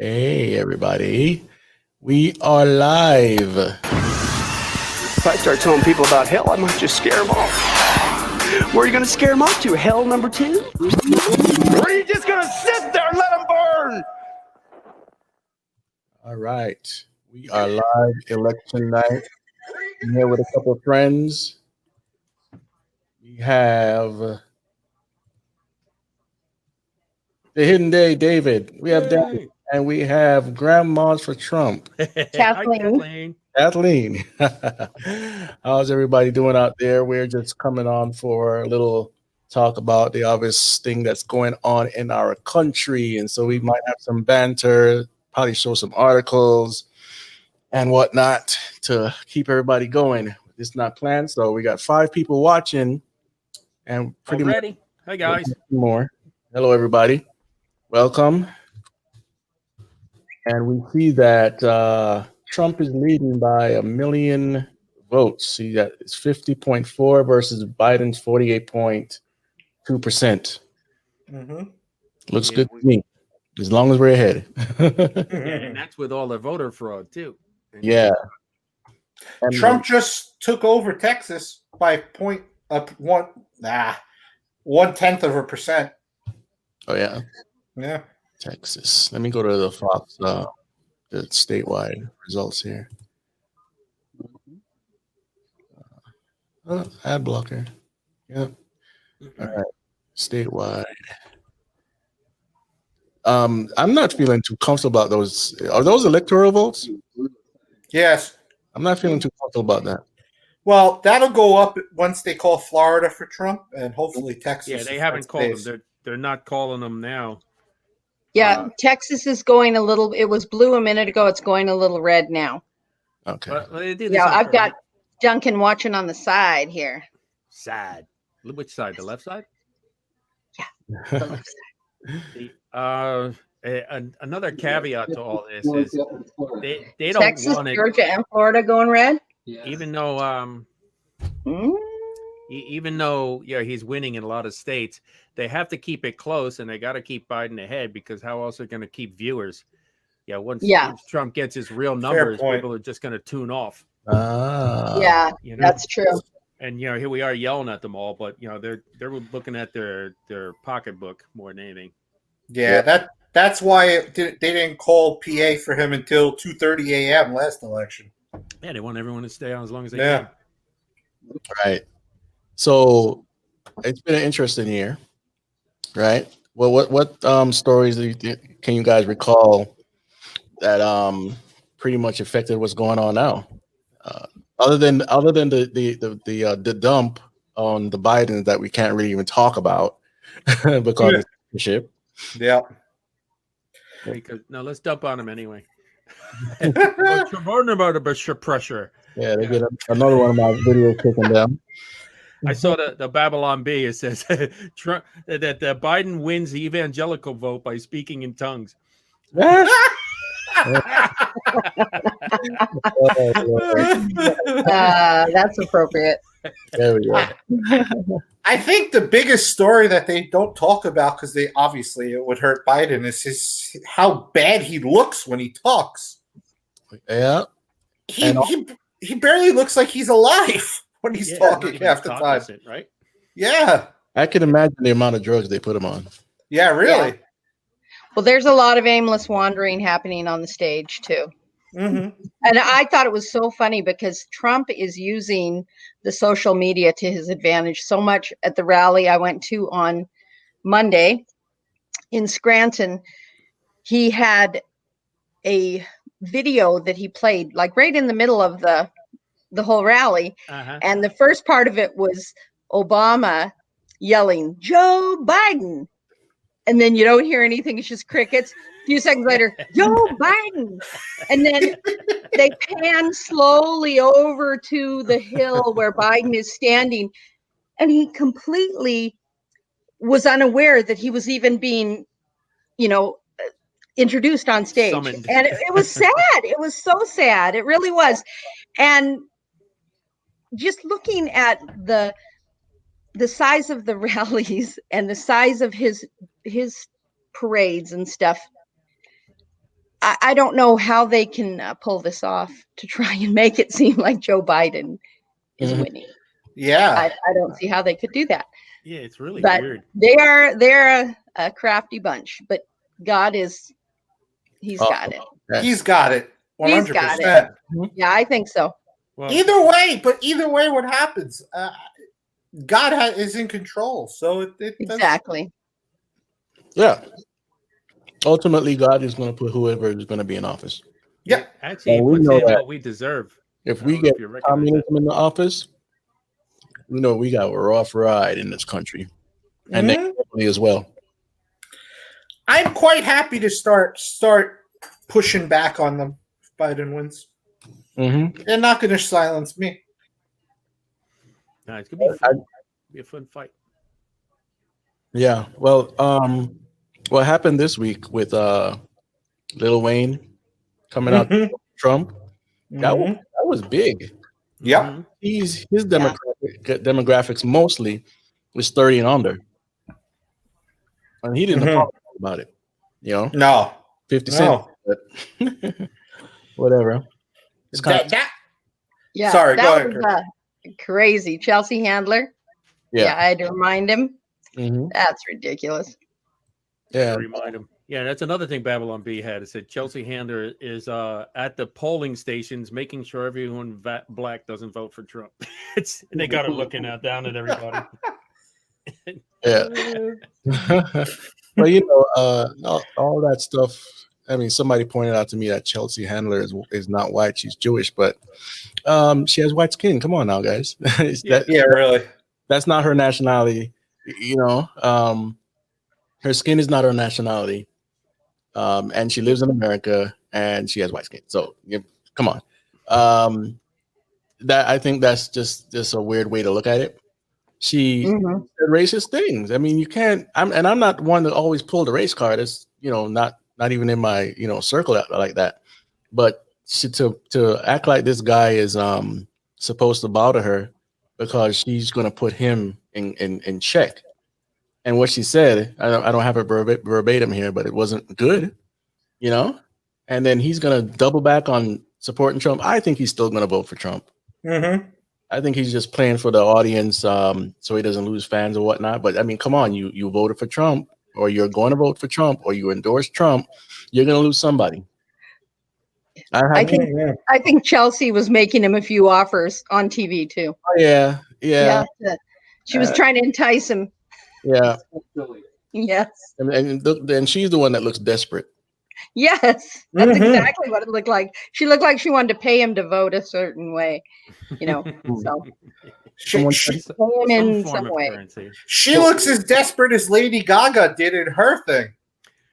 Hey, everybody. We are live. If I start telling people about hell, I might just scare them off. Where are you going to scare them off to? Hell number 2? Or are you just going to sit there and let them burn? All right. We are live election night. I'm here with a couple of friends. We have the Hidden Day David. We have David. And we have Grandmas for Trump. Kathleen. Kathleen. How's everybody doing out there? We're just coming on for a little talk about the obvious thing that's going on in our country. And so we might have some banter, probably show some articles and whatnot to keep everybody going. It's not planned. So we got 5 people watching and pretty Already. much Hi, guys. more. Hello, everybody. Welcome. And we see that Trump is leading by 1 million votes. See that it's 50.4 versus Biden's 48.2%. Looks good to me, as long as we're ahead. And that's with all the voter fraud, too. Yeah. And Trump just took over Texas by 0.1/10%. Oh, yeah. Yeah. Texas. Let me go to the Fox, the statewide results here. Ad blocker. Yep. All right. Statewide. I'm not feeling too comfortable about those. Are those electoral votes? Yes. I'm not feeling too comfortable about that. Well, that'll go up once they call Florida for Trump, and hopefully Texas. Yeah, they haven't called them. They're not calling them now. Yeah, Texas is going a little. It was blue a minute ago. It's going a little red now. Okay. Yeah, I've got Duncan watching on the side here. Side. Which side? The left side? Yeah, the left side. Another caveat to all this is they don't Texas, want it. Georgia, and Florida going red. Even though he's winning in a lot of states, they have to keep it close, and they got to keep Biden ahead, because how else are they going to keep viewers? Once Trump gets his real numbers, people are just going to tune off. Yeah, that's true. And here we are yelling at them all, but they're looking at their pocketbook more than anything. Yeah, that's why they didn't call PA for him until 2:30 a.m. last election. Yeah, they want everyone to stay on as long as they can. Right. So it's been an interesting year, right? Well, what stories can you guys recall that pretty much affected what's going on now? Other than the dump on the Biden that we can't really even talk about because of censorship. Yeah. Because let's dump on him anyway. Pressure. Yeah, they get another one of my videos taken down. I saw the Babylon Bee. It says Trump, that Biden wins the evangelical vote by speaking in tongues. That's appropriate. There we go. I think the biggest story that they don't talk about, because it would hurt Biden, is how bad he looks when he talks. Yeah. He barely looks like he's alive when he's talking half the time. Right? Yeah. I can imagine the amount of drugs they put him on. Yeah, really. Yeah. Well, there's a lot of aimless wandering happening on the stage, too. Mm-hmm. And I thought it was so funny because Trump is using the social media to his advantage so much. At the rally I went to on Monday in Scranton, he had a video that he played like right in the middle of the whole rally. And the first part of it was Obama yelling, "Joe Biden." And then you don't hear anything. It's just crickets. A few seconds later, Joe Biden. And then they pan slowly over to the hill where Biden is standing. And he completely was unaware that he was even being, introduced on stage. Summoned. And it was sad. It was so sad. It really was. And just looking at the size of the rallies and the size of his parades and stuff, I don't know how they can pull this off to try and make it seem like Joe Biden is winning. Yeah, I don't see how they could do that. Yeah, it's really But weird. they're a crafty bunch. But God he's got it. he's got it. He's got 100%. it. Yeah, I think so. Well, Either way, what happens? God is in control, so it does. Exactly. Yeah. Ultimately, God is going to put whoever is going to be in office. Yeah. actually, we it puts know in that. what we deserve. If I we don't know get if you recognize that. communism in the office, we know we got a rough ride in this country, and then globally as well. I'm quite happy to start pushing back on them if Biden wins. They're not going to silence me. No, it's gonna be fun. Be a fun fight. Yeah. Well, what happened this week with Lil Wayne coming out to Trump? That was big. Yeah. His demographics mostly was 30 and under, and he didn't apologize about it. You know, No. 50 Cent, but whatever. It's kind of Yeah. Sorry, go that ahead, was crazy. Chelsea Handler. Yeah, I had to remind him. That's ridiculous. Yeah, remind him. Yeah, that's another thing Babylon B had. It said Chelsea Handler is at the polling stations making sure everyone black doesn't vote for Trump. And they got her looking down at everybody. Yeah. But you know, all that stuff. I mean, somebody pointed out to me that Chelsea Handler is not white; she's Jewish, but she has white skin. Come on now, guys. Really. That's not her nationality. You know, her skin is not her nationality, and she lives in America and she has white skin. So, come on. That I think that's just a weird way to look at it. She said racist things. I mean, you can't. I'm not one to always pull the race card. It's not even in my circle like that. But to act like this guy is supposed to bow to her because she's going to put him in check. And what she said, I don't have it verbatim here, but it wasn't good, And then he's going to double back on supporting Trump. I think he's still going to vote for Trump. I think he's just playing for the audience so he doesn't lose fans or whatnot. But I mean, come on, you voted for Trump, or you're going to vote for Trump, or you endorse Trump, you're going to lose somebody. I think Chelsea was making him a few offers on TV too. Oh, yeah. She was trying to entice him. Yeah. Yes. And she's the one that looks desperate. Yes, that's exactly what it looked like. She looked like she wanted to pay him to vote a certain way, So she pay him in some way. Currency. She looks as desperate as Lady Gaga did in her thing.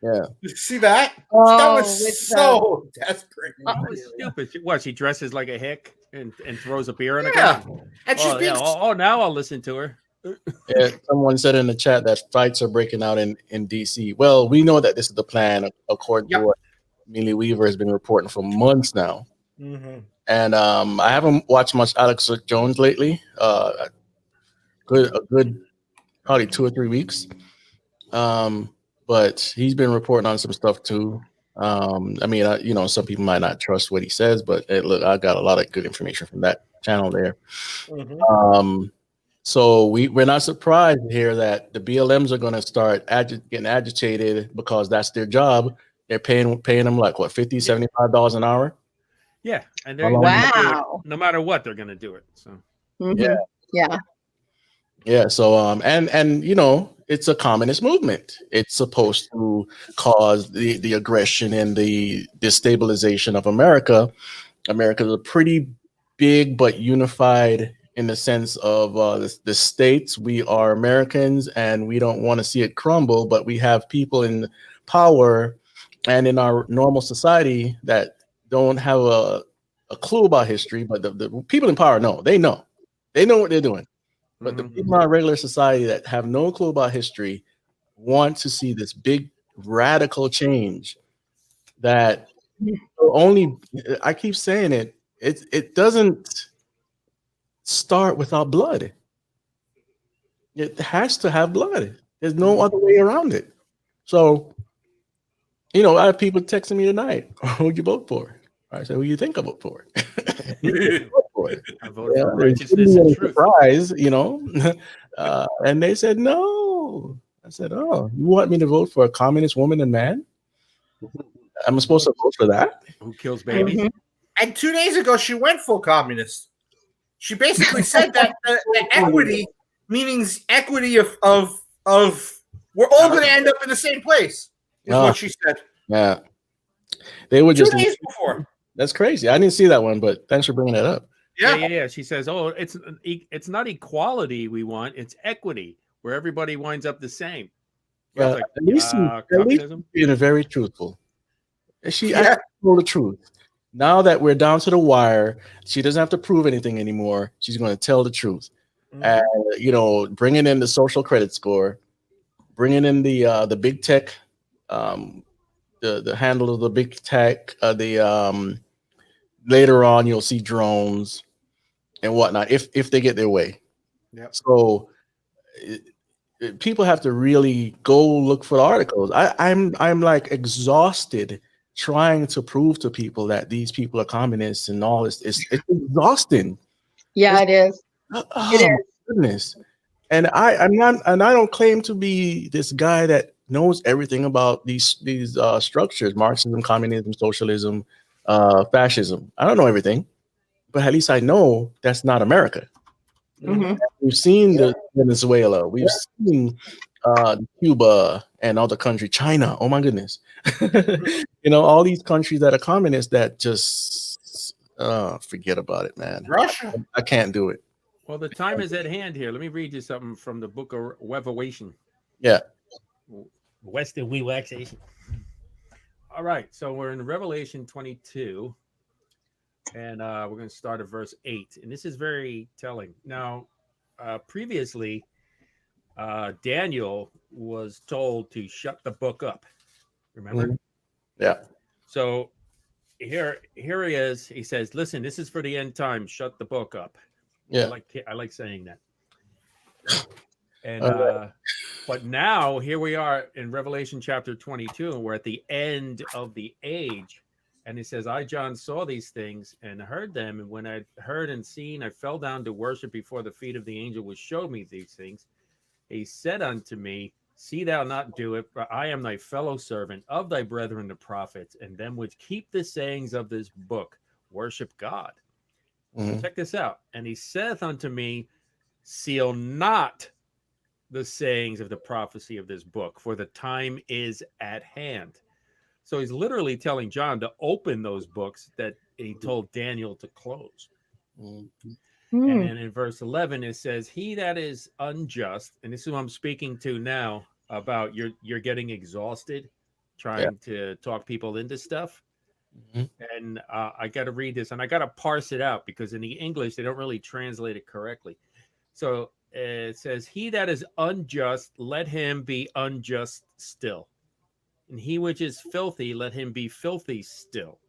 Yeah. You see that? Oh, that was so desperate. That was stupid. She dresses like a hick and throws a beer in a cup. And she's being... now I'll listen to her. Yeah, someone said in the chat that fights are breaking out in DC. Well, we know that this is the plan, according to what Millie Weaver has been reporting for months now. And I haven't watched much Alex Jones lately. A good probably 2 or 3 weeks. But he's been reporting on some stuff too. I mean, some people might not trust what he says, but look, I got a lot of good information from that channel there. So we're not surprised to hear that the BLMs are going to start getting agitated because that's their job. They're paying them like what, $50, $75 an hour. Yeah, and they're wow. No matter what, they're going to do it. So yeah. So and it's a communist movement. It's supposed to cause the aggression and the destabilization of America. America's a pretty big but unified in the sense of the states. We are Americans and we don't want to see it crumble, but we have people in power and in our normal society that don't have a clue about history, but the people in power know what they're doing. But the people in our regular society that have no clue about history want to see this big radical change that I keep saying it doesn't start without blood. It has to have blood. There's no other way around it. So You know, I have people texting me tonight. Who'd you vote for? I said, who you think I vote for? Vote for it. I voted Yeah, for they righteousness shouldn't and be a truth. surprise, you know. And they said no. I said, oh, you want me to vote for a communist woman and man? I'm supposed to vote for that? Who kills babies? Mhm. And 2 days ago, she went full communist. She basically said that the equity, meaning equity of we're all going to end up in the same place, is Oh, what she said yeah. They were 2 just, days before. that's crazy. I didn't see that one, but thanks for bringing that up. Yeah. She says, "Oh, it's not equality we want; it's equity, where everybody winds up the same." Yeah, Well, it's like at least communism. being very truthful. She Yeah. actually told the truth. Now that we're down to the wire, she doesn't have to prove anything anymore. She's going to tell the truth. And you know, bringing in the social credit score, bringing in the big tech, um, the handle of the big tech, the later on you'll see drones and whatnot if they get their way. Yep. So people have to really go look for the articles. I'm like exhausted trying to prove to people that these people are communists and all this. It's exhausting. Yeah, It's, it is. oh It my is. goodness. And I'm not, and I don't claim to be this guy that knows everything about these structures: Marxism, communism, socialism, fascism. I don't know everything, but at least I know that's not America. Mhm. We've seen the Venezuela, we've seen Cuba and other countries, China. Oh my goodness, you know, all these countries that are communist that just forget about it, man. Russia. I can't do it. Well, the time is at hand here. Let me read you something from the book of Revelation. Yeah. Western relaxation. All right, so we're in Revelation 22, and we're going to start at verse 8. And this is very telling. Now, previously, Daniel was told to shut the book up. Remember? Mhm. Yeah. So here he is. He says, "Listen, this is for the end time. Shut the book up." Yeah. I like saying that. And All right. but now here we are in Revelation chapter 22, and we're at the end of the age. And he says, I, John, saw these things and heard them. And when I heard and seen, I fell down to worship before the feet of the angel which showed me these things. He said unto me, see thou not do it, for I am thy fellow servant of thy brethren the prophets, and them which keep the sayings of this book. Worship God. So Mhm. check this out. And he saith unto me, seal not the sayings of the prophecy of this book, for the time is at hand. So he's literally telling John to open those books that he told Daniel to close. Mhm. And Mm. then in verse 11, it says, he that is unjust, and this is what I'm speaking to now about you're getting exhausted Yeah. trying to talk people into stuff. Mhm. And I got to read this and I got to parse it out because in the English, they don't really translate it correctly. So it says, he that is unjust, let him be unjust still. And he which is filthy, let him be filthy still.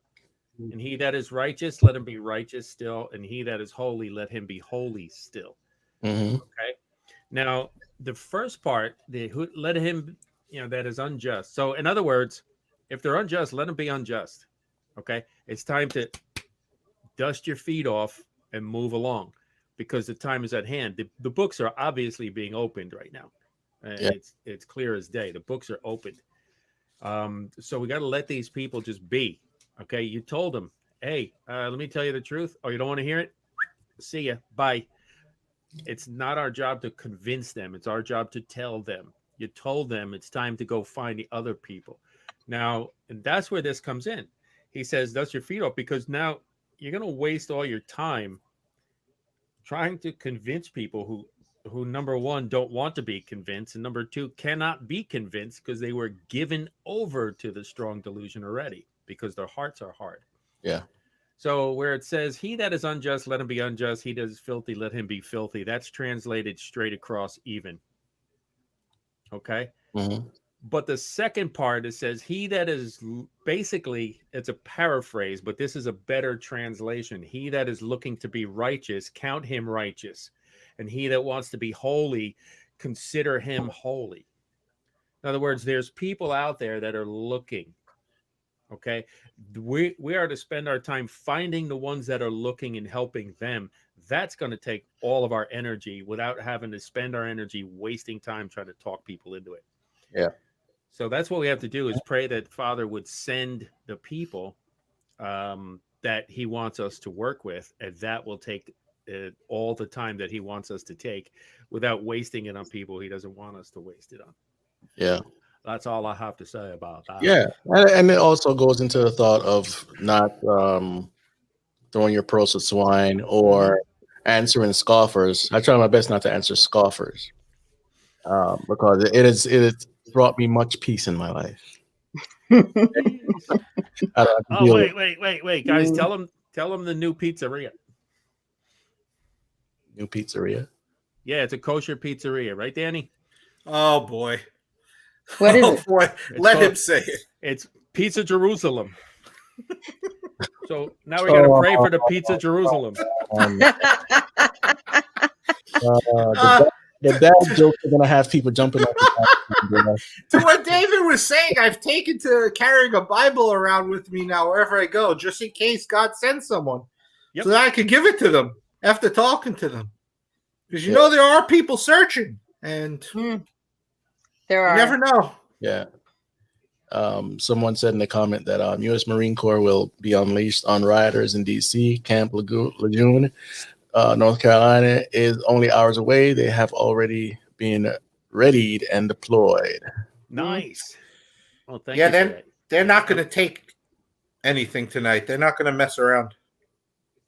And he that is righteous, let him be righteous still. And he that is holy, let him be holy still. Mhm. Okay. Now, the first part, let him, that is unjust. So, in other words, if they're unjust, let them be unjust. Okay. It's time to dust your feet off and move along because the time is at hand. The books are obviously being opened right now. Yeah. It's clear as day. The books are opened. So we got to let these people just be. Okay. You told them, hey, let me tell you the truth. Oh, you don't want to hear it? See ya. Bye. It's not our job to convince them. It's our job to tell them. You told them it's time to go find the other people. Now, and that's where this comes in. He says, dust your feet off because now you're going to waste all your time trying to convince people who number one don't want to be convinced and number two cannot be convinced because they were given over to the strong delusion already because their hearts are hard. Yeah. So where it says, he that is unjust, let him be unjust. He that is filthy, let him be filthy. That's translated straight across even. Okay. Mhm. But the second part, it says, he that is basically, it's a paraphrase, but this is a better translation. He that is looking to be righteous, count him righteous. And he that wants to be holy, consider him holy. In other words, there's people out there that are looking Okay, we are to spend our time finding the ones that are looking and helping them. That's going to take all of our energy without having to spend our energy wasting time trying to talk people into it. Yeah. So that's what we have to do, is pray that Father would send the people that he wants us to work with, and that will take all the time that he wants us to take without wasting it on people he doesn't want us to waste it on. Yeah. That's all I have to say about that. Yeah. And it also goes into the thought of not throwing your pearls to swine or answering scoffers. I try my best not to answer scoffers because it has brought me much peace in my life. Oh, wait, guys! Tell them the new pizzeria. New pizzeria. Yeah, it's a kosher pizzeria, right, Danny? Oh boy. What is it? Boy. Let him say it. It's Pizza Jerusalem. So now we got to pray for the Pizza Jerusalem. The dad jokes are gonna have people jumping up. To what David was saying, I've taken to carrying a Bible around with me now wherever I go, just in case God sends someone, so that I could give it to them after talking to them. Because you know there are people searching, and there are. You never know. Yeah. Someone said in the comment that U.S. Marine Corps will be unleashed on rioters in D.C. Camp Lejeune, North Carolina is only hours away. They have already been readied and deployed. Nice. Well, thank you. They're not going to take anything tonight. They're not going to mess around.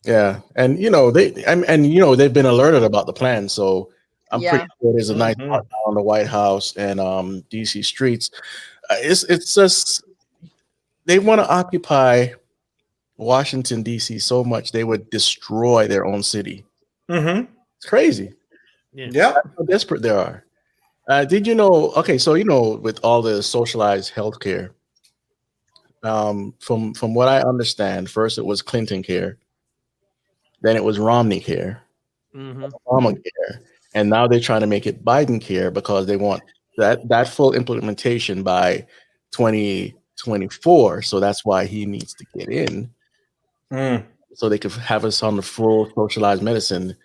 Yeah, and they've been alerted about the plan, so I'm pretty sure there's a nice part on the White House and DC streets. It's just they want to occupy Washington DC so much they would destroy their own city. It's crazy. Yeah, that's how desperate they are. Did you know? Okay, so with all the socialized healthcare, from what I understand, first it was Clinton care. Then it was Romney care, Obama care, and now they're trying to make it Biden care because they want that full implementation by 2024. So that's why he needs to get in, so they could have us on the full socialized medicine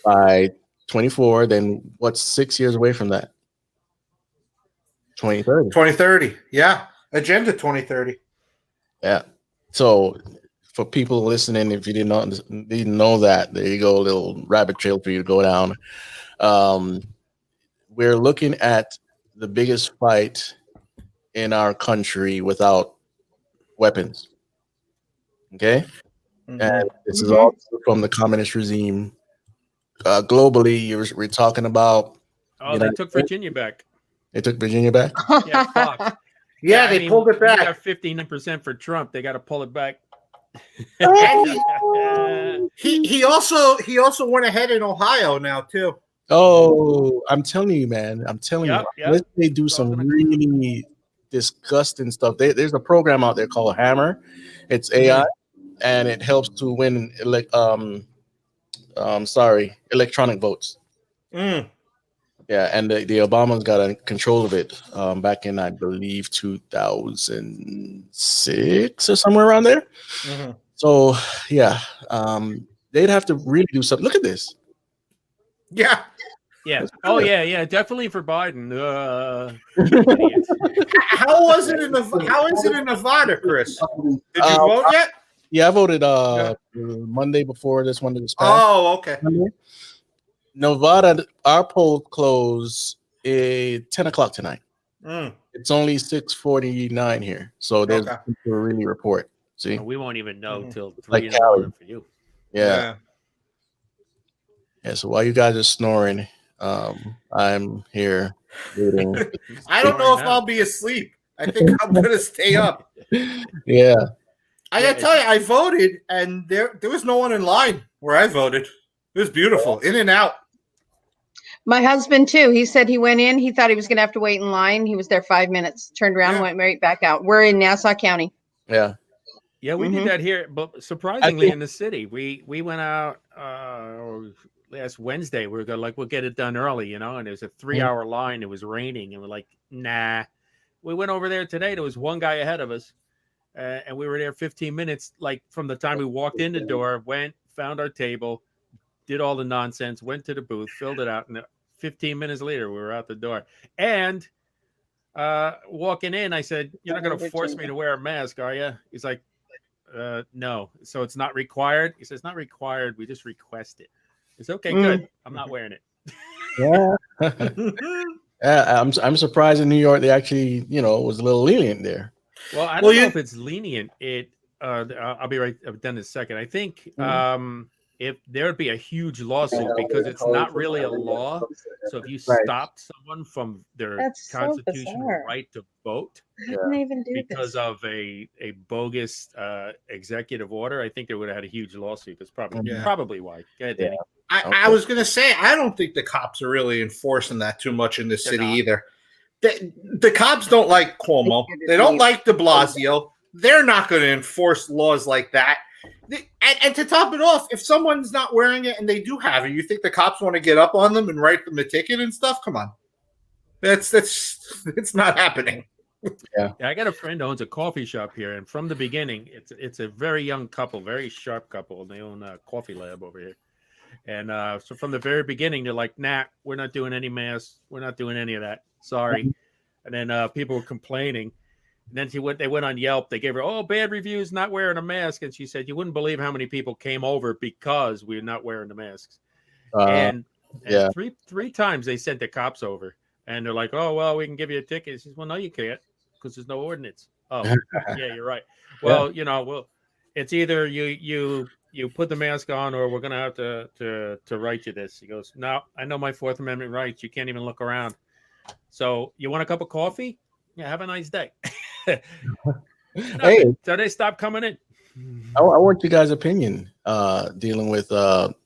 by 24. Then what's 6 years away from that? 2030. 2030. Yeah, Agenda 2030. Yeah. So for people listening, if you didn't know that, there you go, a little rabbit trail for you to go down. We're looking at the biggest fight in our country without weapons. Okay? And this is all from the communist regime. Globally, we're talking about... they took Virginia back. They took Virginia back? Yeah, Fox. Yeah, they pulled it back. We got 59% for Trump. They got to pull it back. he also went ahead in Ohio now too. Oh, I'm telling you, man. I'm telling you. Yep. They do some really disgusting stuff. There's a program out there called Hammer. It's AI, and it helps to win electronic votes. Yeah, and the Obamas got a control of it back in, I believe, 2006 or somewhere around there. So, yeah, they'd have to really do something. Look at this. Yeah. Yeah. Oh, yeah. Definitely for Biden. How is it in Nevada, Chris? Did you vote yet? Yeah, I voted Monday before this one was passed. Oh, okay. Nevada, our poll closed at 10 o'clock tonight. It's only 6:49 here, so there's people to really report. See, we won't even know till 3 in the morning for you. Yeah. So while you guys are snoring, I'm here waiting. I don't know if I'll be asleep. I think I'm gonna stay up. Yeah. I gotta tell you, I voted, and there was no one in line where I voted. It was beautiful, in and out. My husband too. He said he went in. He thought he was going to have to wait in line. He was there 5 minutes. Turned around, went right back out. We're in Nassau County. Yeah. Yeah, we did that here, but surprisingly in the city, we went out last Wednesday. We were going we'll get it done early, and it was a 3-hour line. It was raining, and we're like, nah. We went over there today. There was one guy ahead of us, and we were there 15 minutes. Like from the time we walked in the door, went, found our table, did all the nonsense, went to the booth, filled it out, and 15 minutes later, we were out the door. And walking in, I said, "You're not going to force me to wear a mask, are you?" He's like, "No." So it's not required. He says, "It's not required. We just request it." It's okay, good. I'm not wearing it. Yeah. I'm surprised in New York they actually, was a little lenient there. Well, I don't know if it's lenient. I'll be right done in a second. I think if there would be a huge lawsuit because it's not really a law. So if you stopped someone from their constitutional right to vote because of a bogus executive order, I think they would have had a huge lawsuit. That's probably why. Go ahead, Danny. I was going to say, I don't think the cops are really enforcing that too much in this city either. The cops don't like Cuomo. They don't like de Blasio. They're not going to enforce laws like that. And to top it off, if someone's not wearing it and they do have it, you think the cops want to get up on them and write them a ticket and stuff? Come on. It's not happening. Yeah, I got a friend who owns a coffee shop here, and from the beginning, it's a very young couple, very sharp couple, and they own a coffee lab over here. And so from the very beginning, they're like, "Nah, we're not doing any masks. We're not doing any of that. Sorry." And then people were complaining. And then they went on Yelp. They gave her, bad reviews, not wearing a mask. And she said, "You wouldn't believe how many people came over because we're not wearing the masks." And three times they sent the cops over. And they're like, "Oh, well, we can give you a ticket." She says, "Well, no, you can't because there's no ordinance." "Oh, yeah, you're right." "Well, it's either you put the mask on or we're going to have to write you this." He goes, "No, I know my Fourth Amendment rights. You can't even look around. So you want a cup of coffee? Yeah, have a nice day." Hey, so they stopped coming in. I want you guys' opinion dealing with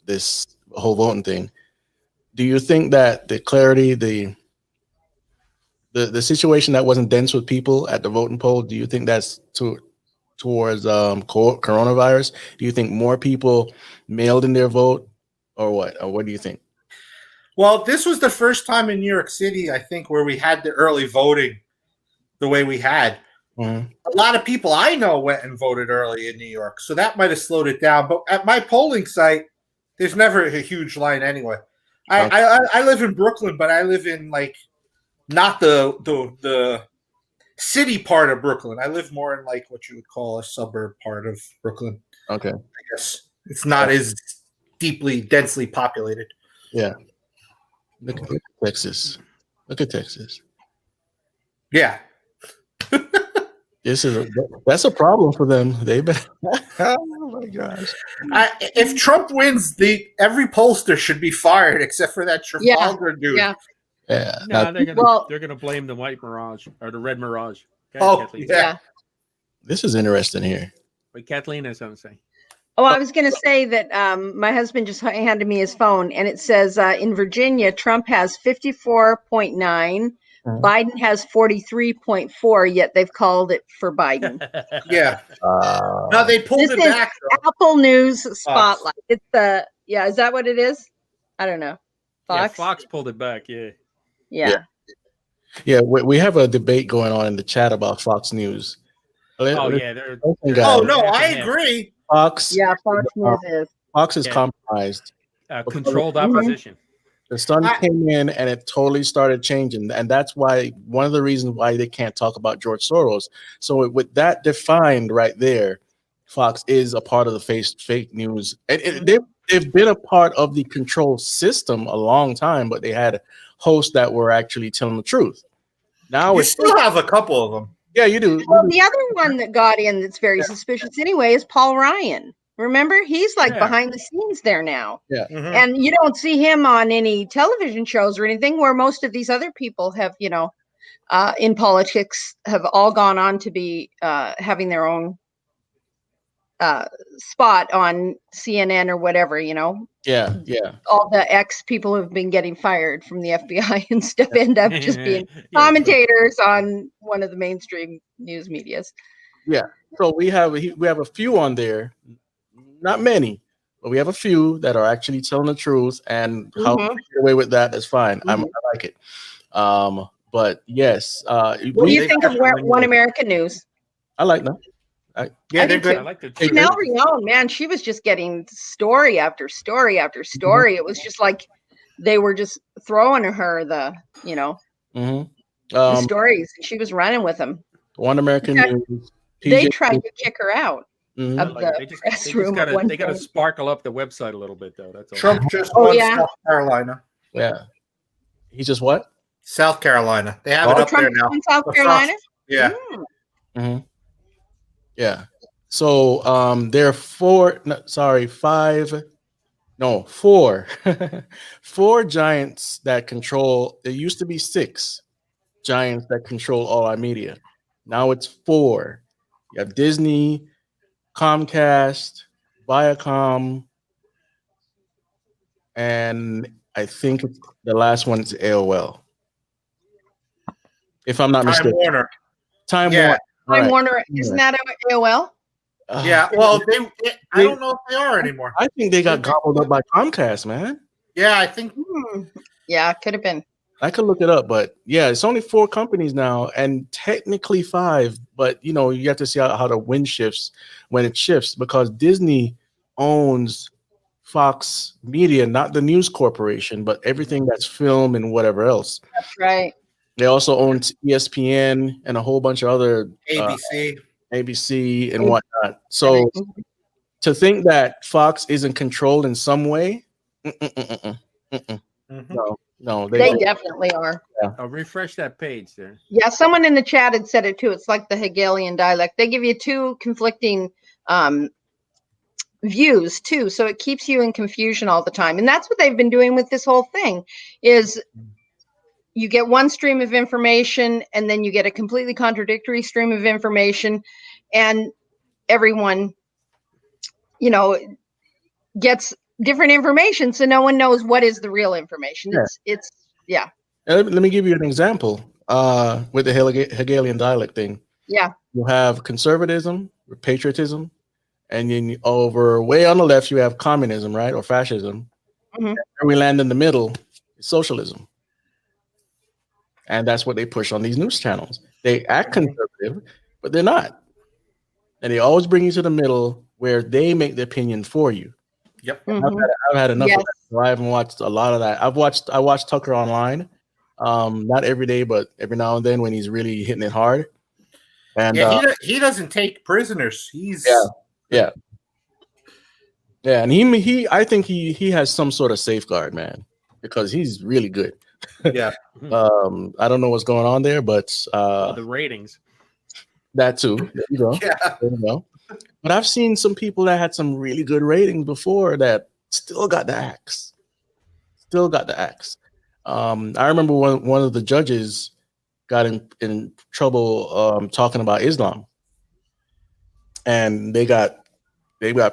this whole voting thing. Do you think that the clarity, the situation that wasn't dense with people at the voting poll, do you think that's towards coronavirus? Do you think more people mailed in their vote, or what? Or what do you think? Well, this was the first time in New York City, I think, where we had the early voting the way we had. A lot of people I know went and voted early in New York, so that might have slowed it down. But at my polling site, there's never a huge line anyway. I live in Brooklyn, but I live in not the city part of Brooklyn. I live more in what you would call a suburb part of Brooklyn. Okay. I guess it's not as densely populated. Yeah. Look at Texas. Look at Texas. Yeah. That's a problem for them. Oh my gosh! If Trump wins, every pollster should be fired except for that Trafalgar dude. Yeah. No, they're gonna blame the white mirage or the red mirage. Okay, yeah. This is interesting here. Wait, Kathleen has something to say. Oh, I was going to say that my husband just handed me his phone, and it says in Virginia, Trump has 54.9. Biden has 43.4, yet they've called it for Biden. Yeah. No, they pulled it back. Apple News Spotlight. It's is that what it is? I don't know. Fox? Yeah, Fox pulled it back. Yeah. Yeah, we have a debate going on in the chat about Fox News. Oh, yeah. I agree. Fox. Yeah, Fox News is. Fox is compromised. Controlled opposition. The sun came in and it totally started changing. And that's why one of the reasons why they can't talk about George Soros. So with that defined right there, Fox is a part of the fake news. And they've been a part of the control system a long time, but they had hosts that were actually telling the truth. Now we still have a couple of them. Yeah, you do. Well, the other one that got in that's very suspicious anyway is Paul Ryan. Remember, he's behind the scenes there now. Yeah. And you don't see him on any television shows or anything, where most of these other people have, in politics have all gone on to be having their own spot on CNN or whatever, Yeah. All the ex people who've been getting fired from the FBI and stuff end up just being commentators on one of the mainstream news medias. Yeah. So we have a few on there. Not many, but we have a few that are actually telling the truth, and how to get away with that is fine. I like it. But yes, what do you think of One American News? I like that. Yeah, they're do good. too. I like the Chanel Rion, man, she was just getting story after story after story. It was just like they were just throwing her the, the stories, and she was running with them. One American News. They tried to kick her out of like the press room at one they gotta point. sparkle up the website a little bit though. That's all. Trump just won South Carolina. Yeah. He just what? South Carolina. They have it up Trump there now. in South Carolina? Yeah. Yeah. So there are four four giants that control. There used to be 6 giants that control all our media. Now it's 4. You have Disney, Comcast, Viacom, and I think the last one is AOL. If I'm not mistaken. Warner. Time Warner. Time Warner. Isn't that AOL? Yeah. Well, I don't know if they are anymore. I think they got gobbled up by Comcast, man. Yeah, I think. Yeah, it could have been. I could look it up, but yeah, it's only 4 companies now, and technically 5. But you have to see how the wind shifts when it shifts, because Disney owns Fox Media, not the news corporation, but everything that's film and whatever else. That's right. They also own ESPN and a whole bunch of other ABC and whatnot. So to think that Fox isn't controlled in some way, no, they definitely are. Yeah. I'll refresh that page there. Yeah, someone in the chat had said it too. It's like the Hegelian dialect. They give you 2 conflicting views too, so it keeps you in confusion all the time. And that's what they've been doing with this whole thing. Is you get one stream of information, and then you get a completely contradictory stream of information, and everyone, gets different information, so no one knows what is the real information. Yeah. Let me give you an example with the Hegelian dialect thing. Yeah. You have conservatism, patriotism, and then over way on the left, you have communism, right? Or fascism. And we land in the middle, socialism. And that's what they push on these news channels. They act conservative, but they're not. And they always bring you to the middle where they make the opinion for you. Yep. I've had enough of that. So I haven't watched a lot of that. I watched Tucker online. Not every day, but every now and then when he's really hitting it hard. And he doesn't take prisoners. He's yeah. And he I think he has some sort of safeguard, man, because he's really good. Yeah. I don't know what's going on there, but the ratings. That too. There you go. Yeah. There you go. But I've seen some people that had some really good ratings before that still got the axe. I remember one of the judges got in trouble talking about Islam, and they got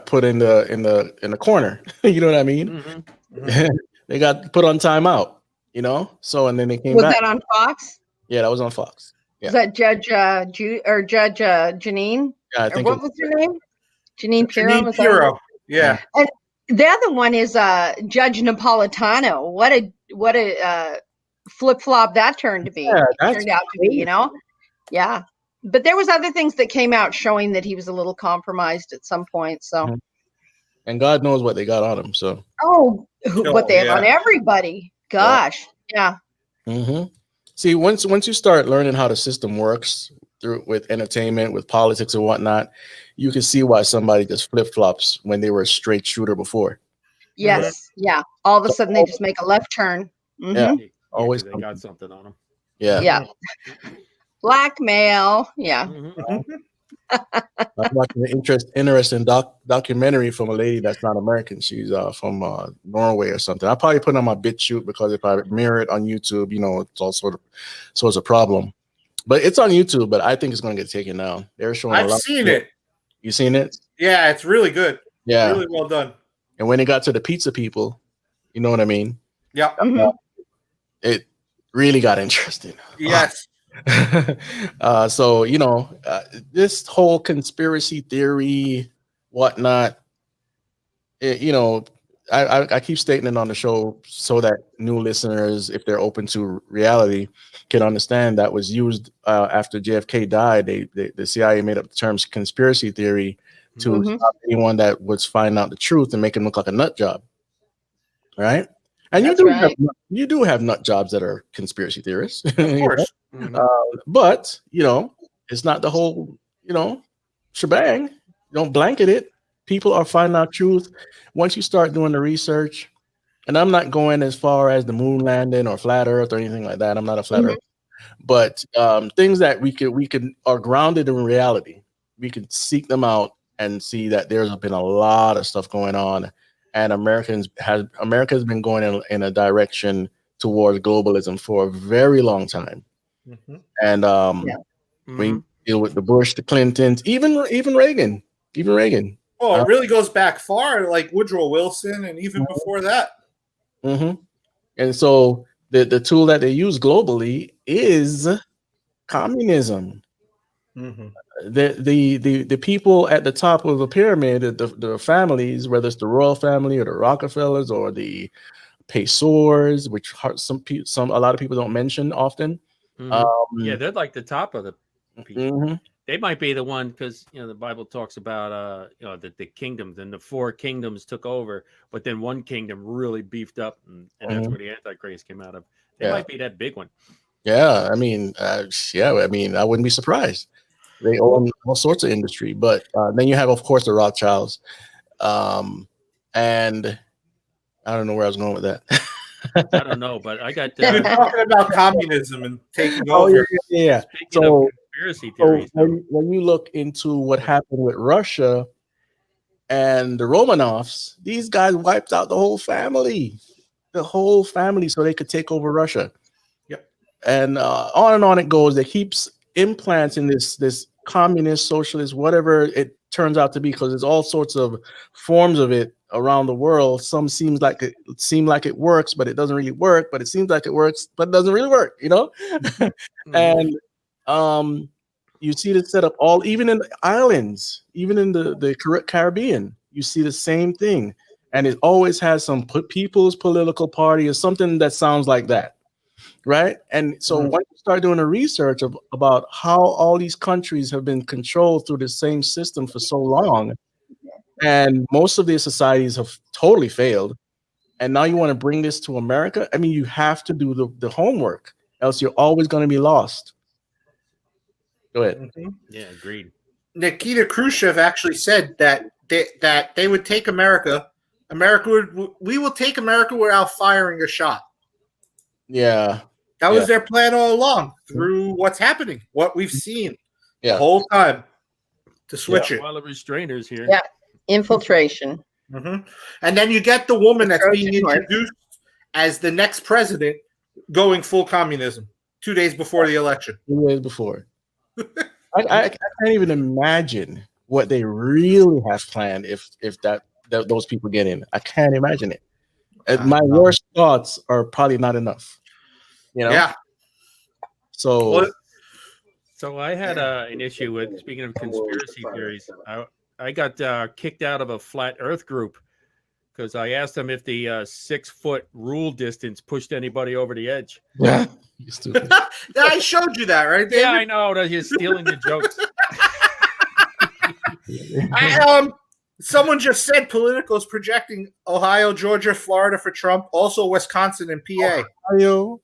put in the corner. You know what I mean? They got put on timeout. So and then they came back. Was that on Fox? Yeah, that was on Fox. Yeah. Was that Judge Janine? Yeah, I think. What was her name? Janine Pirro. Janine Pirro. Yeah. And the other one is Judge Napolitano. What a flip flop that turned to be. Yeah, turned out to be. Yeah. But there was other things that came out showing that he was a little compromised at some point. So. And God knows what they got on him. So. What they have on everybody. Gosh. Yeah. See, once you start learning how the system works with entertainment, with politics and whatnot, you can see why somebody just flip-flops when they were a straight shooter before. Yes. Yeah. All of a sudden they just make a left turn. Yeah. Always they got something on them. Yeah. Yeah. Blackmail. Yeah. I'm watching an interesting documentary from a lady that's not American. She's from Norway or something. I'll probably put it on my BitChute because if I mirror it on YouTube, it's all sort of a problem. But it's on YouTube, but I think it's going to get taken down. They're showing I've seen it. You seen it? Yeah, it's really good. Yeah. Really well done. And when it got to the pizza people, you know what I mean? Yeah. It really got interesting. Yes. So this whole conspiracy theory, whatnot, I keep stating it on the show so that new listeners, if they're open to reality, can understand that was used after JFK died. The CIA made up the terms conspiracy theory to stop anyone that was finding out the truth and make him look like a nut job, right? And That's right. You do have nut jobs that are conspiracy theorists, Of course. but it's not the whole shebang. You don't blanket it. People are finding out truth once you start doing the research. And I'm not going as far as the moon landing or flat Earth or anything like that. I'm not a flat Earth, but things that we could are grounded in reality. We could seek them out and see that there's been a lot of stuff going on, and America has been going in a direction towards globalism for a very long time. And we deal with the Bush, the Clintons, even Reagan. Oh, it really goes back far, like Woodrow Wilson, and even before that. And so the tool that they use globally is communism. The people at the top of the pyramid, the families, whether it's the royal family or the Rockefellers or the Pesors, which a lot of people don't mention often. Yeah, they're like the top of the people. They might be the one because the Bible talks about the kingdoms, and the 4 kingdoms took over, but then one kingdom really beefed up, and that's where the Antichrist came out of. They might be that big one. Yeah, I mean, I wouldn't be surprised. They own all sorts of industry, but then you have, of course, the Rothschilds, and I don't know where I was going with that. I don't know, but I got We're talking about communism and taking over. Yeah. Speaking of conspiracy theories, when you look into what happened with Russia and the Romanovs, these guys wiped out the whole family, so they could take over Russia. Yep. And on it goes. They keeps implanting this communist, socialist, whatever it turns out to be, because there's all sorts of forms of it around the world. Some seem like it works, but it doesn't really work. But it seems like it works, but it doesn't really work. And you see this set up even in the islands, even in the Caribbean. You see the same thing, and it always has some people's political party or something that sounds like that. Right. And so once you start doing a research about how all these countries have been controlled through the same system for so long, and most of these societies have totally failed, and now you want to bring this to America, I mean, you have to do the homework, else you're always going to be lost. Go ahead. Yeah, agreed. Nikita Khrushchev actually said that they would take America. We will take America without firing a shot. Yeah. That was their plan all along, through what's happening, what we've seen the whole time, to switch it. While the restrainers here. Yeah, infiltration. And then you get the woman that's being introduced as the next president going full communism 2 days before the election. 2 days before. I can't even imagine what they really have planned if those people get in. I can't imagine it. My worst thoughts are probably not enough. Yeah. So I had an issue with, speaking of conspiracy theories, I got kicked out of a flat Earth group because I asked them if the 6-foot rule distance pushed anybody over the edge. Yeah, you stupid. I showed you that, right, David? Yeah, I know. You're stealing the jokes. Someone just said Politico is projecting Ohio, Georgia, Florida for Trump, also Wisconsin and PA. Ohio.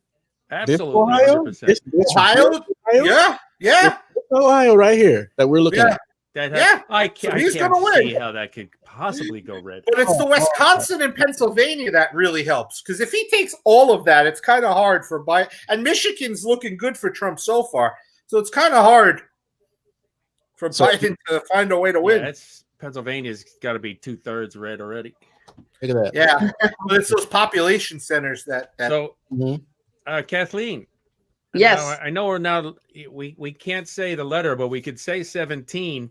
Absolutely. Ohio? 100%. Ohio? Yeah. Ohio right here that we're looking at. I can't see how that could possibly go red. But it's the Wisconsin and Pennsylvania that really helps, because if he takes all of that, it's kind of hard for Biden. And Michigan's looking good for Trump so far, so it's kind of hard for Biden to find a way to win. Pennsylvania's got to be 2/3 red already. Look at that. Yeah, but it's those population centers that. So, Kathleen. Yes, I know we're now. We can't say the letter, but we could say 17.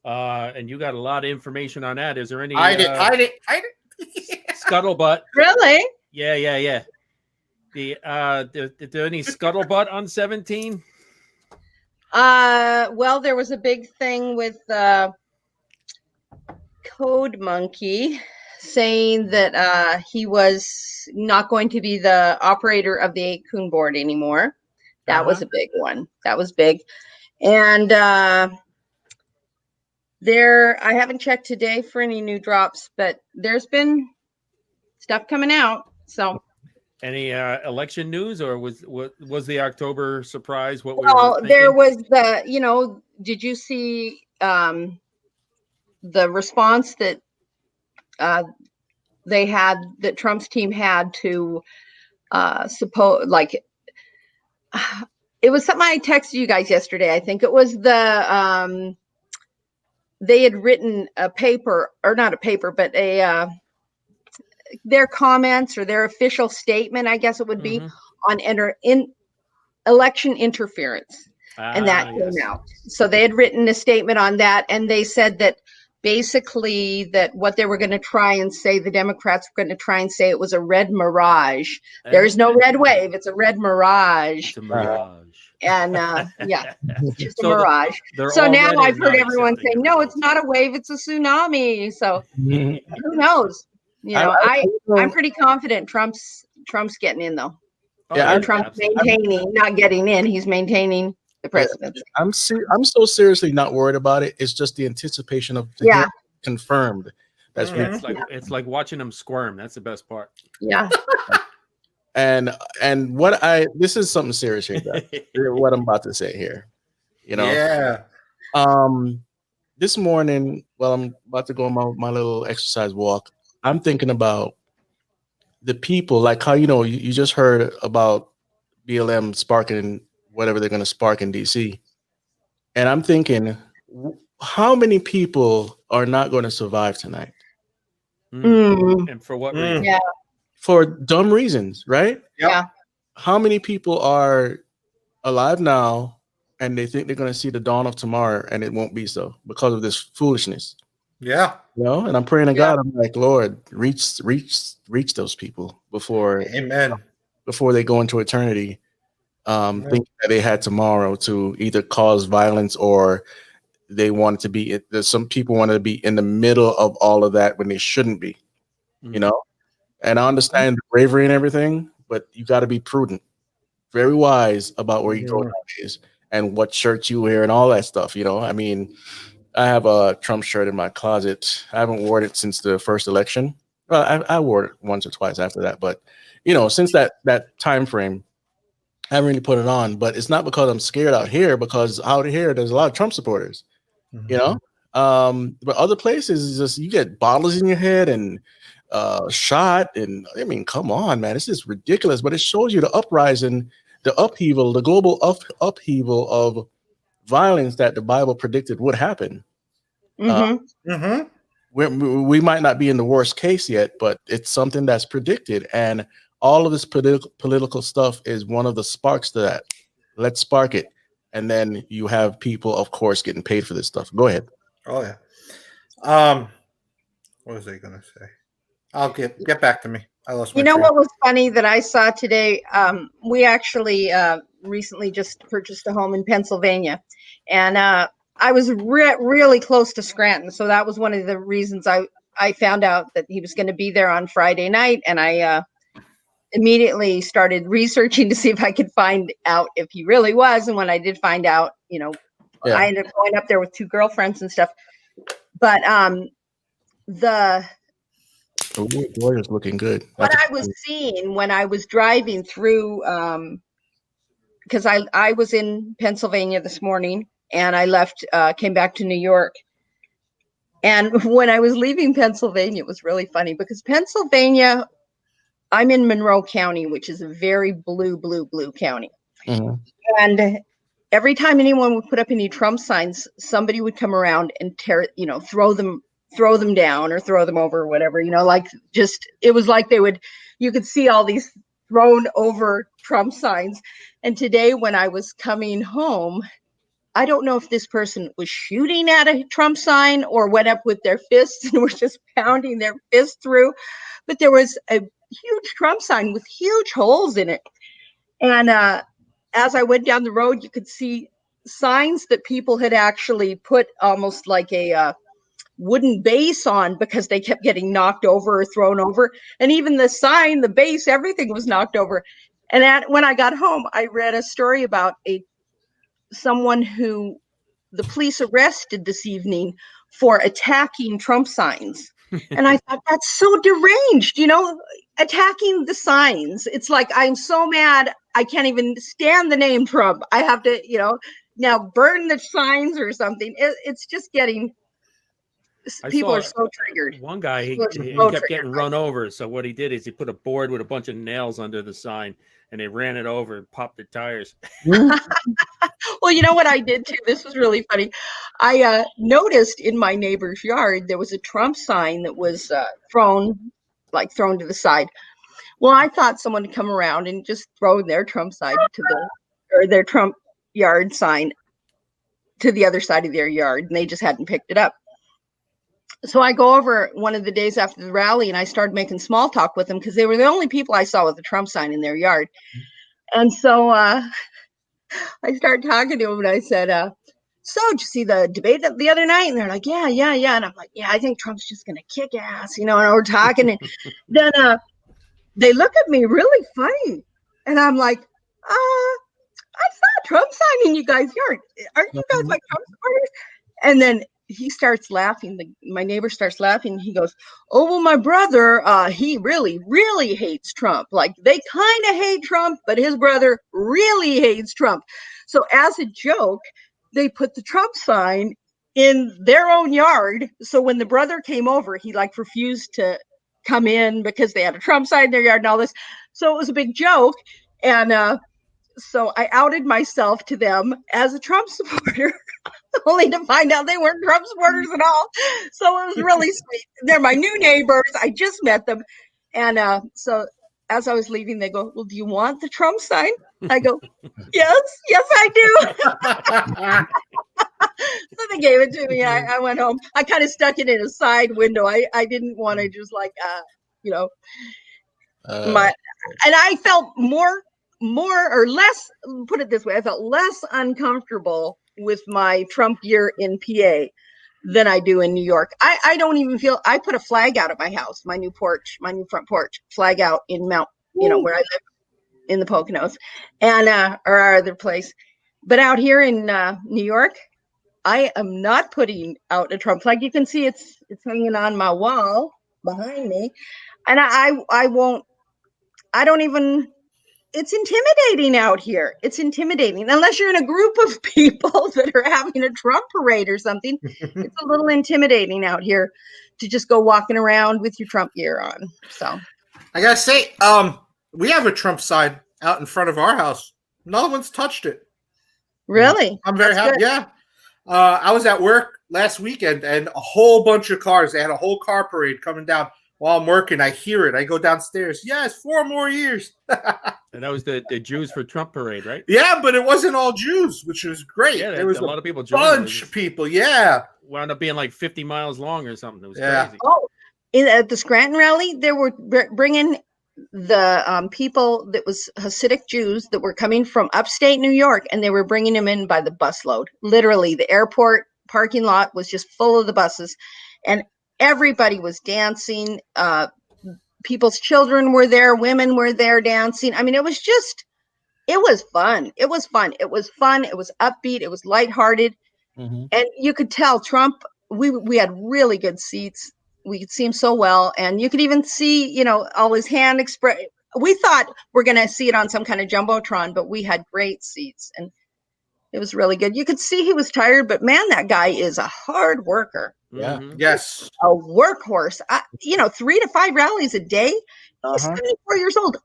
And you got a lot of information on that. Is there any? Hide it. Scuttlebutt. Really? Yeah. Is there any scuttlebutt on 17? Well, there was a big thing with Code Monkey saying that he was not going to be the operator of the 8-Kun board anymore. That was a big one. That was big. And I haven't checked today for any new drops, but there's been stuff coming out. So any election news, or was the October surprise what we were thinking? There was did you see the response that that Trump's team had to it was something I texted you guys yesterday. I think it was they had written a paper, or not a paper, but their comments or their official statement, I guess it would be, on election interference. And that came out. So they had written a statement on that, and they said that basically that what they were going to try and say, the Democrats were going to try and say it was a red mirage. There's no red wave. It's a red mirage. It's a mirage. And yeah, it's just a mirage. So now I've heard everyone saying, no, it's not a wave. It's a tsunami. So who knows? I'm pretty confident Trump's getting in, though. Yeah, Trump's maintaining, not getting in. He's maintaining the presidency. I'm so seriously not worried about it. It's just the anticipation of confirmed. That's it's like watching them squirm. That's the best part. Yeah. And this is something serious here, guys. What I'm about to say here. Yeah. This morning, while I'm about to go on my little exercise walk, I'm thinking about the people, like how you just heard about BLM sparking whatever they're going to spark in DC. And I'm thinking, how many people are not going to survive tonight? And for what reason? Yeah. For dumb reasons, right? Yeah. How many people are alive now and they think they're going to see the dawn of tomorrow, and it won't be so because of this foolishness? Yeah. And I'm praying to God. I'm like, Lord, reach those people before they go into eternity, thinking that they had tomorrow to either cause violence or they wanted to be. There's some people wanted to be in the middle of all of that when they shouldn't be, And I understand the bravery and everything, but you got to be prudent, very wise about where you go nowadays and what shirts you wear and all that stuff. I mean, I have a Trump shirt in my closet. I haven't worn it since the first election. Well, I wore it once or twice after that, but since that time frame, I haven't really put it on. But it's not because I'm scared out here, because out here there's a lot of Trump supporters. But other places, just you get bottles in your head and shot, and I mean, come on, man, this is ridiculous. But it shows you the uprising, the upheaval, the global upheaval of violence that the Bible predicted would happen. We might not be in the worst case yet, but it's something that's predicted, and all of this political stuff is one of the sparks to that. Let's spark it, and then you have people, of course, getting paid for this stuff. Go ahead. Oh yeah. What was I gonna say? I'll get back to me. I lost my train. What was funny that I saw today? We actually recently just purchased a home in Pennsylvania, and I was really close to Scranton, so that was one of the reasons I found out that he was going to be there on Friday night, and I immediately started researching to see if I could find out if he really was. And when I did find out, I ended up going up there with 2 girlfriends and stuff. But the lawyer's looking good. What I was seeing when I was driving through, because I was in Pennsylvania this morning, and I came back to New York. And when I was leaving Pennsylvania, it was really funny because Pennsylvania, I'm in Monroe County, which is a very blue county. And every time anyone would put up any Trump signs, somebody would come around and throw them down or throw them over or whatever, it was like you could see all these thrown over Trump signs. And today when I was coming home, I don't know if this person was shooting at a Trump sign or went up with their fists and were just pounding their fists through, but there was a huge Trump sign with huge holes in it. And as I went down the road, you could see signs that people had actually put almost like a wooden base on because they kept getting knocked over or thrown over. And even the sign, the base, everything was knocked over. And when I got home, I read a story about someone who the police arrested this evening for attacking Trump signs. And I thought, that's so deranged, attacking the signs. It's like, I'm so mad, I can't even stand the name Trump. I have to, now burn the signs or something. It's just getting, people are so triggered. One guy, he kept getting run over. So what he did is he put a board with a bunch of nails under the sign, and they ran it over and popped the tires. Well, you know what I did too? This was really funny. I noticed in my neighbor's yard, there was a Trump sign that was thrown to the side. Well, I thought someone would come around and just throw their Trump sign or their Trump yard sign to the other side of their yard, and they just hadn't picked it up. So I go over one of the days after the rally, and I started making small talk with them because they were the only people I saw with a Trump sign in their yard. And so I started talking to them, and I said, so did you see the debate the other night? And they're like, yeah. And I'm like, yeah, I think Trump's just going to kick ass, and we're talking. And then they look at me really funny. And I'm like, I saw a Trump sign in you guys' yard. Aren't you guys like Trump supporters? And then he starts laughing. My neighbor starts laughing. He goes, oh, well, my brother, he really, really hates Trump. Like, they kind of hate Trump, but his brother really hates Trump. So as a joke, they put the Trump sign in their own yard. So when the brother came over, he refused to come in because they had a Trump sign in their yard and all this. So it was a big joke. And so I outed myself to them as a Trump supporter. Only to find out they weren't Trump supporters at all. So it was really sweet. They're my new neighbors. I just met them. And so as I was leaving, they go, well, do you want the Trump sign? I go, yes, I do. So they gave it to me. I went home. I kind of stuck it in a side window. I didn't want to just and I felt more or less, put it this way, I felt less uncomfortable with my Trump year in PA than I do in New York. I don't even feel, I put a flag out at my house, my new front porch, flag out in where I live in the Poconos and, or our other place. But out here in New York, I am not putting out a Trump flag. You can see it's hanging on my wall behind me. And I won't, I don't even, it's intimidating out here. It's intimidating. Unless you're in a group of people that are having a Trump parade or something, it's a little intimidating out here to just go walking around with your Trump gear on. So I gotta say, we have a Trump sign out in front of our house. No one's touched it. Really? I'm very happy. Good. Yeah. I was at work last weekend and a whole bunch of cars. They had a whole car parade coming down. While I'm working, I hear it. I go downstairs. Yes, 4 more years. And that was the Jews for Trump parade, right? Yeah, but it wasn't all Jews, which was great. Yeah, there was a lot of people. Bunch of people. Yeah, wound up being like 50 miles long or something. It was crazy. Oh, at the Scranton rally, they were bringing the people that was Hasidic Jews that were coming from upstate New York, and they were bringing them in by the busload. Literally, the airport parking lot was just full of the buses, and everybody was dancing. People's children were there. Women were there dancing. I mean, it was fun. It was fun. It was upbeat. It was lighthearted. Mm-hmm. And you could tell Trump, we had really good seats. We could see him so well. And you could even see, all his hand express. We thought we're going to see it on some kind of Jumbotron, but we had great seats. And it was really good. You could see he was tired, but man, that guy is a hard worker. Yeah. Mm-hmm. Yes. A workhorse. 3 to 5 rallies a day. He's 74 years old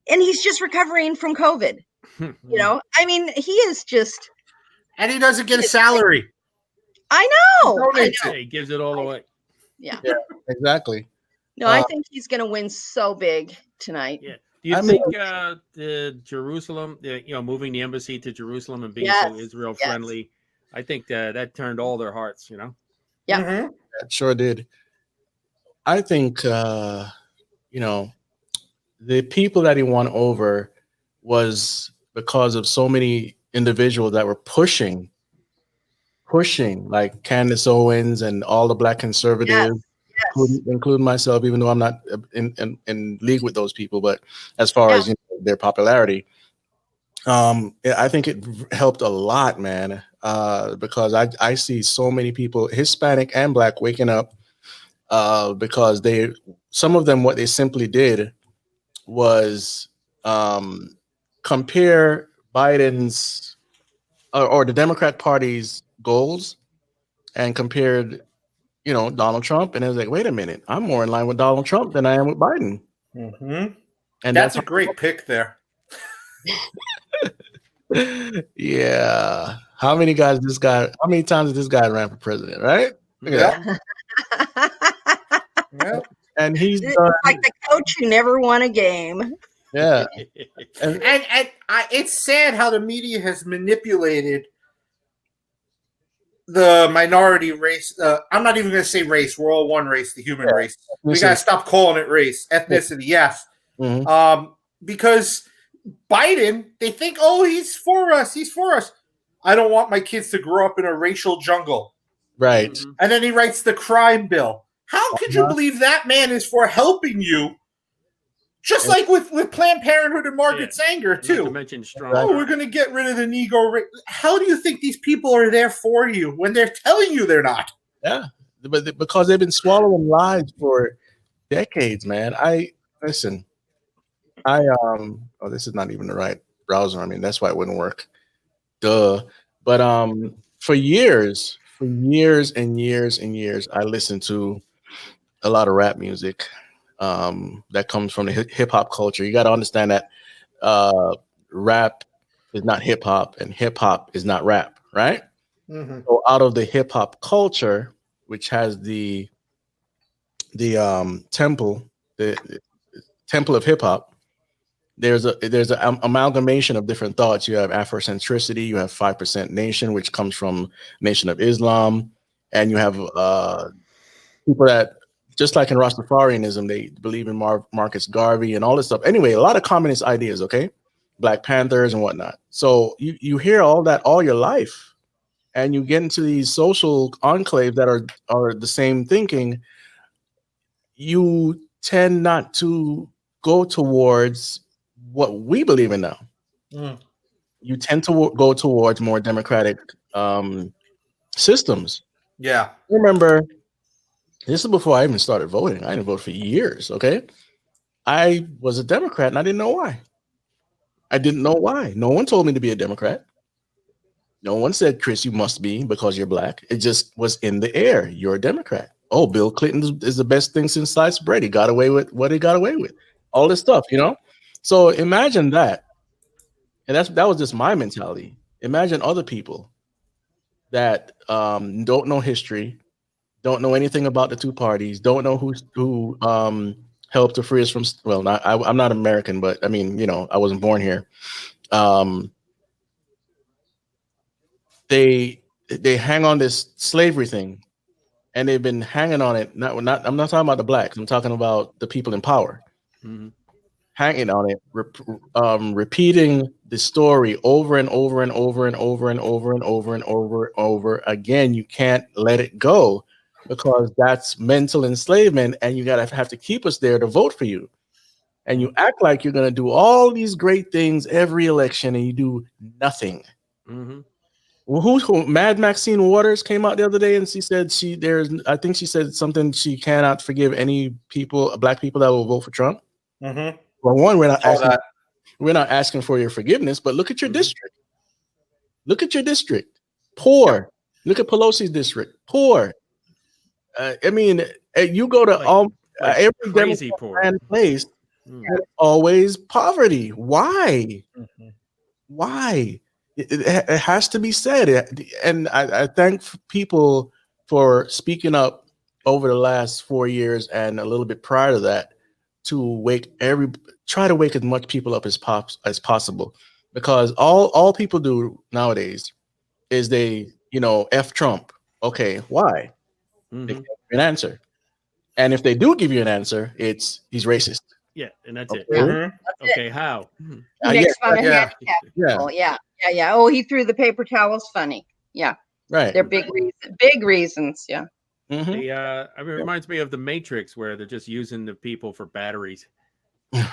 and he's just recovering from COVID. I mean, he is just. And he doesn't get a salary. I know. He gives it all away. Yeah. Yeah, exactly. No, I think he's going to win so big tonight. Yeah. Do you think the Jerusalem, moving the embassy to Jerusalem and being so Israel friendly, I think that turned all their hearts, Yeah. Mm-hmm. It sure did. I think, the people that he won over was because of so many individuals that were pushing pushing, like Candace Owens and all the black conservatives, including myself, even though I'm not in league with those people, but as far as their popularity, I think it helped a lot, man, because I see so many people, Hispanic and black, waking up because some of them, what they simply did was compare Biden's or the Democrat Party's goals and compared, Donald Trump, and it was like, wait a minute, I'm more in line with Donald Trump than I am with Biden. Mm-hmm. And that's a great pick there. Yeah. How many times has this guy ran for president, right? Yeah. Yeah. And he's like the coach who never won a game. Yeah. and it's sad how the media has manipulated the minority race. I'm not even going to say race. We're all one race, the human race. We got to stop calling it race. Ethnicity, yes. Mm-hmm. Because Biden, they think, oh, he's for us. He's for us. I don't want my kids to grow up in a racial jungle. Right. Mm-hmm. And then he writes the crime bill. How could you believe that man is for helping you? Just like with Planned Parenthood and Margaret Sanger, too. Not to mention oh, we're going to get rid of the Negro. How do you think these people are there for you when they're telling you they're not? Yeah, but because they've been swallowing lies for decades, man. Listen. Oh, this is not even the right browser. I mean, that's why it wouldn't work. Duh. But for years and years and years, I listened to a lot of rap music that comes from the hip hop culture. You got to understand that rap is not hip hop and hip hop is not rap, right? Mm-hmm. So out of the hip hop culture, which has the temple, the temple of hip hop, there's an amalgamation of different thoughts. You have Afrocentricity, you have 5% Nation, which comes from Nation of Islam, and you have people that, just like in Rastafarianism, they believe in Marcus Garvey and all this stuff. Anyway, a lot of communist ideas, okay? Black Panthers and whatnot. So you hear all that all your life, and you get into these social enclaves that are the same thinking. You tend not to go towards what we believe in now. Mm. You tend to go towards more democratic systems. Yeah. Remember, this is before I even started voting. I didn't vote for years, okay? I was a Democrat and I didn't know why. No one told me to be a Democrat. No one said, Chris, you must be because you're black. It just was in the air. You're a Democrat. Oh, Bill Clinton is the best thing since sliced bread. He got away with what he got away with. All this stuff, So imagine that. And that was just my mentality. Imagine other people that don't know history, don't know anything about the two parties, don't know who helped to free us from. Well, I'm not American, but I mean, I wasn't born here. They hang on this slavery thing, and they've been hanging on it. I'm not talking about the blacks. I'm talking about the people in power. Mm-hmm. Hanging on it, repeating the story over and over and over and over and over and over and over again. You can't let it go because that's mental enslavement, and you gotta have to keep us there to vote for you. And you act like you're gonna do all these great things every election, and you do nothing. Mm-hmm. Well, who Mad Maxine Waters came out the other day and she said I think she said something, she cannot forgive any black people that will vote for Trump. Mm-hmm. Well, one, we're not asking for your forgiveness, but look at your district. Look at your district. Poor. Yeah. Look at Pelosi's district. Poor. I mean, you go to every crazy poor place, and always poverty. Why? Mm-hmm. Why? It has to be said. And I thank people for speaking up over the last 4 years and a little bit prior to that to try to wake as much people up as possible, because all people do nowadays is they F Trump. Okay, why? Mm-hmm. They can't give an answer, and if they do give you an answer, he's racist. Yeah, and that's it. Mm-hmm. Okay, how? He makes fun of handicap people. Yeah. Oh, he threw the paper towels. Funny. Yeah. Right. They're big reasons. Yeah. It reminds me of the Matrix, where they're just using the people for batteries.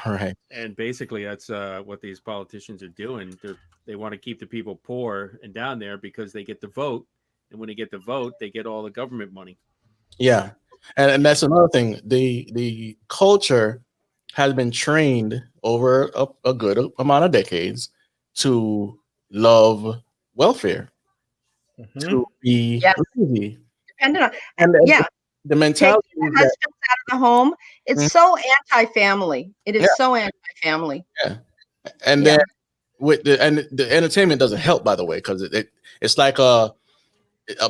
Right. And basically, that's what these politicians are doing. They want to keep the people poor and down there because they get the vote, and when they get the vote, they get all the government money. Yeah, and that's another thing. The culture has been trained over a good amount of decades to love welfare, Mhm. to be Yes. lazy, Dependent on, and yeah. the mentality Taking is the that husbands out of the home. It's Mhm. so anti-family. It Yeah, is so anti-family. yeah, and then Yeah. with the entertainment doesn't help, by the way, because it's like a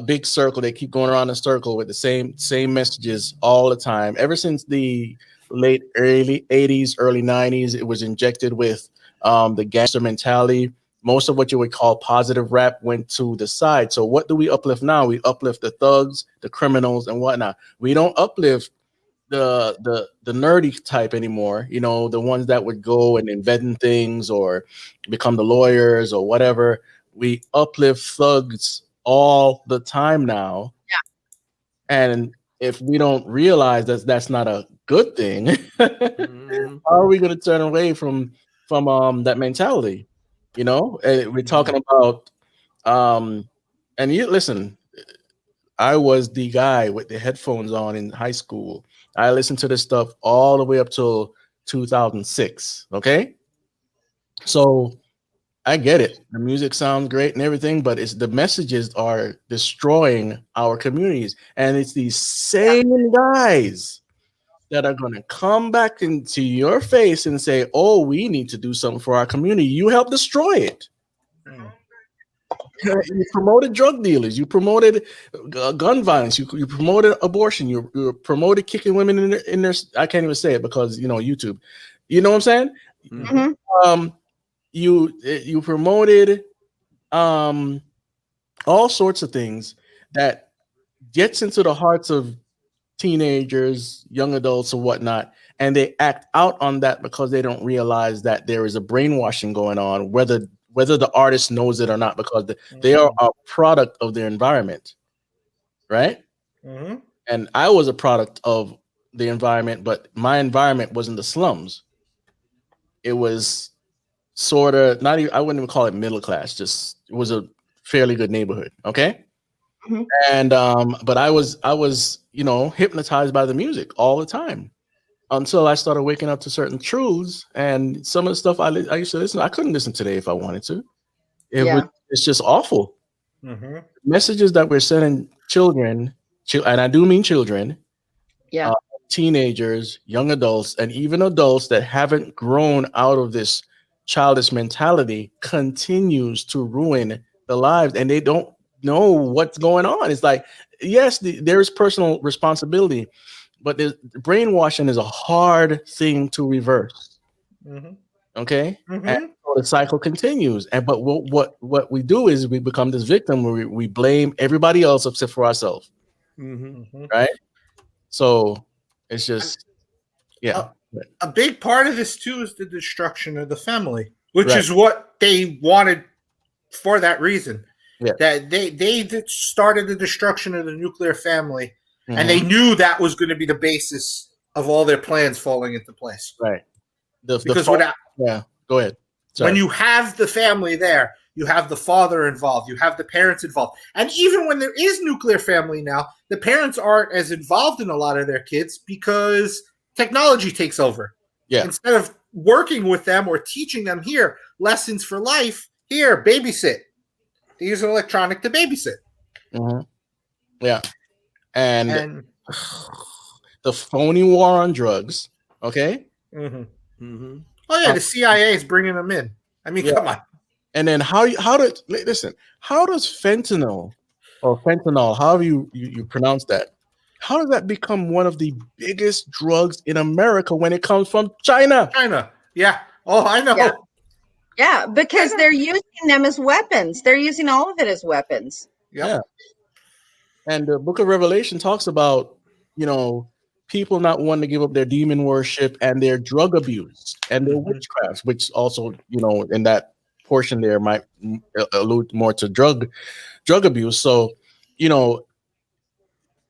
big circle. They keep going around in a circle with the same messages all the time. Ever since the early 80s, early 90s, it was injected with the gangster mentality. Most of what you would call positive rap went to the side. So what do we uplift now? We uplift the thugs, the criminals, and whatnot. We don't uplift the nerdy type anymore. You know, the ones that would go and invent things or become the lawyers or whatever. We uplift thugs all the time now. And if we don't realize that that's not a good thing, Mm-hmm. how are we going to turn away from that mentality? You know, and we're talking about and you listen. I was the guy with the headphones on in high school. I listened to this stuff all the way up till 2006. Okay, so I get it. The music sounds great and everything, but it's the messages are destroying our communities, and it's these same guys that are going to come back into your face and say, "Oh, we need to do something for our community." You helped destroy it. You promoted drug dealers. You promoted gun violence. You promoted abortion. You promoted kicking women in their. I can't even say it because YouTube. You know what I'm saying? Mm-hmm. Um, you promoted um all sorts of things that gets into the hearts of teenagers, young adults, or whatnot, and they act out on that because they don't realize that there is a brainwashing going on, whether the artist knows it or not, because they are a product of their environment, right? Mm-hmm. And I was a product of the environment, but my environment wasn't the slums. It was sort of not even, I wouldn't even call it middle class, just it was a fairly good neighborhood. Okay. Mhm. And but I was hypnotized by the music all the time until I started waking up to certain truths, and some of the stuff I used to listen, I couldn't listen today if I wanted to. Yeah. It's just awful. Mm-hmm. Messages that we're sending children, and I do mean children, Yeah. uh, teenagers, young adults, and even adults that haven't grown out of this childish mentality, continues to ruin the lives, and they don't know what's going on. It's like, yes, there is personal responsibility, but brainwashing is a hard thing to reverse. Mm-hmm. Okay, and Mm-hmm. so the cycle continues. And but what we do is we become this victim where we blame everybody else except for ourselves, Mm-hmm. Mm-hmm. right? So it's just yeah, A big part of this too is the destruction of the family, which right, is what they wanted for that reason. yeah, That they started the destruction of the nuclear family, and mhm, they knew that was going to be the basis of all their plans falling into place. right. The Because phone, yeah. Go ahead. when Sorry. you have the family there, you have the father involved, you have the parents involved. And even when there is nuclear family now, the parents aren't as involved in a lot of their kids because technology takes over. Yeah. Instead of working with them or teaching them here lessons for life, here, babysit. They use an electronic to babysit. Mhm. Yeah. And And the phony war on drugs. Okay. mhm. Mm-hmm. Oh yeah, Um, the CIA is bringing them in. I mean, yeah. come on. And then how does listen? How does fentanyl or fentanyl, however you pronounce that, how does that become one of the biggest drugs in America when it comes from China? China. Yeah. Oh, I know. Yeah. Yeah, because they're using them as weapons. They're using all of it as weapons. Yep. Yeah. And the Book of Revelation talks about people not wanting to give up their demon worship and their drug abuse and their Mhm. witchcraft, which also in that portion there might allude more to drug abuse. So,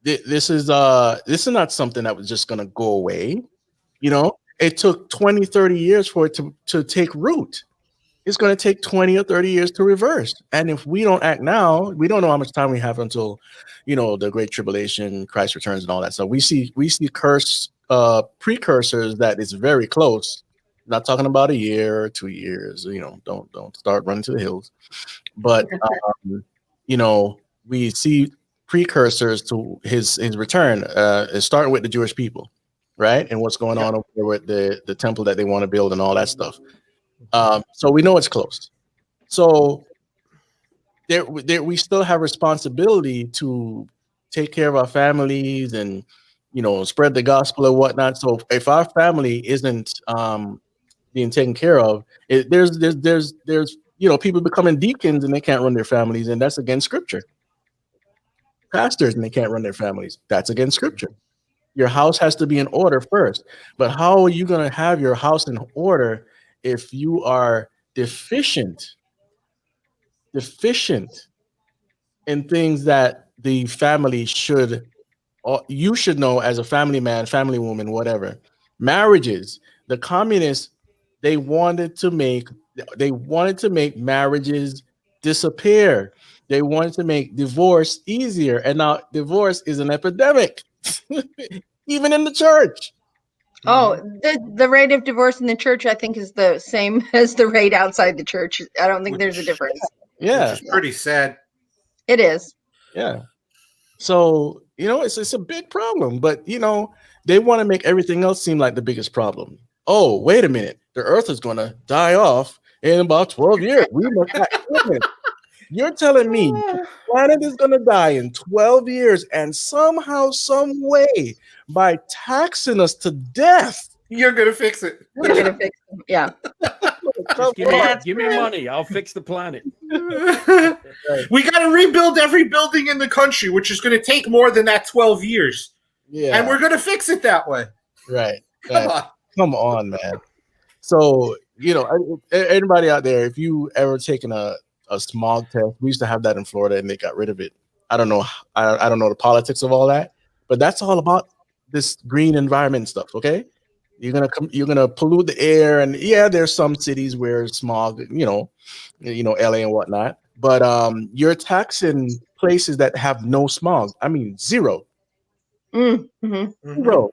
this is not something that was just going to go away. It took 20, 30 years for it to take root. It's going to take 20 or 30 years to reverse. And if we don't act now, we don't know how much time we have until, the Great Tribulation, Christ returns, and all that. So we see precursors that is very close. Not talking about a year or 2 years. Don't start running to the hills. But we see precursors to his return. Starting with the Jewish people, right? And what's going on over there with the temple that they want to build and all that stuff. So we know it's close. So there we still have responsibility to take care of our families and spread the gospel and whatnot. So if our family isn't being taken care of, there's people becoming deacons and they can't run their families, and that's against scripture. Pastors and they can't run their families, that's against scripture. Your house has to be in order first. But how are you going to have your house in order if you are deficient in things that the family should, or you should know as a family man, family woman, whatever? Marriages, the communists, they wanted to make marriages disappear. They wanted to make divorce easier, and now divorce is an epidemic, even in the church. Oh, the rate of divorce in the church, I think, is the same as the rate outside the church. I don't think there's a difference. Yeah, which is pretty sad. It is. Yeah. So it's a big problem, but they want to make everything else seem like the biggest problem. Oh, wait a minute, the Earth is going to die off in about 12 years. We must act. You're telling me the planet is going to die in 12 years, and somehow, some way, by taxing us to death, you're going to fix it. You're going to fix it. Yeah. Give me money. I'll fix the planet. We got to rebuild every building in the country, which is going to take more than that 12 years. Yeah. And we're going to fix it that way. Right. Come on, man. So, anybody out there, if you ever taken a smog test, we used to have that in Florida and they got rid of it. I don't know. I don't know the politics of all that, but that's all about this green environment stuff. Okay. You're gonna pollute the air, and there's some cities where smog, LA and whatnot. But you're taxing places that have no smog. I mean, zero. Zero.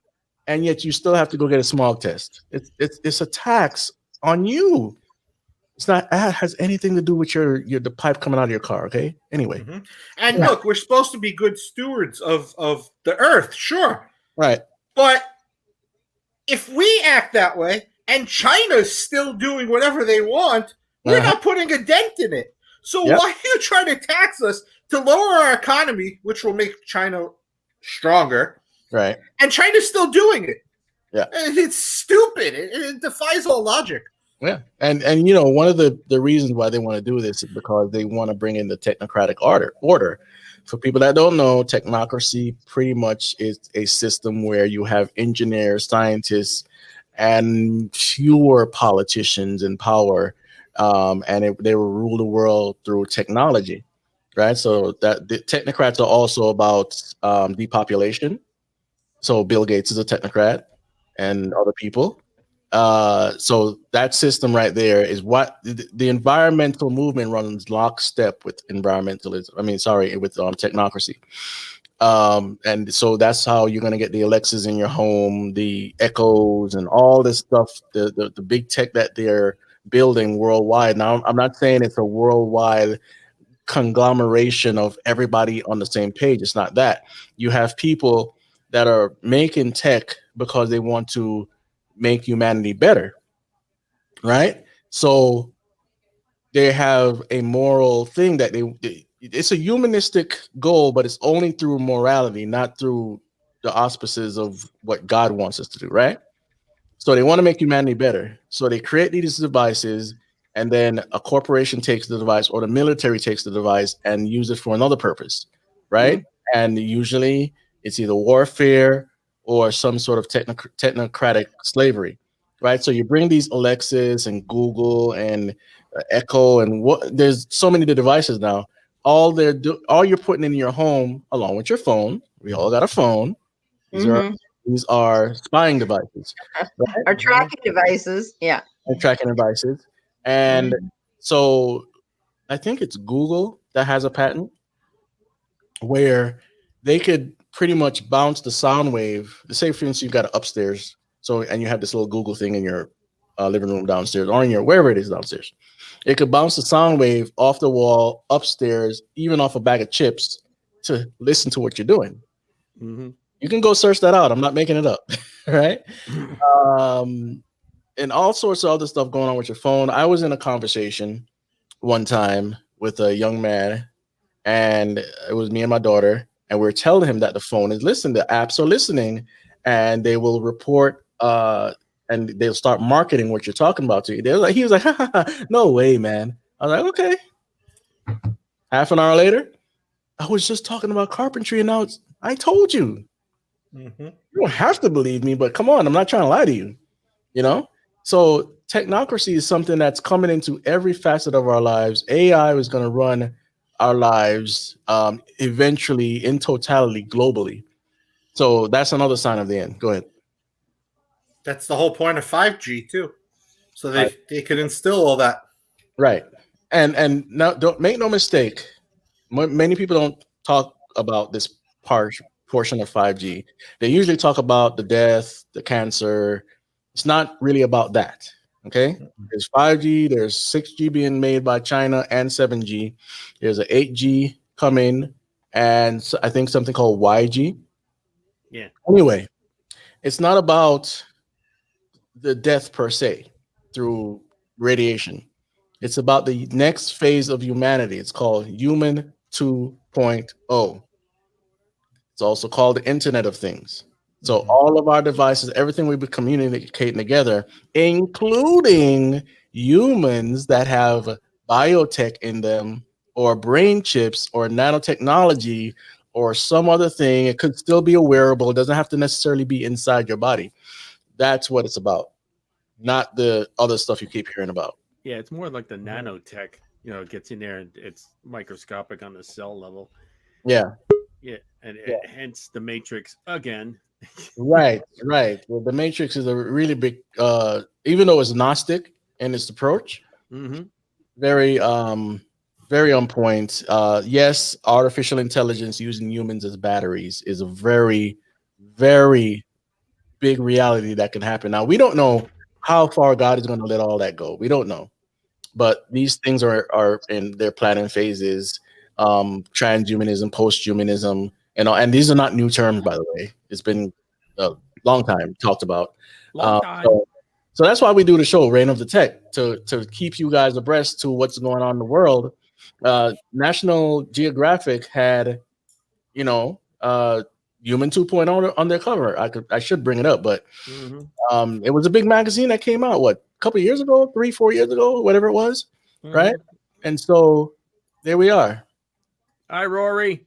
And yet you still have to go get a smog test. It's a tax on you. It's not has anything to do with the pipe coming out of your car. Okay. Anyway. And look, we're supposed to be good stewards of the earth, sure. Right. But if we act that way and China's still doing whatever they want, we're not putting a dent in it. So why are you trying to tax us to lower our economy, which will make China stronger? Right. And China's still doing it. Yeah. And it's stupid. It defies all logic. Yeah. And one of the reasons why they want to do this is because they want to bring in the technocratic order. For people that don't know, technocracy pretty much is a system where you have engineers, scientists, and fewer politicians in power, and they will rule the world through technology, right? So that the technocrats are also about depopulation. So Bill Gates is a technocrat, and other people. So that system right there is what the environmental movement runs lockstep with environmentalism. With technocracy. And so that's how you're going to get the Alexas in your home, the Echoes, and all this stuff, the big tech that they're building worldwide. Now, I'm not saying it's a worldwide conglomeration of everybody on the same page. It's not that. You have people that are making tech because they want to make humanity better, right? So they have a moral thing that it's a humanistic goal, but it's only through morality, not through the auspices of what God wants us to do, right? So they want to make humanity better. So they create these devices, and then a corporation takes the device, or the military takes the device and use it for another purpose, right? And usually it's either warfare or some sort of technocratic slavery, right? So you bring these Alexas and Google and Echo, and what there's so many devices now. All you're putting in your home along with your phone. We all got a phone. These are spying devices, right? Our tracking devices. Yeah. And tracking devices. And so I think it's Google that has a patent where they could pretty much bounce the sound wave. Say, for instance, you've got it upstairs, and you have this little Google thing in your living room downstairs, or in your wherever it is downstairs. It could bounce the sound wave off the wall upstairs, even off a bag of chips, to listen to what you're doing. You can go search that out. I'm not making it up, right? And all sorts of other stuff going on with your phone. I was in a conversation one time with a young man, and it was me and my daughter, and we were telling him that the phone is listening, the apps are listening, and they will report and they'll start marketing what you're talking about to you. He was like, ha, ha, ha, no way, man. I was like, okay. Half an hour later, I was just talking about carpentry, and now I told you. You don't have to believe me, but come on, I'm not trying to lie to you. You know? So technocracy is something that's coming into every facet of our lives. AI is going to run our lives eventually in totality globally. So that's another sign of the end. Go ahead. That's the whole point of 5G too. So they could instill all that. Right. And now don't make no mistake. Many people don't talk about this portion of 5G. They usually talk about the death, the cancer. It's not really about that. Okay. There's 5G, there's 6G being made by China, and 7G. There's an 8G coming, and I think something called YG. Yeah. Anyway, it's not about the death per se through radiation. It's about the next phase of humanity. It's called Human 2.0. It's also called the Internet of Things. So all of our devices, everything we've been communicating together, including humans that have biotech in them, or brain chips, or nanotechnology, or some other thing. It could still be a wearable. It doesn't have to necessarily be inside your body. That's what it's about, not the other stuff you keep hearing about. Yeah, it's more like the nanotech. It gets in there and it's microscopic on the cell level. Yeah. Yeah, and hence the Matrix again. Right. Well, the Matrix is a really big, even though it's Gnostic in its approach, very on point. Yes, artificial intelligence using humans as batteries is a very, very big reality that can happen. Now, we don't know how far God is going to let all that go. We don't know. But these things are in their planning phases, transhumanism, posthumanism, and these are not new terms, by the way. It's been a long time talked about. So that's why we do the show, Reign of the Tech, to keep you guys abreast to what's going on in the world. National Geographic had, Human 2.0 on their cover. I should bring it up, but it was a big magazine that came out, a couple of years ago, 3-4 years ago, whatever it was, right? And so there we are. Hi, Rory.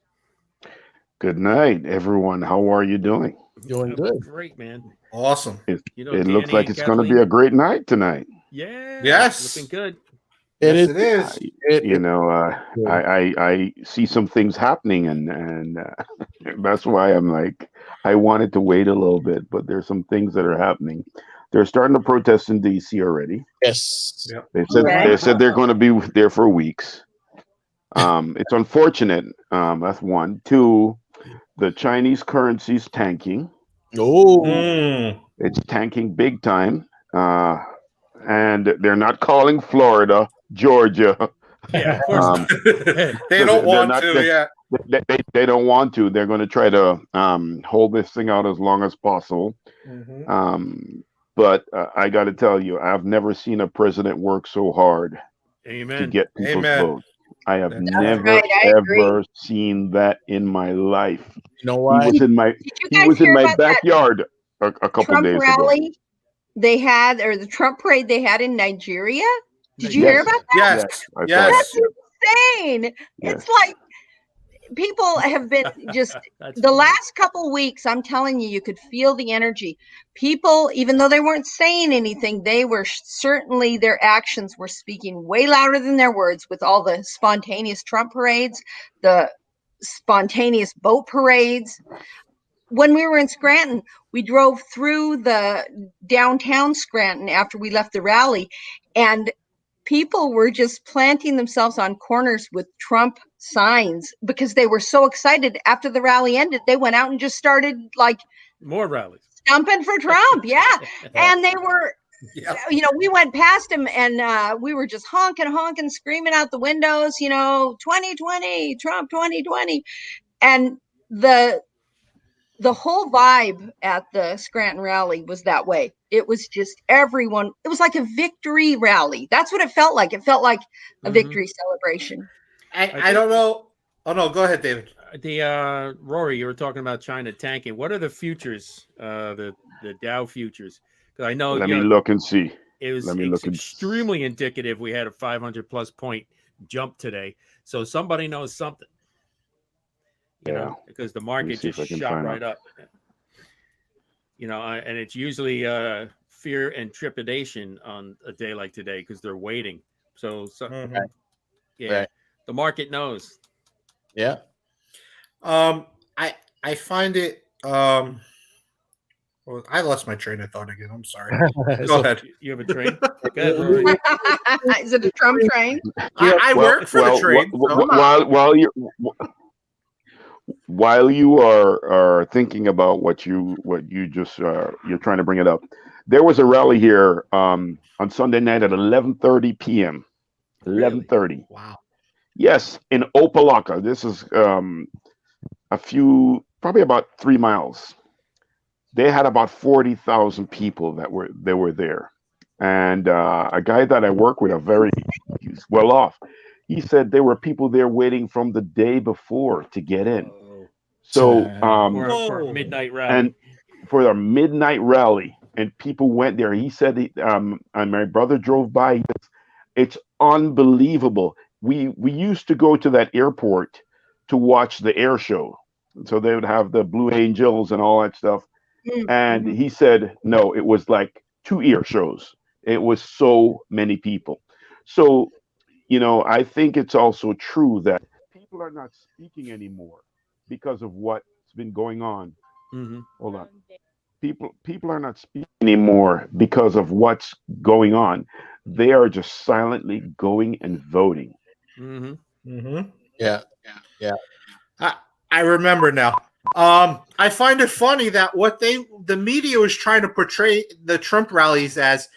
Good night, everyone. How are you doing? Doing good. Great, man. Awesome. It looks like it's going to be a great night tonight. Yeah. Yes. Looking good. It is. I see some things happening, and that's why I'm like, I wanted to wait a little bit, but there's some things that are happening. They're starting to protest in DC already. Yes. Yep. They said they're going to be there for weeks. It's unfortunate. That's one. Two, the Chinese currency's tanking. It's tanking big time. And they're not calling Florida, Georgia. Yeah, of course. They don't want to. They don't want to. They're going to try to hold this thing out as long as possible. But I got to tell you, I've never seen a president work so hard to get people's votes. I have never ever seen that in my life. You know why? He was in my backyard a couple Trump days rally ago. They had, or the Trump parade they had in Nigeria. Did you hear about that? Yes. That's insane. It's like people have been just the last couple weeks. I'm telling you, you could feel the energy. People, even though they weren't saying anything, they were certainly, their actions were speaking way louder than their words, with all the spontaneous Trump parades, the spontaneous boat parades. When we were in Scranton, we drove through the downtown Scranton after we left the rally, and people were just planting themselves on corners with Trump signs because they were so excited. After the rally ended, they went out and just started like more rallies, stumping for Trump. Yeah. And they were, you know, we went past him and we were just honking, screaming out the windows, you know, 2020, Trump 2020. And the whole vibe at the Scranton rally was that way. It was just everyone. It was like a victory rally. That's what it felt like. It felt like a victory celebration. I don't know. Oh no, go ahead, David. The Rory, you were talking about China tanking. What are the futures? The Dow futures? Because I know. Let me look and see. It was extremely indicative. We had a 500+ point jump today, so somebody knows something. You know, because the market just shot right up. You know, and it's usually fear and trepidation on a day like today because they're waiting. So the market knows. Yeah. I find it. Well, I lost my train of thought again. I'm sorry. Go ahead. You have a train? Go ahead, Rory. Is it a Trump train? I work for the train. While you are thinking about what you just you're trying to bring it up, there was a rally here on Sunday night at 11:30 p.m. 11:30. Really? Wow. Yes, in Opelika. This is probably about 3 miles. They had about 40,000 people that were there, and a guy that I work with, he's well off. He said there were people there waiting from the day before to get in. So for a midnight rally. And for their midnight rally, and people went there. He said, and my brother drove by. It's unbelievable. We used to go to that airport to watch the air show. So they would have the Blue Angels and all that stuff. And he said, no, it was like 2 air shows. It was so many people. So, you know, I think it's also true that people are not speaking anymore because of what's been going on. Hold on. People are not speaking anymore because of what's going on. They are just silently going and voting. Yeah. I remember now. I find it funny that the media was trying to portray the Trump rallies as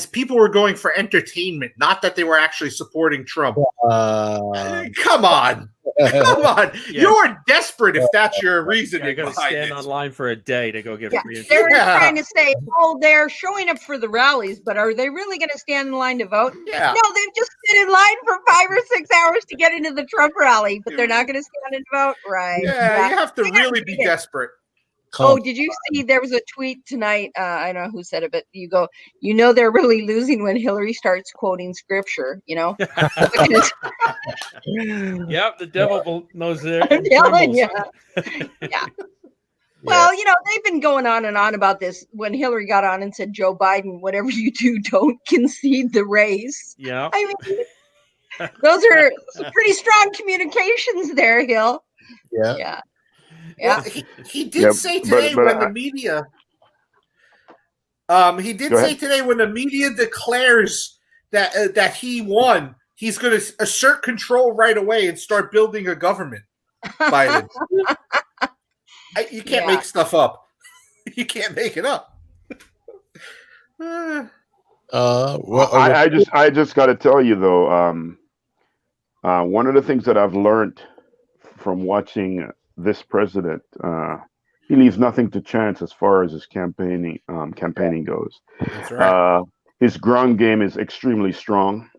people were going for entertainment, not that they were actually supporting Trump. Come on. You are desperate if that's your reason. You got to stand online for a day to go get free. They were trying to say, oh, they're showing up for the rallies, but are they really going to stand in line to vote? Yeah. No, they've just been in line for 5 or 6 hours to get into the Trump rally, but they're not going to stand and vote, right? Yeah, you have to really be desperate. Oh, did you see there was a tweet tonight? I don't know who said it, but you know they're really losing when Hillary starts quoting scripture, you know? Yep, the devil knows there. I'm telling you. Yeah. Well, you know, they've been going on and on about this. When Hillary got on and said, Joe Biden, whatever you do, don't concede the race. Yeah. I mean, those are some pretty strong communications there, Hill. Yeah. Well, he did say today when the media. He did say today when the media declares that he won, he's going to assert control right away and start building a government. Biden, you can't make stuff up. You can't make it up. I just got to tell you though, one of the things that I've learned from watching this president, he leaves nothing to chance as far as his campaigning goes. That's right. His ground game is extremely strong.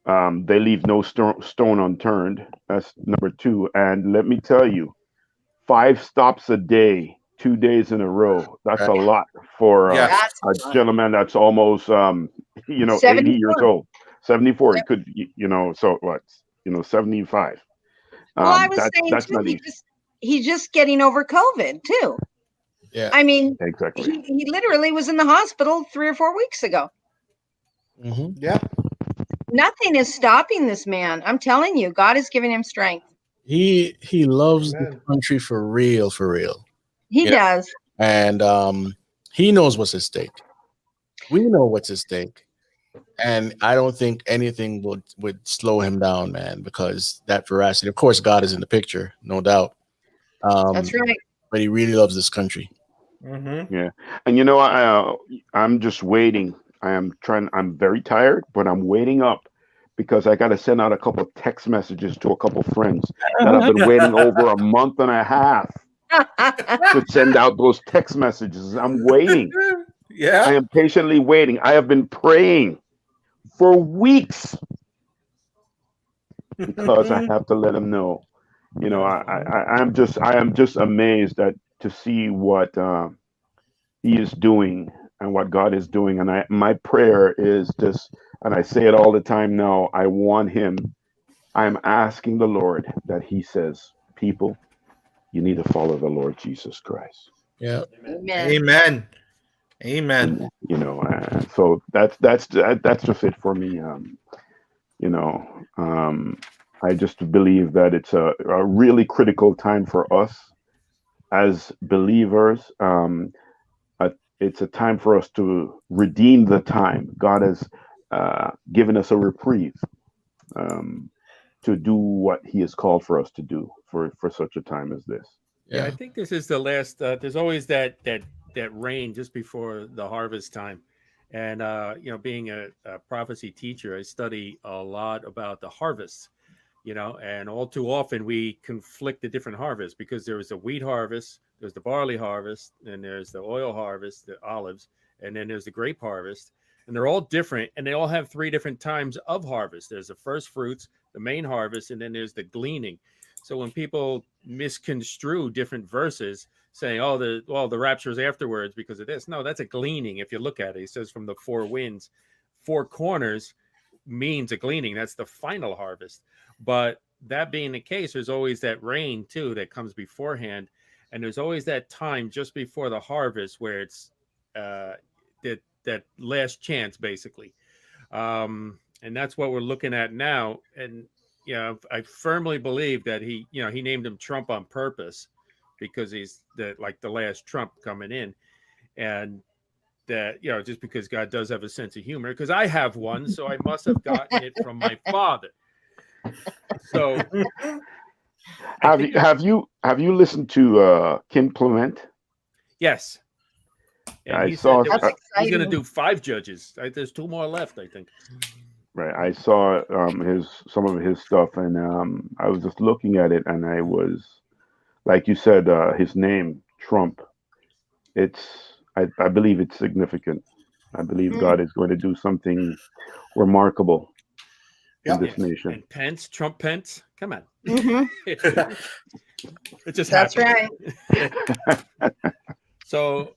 They leave no stone unturned. That's number 2. And let me tell you, 5 stops a day, 2 days in a row. That's a lot for a gentleman that's almost 80 years old. 74. He could, so what? 75. Well, I was saying That's too, not easy. he's just getting over COVID too. Yeah. I mean, Exactly. he literally was in the hospital 3 or 4 weeks ago. Mm-hmm. Yeah. Nothing is stopping this man. I'm telling you, God is giving him strength. He loves the Amen. country for real, for real. He Yeah. does. And he knows what's at stake. We know what's at stake. And I don't think anything would slow him down, man, because that veracity. Of course, God is in the picture, no doubt. That's right. But he really loves this country. Mm-hmm. Yeah, and I'm just waiting. I'm very tired, but I'm waiting up because I got to send out a couple of text messages to a couple of friends that I've been waiting over a month and a half to send out those text messages. I'm waiting. I Yeah. am patiently waiting. I have been praying for weeks because I have to let them know. I am just amazed to see what he is doing and what God is doing. And my prayer is just, and I say it all the time now, I'm asking the Lord that he says, people, you need to follow the Lord Jesus Christ. Yeah. Amen. Amen. Amen. So that's just it for me. I just believe that it's a really critical time for us as believers. It's a time for us to redeem the time. God has given us a reprieve to do what he has called for us to do for such a time as this. Yeah, I think this is the last. There's always that rain just before the harvest time, and being a prophecy teacher, I study a lot about the harvests. And all too often we conflict the different harvests because there is a wheat harvest, there's the barley harvest, and there's the oil harvest, the olives, and then there's the grape harvest. And they're all different, and they all have 3 different times of harvest. There's the first fruits, the main harvest, and then there's the gleaning. So when people misconstrue different verses, saying, "Oh, the rapture is afterwards because of this," no, that's a gleaning. If you look at it, it says from the 4 winds, 4 corners means a gleaning. That's the final harvest. But that being the case, there's always that rain too that comes beforehand, and there's always that time just before the harvest where it's that last chance, basically. And that's what we're looking at now. And I firmly believe that he named him Trump on purpose because he's the last Trump coming in, and that just because God does have a sense of humor, because I have one, so I must have gotten it from my father. So have you listened to Kim Clement? Yes. And I he saw said he's going to do 5 judges. There's 2 more left, I think. Right. I saw some of his stuff, and I was just looking at it, and I was, like you said, his name Trump. I believe it's significant. I believe God is going to do something remarkable in this nation. And Pence, Trump Pence, come on. Mm-hmm. It just That's happened. right. So,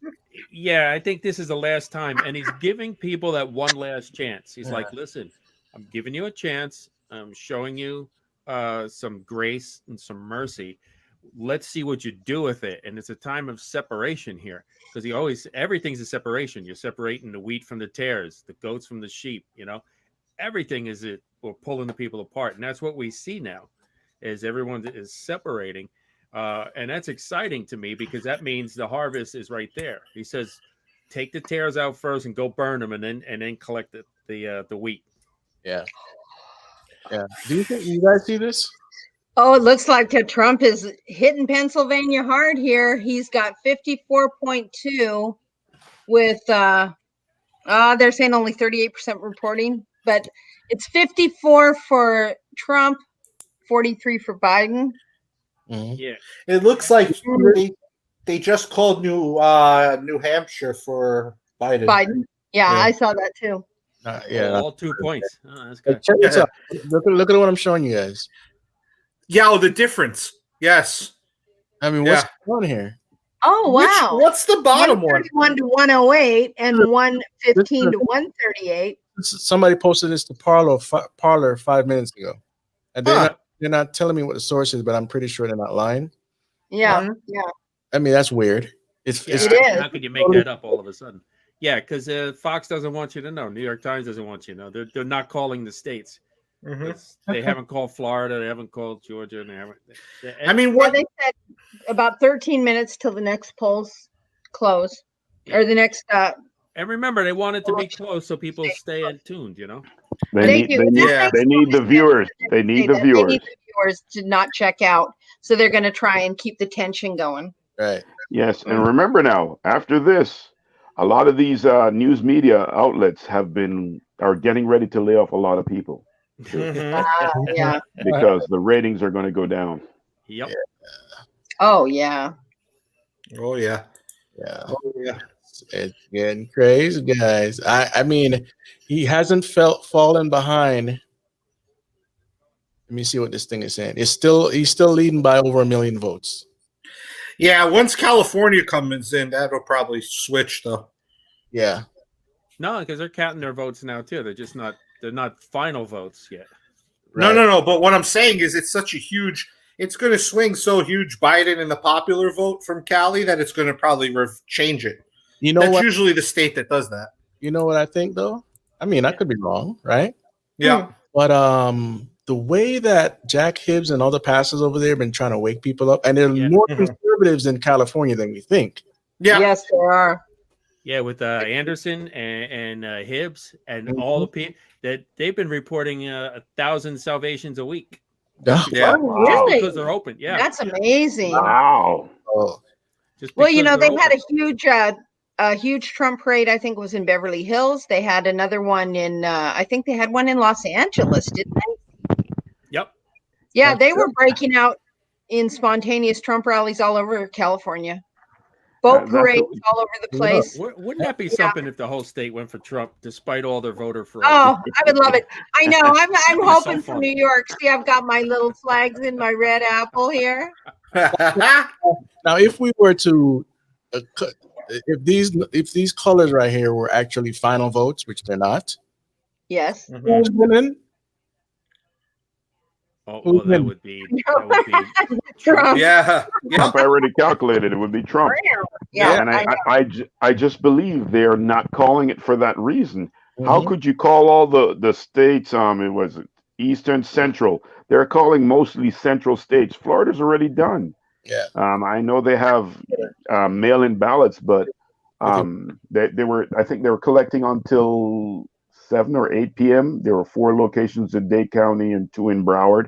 I think this is the last time, and he's giving people that one last chance. He's like, "Listen, I'm giving you a chance. I'm showing you some grace and some mercy. Let's see what you do with it." And it's a time of separation here, because everything's a separation. You're separating the wheat from the tares, the goats from the sheep. Everything we're pulling the people apart, and that's what we see now, is everyone is separating. And that's exciting to me because that means the harvest is right there. He says, take the tares out first and go burn them, and then collect the wheat. Yeah. Yeah. Do you guys see this? Oh, it looks like Trump is hitting Pennsylvania hard here. He's got 54.2 with they're saying only 38% reporting, but it's 54 for Trump, 43 for Biden. Mm-hmm. Yeah. It looks like they just called New Hampshire for Biden. Biden. Yeah, I saw that too. All 2 points. Oh, that's good. Check this out. Look at what I'm showing you guys. Yeah, the difference. Yes. I mean, what's going on here? Oh, wow. What's the bottom one? 131 to 108 and 115 to 138. Somebody posted this to Parlor 5 minutes ago, and they're they're not telling me what the source is, but I'm pretty sure they're not lying. Yeah, yeah. I mean, that's weird. It is. How could you make that up all of a sudden? Yeah, because Fox doesn't want you to know. New York Times doesn't want you to know. They're not calling the states. They haven't called Florida. They haven't called Georgia. And they haven't. I mean, what they said about 13 minutes till the next polls close, or the next. And remember, they want it to be close so people stay tuned. You know. They need the viewers. They need the viewers. They need the viewers to not check out, so they're going to try and keep the tension going. Right. Yes, and remember now, after this, a lot of these news media outlets are getting ready to lay off a lot of people. Yeah. Because the ratings are going to go down. Yep. Oh yeah. Oh yeah. Yeah. Oh yeah. It's getting crazy, guys. I mean, he hasn't fallen behind. Let me see what this thing is saying. He's still leading by over 1 million votes. Yeah, once California comes in, that'll probably switch though. Yeah. No, because they're counting their votes now too. They're not final votes yet. Right. No. But what I'm saying is, it's such a huge. It's going to swing so huge, Biden in the popular vote from Cali, that it's going to probably change it. You know, that's usually the state that does that. You know what I think though? I mean, I could be wrong, right? Yeah. But the way that Jack Hibbs and other pastors over there have been trying to wake people up, and there are more conservatives in California than we think. Yeah. Yes, there are. Yeah, with Anderson and Hibbs and all the people that they've been reporting 1,000 salvations a week. Yeah, really? Because they're open. Yeah, that's amazing. Wow. Oh. Well, you know, they've had a huge Trump parade. I think was in Beverly Hills. They had another one in. I think they had one in Los Angeles, didn't they? Yep. Yeah, they were breaking out in spontaneous Trump rallies all over California. Boat parades all over the place. Wouldn't that be something if the whole state went for Trump, despite all their voter fraud? Oh, I would love it. I know. I'm hoping for New York. See, I've got my little flags in my red apple here. Now, if we were to, if these colors right here were actually final votes, which they're not. Yes. Who's winning? Oh, well, that would be Trump. Yeah. Trump already calculated it would be Trump. Yeah, and I just believe they're not calling it for that reason. How could you call all the states? It was Eastern, Central. They're calling mostly Central states. Florida's already done. Yeah. I know they have mail-in ballots, but they were. I think they were collecting until 7 or 8 p.m. There were 4 locations in Dade County and 2 in Broward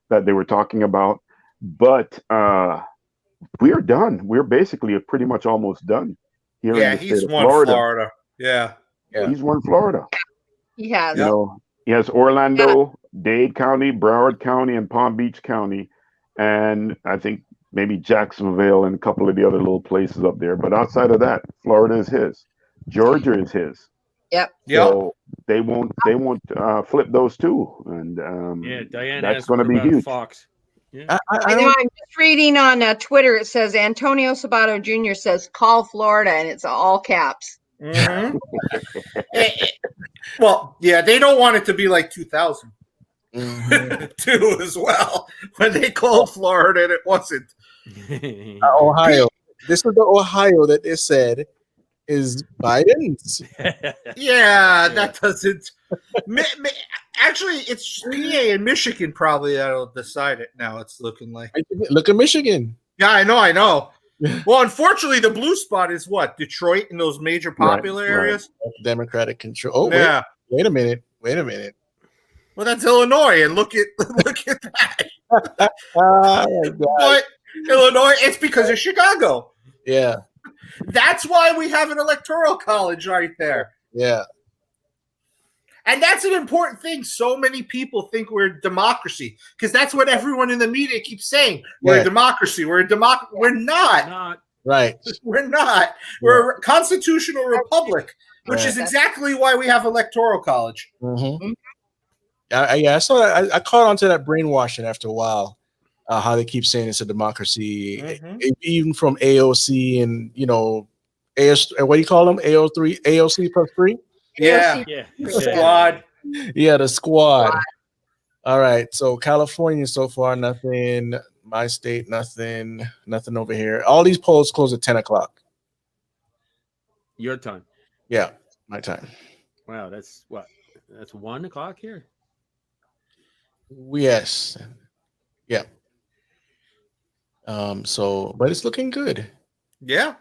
that they were talking about. But we're done. We're basically pretty much almost done here in the state of Florida. Yeah. He's won Florida. He has. You know, he has Orlando, Dade County, Broward County, and Palm Beach County, and I think maybe Jacksonville and a couple of the other little places up there. But outside of that, Florida is his. Georgia is his. Yep. So they won't flip those two, and Diane, that's going to be huge. Fox. Yeah. I know. I'm just reading on Twitter. It says Antonio Sabato Jr. says call Florida, and it's all caps. Well, yeah, they don't want it to be like 2000 too, as well. When they called Florida, and it wasn't Ohio. This is the Ohio that they said is Biden's. Yeah, that doesn't. Actually, it's PA and Michigan probably that'll decide it now. It's looking like. Look at Michigan. Yeah, I know. Well, unfortunately, the blue spot is what? Detroit and those major popular areas? Democratic control. Oh, yeah. Wait a minute. Well, that's Illinois, and look at that. But Illinois, it's because of Chicago. Yeah. That's why we have an electoral college right there. Yeah. And that's an important thing. So many people think we're a democracy because that's what everyone in the media keeps saying. We're a democracy. We're a democracy. We're not. Right. We're not. We're a constitutional republic, which is exactly why we have electoral college. Mm-hmm. I saw that. I caught on to that brainwashing after a while. How they keep saying it's a democracy, even from AOC and what do you call them? AOC plus 3. Yeah. The squad. Yeah, the squad. All right. So California so far, nothing. My state, nothing. Nothing over here. All these polls close at 10 o'clock. Your time. Yeah, my time. Wow, that's what? That's 1 o'clock here. Yes. Yeah. So, but it's looking good. Yeah.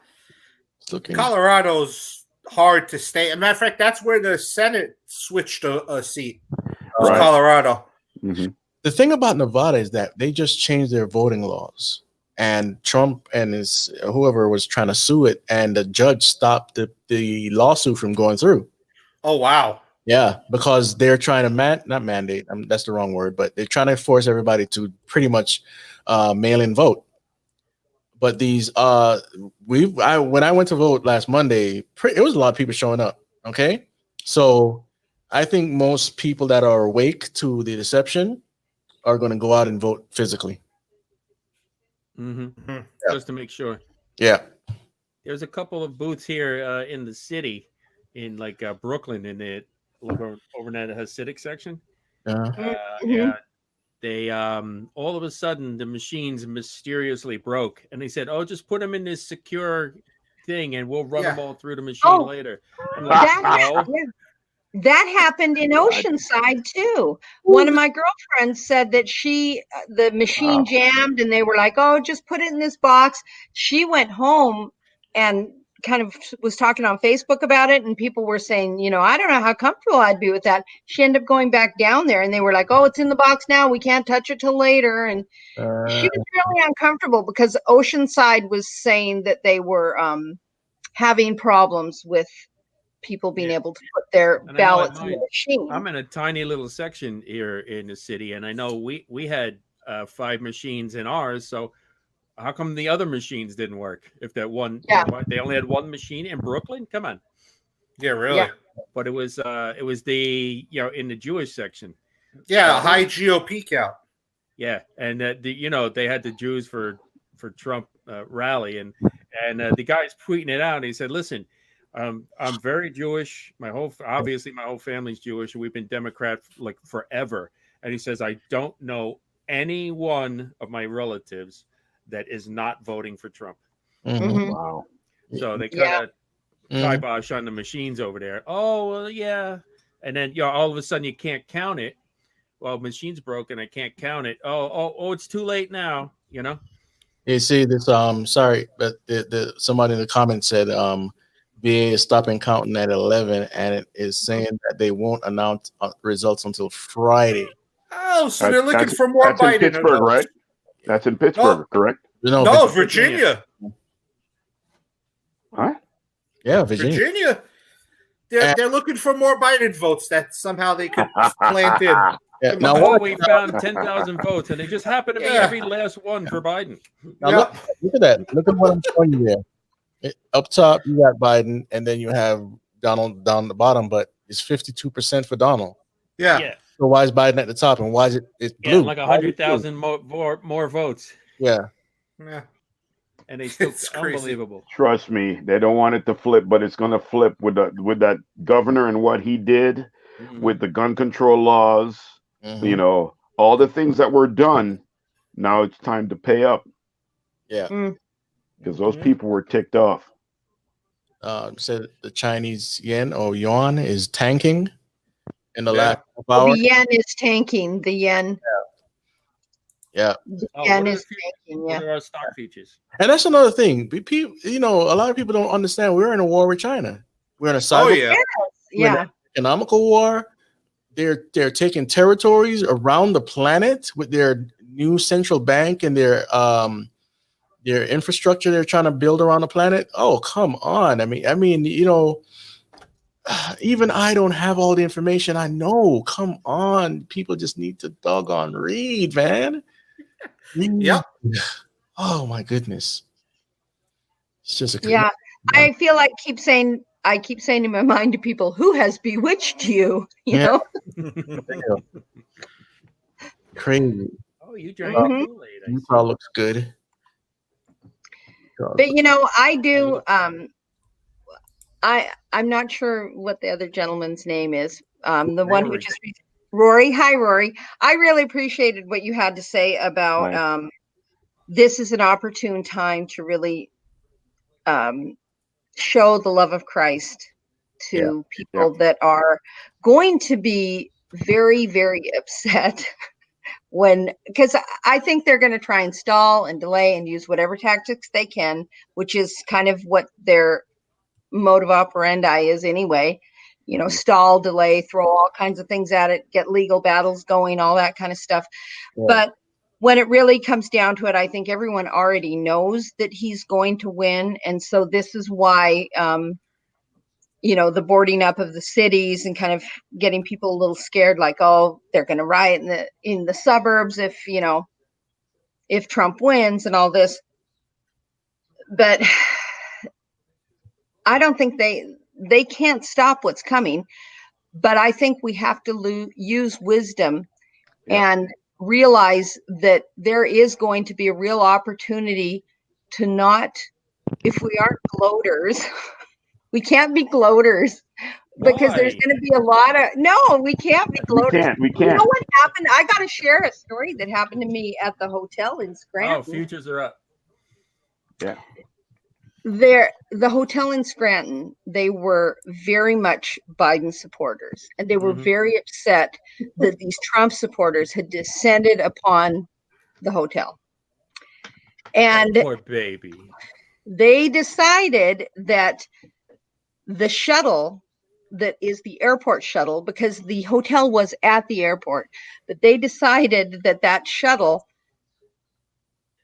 It's looking. Colorado's hard to stay. As a matter of fact, that's where the Senate switched a seat. Was Right. Colorado. Mm-hmm. The thing about Nevada is that they just changed their voting laws, and Trump and his whoever was trying to sue it, and the judge stopped the lawsuit from going through. Oh wow. Yeah, because they're trying to not mandate. That's the wrong word, but they're trying to force everybody to pretty much mail-in vote. But these when I went to vote last Monday, it was a lot of people showing up. Okay, so I think most people that are awake to the deception are going to go out and vote physically. Mm-hmm. Yeah. Just to make sure. Yeah. There's a couple of booths here in the city, in like Brooklyn, in the over in that Hasidic section. Yeah. They all of a sudden the machines mysteriously broke, and they said, "Oh, just put them in this secure thing, and we'll run them all through the machine later." I'm like, no. That happened in Oceanside too. One of my girlfriends said that the machine jammed, and they were like, "Oh, just put it in this box." She went home and kind of was talking on Facebook about it, and people were saying, I don't know how comfortable I'd be with that. She ended up going back down there, and they were like, "Oh, it's in the box now. We can't touch it till later." And she was really uncomfortable because Oceanside was saying that they were having problems with people being able to put their ballots in the machine. I'm in a tiny little section here in the city, and I know we had 5 machines in ours. So how come the other machines didn't work? If that one, they only had one machine in Brooklyn. Come on. Yeah, really. Yeah. But it was the in the Jewish section. Yeah, a high GOP count. Yeah, and they had the Jews for Trump rally, and the guy's tweeting it out. And he said, "Listen, I'm very Jewish. My whole family's Jewish, and we've been Democrat like forever." And he says, "I don't know any one of my relatives that is not voting for Trump." Mm-hmm. Wow. So they kind of kibosh on the machines over there. Oh, well, yeah. And then all of a sudden you can't count it. Well, machine's broken. I can't count it. Oh, it's too late now. You see this? Sorry, but somebody in the comments said VA is stopping counting at 11, and it is saying that they won't announce results until Friday. Oh, so they're looking for more That's Biden. in Pittsburgh, right? That's in Pittsburgh, correct? No, Virginia. Huh? Yeah, Virginia. They're looking for more Biden votes that somehow they could plant in. Yeah. Now we found 10,000 votes, and they just happen to be every last one for Biden. Now look at that. Look at what I'm showing you there. Up top, you got Biden, and then you have Donald down the bottom, but it's 52% for Donald. Yeah. So why is Biden at the top, and why is it's blue? Yeah, like 100,000 more votes. Yeah. And they still unbelievable. Trust me, they don't want it to flip, but it's going to flip with that governor and what he did with the gun control laws. Mm-hmm. All the things that were done. Now it's time to pay up. Yeah. Because those people were ticked off. Said the Chinese yen or yuan is tanking in the last hour. The yen is tanking. The yen. Yeah. The yen is tanking. What are our stock features? And that's another thing. People, a lot of people don't understand. We're in a war with China. We're in a cyber economical war. They're taking territories around the planet with their new central bank and their infrastructure they're trying to build around the planet. Oh, come on. I mean, even I don't have all the information. I know. Come on. People just need to doggone read, man. Yep. Oh my goodness. It's just I feel like I keep saying in my mind to people, who has bewitched you? You know? Crazy. Oh, you drank Kool-Aid. Utah looks good. But I do I'm not sure what the other gentleman's name is. The one who just Rory. Hi, Rory. I really appreciated what you had to say about Right. this is an opportune time to really show the love of Christ Yeah. to Yeah. people that are going to be very, very upset because I think they're going to try and stall and delay and use whatever tactics they can, which is kind of what their mode of operandi is anyway. Stall, delay, throw all kinds of things at it, get legal battles going, all that kind of stuff. Yeah. But when it really comes down to it, I think everyone already knows that he's going to win. And so this is why, the boarding up of the cities and kind of getting people a little scared, like, oh, they're going to riot in the suburbs if Trump wins and all this. But I don't think they can't stop what's coming. But I think we have to use wisdom and realize that there is going to be a real opportunity to not, if we aren't gloaters, we can't be gloaters. Because there's going to be a lot of we can't be gloaters. We You know can't. what happened? I got to share a story that happened to me at the hotel in Scranton. Oh, futures are up. Yeah. The hotel in Scranton, they were very much Biden supporters, and they were very upset that these Trump supporters had descended upon the hotel. And poor baby. They decided that the shuttle that is the airport shuttle, because the hotel was at the airport, but they decided that shuttle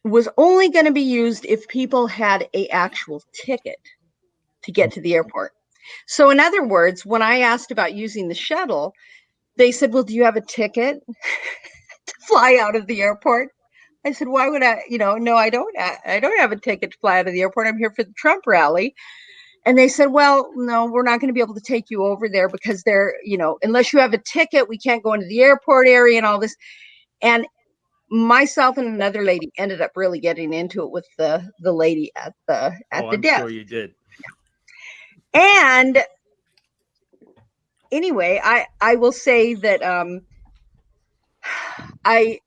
was only going to be used if people had an actual ticket to get to the airport. So in other words, when I asked about using the shuttle, they said, well, do you have a ticket to fly out of the airport? I said, why would I, no, I don't have a ticket to fly out of the airport. I'm here for the Trump rally. And they said, well, no, we're not going to be able to take you over there because unless you have a ticket, we can't go into the airport area and all this. And myself and another lady ended up really getting into it with the lady at the I'm desk. sure you did. And anyway, I will say that I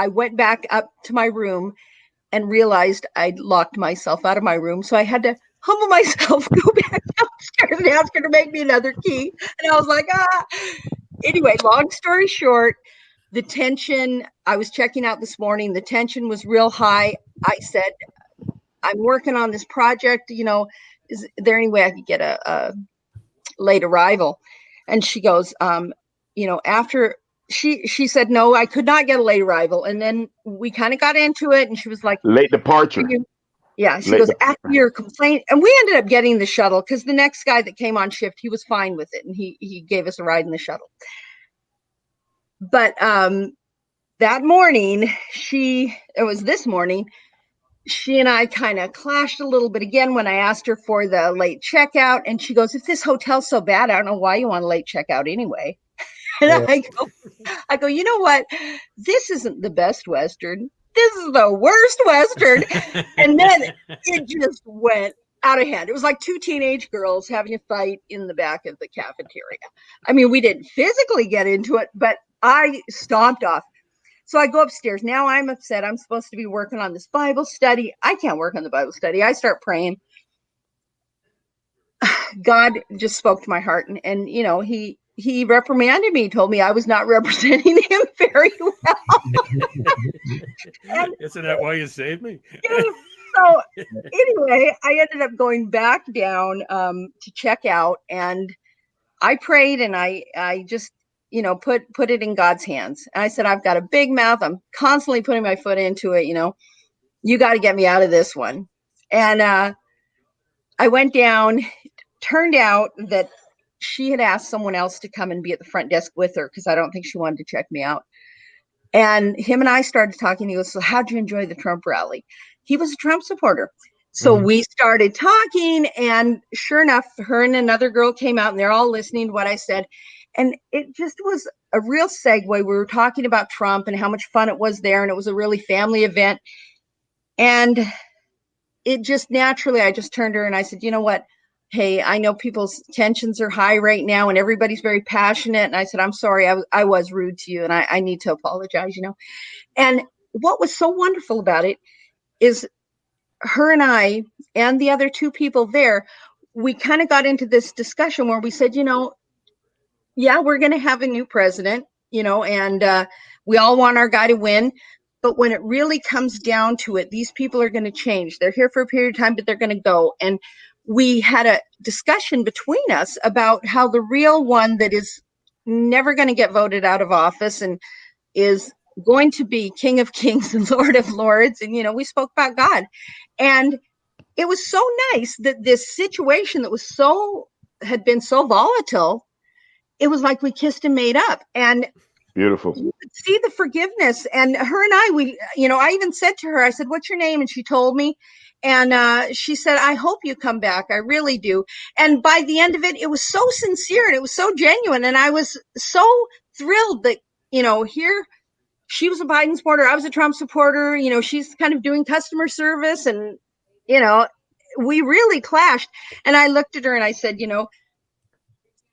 went back up to my room and realized I'd locked myself out of my room. So I had to humble myself, go back downstairs and ask her to make me another key. And I was like, Anyway, long story short, the tension, I was checking out this morning, the tension was real high. I said, I'm working on this project, is there any way I could get a late arrival? And she goes, after she said, no, I could not get a late arrival. And then we kind of got into it and she was like, late departure. She goes, after your complaint, and we ended up getting the shuttle because the next guy that came on shift, he was fine with it. And he gave us a ride in the shuttle. But that morning, this morning, she and I kind of clashed a little bit again when I asked her for the late checkout. And she goes, if this hotel's so bad, I don't know why you want a late checkout anyway. And I go, you know what? This isn't the Best Western. This is the worst Western. And then it just went out of hand. It was like two teenage girls having a fight in the back of the cafeteria. I mean, we didn't physically get into it, but I stomped off. So I go upstairs. Now I'm upset. I'm supposed to be working on this Bible study. I can't work on the Bible study. I start praying. God just spoke to my heart, and he reprimanded me, told me I was not representing him very well. Isn't that why you saved me? So anyway, I ended up going back down to check out, and I prayed, and I just put it in God's hands. And I said, I've got a big mouth. I'm constantly putting my foot into it. You got to get me out of this one. And I went down. Turned out that she had asked someone else to come and be at the front desk with her because I don't think she wanted to check me out. And him and I started talking. He goes, so how'd you enjoy the Trump rally? He was a Trump supporter. So we started talking, and sure enough, her and another girl came out and they're all listening to what I said. And it just was a real segue. We were talking about Trump and how much fun it was there. And it was a really family event. And it just naturally, I just turned to her and I said, you know what? hey, I know people's tensions are high right now and everybody's very passionate. And I said, I'm sorry, I was rude to you and I need to apologize, you know. And what was so wonderful about it is her and I and the other two people there, we kind of got into this discussion where we said, you know, yeah, we're going to have a new president, you know, and we all want our guy to win. But when it really comes down to it, these people are going to change. They're here for a period of time, but they're going to go. And we had a discussion between us about how the real one that is never going to get voted out of office and is going to be King of Kings and Lord of Lords. And, you know, we spoke about God. And it was so nice that this situation that was had been so volatile, it was like we kissed and made up. And Beautiful. you could see the forgiveness. And her and I, you know, I even said to her, I said, what's your name? And she told me. And she said, I hope you come back. I really do. And by the end of it, it was so sincere and it was so genuine. And I was so thrilled that, you know, here she was a Biden supporter. I was a Trump supporter. You know, she's kind of doing customer service and, you know, we really clashed. And I looked at her and I said, you know,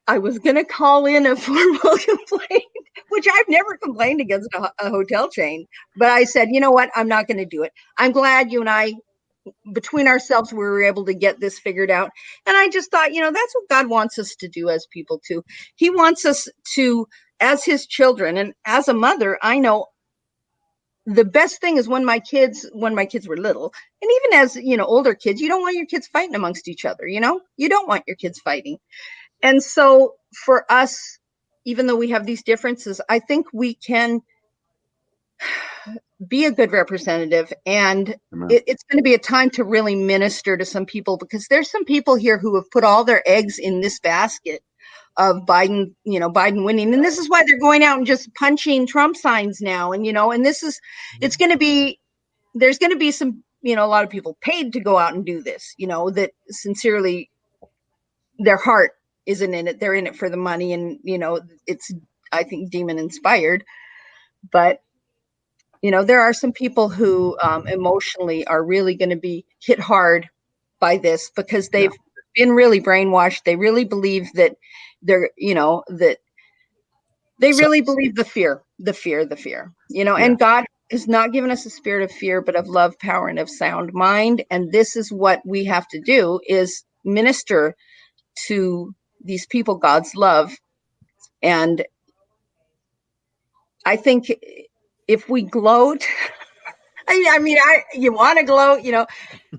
I was going to call in a formal complaint, which I've never complained against a hotel chain. But I said, you know what? I'm not going to do it. I'm glad you and I, between ourselves, we were able to get this figured out. And I just thought, you know, that's what God wants us to do as people too. He wants us to, as his children, and as a mother, I know the best thing is when my kids were little, and even as, you know, older kids, you don't want your kids fighting amongst each other. You know, you don't want your kids fighting. And so for us, even though we have these differences, I think we can be a good representative. And it's going to be a time to really minister to some people, because there's some people here who have put all their eggs in this basket of Biden, you know, Biden winning. And this is why they're going out and just punching Trump signs now. And, you know, and it's going to be, there's going to be some, you know, a lot of people paid to go out and do this, you know, that sincerely their heart isn't in it. They're in it for the money. And, you know, it's, I think, demon inspired. But, you know, there are some people who emotionally are really going to be hit hard by this, because they've been really brainwashed. They really believe that they're, you know, that they really believe the fear, you know, and God has not given us a spirit of fear, but of love, power, and of sound mind. And this is what we have to do, is minister to these people God's love. And I think if we gloat, I mean, you want to gloat, you know,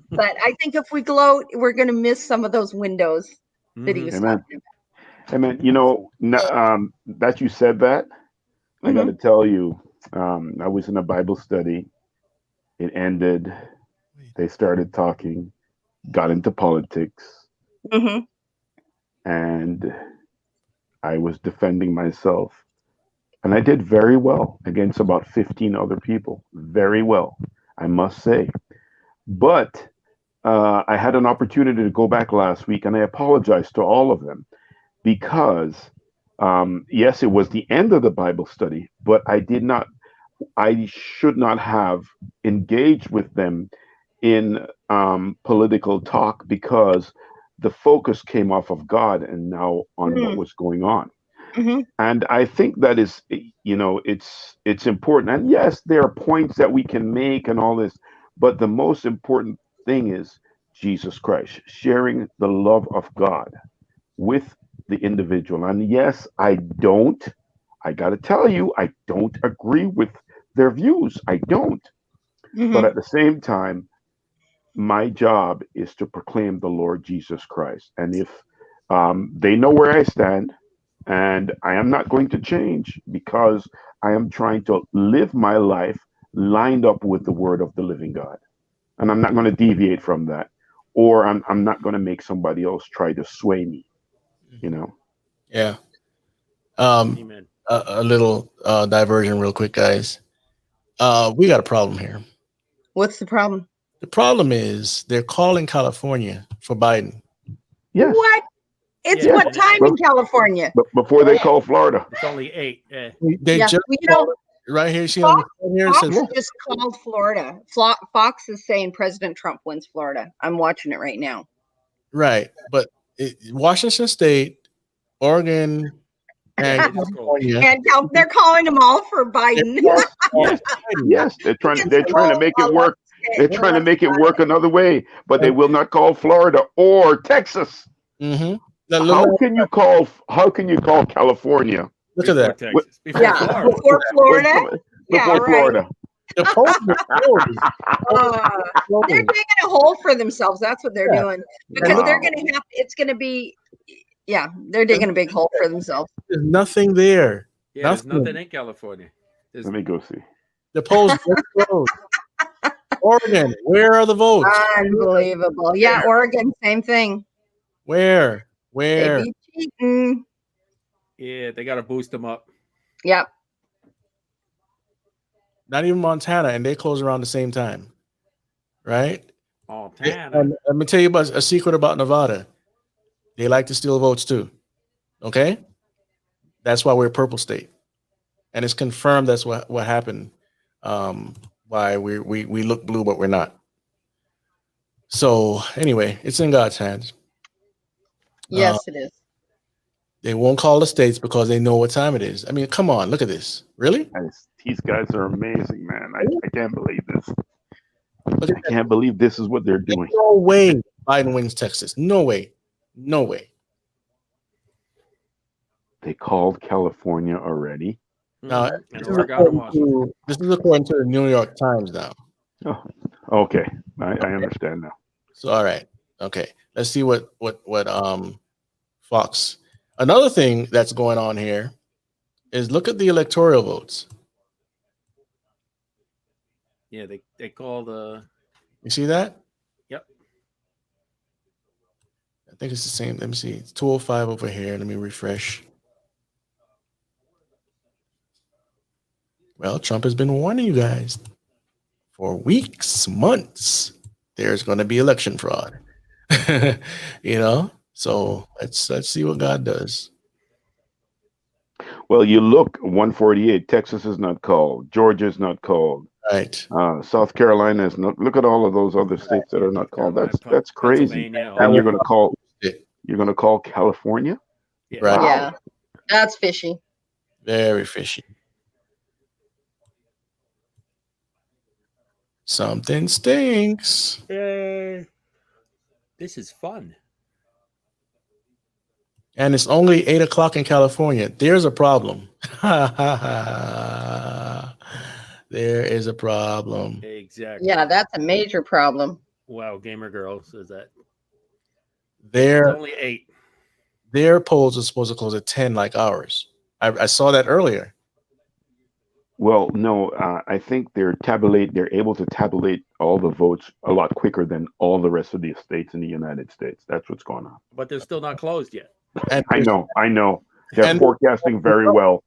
but I think if we gloat, we're going to miss some of those windows that he was talking about. Amen. You know, that you said that, I got to tell you, I was in a Bible study. It ended. They started talking, got into politics, and I was defending myself. And I did very well against about 15 other people. Very well, I must say. But I had an opportunity to go back last week, and I apologized to all of them, because, yes, it was the end of the Bible study, but I should not have engaged with them in political talk, because the focus came off of God and now on what was going on. And I think that is, you know, it's important. And yes, there are points that we can make and all this, but the most important thing is Jesus Christ, sharing the love of God with the individual. And yes, I got to tell you, I don't agree with their views. I don't. But at the same time, my job is to proclaim the Lord Jesus Christ. And if they know where I stand, and I am not going to change, because I am trying to live my life lined up with the word of the living God. And I'm not going to deviate from that, or I'm not going to make somebody else try to sway me, you know? Yeah. A little diversion real quick, guys. We got a problem here. What's the problem? The problem is they're calling California for Biden. Yes. What? It's what time in California? But before they call Florida. It's only 8. They just right here. See Fox, on here. Fox just called Florida. Fox is saying President Trump wins Florida. I'm watching it right now. Right, but Washington State, Oregon, and Yeah, they just go. California. And they're calling them all for Biden. Yes, yes, they're trying to make it work. They're trying to make it work another way, but they will not call Florida or Texas. Mm-hmm. How can you call California Look at that. Texas. Before Yeah, Florida. before Florida. before right. Florida? The polls are closed. They're digging a hole for themselves. That's what they're doing, because they're Wow. going to have. It's going to be. Yeah, they're digging a big hole for themselves. There's nothing there. Yeah, there's nothing in California. Let me go see. The polls are closed. Oregon, where are the votes? Unbelievable. Yeah, Oregon, same thing. Where? They be cheating. Yeah, they got to boost them up. Yep. Not even Montana, and they close around the same time, right? Montana. And let me tell you about a secret about Nevada. They like to steal votes too. Okay, that's why we're a purple state, and it's confirmed that's what happened. Why we look blue but we're not. So anyway, it's in God's hands. Yes, it is. They won't call the states because they know what time it is. I mean, come on, look at this. Really? These guys are amazing, man. I can't believe this. I can't believe this is what they're doing. No way Biden wins Texas. No way. No way. They called California already. Now, And this Oregon is according to the New York Times now. Oh, okay. I understand now. So, all right. Okay. Let's see what Fox. Another thing that's going on here is look at the electoral votes. Yeah, they call the. You see that? Yep. I think it's the same. Let me see. It's 205 over here. Let me refresh. Well, Trump has been warning you guys for weeks, months. There's going to be election fraud. You know? So let's see what God does. Well, you look 148. Texas is not called. Georgia is not called. Right. South Carolina is not. Look at all of those other states that are not called. That's crazy. And you're going to call California? Yeah. Right. Wow. Yeah, that's fishy. Very fishy. Something stinks. Yay. This is fun. And it's only 8 o'clock in California. There's a problem. There is a problem. Exactly. Yeah, that's a major problem. Wow, Gamer Girl says that. It's only 8. Their polls are supposed to close at 10 like ours. I saw that earlier. Well, no, I think they're able to tabulate all the votes a lot quicker than all the rest of the states in the United States. That's what's going on. But they're still not closed yet. And I know. They're forecasting very well.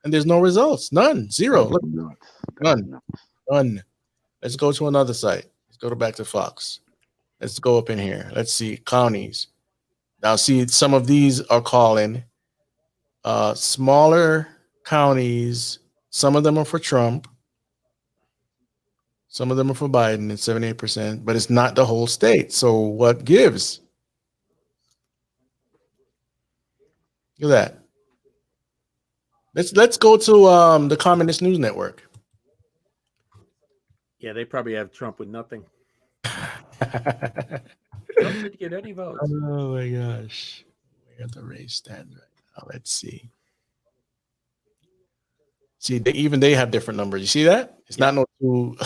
And there's no results. None. Zero. Look, None. None. Let's go to another site. Let's go back to Fox. Let's go up in here. Let's see counties. Now, see, some of these are calling smaller counties. Some of them are for Trump. Some of them are for Biden at 78%, but it's not the whole state. So what gives? Look at that. Let's go to the Communist News Network. Yeah, they probably have Trump with nothing. Trump didn't get any votes. Oh my gosh. Where the race stands right now. Let's see. See, even they have different numbers. You see that? It's not no two.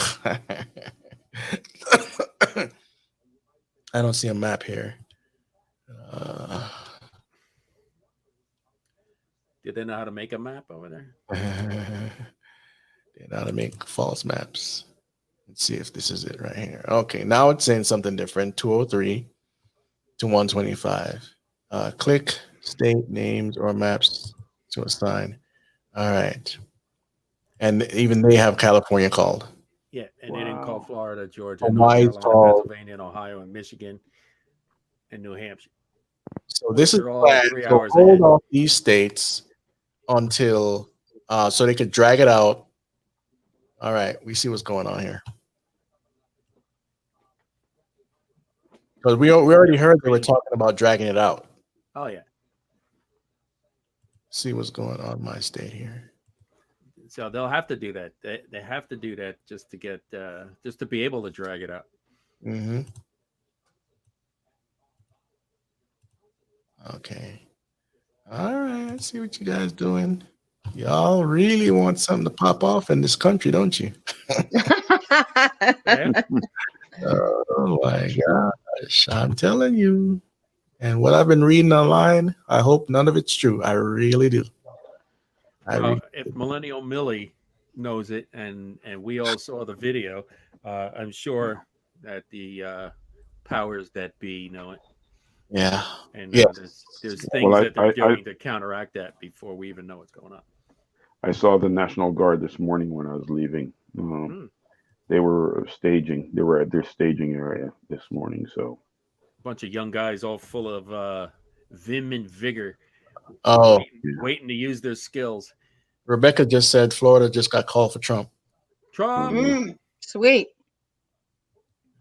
I don't see a map here. Did they know how to make a map over there? They know how to make false maps. Let's see if this is it right here. Okay, now it's saying something different. 203 to 125. Click state names or maps to assign. All right. And even they have California called. Yeah, and they didn't call Florida, Georgia, Hawaii North Carolina, Pennsylvania, and Ohio, and Michigan, and New Hampshire. So this is all planned 3 to hours hold ahead. off these states until so they could drag it out. All right, we see what's going on here. Because we already heard they were talking about dragging it out. Oh yeah. See what's going on in my state here. So they'll have to do that. They have to do that just to get just to be able to drag it out. Mm-hmm. Okay. All right. I see what you guys doing. Y'all really want something to pop off in this country, don't you? Yeah. Oh my gosh. I'm telling you. And what I've been reading online, I hope none of it's true. I really do. If Millennial Millie knows it, and we all saw the video, I'm sure that the powers that be know it. Yeah. And Yeah. there's things Well, that they're doing to counteract that before we even know what's going on. I saw the National Guard this morning when I was leaving. They were staging. They were at their staging area this morning. So a bunch of young guys all full of vim and vigor. Oh, waiting to use their skills. Rebecca just said Florida just got called for Trump. Sweet.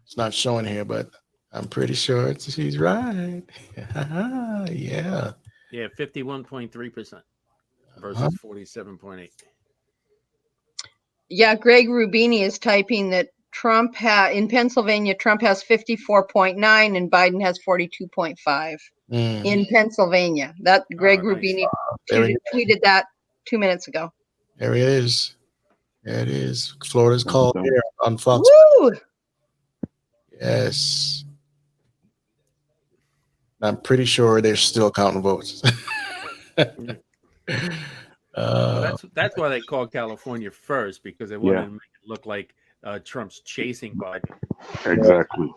It's not showing here, but I'm pretty sure she's right. Yeah. Yeah, 51.3% versus 47.8%. Yeah, Greg Rubini is typing that Trump in Pennsylvania, Trump has 54.9 and Biden has 42.5 in Pennsylvania. That Greg Rubini tweeted that 2 minutes ago. There it is. There it is. Florida's called here on Fox. Woo! Yes. I'm pretty sure they're still counting votes. Well, that's why they called California first, because they wanted to make it look like Trump's chasing Biden. Exactly.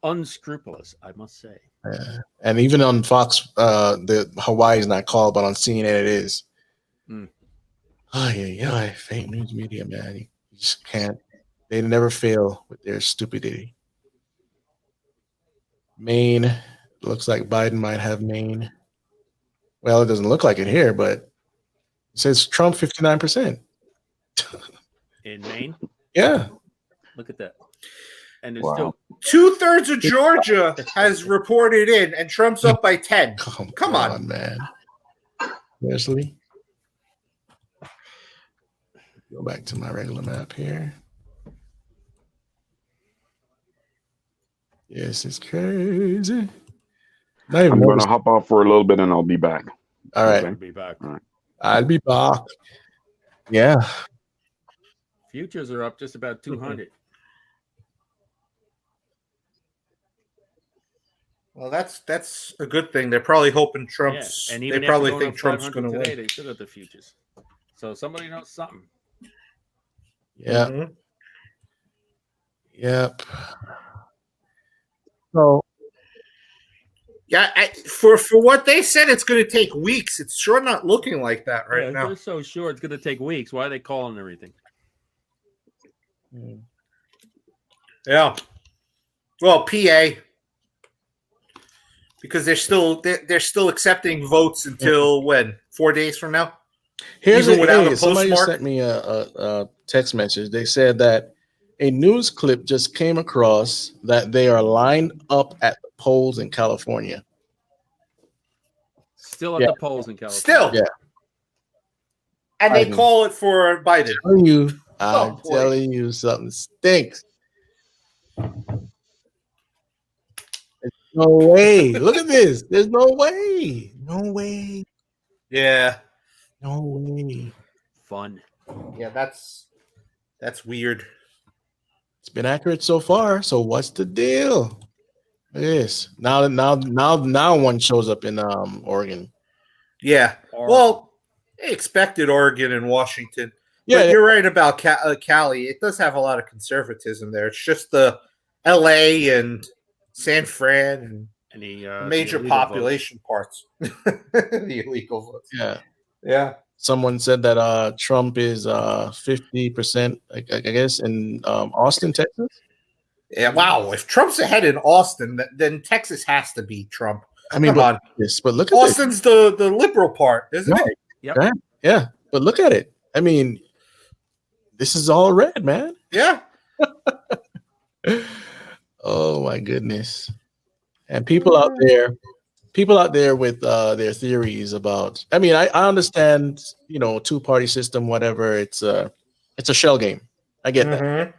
Unscrupulous, I must say. Yeah. And even on Fox, the Hawaii is not called, but on CNN it is. Oh yeah, fake news media, man. You just can't. They never fail with their stupidity. Maine looks like Biden might have Maine. Well, it doesn't look like it here, but it says Trump 59%. In Maine? Yeah. Look at that. And there's still 2/3 of Georgia has reported in, and Trump's up by 10. Come on, man. Seriously. Go back to my regular map here. Yes, it's crazy. I'm going to hop off for a little bit and I'll be back. All right. I'll be back. All right. I'll be back. Yeah. Futures are up just about 200. Well, that's a good thing. They're probably hoping Trump's. And even they probably going think Trump's going to today, win. they still got the futures. So somebody knows something. Yeah. Mm-hmm. Yep. So yeah, for what they said, it's going to take weeks. It's sure not looking like that right now. They're so sure it's going to take weeks. Why are they calling everything? Yeah. Well, PA, because they're still accepting votes until when? 4 days from now. Here's even without a somebody just postmark. sent me a text message. They said that a news clip just came across that they are lined up at the polls in California. Still at the polls in California. Still. Yeah. And they call it for Biden. I'm telling you something stinks. There's no way. Look at this. There's no way. No way. Yeah. No way. Fun. Yeah, that's weird. It's been accurate so far. So what's the deal? Look at this. Now one shows up in Oregon. Yeah. Well, they expected Oregon and Washington. Yeah, but you're right about Cali. It does have a lot of conservatism there. It's just the L.A. and San Fran and the major population parts. The illegal votes. Yeah. Yeah. Someone said that Trump is 50%, I guess, in Austin, Texas. Yeah, wow. If Trump's ahead in Austin, then Texas has to be Trump. I mean, come on. But look at Austin's the liberal part, isn't it? Yep. Right? Yeah, but look at it. I mean, this is all red, man. Yeah. Oh my goodness. And people out there people out there with their theories about. I mean, I understand, two-party system, whatever. It's a shell game. I get that,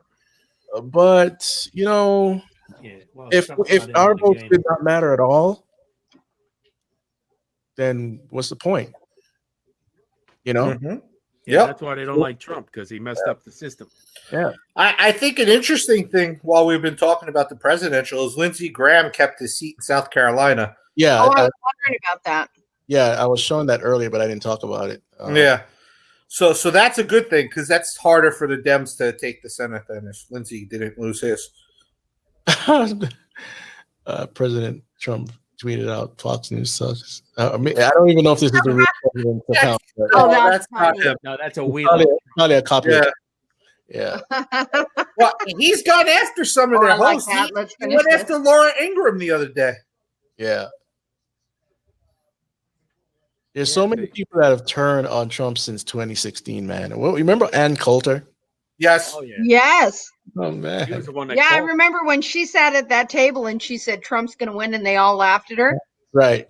but Yeah. Well, if Trump's if not in our the votes game. did not matter at all, then what's the point? Yeah, Yep. that's why they don't like Trump, because he messed up the system. Yeah. I think an interesting thing while we've been talking about the presidential is Lindsey Graham kept his seat in South Carolina. Yeah. Oh, I was wondering about that. Yeah, I was showing that earlier, but I didn't talk about it. Yeah. So that's a good thing, because that's harder for the Dems to take the Senate than if Lindsey didn't lose his. President Trump tweeted out Fox News sucks. I don't even know if this is the real president's account. But Oh, No, that's not funny. him. No, that's a weird. probably a copy. Yeah. Yeah. Well, he's gone after some of Oh, their I like hosts. that. Let's He finish went this. after Laura Ingraham the other day. Yeah. There's so many people that have turned on Trump since 2016, man. Well, remember Ann Coulter? Yes. Oh yeah. Yes. Oh He man. was the one that Yeah, I called. remember when she sat at that table and she said Trump's going to win, and they all laughed at her. Right.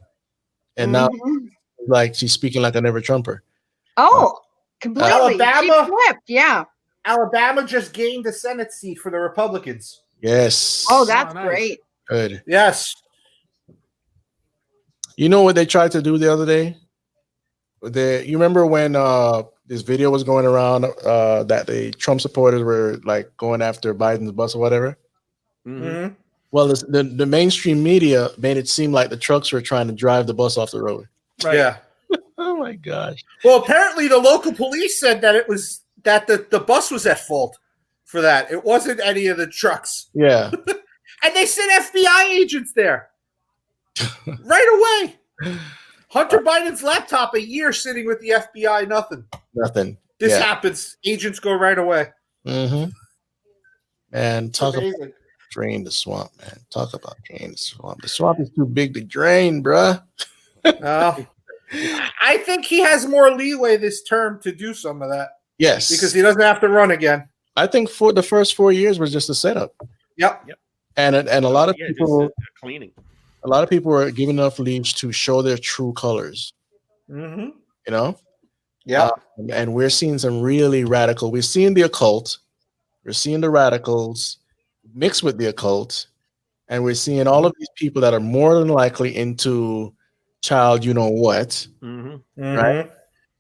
And now, Mhm. like, she's speaking like a never Trumper. Oh, completely. Alabama? She flipped. Yeah. Alabama just gained a Senate seat for the Republicans. Yes. Oh, that's nice. great. Good. Yes. You know what they tried to do the other day? You remember when this video was going around that the Trump supporters were like going after Biden's bus or whatever? Mhm. Well, the mainstream media made it seem like the trucks were trying to drive the bus off the road. Right. Yeah. Oh my gosh. Well, apparently the local police said that it was that the bus was at fault for that. It wasn't any of the trucks. Yeah. And they sent FBI agents there right away. Hunter Biden's laptop a year sitting with the FBI, nothing. Nothing. This Yeah. happens. Agents go right away. Mm-hmm. And talk about Amazing. drain the swamp, man. Talk about drain the swamp. The swamp is too big to drain, bruh. I think he has more leeway this term to do some of that. Yes. Because he doesn't have to run again. I think for the first 4 years was just a setup. Yep. And a lot of people just cleaning. a lot of people were given enough leash to show their true colors. Mm-hmm. You know? Yeah. And we're seeing some really radical. We're seeing the occult. We're seeing the radicals mixed with the occult. And we're seeing all of these people that are more than likely into child, you know what, right?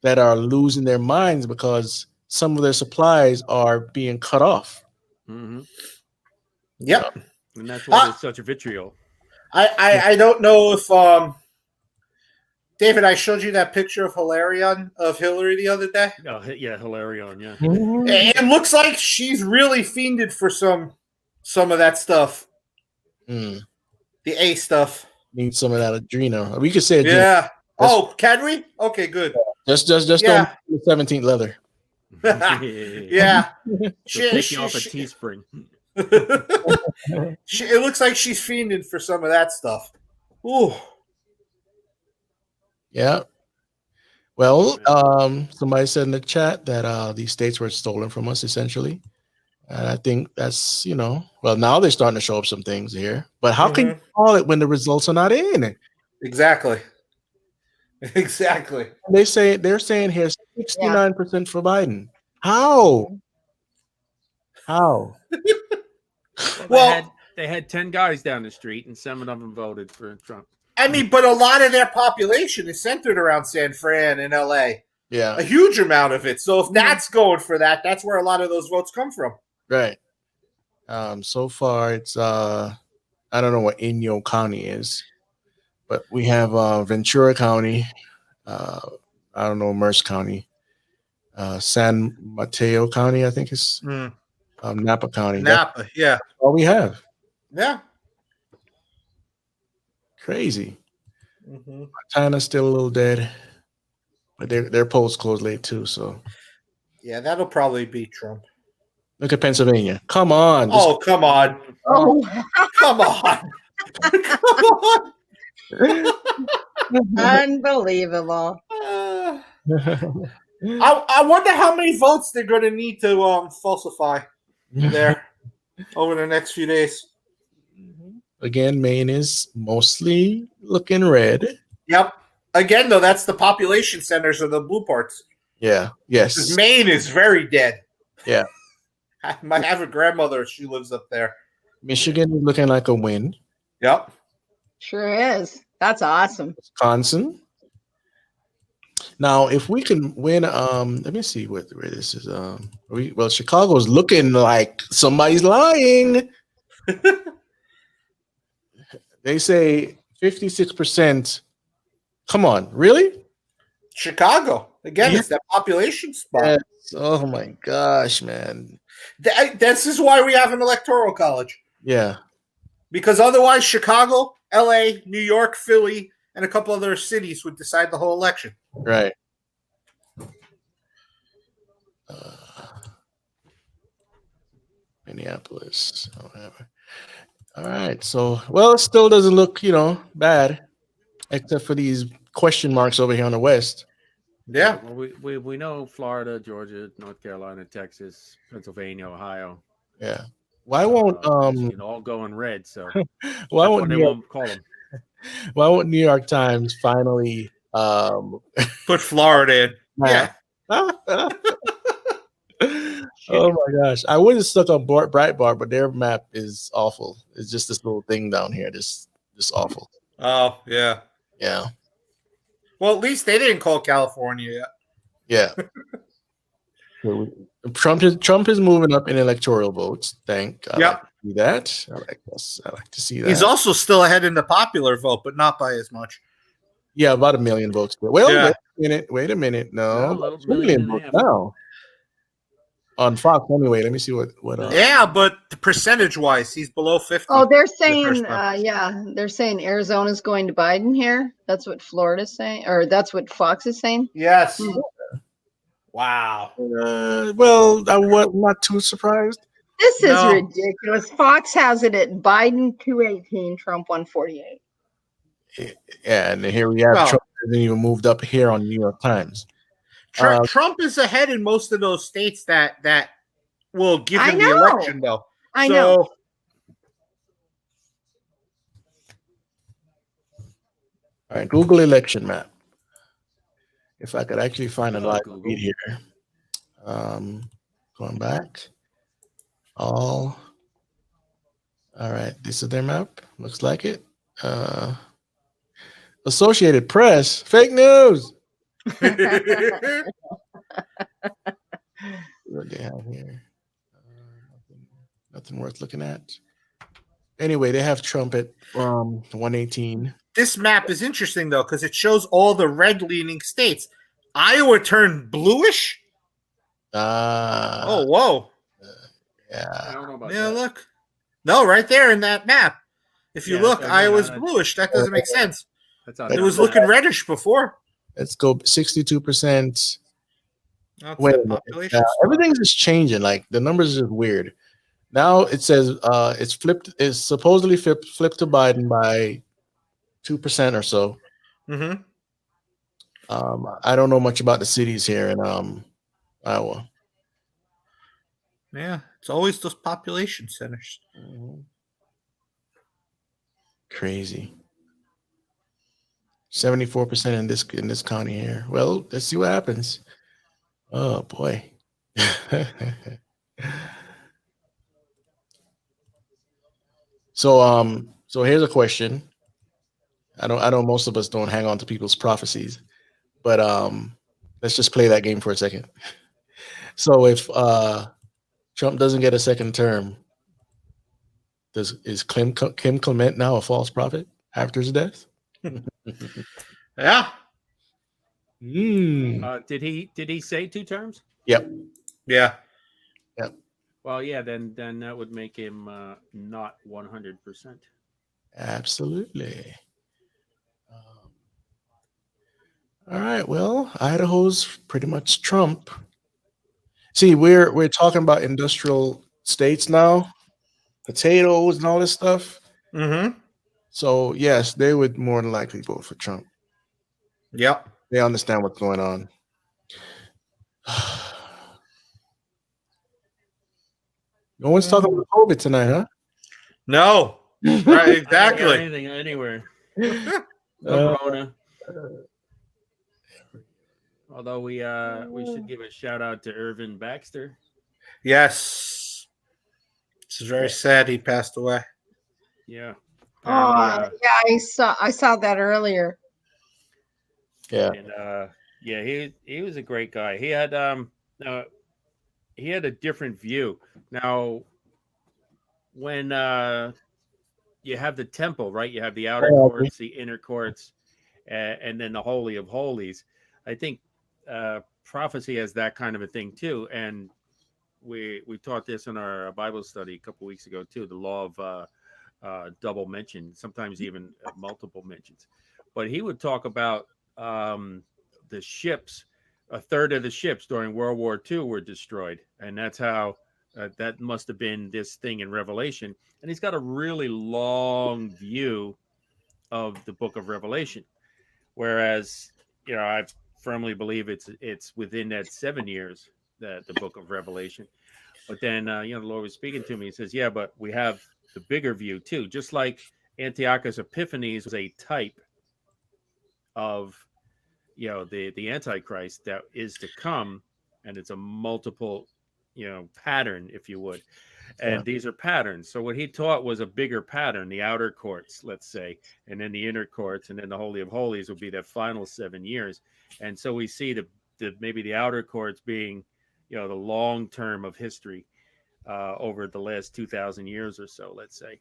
That are losing their minds because some of their supplies are being cut off. Yep. And that's why there's such a vitriol. I don't know if David, I showed you that picture of Hillary the other day. Oh, yeah, Hilarion, yeah. It looks like she's really fiended for some of that stuff. The A stuff. Need some of that adrenal. We could say adrenal. Yeah. Oh, can we? Okay, good. Just Yeah. don't the 17th leather. Yeah. Take you off a teespring. It looks like she's fiending for some of that stuff. Ooh. Yeah. Well, somebody said in the chat that these states were stolen from us, essentially. And I think that's, well, now they're starting to show up some things here. But how can you call it when the results are not in? Exactly. Exactly. They're saying here 69% for Biden. How? Well, they had 10 guys down the street, and 7 of them voted for Trump. I mean, but a lot of their population is centered around San Fran and LA. Yeah. A huge amount of it. So if that's going for that, that's where a lot of those votes come from. Right. So far, it's I don't know what Inyo County is, but we have Ventura County. I don't know Merced County. San Mateo County, I think is Napa County. Napa, yeah. That's all we have. Yeah. Crazy. Montana's still a little dead, but their polls closed late too. So yeah, that'll probably be Trump. Look at Pennsylvania. Come on. Oh, come on. Oh, come on. Come on. Unbelievable. I wonder how many votes they're going to need to falsify there over the next few days. again, Maine is mostly looking red. Yep. Again, though, that's the population centers of the blue parts. Yeah. Because Yes. Maine is very dead. Yeah. I have a grandmother. She lives up there. Michigan is looking like a win. Yep. Sure is. That's awesome. Wisconsin. Now, if we can win, let me see where this is. Well, Chicago's looking like somebody's lying. They say 56%. Come on, really? Chicago. Again, Yeah. it's that population spot. Yes. Oh my gosh, man. This is why we have an electoral college. Yeah. Because otherwise, Chicago, LA, New York, Philly, and a couple other cities would decide the whole election. Right. Minneapolis. Whatever. All right. So, well, it still doesn't look, bad, except for these question marks over here on the west. Yeah. Well, we know Florida, Georgia, North Carolina, Texas, Pennsylvania, Ohio. Yeah. Why won't all go in red? So why won't they won't call them? Why won't New York Times finally put Florida in? Yeah. Oh my gosh. I would have stuck on Breitbart, but their map is awful. It's just this little thing down here. Just awful. Oh, yeah. Yeah. Well, at least they didn't call California yet. Yeah. Trump is moving up in electoral votes. I like to see that. I like to see that. He's also still ahead in the popular vote, but not by as much. Yeah, about 1 million votes. Well, yeah. Wait a minute. No, 2 million votes now. On Fox, anyway. Let me see what. Yeah, but percentage-wise, he's below 50. Oh, they're saying, they're saying Arizona's going to Biden here. That's what Florida's saying, or that's what Fox is saying. Yes. Wow. Well, I was not too surprised. This is ridiculous. Fox has it at Biden 218, Trump 148. Yeah, and here we have Trump hasn't even moved up here on New York Times. Trump is ahead in most of those states that will give him the election, though. I know. All right, Google election map. If I could actually find a live feed here. Going back. All right, this is their map. Looks like it. Associated Press, fake news. What do they have here? Nothing worth looking at. Anyway, they have Trump at 118. This map is interesting, though, because it shows all the red-leaning states. Iowa turned bluish? Oh, whoa. Yeah. I don't know about that. Look. No, right there in that map. If you look, Iowa's bluish. That doesn't make sense. It was looking reddish before. Let's go 62%. Population. Everything's just changing. Like the numbers are weird. Now it says it's flipped. It's supposedly flipped to Biden by 2% or so. Mm-hmm. I don't know much about the cities here in Iowa. Yeah, it's always those population centers. Mm-hmm. Crazy. 74% in this county here. Well, let's see what happens. Oh boy. So here's a question. I know most of us don't hang on to people's prophecies, but let's just play that game for a second. So if Trump doesn't get a second term, is Kim Clement now a false prophet after his death? Yeah. Did he say 2 terms? Yep. Yeah. Yep. Well, yeah. Then that would make him not 100%. Absolutely. All right. Well, Idaho's pretty much Trump. See, we're talking about industrial states now, potatoes and all this stuff. Mm-hmm. So yes, they would more than likely vote for Trump. Yep. They understand what's going on. No one's talking about COVID tonight, huh? No. Right, exactly. Anything, anywhere. The Rona. Although we should give a shout out to Irvin Baxter. Yes. It's very sad he passed away. Yeah. Oh, yeah, I saw that earlier. Yeah. And he was a great guy. He had a different view. Now, when you have the temple, right? You have the outer courts, the inner courts, and then the Holy of Holies. I think prophecy has that kind of a thing too. And we taught this in our Bible study a couple weeks ago too. The law of double mention, sometimes even multiple mentions. But he would talk about the ships. A third of the ships during World War II were destroyed, and that's how that must have been this thing in Revelation. And he's got a really long view of the book of Revelation, whereas I firmly believe it's within that 7 years, that the book of Revelation. But then the Lord was speaking to me. He says, yeah, but we have the bigger view too. Just like Antiochus Epiphanes was a type of the Antichrist that is to come, and it's a multiple pattern, if you would. And these are patterns. So what he taught was a bigger pattern, the outer courts, let's say, and then the inner courts, and then the Holy of Holies will be that final 7 years. And so we see the maybe the outer courts being the long term of history over the last 2,000 years or so, let's say.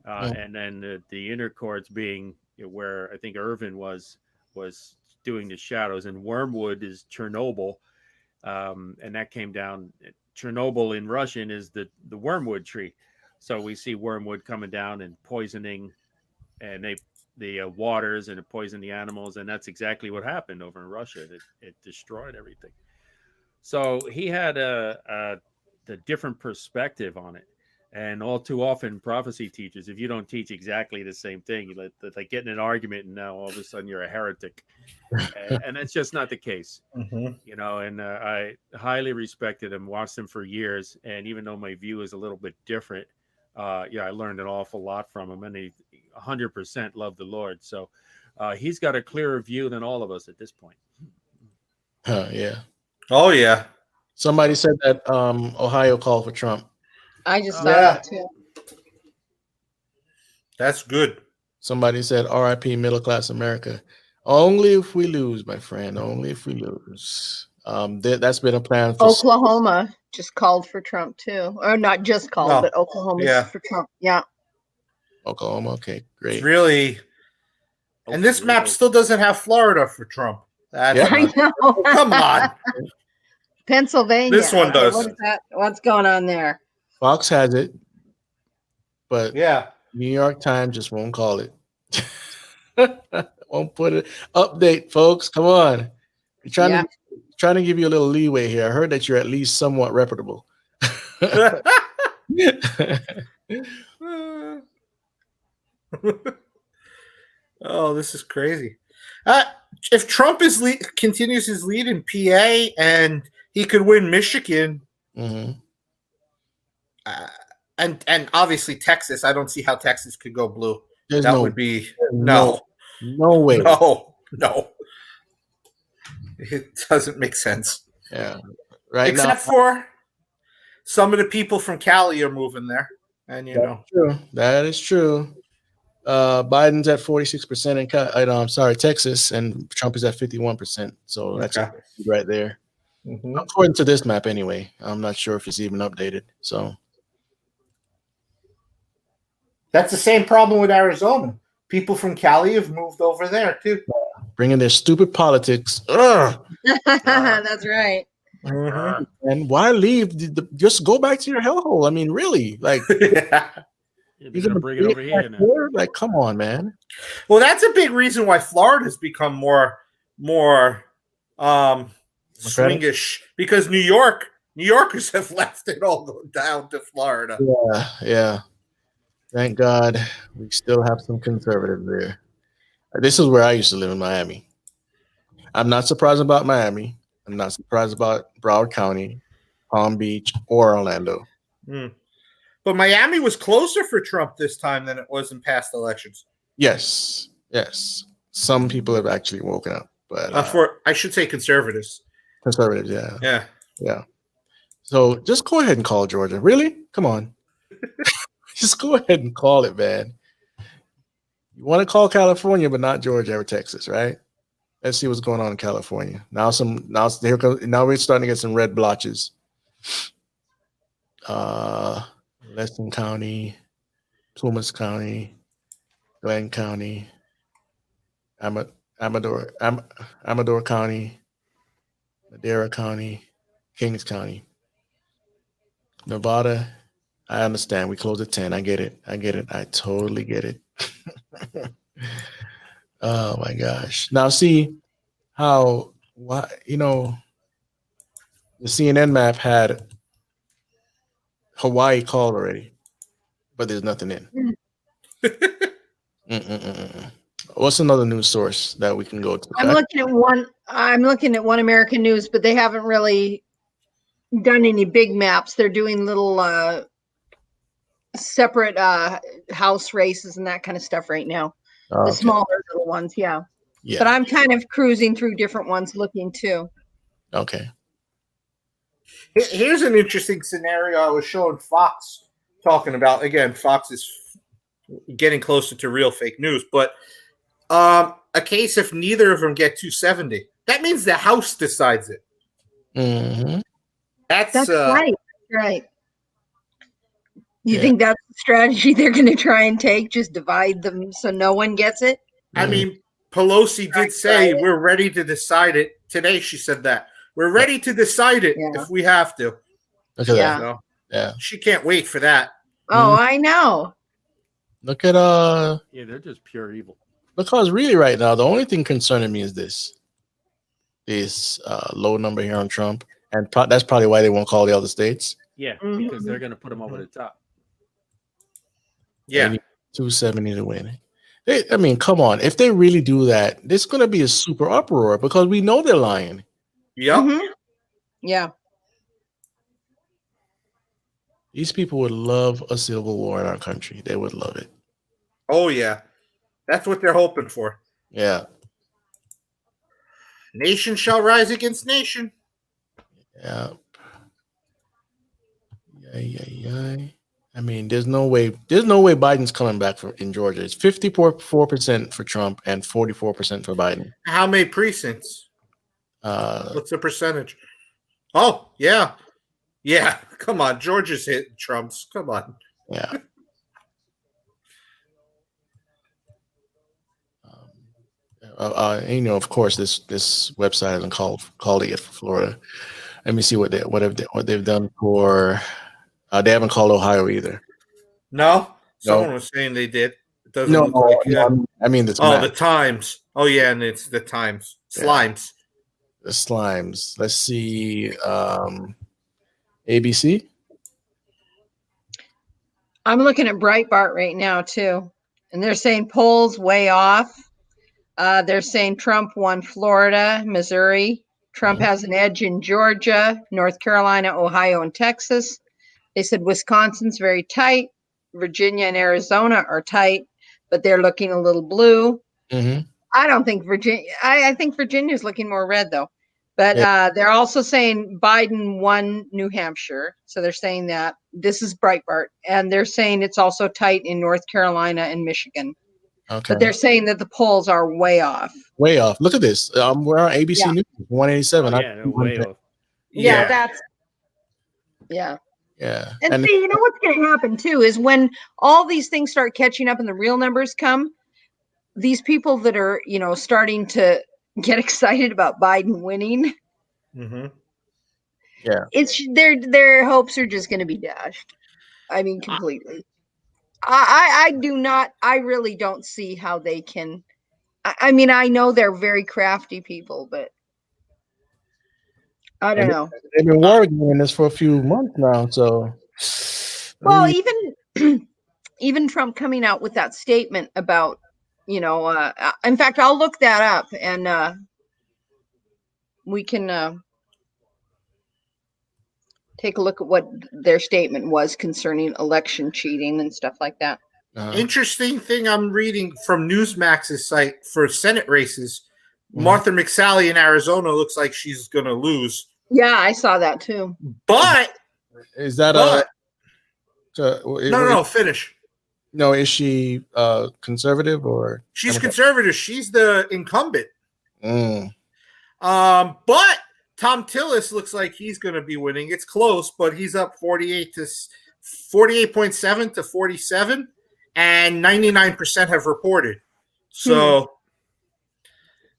And then the inner courts being where I think Irvin was doing the shadows, and Wormwood is Chernobyl, and that came down. Chernobyl in Russian is the wormwood tree, so we see wormwood coming down and poisoning, and the waters, and it poisoned the animals, and that's exactly what happened over in Russia. It destroyed everything. So he had a different perspective on it. And all too often, prophecy teachers, if you don't teach exactly the same thing, you like get in an argument, and now all of a sudden you're a heretic. And that's just not the case. Mm-hmm. And I highly respected him, watched him for years. And even though my view is a little bit different, I learned an awful lot from him. And he 100% loved the Lord. So he's got a clearer view than all of us at this point. Yeah. Oh, yeah. Somebody said that Ohio called for Trump. I just saw that too. That's good. Somebody said RIP middle class America. Only if we lose, my friend. Only if we lose. That's been a plan for Oklahoma just called for Trump too. Or not just called, but Oklahoma's for Trump. Yeah. Oklahoma. Okay, great. It's really. And this map still doesn't have Florida for Trump. I know. Come on. Pennsylvania. This one does. What is that? What's going on there? Fox has it, but yeah, New York Times just won't call it. Won't put it. Update, folks. Come on. We're trying to give you a little leeway here. I heard that you're at least somewhat reputable. Oh, this is crazy. If Trump continues his lead in PA and he could win Michigan, and obviously Texas, I don't see how Texas could go blue. Would be no way. No. It doesn't make sense. Yeah, right. Except for some of the people from Cali are moving there, and that is true. Biden's at 46% in Texas, and Trump is at 51%. So that's right there. According to this map, anyway. I'm not sure if it's even updated. So that's the same problem with Arizona. People from Cali have moved over there too, bringing their stupid politics. That's right. And why leave? Just go back to your hellhole. I mean, really, like. You're gonna bring it over here now. Like, come on, man. Well, that's a big reason why Florida has become more swingish, because New Yorkers have left it all go down to Florida. Yeah. Thank God we still have some conservatives there. This is where I used to live in Miami. I'm not surprised about Miami. I'm not surprised about Broward County, Palm Beach, or Orlando. But Miami was closer for Trump this time than it was in past elections. Yes. Some people have actually woken up, but For I should say conservatives. Conservatives, Yeah. So just go ahead and call Georgia. Really? Come on. Just go ahead and call it, man. You want to call California, but not Georgia or Texas, right? Let's see what's going on in California. Now now we're starting to get some red blotches. Leston County, Plumas County, Glenn County, Amador County, Madera County, Kings County, Nevada. I understand. We close at 10. I get it. I totally get it. Oh my gosh. Now see how the CNN map had Hawaii called already, but there's nothing in. What's another news source that we can go to? I'm looking at One American News, but they haven't really done any big maps. They're doing little separate house races and that kind of stuff right now. The smaller little ones, yeah. But I'm kind of cruising through different ones looking too. Okay. Here's an interesting scenario I was showing Fox talking about. Again, Fox is getting closer to real fake news, but a case if neither of them get 270. That means the House decides it. Mm-hmm. That's right. You think that's the strategy they're going to try and take? Just divide them so no one gets it? I mean, Pelosi did say we're ready to decide it. Today she said that. We're ready to decide it if we have to. Look at that. So, yeah. She can't wait for that. Oh, I know. Look at yeah, they're just pure evil. Because really right now, the only thing concerning me is this low number here on Trump. And that's probably why they won't call the other states. Yeah, because they're going to put them over the top. Yeah. 270 to win. I mean, come on. If they really do that, there's going to be a super uproar because we know they're lying. Yep. Mm-hmm. Yeah. These people would love a civil war in our country. They would love it. Oh, yeah. That's what they're hoping for. Yeah. Nation shall rise against nation. Yeah. Yeah. I mean, there's no way Biden's coming back in Georgia. It's 54% for Trump and 44% for Biden. How many precincts? What's the percentage? Oh, yeah. Yeah. Come on. Georgia's hit Trump's. Come on. Yeah. Of course, this website hasn't called it yet for Florida. Let me see what they've done for. They haven't called Ohio either. No, someone was saying they did. It doesn't look like. I mean this. Oh, the Times. Oh yeah, and it's the Times. Slimes. The Slimes. Let's see. ABC. I'm looking at Breitbart right now too, and they're saying polls way off. They're saying Trump won Florida, Missouri. Trump has an edge in Georgia, North Carolina, Ohio, and Texas. They said Wisconsin's very tight. Virginia and Arizona are tight, but they're looking a little blue. Mm-hmm. I don't think Virginia. I think Virginia's looking more red though. But they're also saying Biden won New Hampshire. So they're saying that. This is Breitbart. And they're saying it's also tight in North Carolina and Michigan. Okay. But they're saying that the polls are way off. Way off. Look at this. We're on ABC News, 187. Oh, yeah, way off. Yeah, that's. Yeah. Yeah. And see, you know what's going to happen too is when all these things start catching up and the real numbers come, these people that are, starting to get excited about Biden winning. Mm-hmm. Yeah. It's their hopes are just going to be dashed. I mean, completely. I really don't see how they can. I mean, I know they're very crafty people, but I don't know. They've been working on this for a few months now, so. Well, even Trump coming out with that statement about, in fact, I'll look that up and we can. take a look at what their statement was concerning election cheating and stuff like that. Interesting thing I'm reading from Newsmax's site for Senate races. Martha McSally in Arizona looks like she's going to lose. Yeah, I saw that too. But is that no, finish. No, is she conservative or? She's conservative. She's the incumbent. Mm. But Tom Tillis looks like he's going to be winning. It's close, but he's up 48.7 to 47, and 99% have reported. So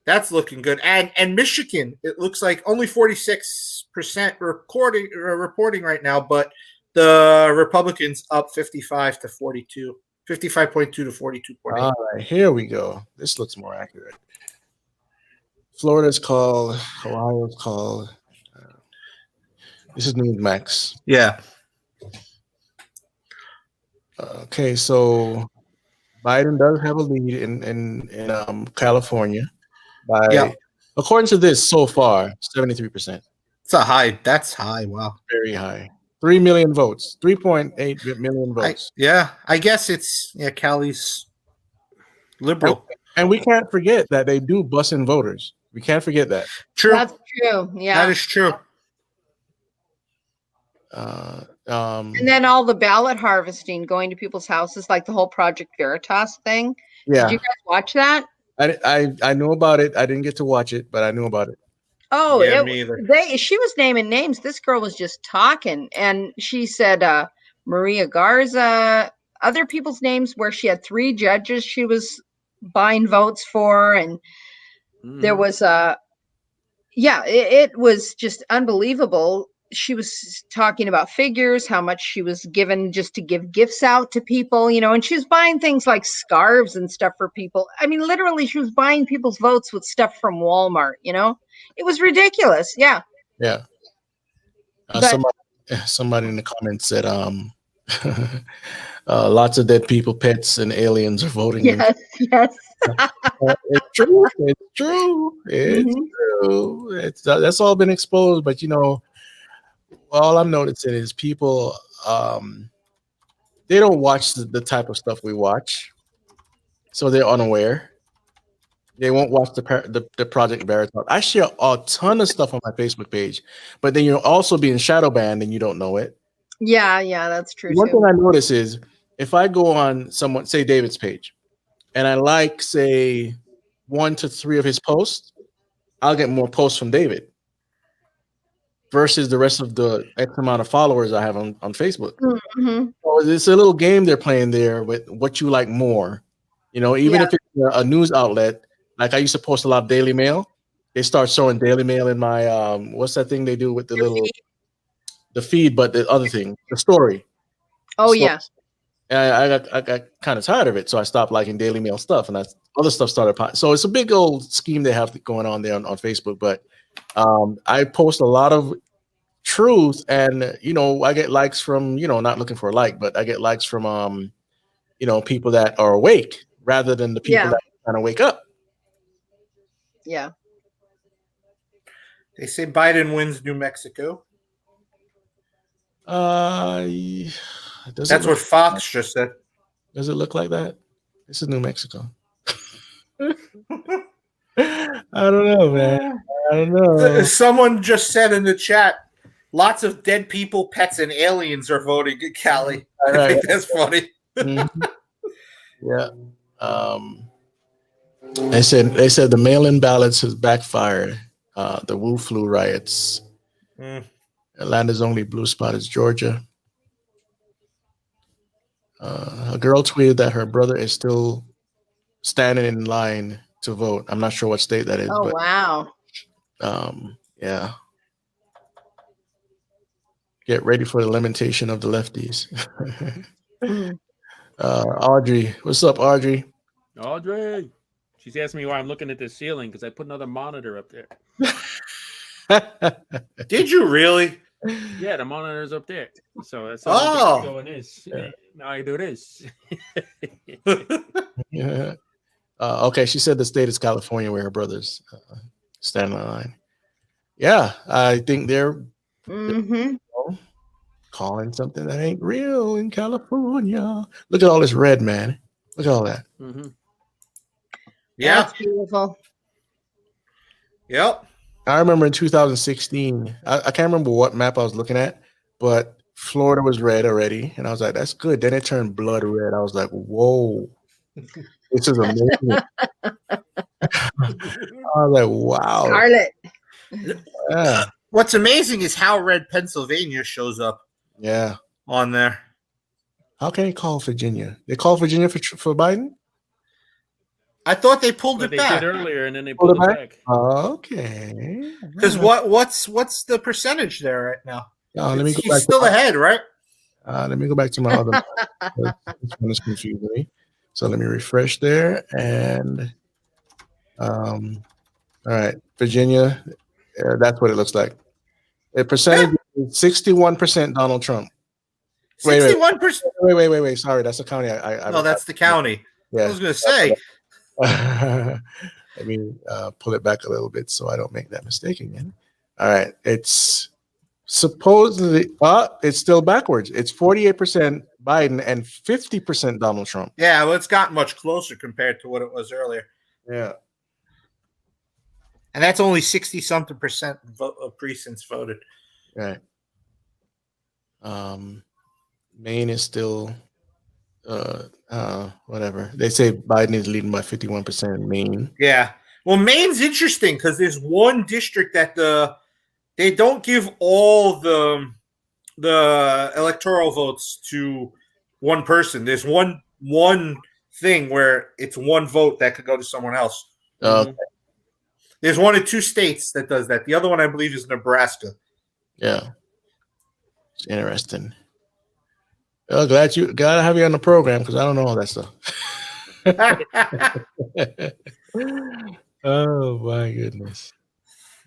that's looking good. And Michigan, it looks like only 46% reporting right now, but the Republicans up 55 to 42. 55.2 to 42.8. All right, here we go. This looks more accurate. Florida's called, Ohio's called. This is Newsmax. Yeah. Okay, so Biden does have a lead in California by, according to this, so far 73%. It's a high. That's high. Wow, very high. 3 million votes, 3.8 million votes. I guess it's Cali's liberal, and we can't forget that they do bus in voters. We can't forget that. True, that's true. Yeah, that is true. And then all the ballot harvesting, going to people's houses, like the whole Project Veritas thing. Yeah, did you guys watch that? I knew about it. I didn't get to watch it, but I knew about it. Oh, yeah, me either. She was naming names. This girl was just talking, and she said Maria Garza, other people's names, where she had 3 judges she was buying votes for, and there was it was just unbelievable. She was talking about figures, how much she was given just to give gifts out to people, and she was buying things like scarves and stuff for people. I mean, literally, she was buying people's votes with stuff from Walmart, It was ridiculous. Yeah. Yeah. Somebody in the comments said, lots of dead people, pets, and aliens are voting. Yes. It's true. It's true. It's true. That's all been exposed. But all I'm noticing is people, they don't watch the type of stuff we watch, so they're unaware. They won't watch the Project Veritas. I share a ton of stuff on my Facebook page, but then you're also being shadow banned and you don't know it. Yeah, that's true. One thing I notice is if I go on someone, say David's page, and I like, say, 1 to 3 of his posts, I'll get more posts from David versus the rest of the X amount of followers I have on Facebook. Mm-hmm. So it's a little game they're playing there with what you like more. Even if it's a news outlet, like I used to post a lot of Daily Mail. They start showing Daily Mail in my what's that thing they do with the feed, but the other thing, the story. Oh, yeah. And I got kind of tired of it, so I stopped liking Daily Mail stuff, and other stuff started. So it's a big old scheme they have going on there on Facebook. But I post a lot of truth, and I get likes from not looking for a like, but I get likes from people that are awake rather than the people that kind of wake up. Yeah. They say Biden wins New Mexico. That's what Fox just said. Does it look like that? This is New Mexico. I don't know, man. I don't know. Someone just said in the chat, lots of dead people, pets, and aliens are voting. Cali. I think that's funny. Mm-hmm. Yeah. They said the mail-in ballots has backfired. The Wu flu riots. Atlanta's only blue spot is Georgia. A girl tweeted that her brother is still standing in line to vote. I'm not sure what state that is. Oh, but, wow. Yeah. Get ready for the lamentation of the lefties. Audrey, what's up, Audrey? Audrey. She's asking me why I'm looking at the ceiling because I put another monitor up there. Did you really? Yeah, the monitor's up there. So that's all going is. Yeah. Now I do this. Yeah. Okay, she said the state is California where her brothers stand in line. Yeah, I think they're calling something that ain't real in California. Look at all this red, man. Look at all that. Mm-hmm. Yeah. That's beautiful. Yep. I remember in 2016, I can't remember what map I was looking at, but Florida was red already. And I was like, that's good. Then it turned blood red. I was like, whoa, this is amazing. I was like, wow. Scarlet. Yeah. What's amazing is how red Pennsylvania shows up. Yeah. On there. How can they call Virginia? They call Virginia for Biden? I thought they pulled it They back. did earlier, and then they pulled it back. Okay. Because what's the percentage there right now? Let me go He's back still ahead, right? Let me go back to my other. This one is confusing me. So let me refresh there, and all right, Virginia. That's what it looks like. The percentage is 61% Donald Trump. 61%. Wait. Sorry, that's the county. No, that's the county. Yeah. I was going to say. Let me pull it back a little bit so I don't make that mistake again. All right, it's supposedly it's still backwards. It's 48% Biden and 50% Donald Trump. Yeah, well, it's gotten much closer compared to what it was earlier. Yeah. And that's only 60-something percent of precincts voted. Right. Maine is still whatever. They say Biden is leading by 51% in Maine. Yeah. Well, Maine's interesting because there's one district that they don't give all the electoral votes to one person. There's one thing where it's one vote that could go to someone else. There's one in 2 states that does that. The other one, I believe, is Nebraska. Yeah. It's interesting. Oh, glad to have you on the program because I don't know all that stuff. Oh my goodness.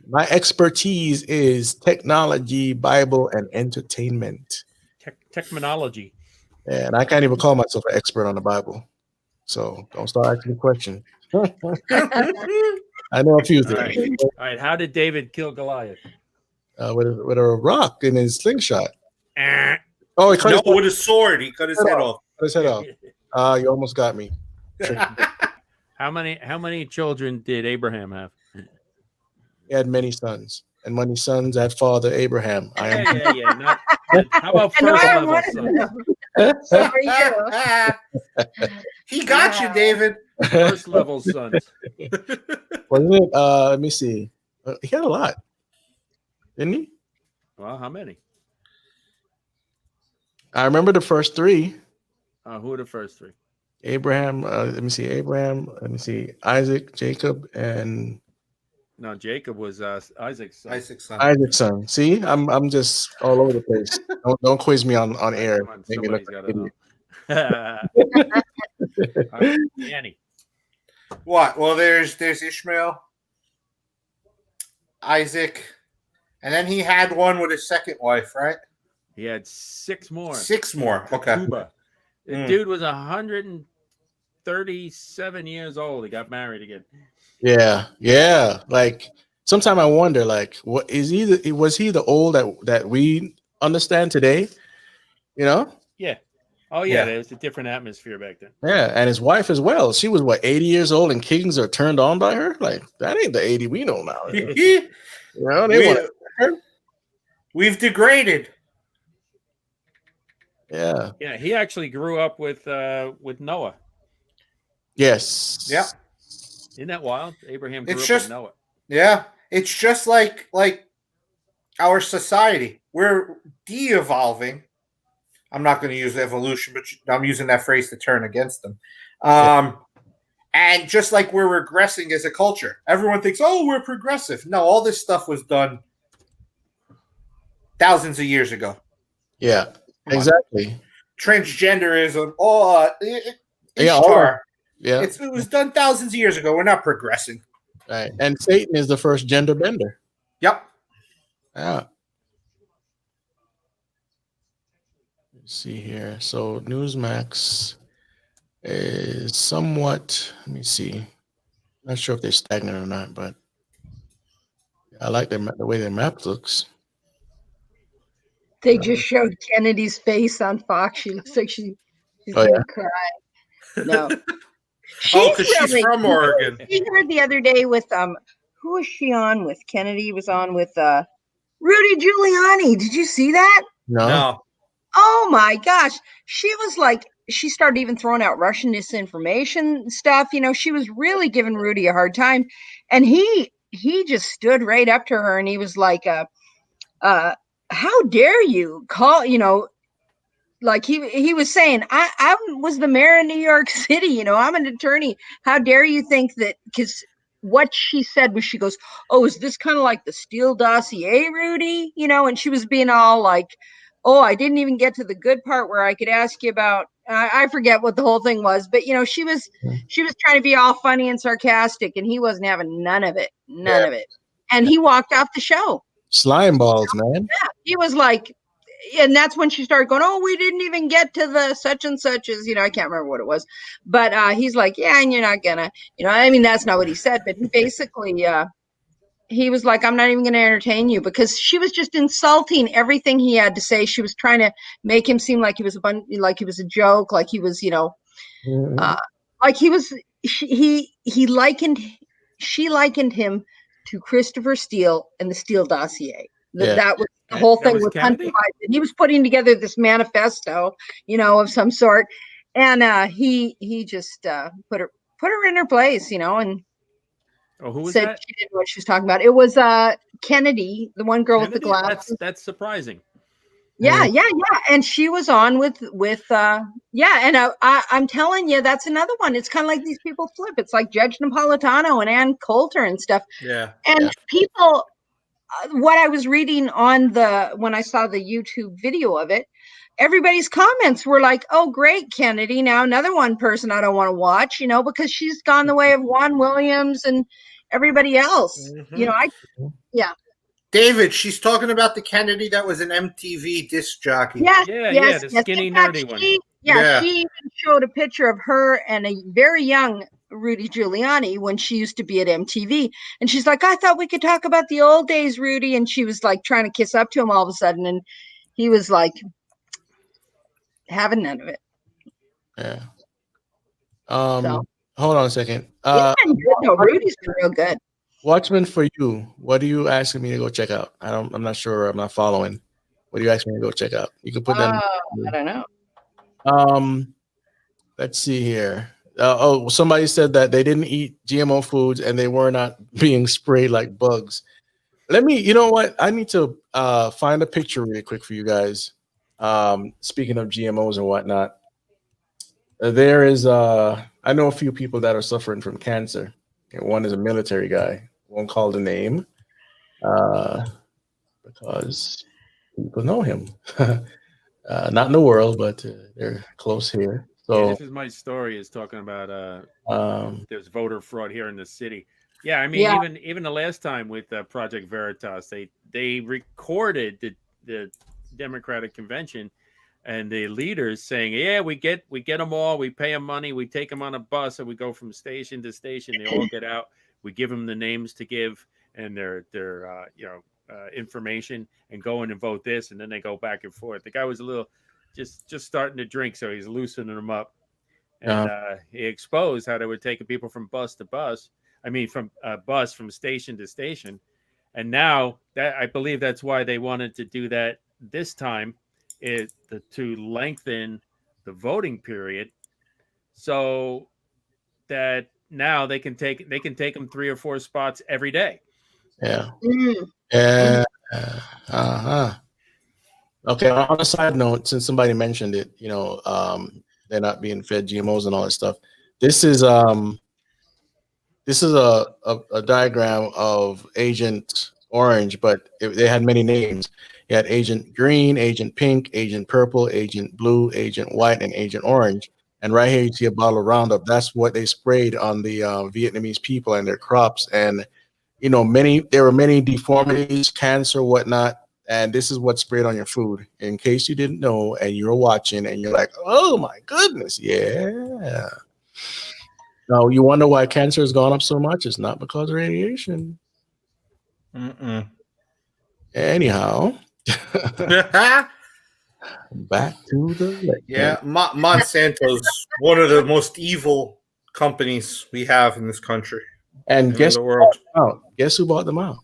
My expertise is technology, Bible, and entertainment. Technology. Yeah, and I can't even call myself an expert on the Bible. So don't start asking me questions. I know a few things. All right. How did David kill Goliath? With a rock in his slingshot. Oh, with a sword. He cut his head off. Cut his head off. You almost got me. How many children did Abraham have? He had many sons, and many sons had father Abraham. Yeah. How about first level sons? He got you, David. First level sons. Wasn't it? Let me see. He had a lot, didn't he? Well, how many? I remember the first 3. Who are the first 3? Abraham. Let me see. Abraham. Let me see. Isaac, Jacob, and no, Jacob was Isaac's son. Isaac's son. See, I'm just all over the place. Don't quiz me on air. Make me look like an idiot. Annie. What? Well, there's Ishmael, Isaac, and then he had one with his second wife, right? He had 6 more. 6 more. Okay. Cuba. The dude was 137 years old. He got married again. Yeah. Like sometimes I wonder, like, what was he the old that we understand today? You know? Yeah. Oh yeah, there was a different atmosphere back then. Yeah, and his wife as well. She was 80 years old, and kings are turned on by her. Like that ain't the 80 we know now. You know, we've degraded. Yeah. Yeah, he actually grew up with Noah. Yes. Yeah. Isn't that wild? Abraham grew up with Noah. Yeah. It's just like our society. We're de-evolving. I'm not going to use evolution, but I'm using that phrase to turn against them. And just like we're regressing as a culture, everyone thinks, oh, we're progressive. No, all this stuff was done thousands of years ago. Yeah, exactly. Transgenderism, yeah, it was done thousands of years ago. We're not progressing. Right, and Satan is the first gender bender. Yep. Yeah. Let's see here. So Newsmax is somewhat. Let me see. Not sure if they're stagnant or not, but I like the way their map looks. They just showed Kennedy's face on Fox. She looks like she's Oh, gonna yeah. cry. No, Oh, because she's from Oregon. She heard the other day with who was she on with? Kennedy was on with Rudy Giuliani. Did you see that? No. Oh my gosh. She was like, she started even throwing out Russian disinformation stuff. You know, she was really giving Rudy a hard time. And he just stood right up to her and he was like, how dare you call, you know, like he was saying, I was the mayor of New York City, you know, I'm an attorney. How dare you think that? Because what she said was, she goes, oh, is this kind of like the Steele dossier, Rudy? You know, and she was being all like, oh, I didn't even get to the good part where I could ask you about, I forget what the whole thing was, but you know, she was trying to be all funny and sarcastic, and he wasn't having none of it. And he walked off the show. Slime balls, man. Yeah, he was like, and that's when she started going, oh, we didn't even get to the such and such as, you know, I can't remember what it was, but he's like, yeah, and you're not gonna, you know, I mean, that's not what he said, but he basically, he was like, I'm not even going to entertain you, because she was just insulting everything he had to say. She was trying to make him seem like he was a joke, like he was, you know, like he was, she likened him to Christopher Steele and the Steele dossier. That was the whole thing with Hunter Biden. He was putting together this manifesto, you know, of some sort, and he just put her in her place, you know, and who was said that? She didn't know what she was talking about. It was Kennedy, the one girl with the glasses. That's surprising. Yeah. And she was on with and I'm telling you, that's another one. It's kind of like these people flip. It's like Judge Napolitano and Ann Coulter and stuff. Yeah. And people, what I was reading on when I saw the YouTube video of it, everybody's comments were like, oh, great, Kennedy. Now another one person I don't want to watch, you know, because she's gone the way of Juan Williams and everybody else. You know, David, she's talking about the Kennedy that was an MTV disc jockey. The skinny nerdy one. She even showed a picture of her and a very young Rudy Giuliani when she used to be at MTV. And she's like, I thought we could talk about the old days, Rudy. And she was like trying to kiss up to him all of a sudden. And he was like having none of it. Yeah. Hold on a second. Rudy's been real good. Watchmen for You. What are you asking me to go check out? I'm not sure. I'm not following. What do you ask me to go check out? You can put that. I don't know. Let's see here. Somebody said that they didn't eat GMO foods and they were not being sprayed like bugs. You know what? I need to find a picture really quick for you guys. Speaking of GMOs and whatnot, there is I know a few people that are suffering from cancer. One is a military guy. Won't call the name because people know him. Not in the world, but they're close here. So this is my story. Is talking about there's voter fraud here in the city. Yeah, I mean, even the last time with Project Veritas, they recorded the Democratic convention and the leaders saying, yeah, we get them all, we pay them money, we take them on a bus, and we go from station to station. They all get out. We give them the names to give and their information, and go in and vote this, and then they go back and forth. The guy was a little just starting to drink, so he's loosening them up, and he exposed how they were taking people from bus to bus. I mean, from bus from station to station, and now that I believe that's why they wanted to do that this time. To lengthen the voting period, so that now they can take them 3 or 4 spots every day. Yeah. Yeah. Okay. On a side note, since somebody mentioned it, you know, they're not being fed GMOs and all that stuff. This is a diagram of Agent Orange, but they had many names. You had Agent Green, Agent Pink, Agent Purple, Agent Blue, Agent White, and Agent Orange. And right here you see a bottle of Roundup. That's what they sprayed on the Vietnamese people and their crops. And you know, there were many deformities, cancer, whatnot. And this is what's sprayed on your food. In case you didn't know, and you're watching, and you're like, "Oh my goodness, yeah." Now you wonder why cancer has gone up so much. It's not because of radiation. Anyhow. Back to the Yeah, Monsanto's one of the most evil companies we have in this country and and in guess the who bought world. them out? Guess who bought them out?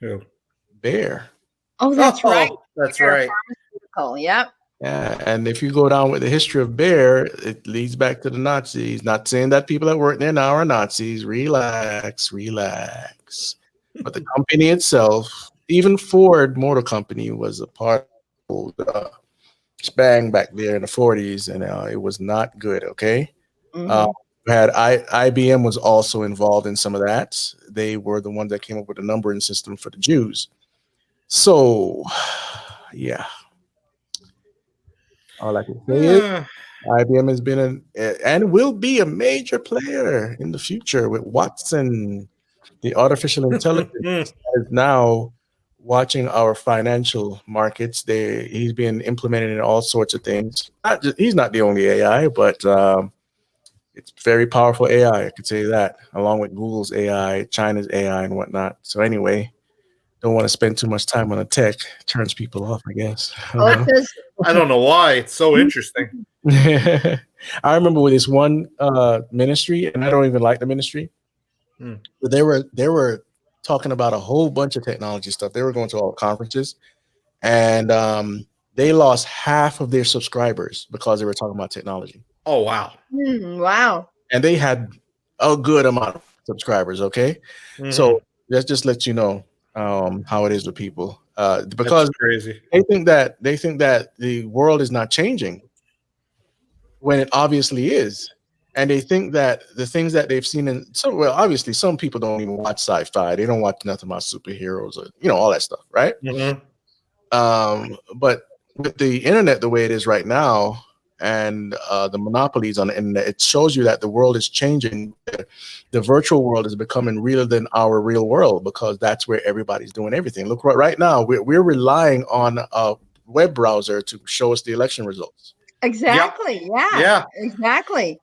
Yeah. Bayer. Oh, that's right. That's They're right. pharmaceutical. Yep. Yeah, and if you go down with the history of Bayer, it leads back to the Nazis. Not saying that people that work there now are Nazis. Relax, relax. But the company itself, even Ford Motor Company, was a part of the spang back there in the 40s, and it was not good. Okay. Uh, Mhm. we had IBM was also involved in some of that. They were the ones that came up with the numbering system for the Jews. So, yeah, all I can say is IBM has been and will be a major player in the future with Watson. The artificial intelligence is now watching our financial markets. He's been implemented in all sorts of things. He's not the only AI, but it's very powerful AI. I could say that, along with Google's AI, China's AI, and whatnot. So anyway, don't want to spend too much time on the tech. Turns people off, I guess. I Oh, don't it know. says I don't know why. It's so interesting. I remember with this one ministry, and I don't even like the ministry, Hmm. but they were talking about a whole bunch of technology stuff. They were going to all conferences, and they lost half of their subscribers because they were talking about technology. Oh, wow. wow. And they had a good amount of subscribers. Okay, Mhm. so let's just let you know how it is with people, That's because crazy. they think that the world is not changing when it obviously is. And they think that the things that they've seen in so well, obviously some people don't even watch sci-fi. They don't watch nothing about superheroes or all that stuff, right? Mhm. But with the internet the way it is right now, and the monopolies on the internet, it shows you that the world is changing. The virtual world is becoming realer than our real world because that's where everybody's doing everything. Look, right now we're relying on a web browser to show us the election results. Yep. Exactly. Yeah. Yeah. Exactly.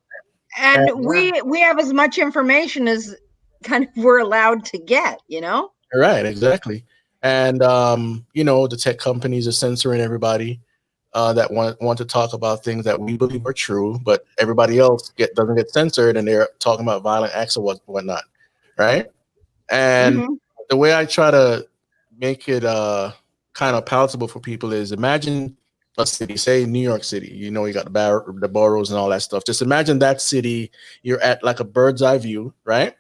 And And, we have as much information as kind of we're allowed to get, you know? right, exactly. And the tech companies are censoring everybody that want to talk about things that we believe are true, but everybody else doesn't get censored, and they're talking about violent acts or whatnot, right? And Mhm. the way I try to make it kind of palatable for people is imagine a city, say New York City. You got the boroughs and all that stuff. Just imagine that city. You're at like a bird's eye view, right?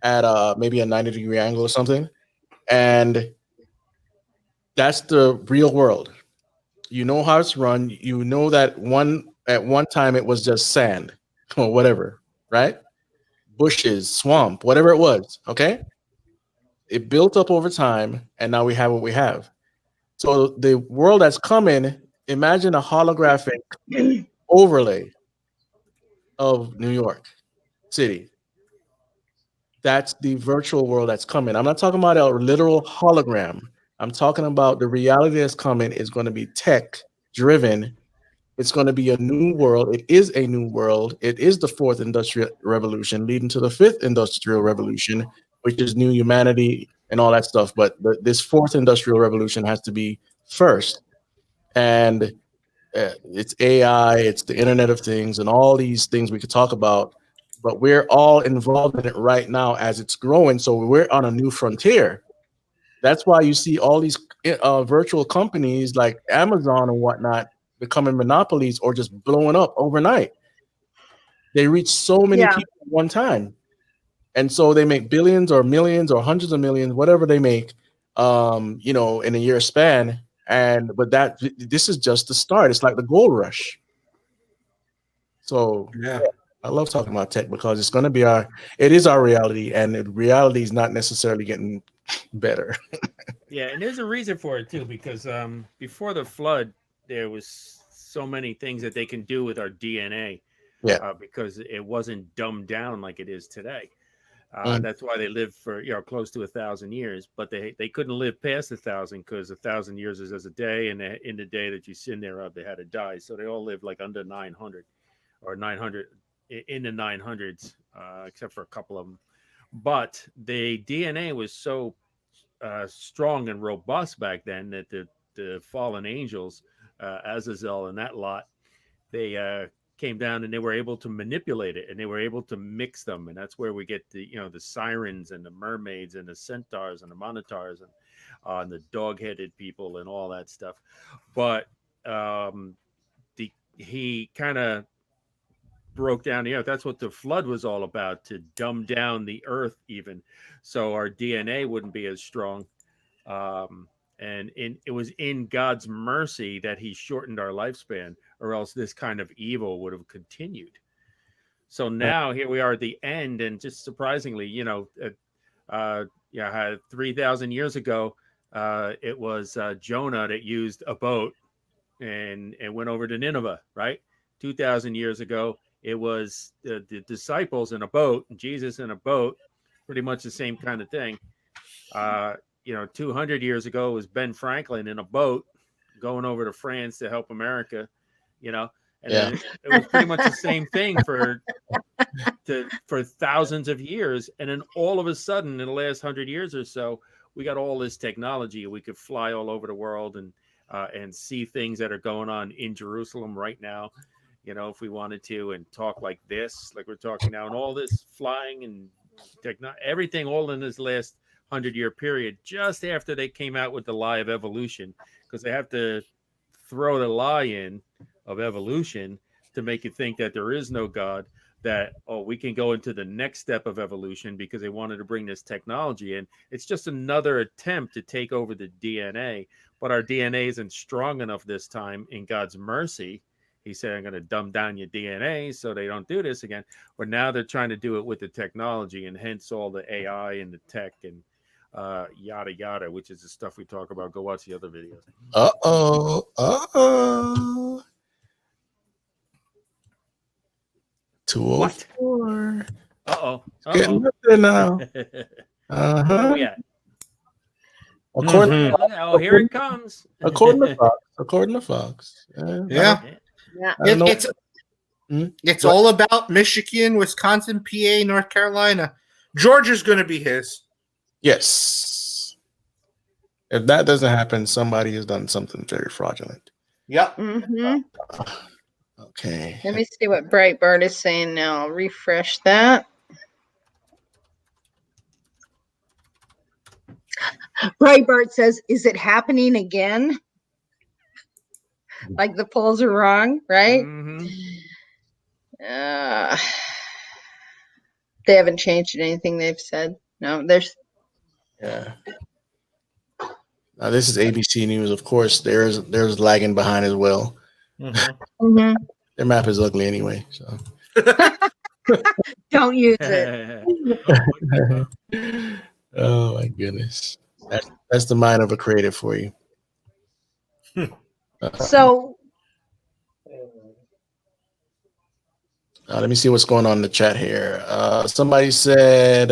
At maybe a 90-degree angle or something, and that's the real world. You know how it's run. You know that at one time it was just sand or whatever, right? Bushes, swamp, whatever it was. Okay, it built up over time, and now we have what we have. So the world that's coming, imagine a holographic overlay of New York City. That's the virtual world that's coming. I'm not talking about a literal hologram. I'm talking about the reality that's coming is going to be tech driven. It's going to be a new world. It is a new world. It is the fourth industrial revolution leading to the fifth industrial revolution, which is new humanity and all that stuff. But this fourth industrial revolution has to be first. And it's AI, it's the Internet of Things, and all these things we could talk about. But we're all involved in it right now as it's growing. So we're on a new frontier. That's why you see all these virtual companies like Amazon and whatnot becoming monopolies or just blowing up overnight. They reach so many Yeah. people at one time. And so they make billions or millions or hundreds of millions, whatever they make, in a year span. And but this is just the start. It's like the gold rush. So Yeah. yeah, I love talking about tech because it's going to be it is our reality, and reality is not necessarily getting better. Yeah, and there's a reason for it too, because before the flood, there was so many things that they can do with our DNA, Yeah. because it wasn't dumbed down like it is today. Mm. That's why they lived for close to 1,000 years, but they couldn't live past 1,000 because 1,000 years is as a day, and in the day that you sin thereof, they had to die. So they all lived like under 900 or 900 in the 900s, except for a couple of them. But the DNA was so strong and robust back then that the fallen angels, Azazel and that lot, they came down and they were able to manipulate it and they were able to mix them, and that's where we get the sirens and the mermaids and the centaurs and the minotaurs and the dog-headed people and all that stuff. But he kind of broke down the earth. That's what the flood was all about, to dumb down the earth even, so our DNA wouldn't be as strong. And it was in God's mercy that he shortened our lifespan, or else this kind of evil would have continued. So now here we are at the end, and just surprisingly, 3,000 years ago, it was Jonah that used a boat and went over to Nineveh, right? 2,000 years ago, it was the disciples in a boat and Jesus in a boat, pretty much the same kind of thing. 200 years ago, it was Ben Franklin in a boat going over to France to help America, and then it was pretty much the same thing for thousands of years. And then all of a sudden, in the last 100 years or so, we got all this technology. We could fly all over the world and see things that are going on in Jerusalem right now, if we wanted to, and talk like this, like we're talking now, and all this flying and everything, all in this last 100-year period, just after they came out with the lie of evolution, because they have to throw the lie in of evolution to make you think that there is no God, that we can go into the next step of evolution, because they wanted to bring this technology in. It's just another attempt to take over the DNA, but our DNA isn't strong enough this time. In God's mercy, he said, I'm going to dumb down your DNA so they don't do this again. But now they're trying to do it with the technology, and hence all the AI and the tech and yada yada, which is the stuff we talk about. Go watch the other videos. Uh-oh. 204. Getting up there now. Where we at? Here it comes. According to Fox. It's all about Michigan, Wisconsin, PA, North Carolina. Georgia's going to be his. Yes. If that doesn't happen, somebody has done something very fraudulent. Yep. Okay. Let me see what Breitbart is saying now. I'll refresh that. Breitbart says, is it happening again? Like the polls are wrong, right? They haven't changed anything they've said. No, there's. Yeah. Now this is ABC News. Of course, there's lagging behind as well. Their map is ugly anyway, so don't use it. Oh my goodness, that's the mind of a creative for you. So let me see what's going on in the chat here. Somebody said,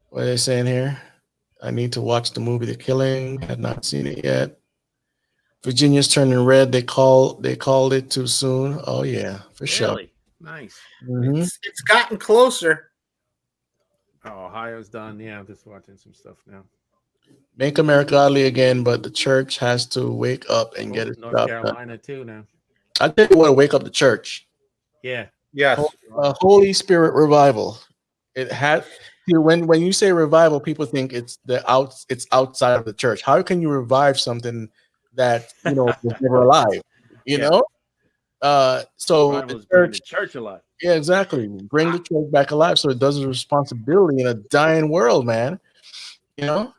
what are they saying here? I need to watch the movie The Killing. Had not seen it yet. Virginia's turning red. They called it too soon. Oh yeah, for sure. Nice. It's gotten closer. Oh, Ohio's done. Yeah, I'm just watching some stuff now. Make America godly again, but the church has to wake up and get it. North Carolina too now. I tell you what, wake up the church. Yeah. Yes. Holy Spirit revival. It had. When you say revival, people think it's outside of the church. How can you revive something that was never alive? You know. So the church alive. Yeah, exactly. Bring the church back alive, so it does its responsibility in a dying world, man. And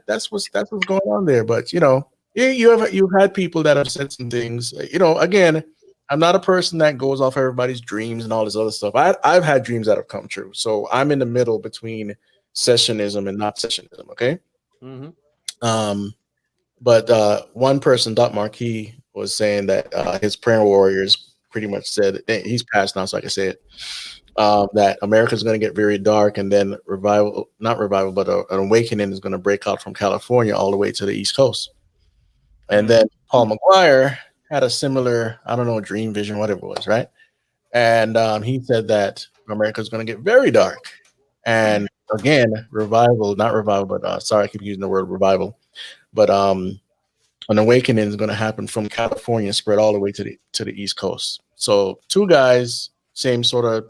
that's what's going on there. But you've had people that have said some things. Again, I'm not a person that goes off everybody's dreams and all this other stuff. I've had dreams that have come true. So I'm in the middle between sessionism and not sessionism. Okay. But one person, Dot Marquis, was saying that his prayer warriors pretty much said, he's passed now, so I can say it, that America's going to get very dark, and then not revival, but an awakening is going to break out from California all the way to the East Coast. And then Paul McGuire had a similar, I don't know, dream, vision, whatever it was, right? And he said that America's going to get very dark, and again, revival, not revival, but sorry, I keep using the word revival, but an awakening is going to happen from California, spread all the way to the East Coast. So two guys, same sort of,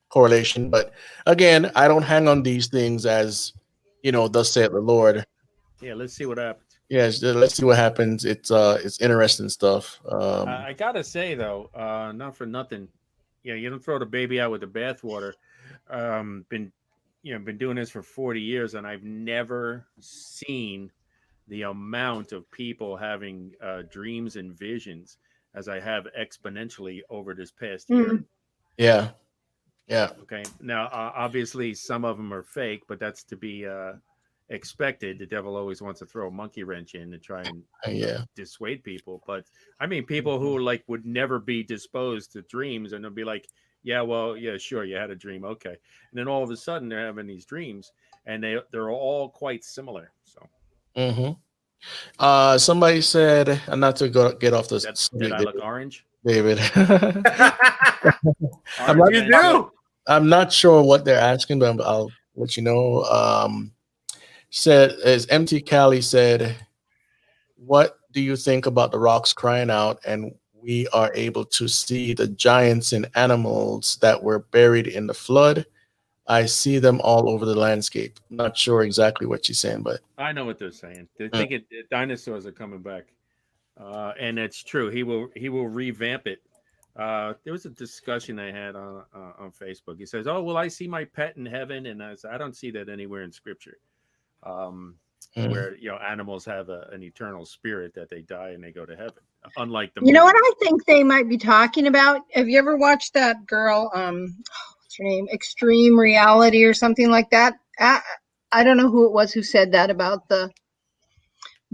correlation. But again, I don't hang on these things as, thus saith the Lord. Yeah, let's see what happens. Yes, let's see what happens. It's interesting stuff. I gotta say though, not for nothing, you don't throw the baby out with the bathwater. Been doing this for 40 years, and I've never seen the amount of people having dreams and visions as I have exponentially over this past year. Yeah. Yeah. Okay. Now, obviously, some of them are fake, but that's to be expected. The devil always wants to throw a monkey wrench in to try and dissuade people. But I mean, people who like would never be disposed to dreams, and they'll be like, "Yeah, well, yeah, sure, you had a dream, okay." And then all of a sudden, they're having these dreams, and they're all quite similar. So. Somebody said, and not to get off this. Did I look orange, David? I'm not sure what they're asking, but I'll let you know. Said as MT Cali said, what do you think about the rocks crying out and we are able to see the giants and animals that were buried in the flood? I see them all over the landscape. Not sure exactly what she's saying, but I know what they're saying. They think dinosaurs are coming back, and it's true. He will revamp it. There was a discussion I had on Facebook. He says, "Oh, well, I see my pet in heaven," and I said, "I don't see that anywhere in Scripture, where animals have an eternal spirit that they die and they go to heaven, unlike the." You know what I think they might be talking about? Have you ever watched that girl? What's her name? Extreme Reality or something like that. I don't know who it was who said that about the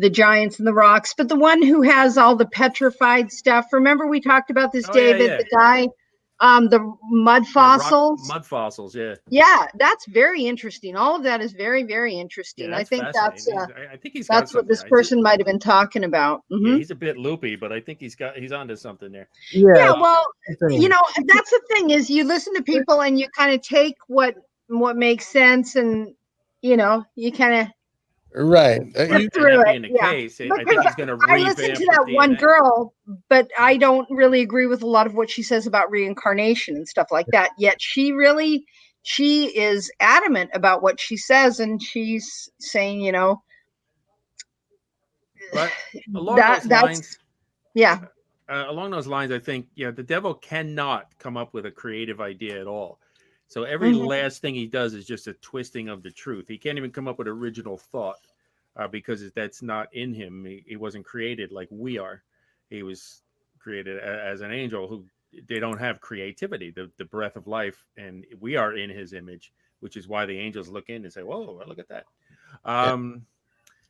giants and the rocks, but the one who has all the petrified stuff. Remember we talked about this, David, the guy, the mud fossils. Mud fossils, yeah. Yeah, that's very interesting. All of that is very, very interesting. Yeah, I think that's I think that's what this person might have been talking about. Yeah, he's a bit loopy, but I think he's onto something there. Yeah, well, that's the thing is you listen to people and you kind of take what makes sense, and you kind of right. Through it. The case, I think he's going to revamp. I listened to that one girl, but I don't really agree with a lot of what she says about reincarnation and stuff like that. Yet she is adamant about what she says, and she's saying, but along those lines, along those lines, I think the devil cannot come up with a creative idea at all. So every last thing he does is just a twisting of the truth. He can't even come up with original thought because that's not in him. He wasn't created like we are. He was created as an angel who they don't have creativity, the breath of life, and we are in his image, which is why the angels look in and say, "Whoa, look at that."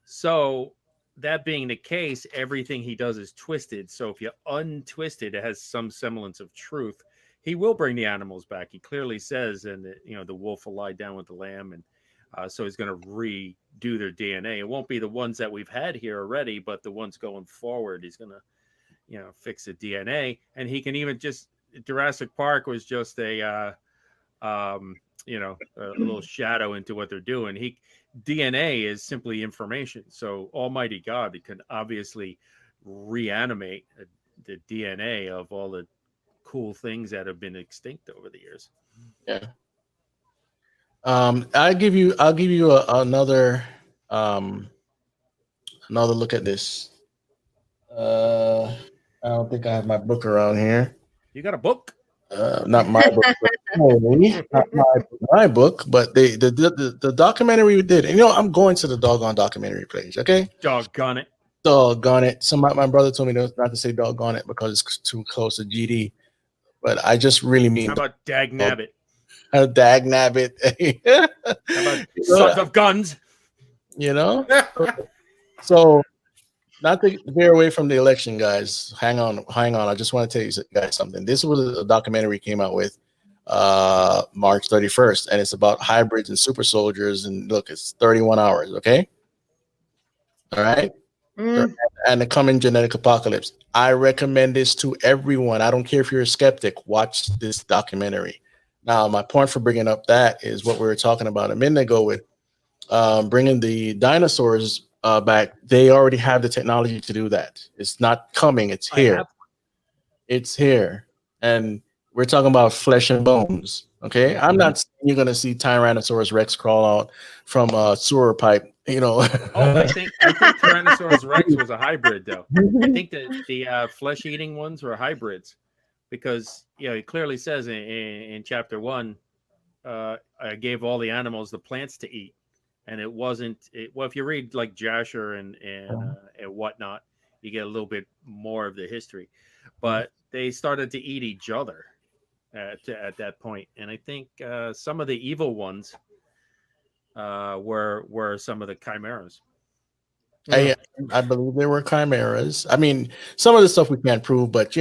So that being the case, everything he does is twisted. So if you untwist it, it has some semblance of truth. He will bring the animals back. He clearly says, and the wolf will lie down with the lamb, and so he's going to redo their DNA. It won't be the ones that we've had here already, but the ones going forward. He's going to, fix the DNA, and he can even just Jurassic Park was just a little shadow into what they're doing. DNA is simply information. So Almighty God can obviously reanimate the DNA of all the cool things that have been extinct over the years. Yeah. I'll give you another look at this. I don't think I have my book around here. You got a book? Not my book, not my book, but the documentary we did. I'm going to the doggone documentary page. Okay. Doggone it. Doggone it. My brother told me not to say doggone it because it's too close to GD. But I just really mean. How about dag nabbit? Dag nabbit. How about sons of guns? So not to veer away from the election, guys. Hang on. I just want to tell you guys something. This was a documentary came out with March 31st, and it's about hybrids and super soldiers. And look, it's 31 hours. Okay. All right. And the coming genetic apocalypse. I recommend this to everyone. I don't care if you're a skeptic. Watch this documentary. Now, my point for bringing up that is what we were talking about a minute ago with bringing the dinosaurs back. They already have the technology to do that. It's not coming. It's here. It's here. And we're talking about flesh and bones. Okay. I'm not saying you're going to see Tyrannosaurus Rex crawl out from a sewer pipe, Oh, I think Tyrannosaurus Rex was a hybrid, though. I think that the flesh-eating ones were hybrids, because it clearly says in chapter 1, I gave all the animals the plants to eat, and it wasn't. Well, if you read like Jasher and whatnot, you get a little bit more of the history, but they started to eat each other at that point, and I think some of the evil ones were some of the chimeras. I believe there were chimeras. I mean, some of the stuff we can't prove, but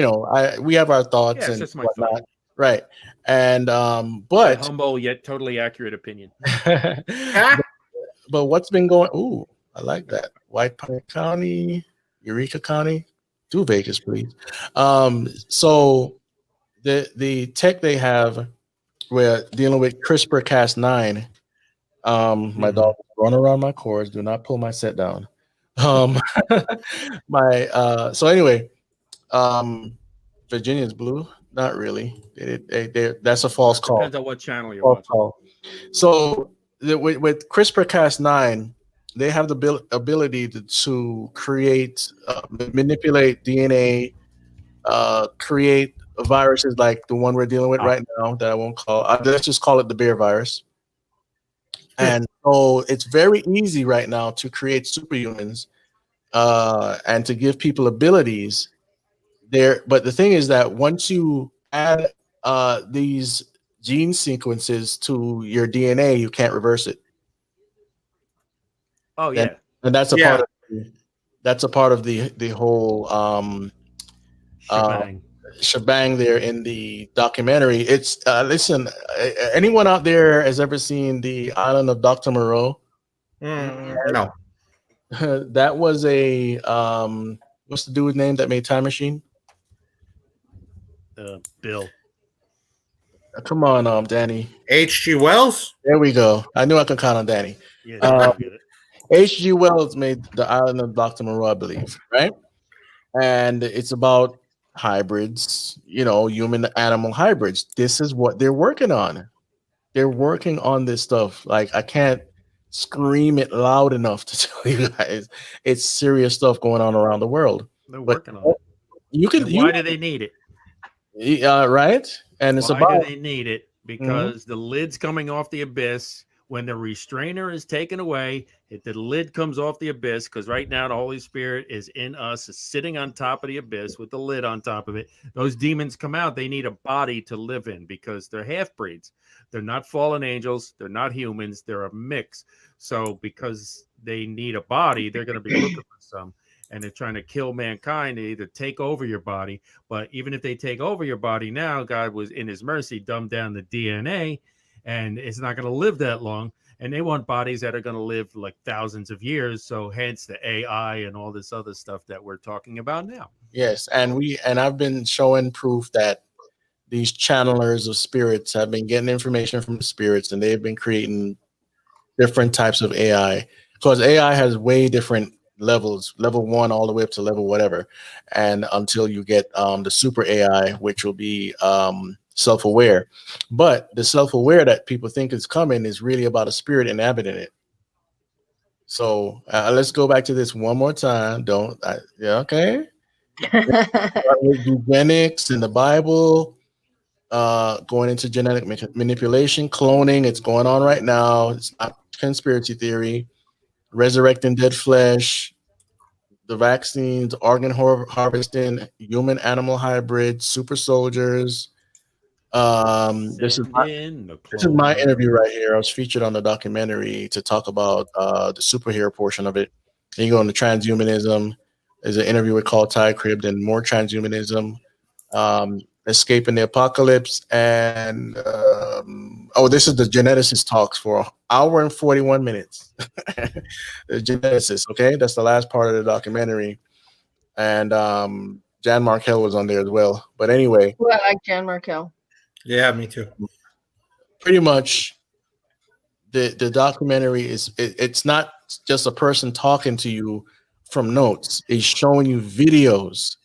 we have our thoughts and that's my whatnot, thought. right? And My but humble yet totally accurate opinion. but what's been going? Ooh, I like that. White Pine County, Eureka County, do Vegas, please. So the tech they have, we're dealing with CRISPR-Cas9. My dog is running around my cords. Do not pull my set down. So anyway, Virginia's blue. Not really. That's a false call. Depends on what channel you're watching. Call. So with CRISPR-Cas9, they have the ability to create, manipulate DNA, create viruses like the one we're dealing with right now that I won't call. Let's just call it the bear virus. And so it's very easy right now to create superhumans and to give people abilities there. But the thing is that once you add these gene sequences to your DNA, you can't reverse it. Oh yeah, and that's a part of the whole shebang there in the documentary. It's listen, anyone out there has ever seen The Island of Dr. Moreau? No. That was a what's the dude's name that made Time Machine? Bill. Come on, Danny. H.G. Wells. There we go. I knew I could count on Danny. H.G. Wells made The Island of Dr. Moreau, I believe, right? And it's about hybrids, human animal hybrids. This is what they're working on. They're working on this stuff. Like, I can't scream it loud enough to tell you guys it's serious stuff going on around the world. They're working on it. Why do they need it? Right? And it's why do they need it? Because the lid's coming off the abyss. When the restrainer is taken away, if the lid comes off the abyss, because right now the Holy Spirit is in us, is sitting on top of the abyss with the lid on top of it. Those demons come out. They need a body to live in because they're half-breeds. They're not fallen angels. They're not humans. They're a mix. So because they need a body, they're going to be looking for some. And they're trying to kill mankind. They either take over your body. But even if they take over your body now, God was in his mercy dumbed down the DNA. And it's not going to live that long. And they want bodies that are going to live like thousands of years. So hence the AI and all this other stuff that we're talking about now. Yes. And I've been showing proof that these channelers of spirits have been getting information from the spirits, and they've been creating different types of AI, because AI has way different levels, level 1 all the way up to level whatever. And until you get the super AI, which will be self-aware. But the self-aware that people think is coming is really about a spirit inhabiting it. So let's go back to this one more time. Okay. Eugenics in the Bible, going into genetic manipulation, cloning. It's going on right now. It's not conspiracy theory. Resurrecting dead flesh, the vaccines, organ harvesting, human animal hybrids, super soldiers. This is my interview right here. I was featured on the documentary to talk about the superhero portion of it. And you go into transhumanism. There's an interview with called Ty Cribbed, and more transhumanism, escaping the apocalypse, and this is the geneticist talks for 1 hour and 41 minutes. The geneticist, okay, that's the last part of the documentary, and Jan Markell was on there as well. But anyway, well, I like Jan Markell. Yeah, me too. pretty much the documentary it's not just a person talking to you from notes. It's showing you videos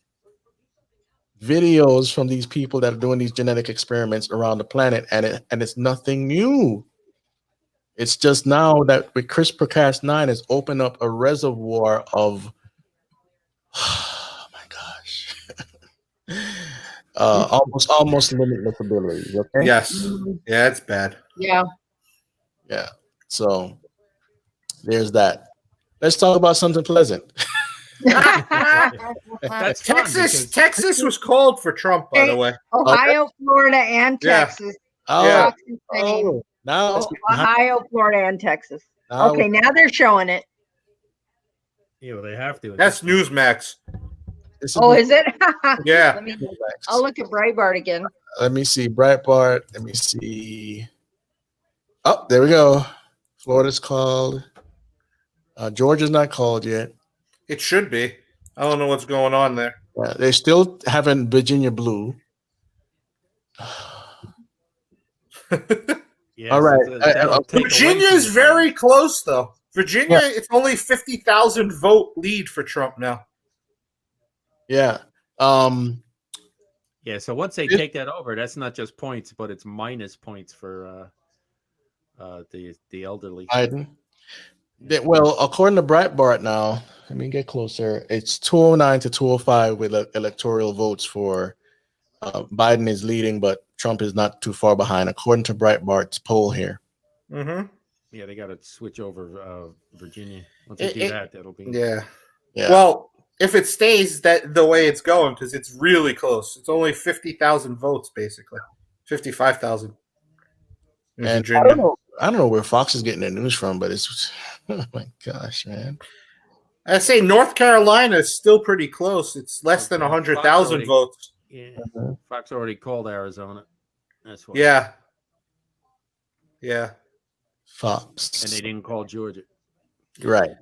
from these people that are doing these genetic experiments around the planet, and it's nothing new. It's just now that with CRISPR-Cas9 has opened up a reservoir of oh my gosh. Almost limitless abilities. Okay. Yes. Yeah, it's bad. Yeah. Yeah. So there's that. Let's talk about something pleasant. That's fun because Texas was called for Trump, by the way. Ohio, Florida, and Texas. Oh, Oh, now Ohio, Florida, and Texas. now Okay, now they're showing it. yeah, well, they have to. That's Newsmax. Oh, is it? Yeah. I'll look at Breitbart again. Let me see Breitbart. Let me see. Oh, there we go. Florida's called. Georgia's not called yet. It should be. I don't know what's going on there. Yeah, they still haven't Virginia blue. Yes, all right. Virginia is very close, though. Virginia, it's only 50,000 vote lead for Trump now. Yeah. Yeah. So once they take that over, that's not just points, but it's minus points for the elderly. Biden. Well, according to Breitbart now, let me get closer. It's 209 to 205 with electoral votes for Biden is leading, but Trump is not too far behind, according to Breitbart's poll here. Mm-hmm. Yeah, they got to switch over Virginia. Once they do that, that'll be yeah. Well, if it stays that the way it's going, because it's really close. It's only 50,000 votes, basically 55,000. And I don't know where Fox is getting their news from, but it's oh my gosh, man. I say North Carolina is still pretty close. It's less than 100,000 votes. Yeah, Fox already called Arizona. That's why. Yeah. Yeah. Fox. And they didn't call Georgia. Right.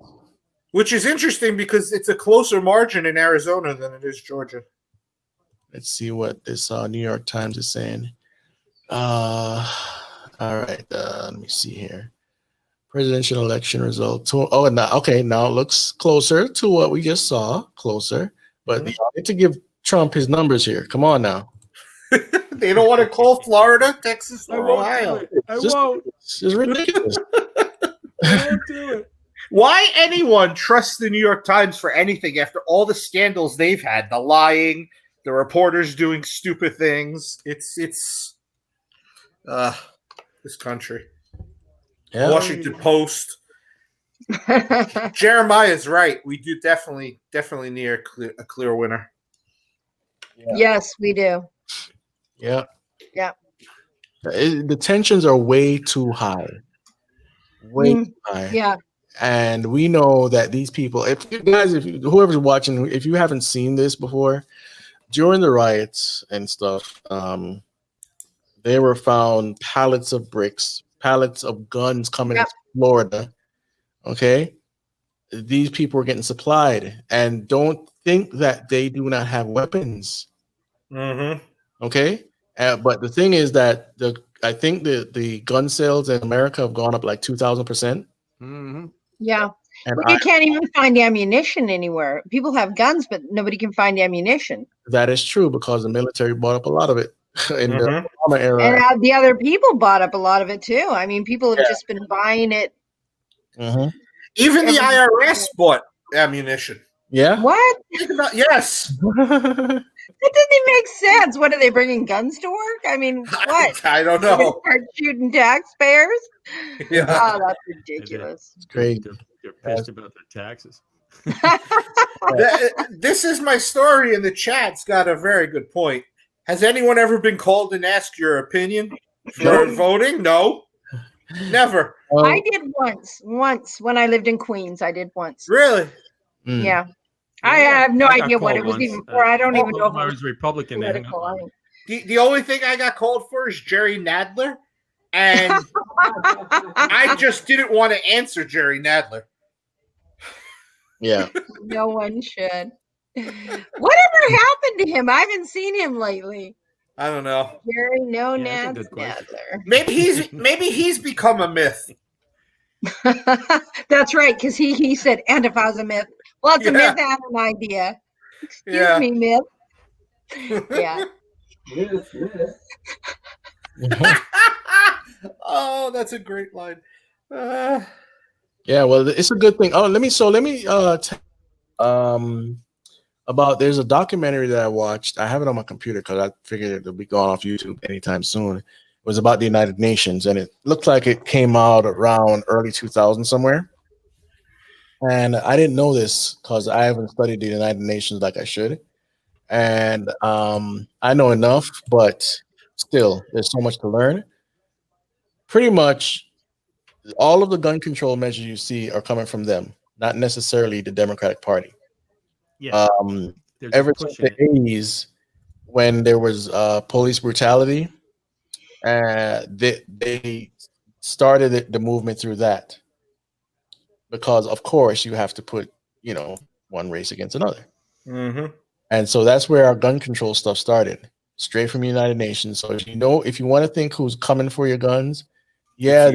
Which is interesting because it's a closer margin in Arizona than it is Georgia. Let's see what this New York Times is saying. All right. Let me see here. Presidential election result. Now it looks closer to what we just saw. Closer. But you need to give Trump his numbers here. Come on now. They don't want to call Florida, Texas, or Ohio. I won't. It's just ridiculous. I won't do it. Why anyone trusts the New York Times for anything after all the scandals they've had? The lying, the reporters doing stupid things. It's this country. Yeah. Washington Post. Jeremiah's right. We do definitely need a clear winner. Yeah. Yes, we do. Yeah. Yeah. The tensions are way too high. Way too high. Yeah. And we know that these people, whoever's watching, if you haven't seen this before, during the riots and stuff, they were found pallets of bricks, pallets of guns coming into Florida. Okay. These people are getting supplied, and don't think that they do not have weapons. Mm-hmm. Okay. But the thing is that I think the gun sales in America have gone up like 2,000%. Mm-hmm. Yeah. You can't even find ammunition anywhere. People have guns, but nobody can find ammunition. That is true because the military bought up a lot of it in the Obama era. And the other people bought up a lot of it too. I mean, people have just been buying it. Mm-hmm. Even the IRS bought ammunition. Yeah. What? Yes. That didn't make sense. What, are they bringing guns to work? I mean, what? I don't know. Start shooting taxpayers? Yeah. Oh, that's ridiculous. It's great. They're pissed about their taxes. This is my story, and the chat's got a very good point. Has anyone ever been called and asked your opinion for voting? No. Never. I did once when I lived in Queens. I did once. Really? Mm. Yeah. I have no idea what it was even for. I don't even know if I was Republican. The only thing I got called for is Jerry Nadler, and I just didn't want to answer Jerry Nadler. Yeah. No one should. Whatever happened to him? I haven't seen him lately. I don't know. Jerry, no Yeah, that's a Nads good question. Nadler. Maybe he's become a myth. That's right, because he said Antifa's a myth. Well, it's a myth Yeah. and an idea. Excuse Yeah. me, myth. Yeah. Oh, that's a great line. Yeah, well, it's a good thing. Oh, let me about there's a documentary that I watched. I have it on my computer because I figured it'll be going off YouTube anytime soon. It was about the United Nations, and it looked like it came out around early 2000 somewhere. And I didn't know this because I haven't studied the United Nations like I should. And I know enough, but still, there's so much to learn. Pretty much all of the gun control measures you see are coming from them, not necessarily the Democratic Party. Yeah, Ever since the 80s, when there was police brutality, they started the movement through that. Because, of course, you have to put, one race against another. Mm-hmm. And so that's where our gun control stuff started, straight from the United Nations. So if you want to think who's coming for your guns, yeah,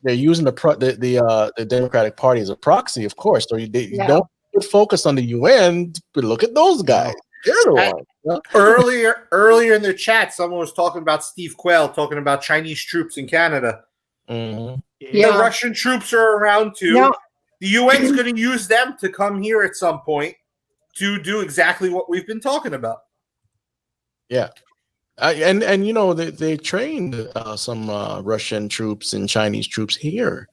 they're using the Democratic Party as a proxy, of course. So you don't focus on the UN, but look at those guys. They're the ones. Earlier in the chat, someone was talking about Steve Quayle, talking about Chinese troops in Canada. Mm-hmm. The Russian troops are around too. No. The UN's going to use them to come here at some point to do exactly what we've been talking about. Yeah. And they trained some Russian troops and Chinese troops here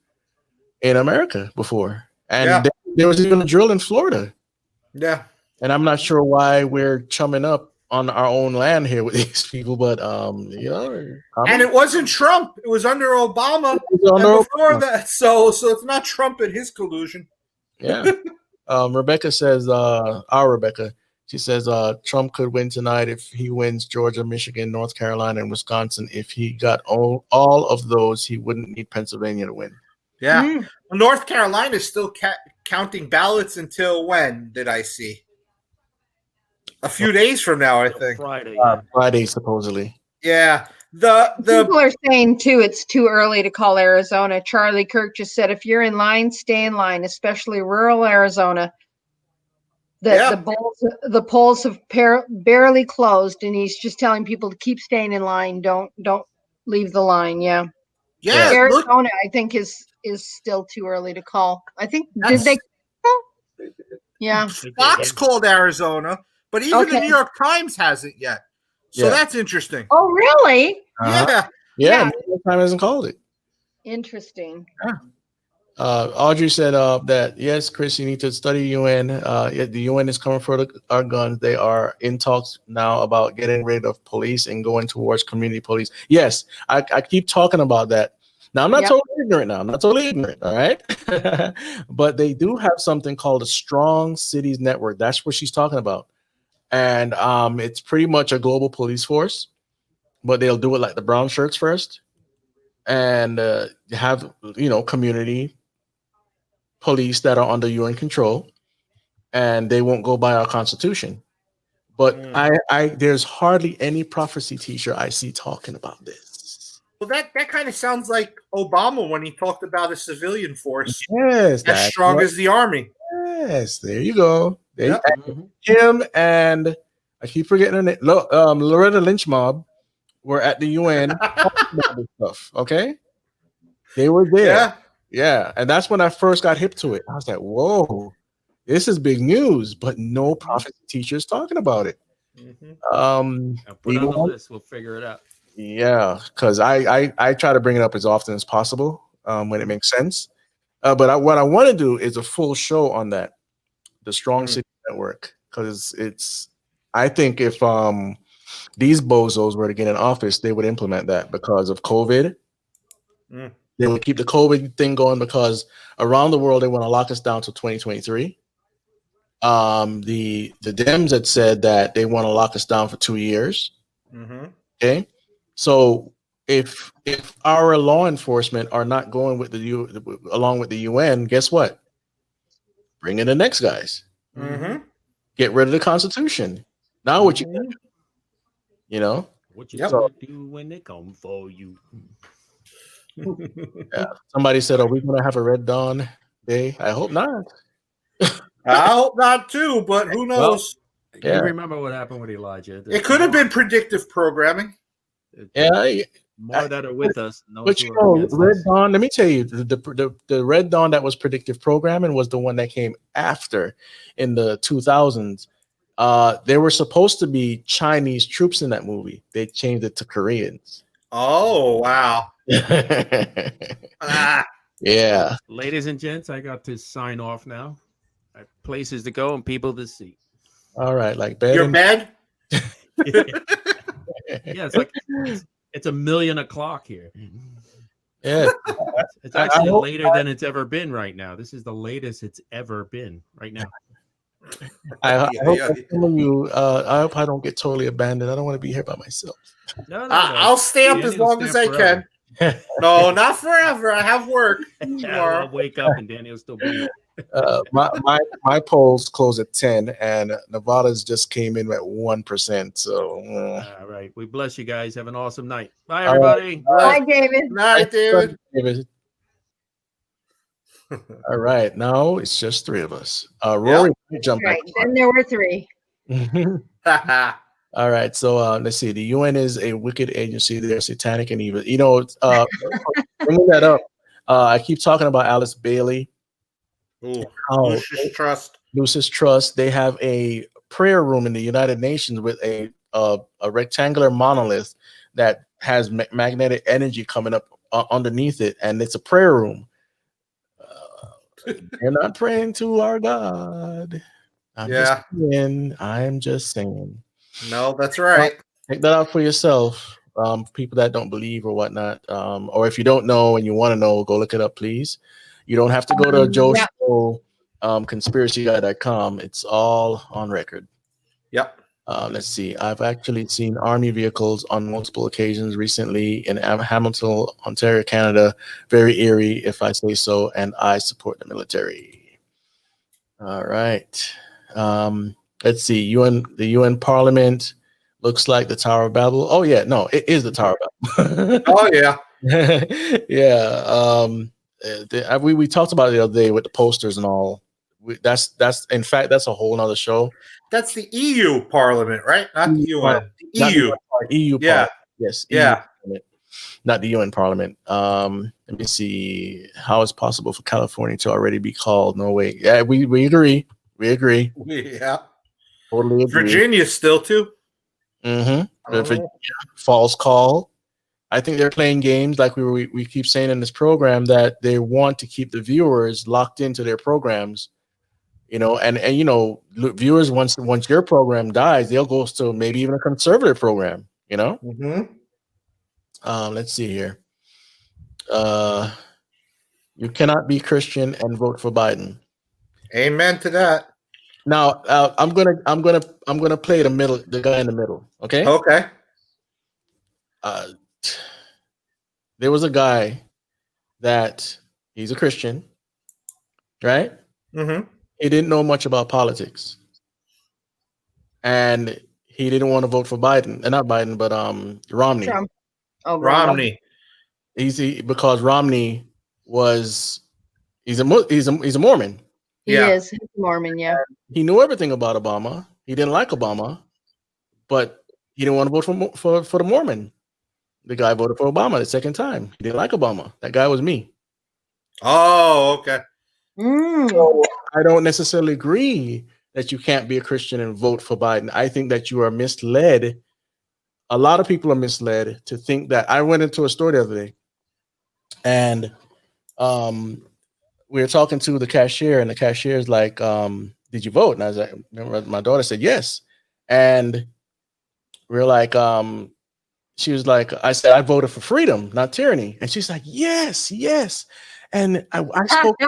in America before. And there was even a drill in Florida. Yeah. And I'm not sure why we're chumming up on our own land here with these people, but and it wasn't Trump. It was under Obama. Before that, so it's not Trump and his collusion. Yeah. Rebecca says, our Rebecca, she says Trump could win tonight if he wins Georgia, Michigan, North Carolina, and Wisconsin. If he got all of those, he wouldn't need Pennsylvania to win. Yeah. Well, North Carolina is still counting ballots until when did I see? A few days from now, I think. Friday, supposedly. Yeah. People are saying too, it's too early to call Arizona. Charlie Kirk just said, if you're in line, stay in line, especially rural Arizona. The polls have barely closed, and he's just telling people to keep staying in line. Don't leave the line. Yeah. Arizona, I think is still too early to call. I think did they? Yeah. Fox called Arizona, but even the New York Times hasn't yet. So that's interesting. Oh, really? Yeah. New York Times hasn't called it. Interesting. Audrey said that yes, Chris, you need to study UN. The UN is coming for our guns. They are in talks now about getting rid of police and going towards community police. Yes, I keep talking about that. Now I'm not totally ignorant. All right, but they do have something called a Strong Cities Network. That's what she's talking about, and it's pretty much a global police force, but they'll do it like the brown shirts first, and have community police that are under UN control, and they won't go by our constitution. But I there's hardly any prophecy teacher I see talking about this. Well, that kind of sounds like Obama when he talked about a civilian force. Yes, as strong as the army. Yes, there you go. Him and I keep forgetting her name. Loretta Lynch mob were at the UN talking about this stuff. Okay, they were there. Yeah, and that's when I first got hip to it. I was like, whoa, this is big news, but no prophecy teachers talking about it. Put on the list, we'll figure it out. Yeah, because I try to bring it up as often as possible when it makes sense. But what I want to do is a full show on that, the Strong City Network, because I think if these bozos were to get in office, they would implement that because of COVID. They would keep the COVID thing going because around the world they want to lock us down to 2023. The Dems had said that they want to lock us down for 2 years. Okay, so if our law enforcement are not going with along with the UN, guess what? Bring in the next guys. Get rid of the Constitution. Now what you do? You know. What you Yep. gonna do when they come for you? Yeah. Somebody said, "Are we going to have a Red Dawn day?" I hope not. I hope not too, but who knows? Yeah. You remember what happened with Elijah? It could have been predictive programming. Yeah. More that are with us. But you know, Red Dawn. Let me tell you, the Red Dawn that was predictive programming was the one that came after, in the 2000s. There were supposed to be Chinese troops in that movie. They changed it to Koreans. Oh wow! Yeah. Ladies and gents, I got to sign off now. I have places to go and people to see. All right, like bed. Your bed. Yeah, it's like it's 1,000,000 o'clock here. Yeah, it's actually later than it's ever been right now. This is the latest it's ever been right now. I hope I don't get totally abandoned. I don't want to be here by myself. No. I'll stay up as long as I can. No, not forever. I have work tomorrow. I'll wake up and Daniel's still be. My polls close at 10, and Nevada's just came in at 1%. So, all right, we bless you guys. Have an awesome night. Bye, everybody. Bye, David. Night, David. All right, now it's just 3 of us. Rory, jump right. Then there were 3. All right, so let's see. The UN is a wicked agency. They're satanic and evil. You know, bringing that up, I keep talking about Alice Bailey. Lucis Trust. They have a prayer room in the United Nations with a rectangular monolith that has magnetic energy coming up underneath it, and it's a prayer room. They're not praying to our God. I'm just saying. No, that's right. Check that out for yourself. People that don't believe or whatnot, or if you don't know and you want to know, go look it up, please. You don't have to go to Joe Show, conspiracyguy.com. It's all on record. Yep. Let's see. I've actually seen army vehicles on multiple occasions recently in Hamilton, Ontario, Canada. Very eerie, if I say so, and I support the military. All right. Let's see. The UN Parliament looks like the Tower of Babel. Oh yeah, no, it is the Tower of Babel. Oh yeah, yeah. We talked about it the other day with the posters and all. That's in fact that's a whole nother show. That's the EU Parliament, right? Not the UN. The EU. EU. Yeah. Parliament. Yes. Yeah. EU, not the UN Parliament. Let me see. How is it possible for California to already be called? No way. Yeah, we agree. We agree. Yeah. Totally agree. Virginia still too. Virginia, false call. I think they're playing games like we keep saying in this program that they want to keep the viewers locked into their programs, you know, and you know, viewers once your program dies, they'll go to maybe even a conservative program, you know. Let's see here. You cannot be Christian and vote for Biden. Amen to that. Now I'm gonna play the guy in the middle. Okay. Okay. There was a guy that he's a Christian, right? He didn't know much about politics, and he didn't want to vote for Biden, and not Biden, but Romney. Trump. Oh, Romney. Because Romney he's a Mormon. He is. He's Mormon, yeah. He knew everything about Obama. He didn't like Obama, but he didn't want to vote for the Mormon. The guy voted for Obama the second time. He didn't like Obama. That guy was me. Oh, okay. So I don't necessarily agree that you can't be a Christian and vote for Biden. I think that you are misled. A lot of people are misled to think that. I went into a store the other day, and we were talking to the cashier, and the cashier is like, "Did you vote?" And I was like, my daughter said yes, and we were like, she was like, I said, I voted for freedom, not tyranny. And she's like, yes. And I spoke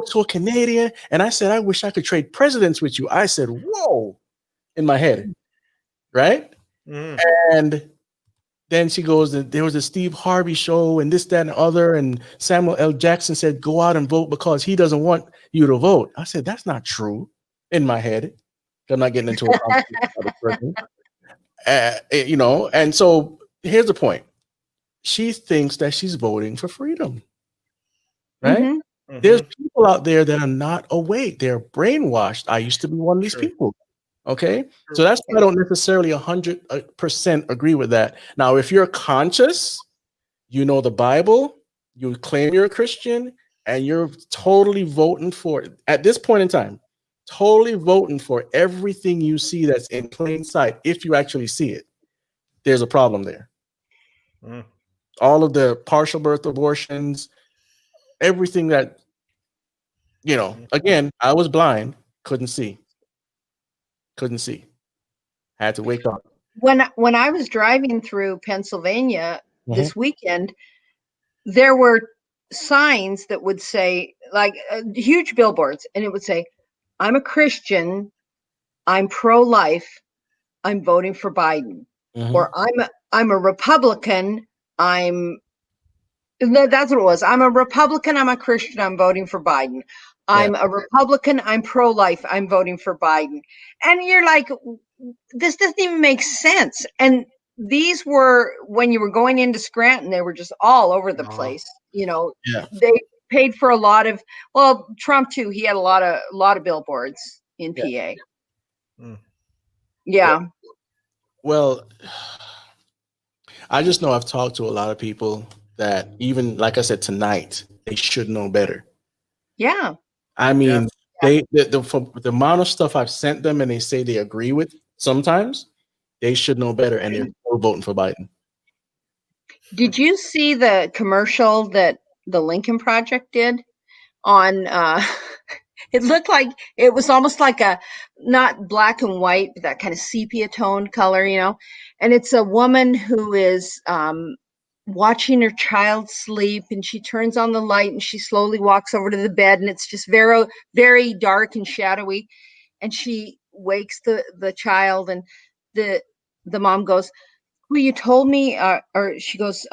to a Canadian, and I said, I wish I could trade presidents with you. I said, whoa, in my head. Right. And then she goes, there was a Steve Harvey show and this, that, and the other. And Samuel L. Jackson said, go out and vote because he doesn't want you to vote. I said, that's not true, in my head. I'm not getting into a conversation with the person. You know, and so here's the point. She thinks that she's voting for freedom, right? Mm-hmm. There's people out there that are not awake. They're brainwashed. I used to be one of these people. Okay. So that's why I don't necessarily 100% agree with that. Now, if you're conscious, you know the Bible, you claim you're a Christian, and you're totally voting for it at this point in time, totally voting for everything you see that's in plain sight. If you actually see it, there's a problem there. All of the partial birth abortions, everything that, you know, again, I was blind, couldn't see, had to wake up. When I was driving through Pennsylvania this weekend, there were signs that would say, like, huge billboards, and it would say, "I'm a Christian, I'm pro-life, I'm voting for Biden," or I'm a Republican, that's what it was. "I'm a Republican, I'm a Christian, I'm voting for Biden. I'm a Republican, I'm pro-life, I'm voting for Biden." And you're like, this doesn't even make sense. And these were, when you were going into Scranton, they were just all over the place. You know, they paid for a lot of, well, Trump too, he had a lot of billboards in PA. Yeah. Well, I just know I've talked to a lot of people that, even like I said tonight, they should know better. Yeah. I mean, the amount of stuff I've sent them and they say they agree with, sometimes they should know better, and they're still voting for Biden. Did you see the commercial that the Lincoln Project did on it looked like it was almost like a, not black and white, but that kind of sepia toned color, you know, and it's a woman who is watching her child sleep, and she turns on the light and she slowly walks over to the bed, and it's just very, very dark and shadowy, and she wakes the child, and the mom goes, "Well, you told me," or she goes,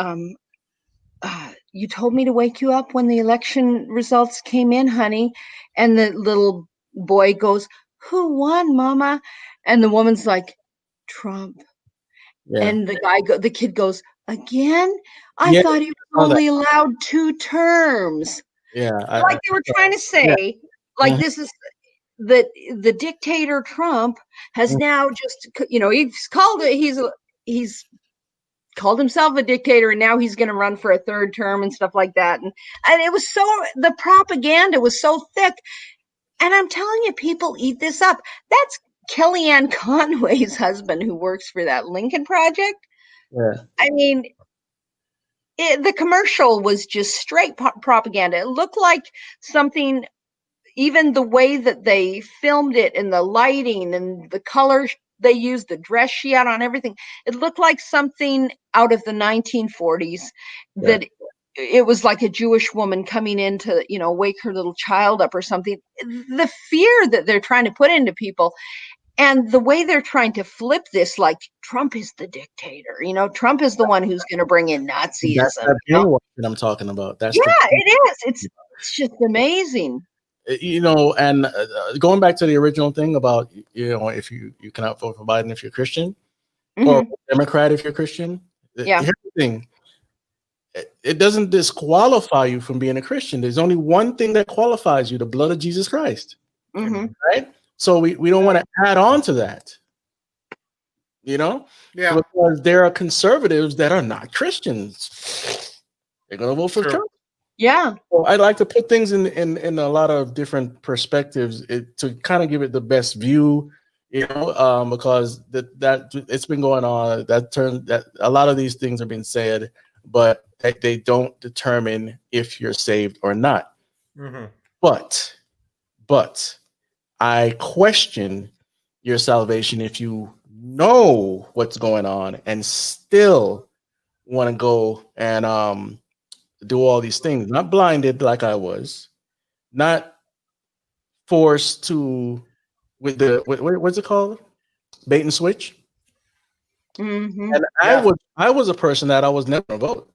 "You told me to wake you up when the election results came in, honey." And the little boy goes, "Who won, Mama?" And the woman's like, "Trump." And the kid goes, "Again? I thought he was only allowed 2 terms." Like they were trying to say, like, this is that the dictator Trump has now just, you know, he's called himself a dictator, and now he's going to run for a 3rd term and stuff like that. And it was so, the propaganda was so thick. And I'm telling you, people eat this up. That's Kellyanne Conway's husband, who works for that Lincoln Project. I mean, the commercial was just straight propaganda. It looked like something, even the way that they filmed it, and the lighting and the colors they used, the dress she had on, everything, it looked like something out of the 1940s. That it was like a Jewish woman coming in to, you know, wake her little child up or something. The fear that they're trying to put into people, and the way they're trying to flip this, like Trump is the dictator, you know, Trump is the one who's going to bring in Nazism. That's that brainwashing I'm talking about. That's it is. It's just amazing. You know, and going back to the original thing about, you know, if you cannot vote for Biden if you're Christian, or Democrat if you're Christian. Here's the thing. It doesn't disqualify you from being a Christian. There's only one thing that qualifies you: the blood of Jesus Christ. Right? So we don't want to add on to that. You know? Yeah. Because there are conservatives that are not Christians. They're going to vote for Trump. Yeah. Well, I'd like to put things in a lot of different perspectives to kind of give it the best view, you know, because that it's been going on. That a lot of these things are being said, but they don't determine if you're saved or not. But I question your salvation if you know what's going on and still want to go and do all these things, not blinded like I was, not forced to what's it called, bait and switch. And I was a person that I was never going to vote.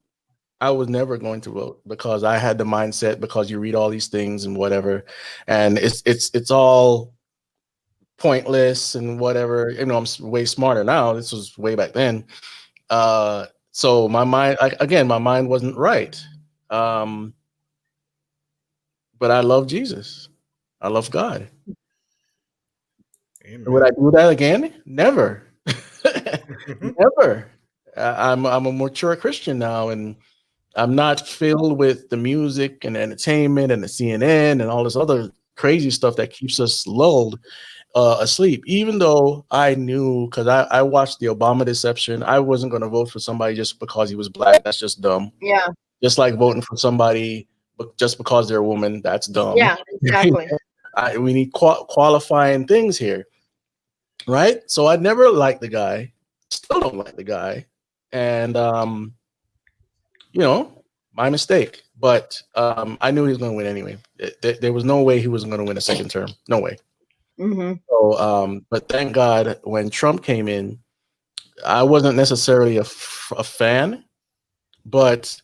I was never going to vote because I had the mindset, because you read all these things and whatever, and it's all pointless and whatever. You know, I'm way smarter now. This was way back then. So my mind, again, my mind wasn't right. Um, but I love Jesus. I love God. Amen. Would I do that again? Never. Never. I'm a mature Christian now, and I'm not filled with the music and the entertainment and the CNN and all this other crazy stuff that keeps us lulled asleep. Even though I knew, because I watched the Obama deception, I wasn't going to vote for somebody just because he was black. That's just dumb. Yeah. Just like voting for somebody just because they're a woman. That's dumb. Yeah, exactly. We need qualifying things here, right? So I never liked the guy. Still don't like the guy, and you know, my mistake. But I knew he was going to win anyway. There was no way he wasn't going to win a second term. No way. Mm-hmm. So, but thank God when Trump came in, I wasn't necessarily a fan, but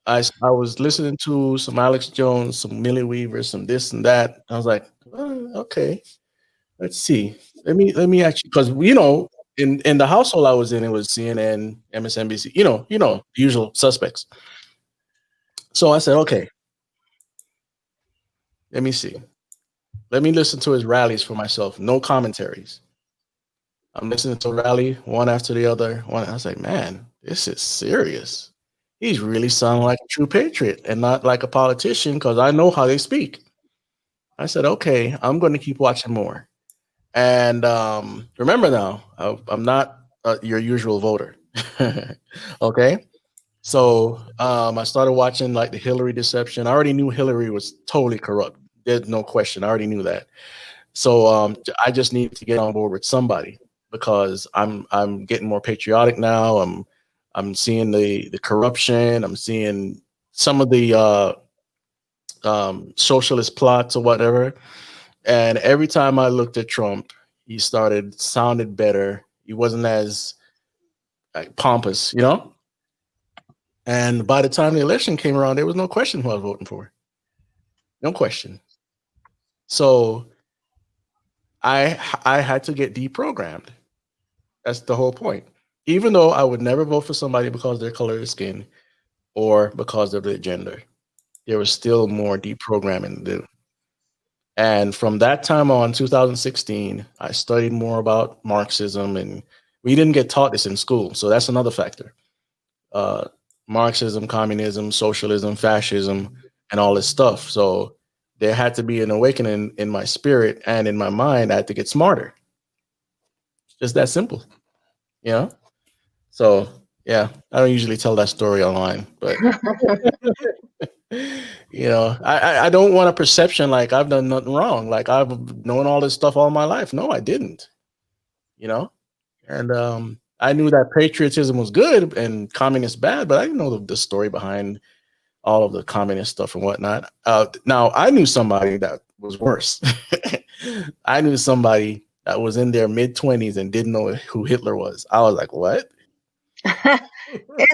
I was listening to some Alex Jones, some Millie Weaver, some this and that. I was like, okay, let's see. Let me actually, because you know, in the household I was in, it was CNN, MSNBC, the usual suspects. So I said, okay, let me see. Let me listen to his rallies for myself. No commentaries. I'm listening to a rally one after the other. I was like, man, this is serious. He's really sounding like a true patriot and not like a politician because I know how they speak. I said, okay, I'm going to keep watching more. And remember now, I'm not your usual voter. Okay. So I started watching like the Hillary deception. I already knew Hillary was totally corrupt. There's no question. I already knew that. So I just needed to get on board with somebody because I'm getting more patriotic now. I'm seeing the corruption. I'm seeing some of the socialist plots or whatever. And every time I looked at Trump, he sounded better. He wasn't as like pompous, you know. And by the time the election came around, there was no question who I was voting for. No question. So I had to get deprogrammed. That's the whole point. Even though I would never vote for somebody because of their color of skin or because of their gender, there was still more deprogramming to do. And from that time on, 2016, I studied more about Marxism, and we didn't get taught this in school. So that's another factor. Marxism, communism, socialism, fascism, and all this stuff. So there had to be an awakening in my spirit and in my mind. I had to get smarter. It's just that simple, you know? So yeah, I don't usually tell that story online, but I don't want a perception like I've done nothing wrong. Like I've known all this stuff all my life. No, I didn't, you know? And I knew that patriotism was good and communist bad, but I didn't know the story behind all of the communist stuff and whatnot. Now I knew somebody that was worse. I knew somebody that was in their mid-20s and didn't know who Hitler was. I was like, what?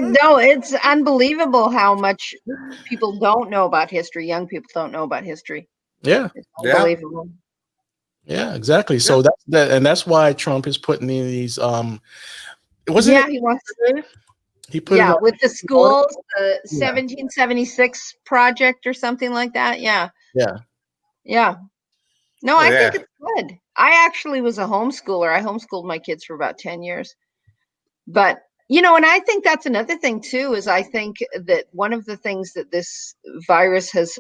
No, it's unbelievable how much people don't know about history. Young people don't know about history. Yeah. It's unbelievable. Yeah, exactly. So that's why Trump is putting in these he wants he put it with the schools, the 1776 project or something like that. Yeah. No, I think it's good. I actually was a homeschooler. I homeschooled my kids for about 10 years. But, and I think that's another thing too, is I think that one of the things that this virus has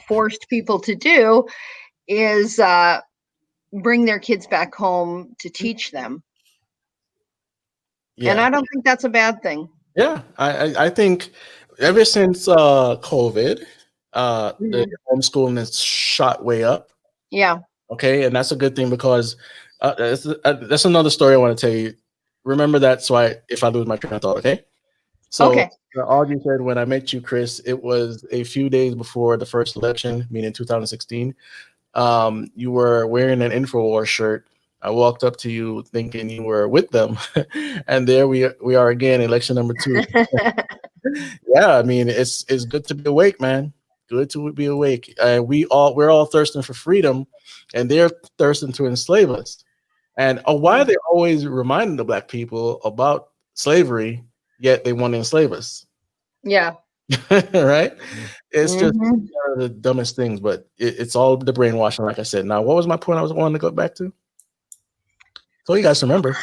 forced people to do is bring their kids back home to teach them. Yeah. And I don't think that's a bad thing. Yeah, I think ever since COVID, the homeschooling has shot way up. Yeah. Okay, and that's a good thing because that's another story I want to tell you. Remember that, so if I lose my train of thought, okay? So Audrey said when I met you, Chris, it was a few days before the first election, meaning 2016. You were wearing an InfoWars shirt. I walked up to you thinking you were with them, and there we are again, election number 2. Yeah, I mean it's good to be awake, man. Good to be awake. We're all thirsting for freedom, and they're thirsting to enslave us. And why are they always reminding the black people about slavery, yet they want to enslave us? Yeah. Right? It's just Mhm. one of the dumbest things, but it's all the brainwashing, like I said. Now, what was my point I was wanting to go back to? So you guys remember.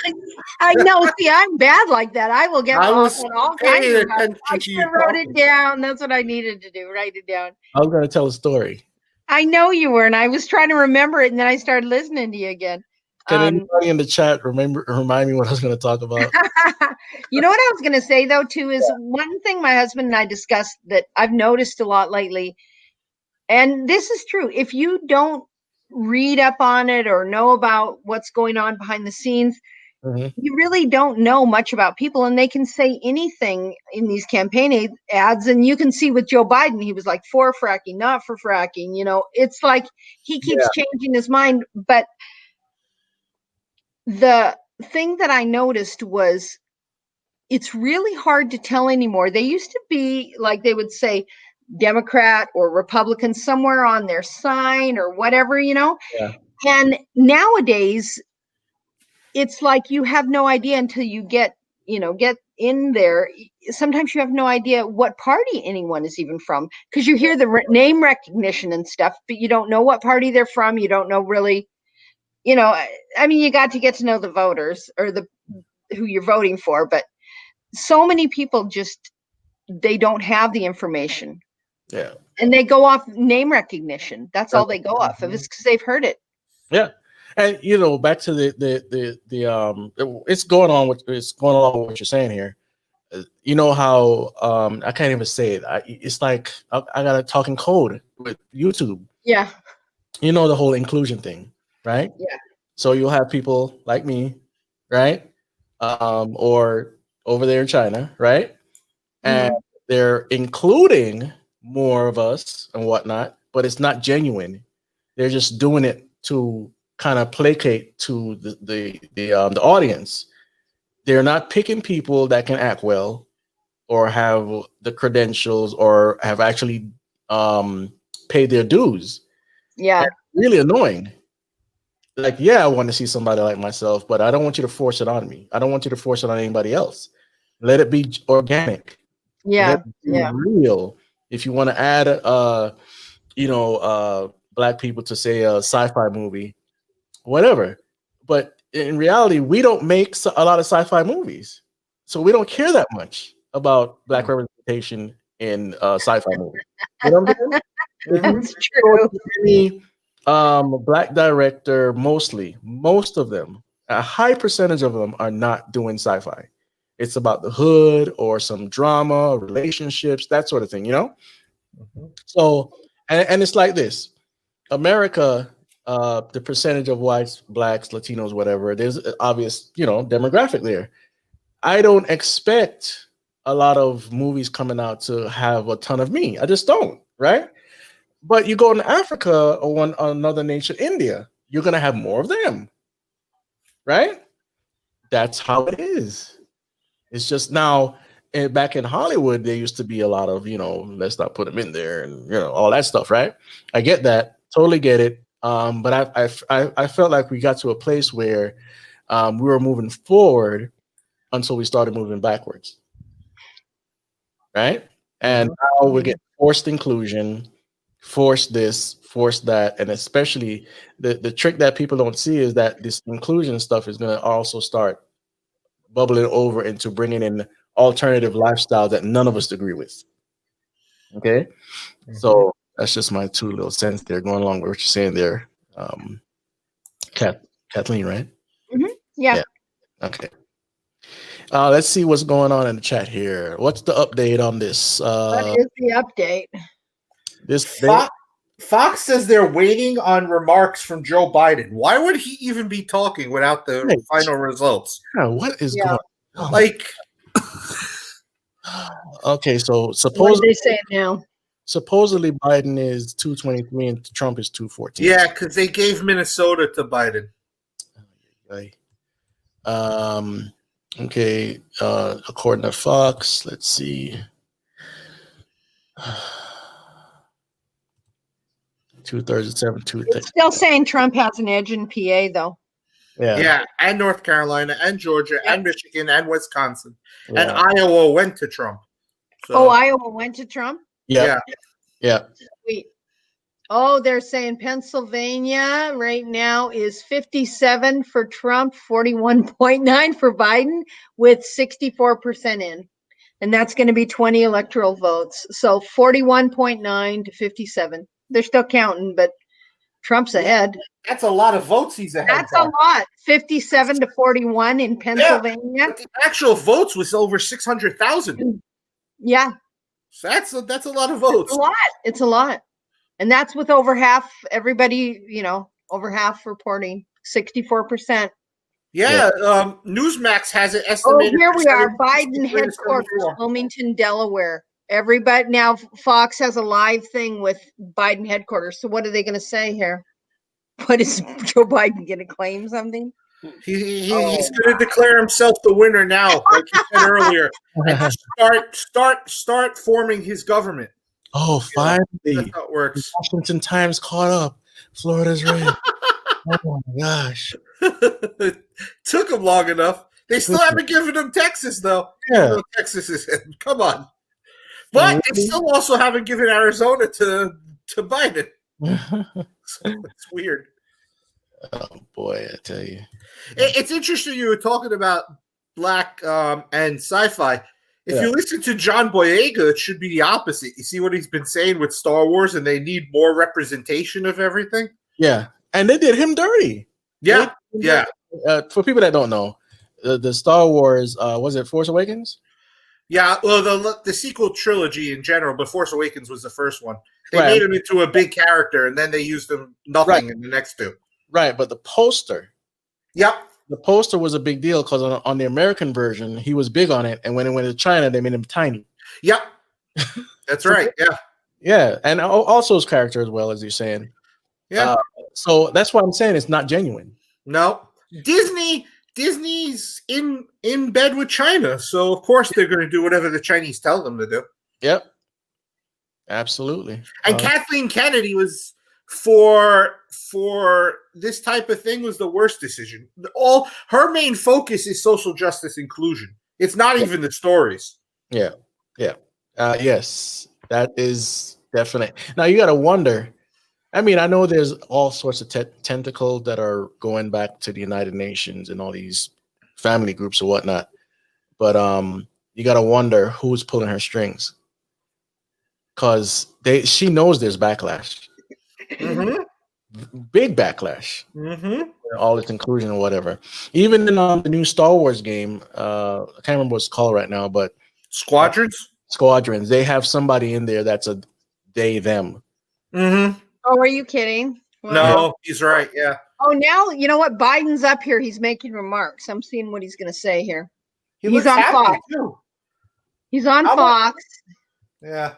I know. See, I'm bad like that. I will get I off was on all paying kinds of stuff. attention I to should you have wrote talking. it down. That's what I needed to do. Write it down. I was going to tell a story. I know you were, and I was trying to remember it, and then I started listening to you again. Can anybody in the chat remind me what I was going to talk about? You know what I was going to say, though, too, is one thing my husband and I discussed that I've noticed a lot lately, and this is true. If you don't read up on it or know about what's going on behind the scenes, you really don't know much about people, and they can say anything in these campaign ads. And you can see with Joe Biden, he was like for fracking, not for fracking. You know, it's like he keeps changing his mind. But the thing that I noticed was it's really hard to tell anymore. They used to be like they would say Democrat or Republican somewhere on their sign or whatever, you know. Yeah. And nowadays, it's like you have no idea until you get in there. Sometimes you have no idea what party anyone is even from, because you hear the name recognition and stuff, but you don't know what party they're from. You don't know really, I mean, you got to get to know the voters or who you're voting for, but so many people just, they don't have the information. Yeah. And they go off name recognition. That's all they go off of, is because they've heard it. Yeah. And back to the it's going along with what you're saying here. You know how I can't even say it. It's like I got a talking code with YouTube. Yeah. You know, the whole inclusion thing, right? Yeah. So you'll have people like me, right? Or over there in China, right? And they're including more of us and whatnot, but it's not genuine. They're just doing it to kind of placate to the audience. They're not picking people that can act well or have the credentials or have actually paid their dues. Yeah. That's really annoying. Like, yeah, I want to see somebody like myself, but I don't want you to force it on me. I don't want you to force it on anybody else. Let it be organic. Yeah. Let it be real. If you want to add black people to say a sci-fi movie, whatever. But in reality, we don't make a lot of sci-fi movies, so we don't care that much about black representation in sci-fi movies. You know what I'm saying? That's true. Any black director, most of them, a high percentage of them are not doing sci-fi. It's about the hood or some drama, relationships, that sort of thing, So, and it's like this. America, the percentage of whites, blacks, Latinos, whatever, there's an obvious, demographic there. I don't expect a lot of movies coming out to have a ton of me. I just don't, right? But you go in Africa or another nation, India, you're going to have more of them, right? That's how it is. It's just now, back in Hollywood, there used to be a lot of, let's not put them in there and, all that stuff, right? I get that. Totally get it. But I felt like we got to a place where we were moving forward until we started moving backwards, right? And now we're getting forced inclusion, force this, force that, and especially the trick that people don't see is that this inclusion stuff is going to also start bubbling over into bringing in alternative lifestyle that none of us agree with. Okay, so that's just my 2 little cents there, going along with what you're saying there, Kathleen, right? Yeah. Okay. Let's see what's going on in the chat here. What's the update on this? What is the update? Fox says they're waiting on remarks from Joe Biden. Why would he even be talking without the final results? Yeah, what is going on? Like, okay, so What are they saying now? Supposedly Biden is 223 and Trump is 214. Yeah, because they gave Minnesota to Biden. Okay, according to Fox, let's see. 2/3 of 7, It's still saying Trump has an edge in PA, though. Yeah, and North Carolina, and Georgia, Yep. and Michigan, and Wisconsin, and Yeah. Iowa went to Trump. So, Oh, Iowa went to Trump? Yeah. Yeah. Sweet. Oh, they're saying Pennsylvania right now is 57 for Trump, 41.9 for Biden, with 64% in. And that's going to be 20 electoral votes. So 41.9 to 57. They're still counting, but Trump's ahead. that's a lot of votes he's ahead. That's a lot. 57 to 41 in Pennsylvania. But the actual votes was over 600,000. Yeah. So that's a lot of votes. It's a lot. It's a lot. And that's with over half, everybody, over half reporting, 64%. Yeah, Newsmax has it Oh, estimated. here we are, 70 Biden headquarters, 74. Wilmington, Delaware. Everybody, now Fox has a live thing with Biden headquarters. So what are they going to say here? What is Joe Biden going to claim something? He's going to declare himself the winner now, like you said earlier, and start forming his government. Oh, finally. That's how it works. Washington Times caught up. Florida's red. Oh my gosh. Took them long enough. They still haven't given him Texas, though. Yeah. Texas is in. Come on. But they still also haven't given Arizona to Biden. It's weird. Oh boy, I tell you. It's interesting you were talking about black and sci-fi. If you listen to John Boyega, it should be the opposite. You see what he's been saying with Star Wars, and they need more representation of everything? Yeah. And they did him dirty. Yeah. Yeah. For people that don't know, the Star Wars, was it Force Awakens? Yeah, well, the sequel trilogy in general, but Force Awakens was the first one. They made him into a big character, and then they used him nothing in the next two. Right, but the poster. Yep. The poster was a big deal because on the American version, he was big on it, and when it went to China, they made him tiny. Yep. That's right, yeah. Yeah, and also his character as well, as you're saying. Yeah. So that's why I'm saying it's not genuine. No. Disney's in bed with China, so of course they're going to do whatever the Chinese tell them to do. Yep. Absolutely. And Kathleen Kennedy was for this type of thing was the worst decision. All her main focus is social justice inclusion. It's not even the stories. Yeah. Yeah. Yes, that is definite. Now you got to wonder. I mean, I know there's all sorts of tentacles that are going back to the United Nations and all these family groups or whatnot, but you got to wonder who's pulling her strings, because she knows there's backlash, big backlash, all this inclusion or whatever. Even in the new Star Wars game, I can't remember what it's called right now, but Squadrons. They have somebody in there that's a they them. Oh, are you kidding? Well, no, he's right. Yeah. Oh, now you know what? Biden's up here. He's making remarks. I'm seeing what he's going to say here. He's on Fox. Too. He's on Fox. Yeah.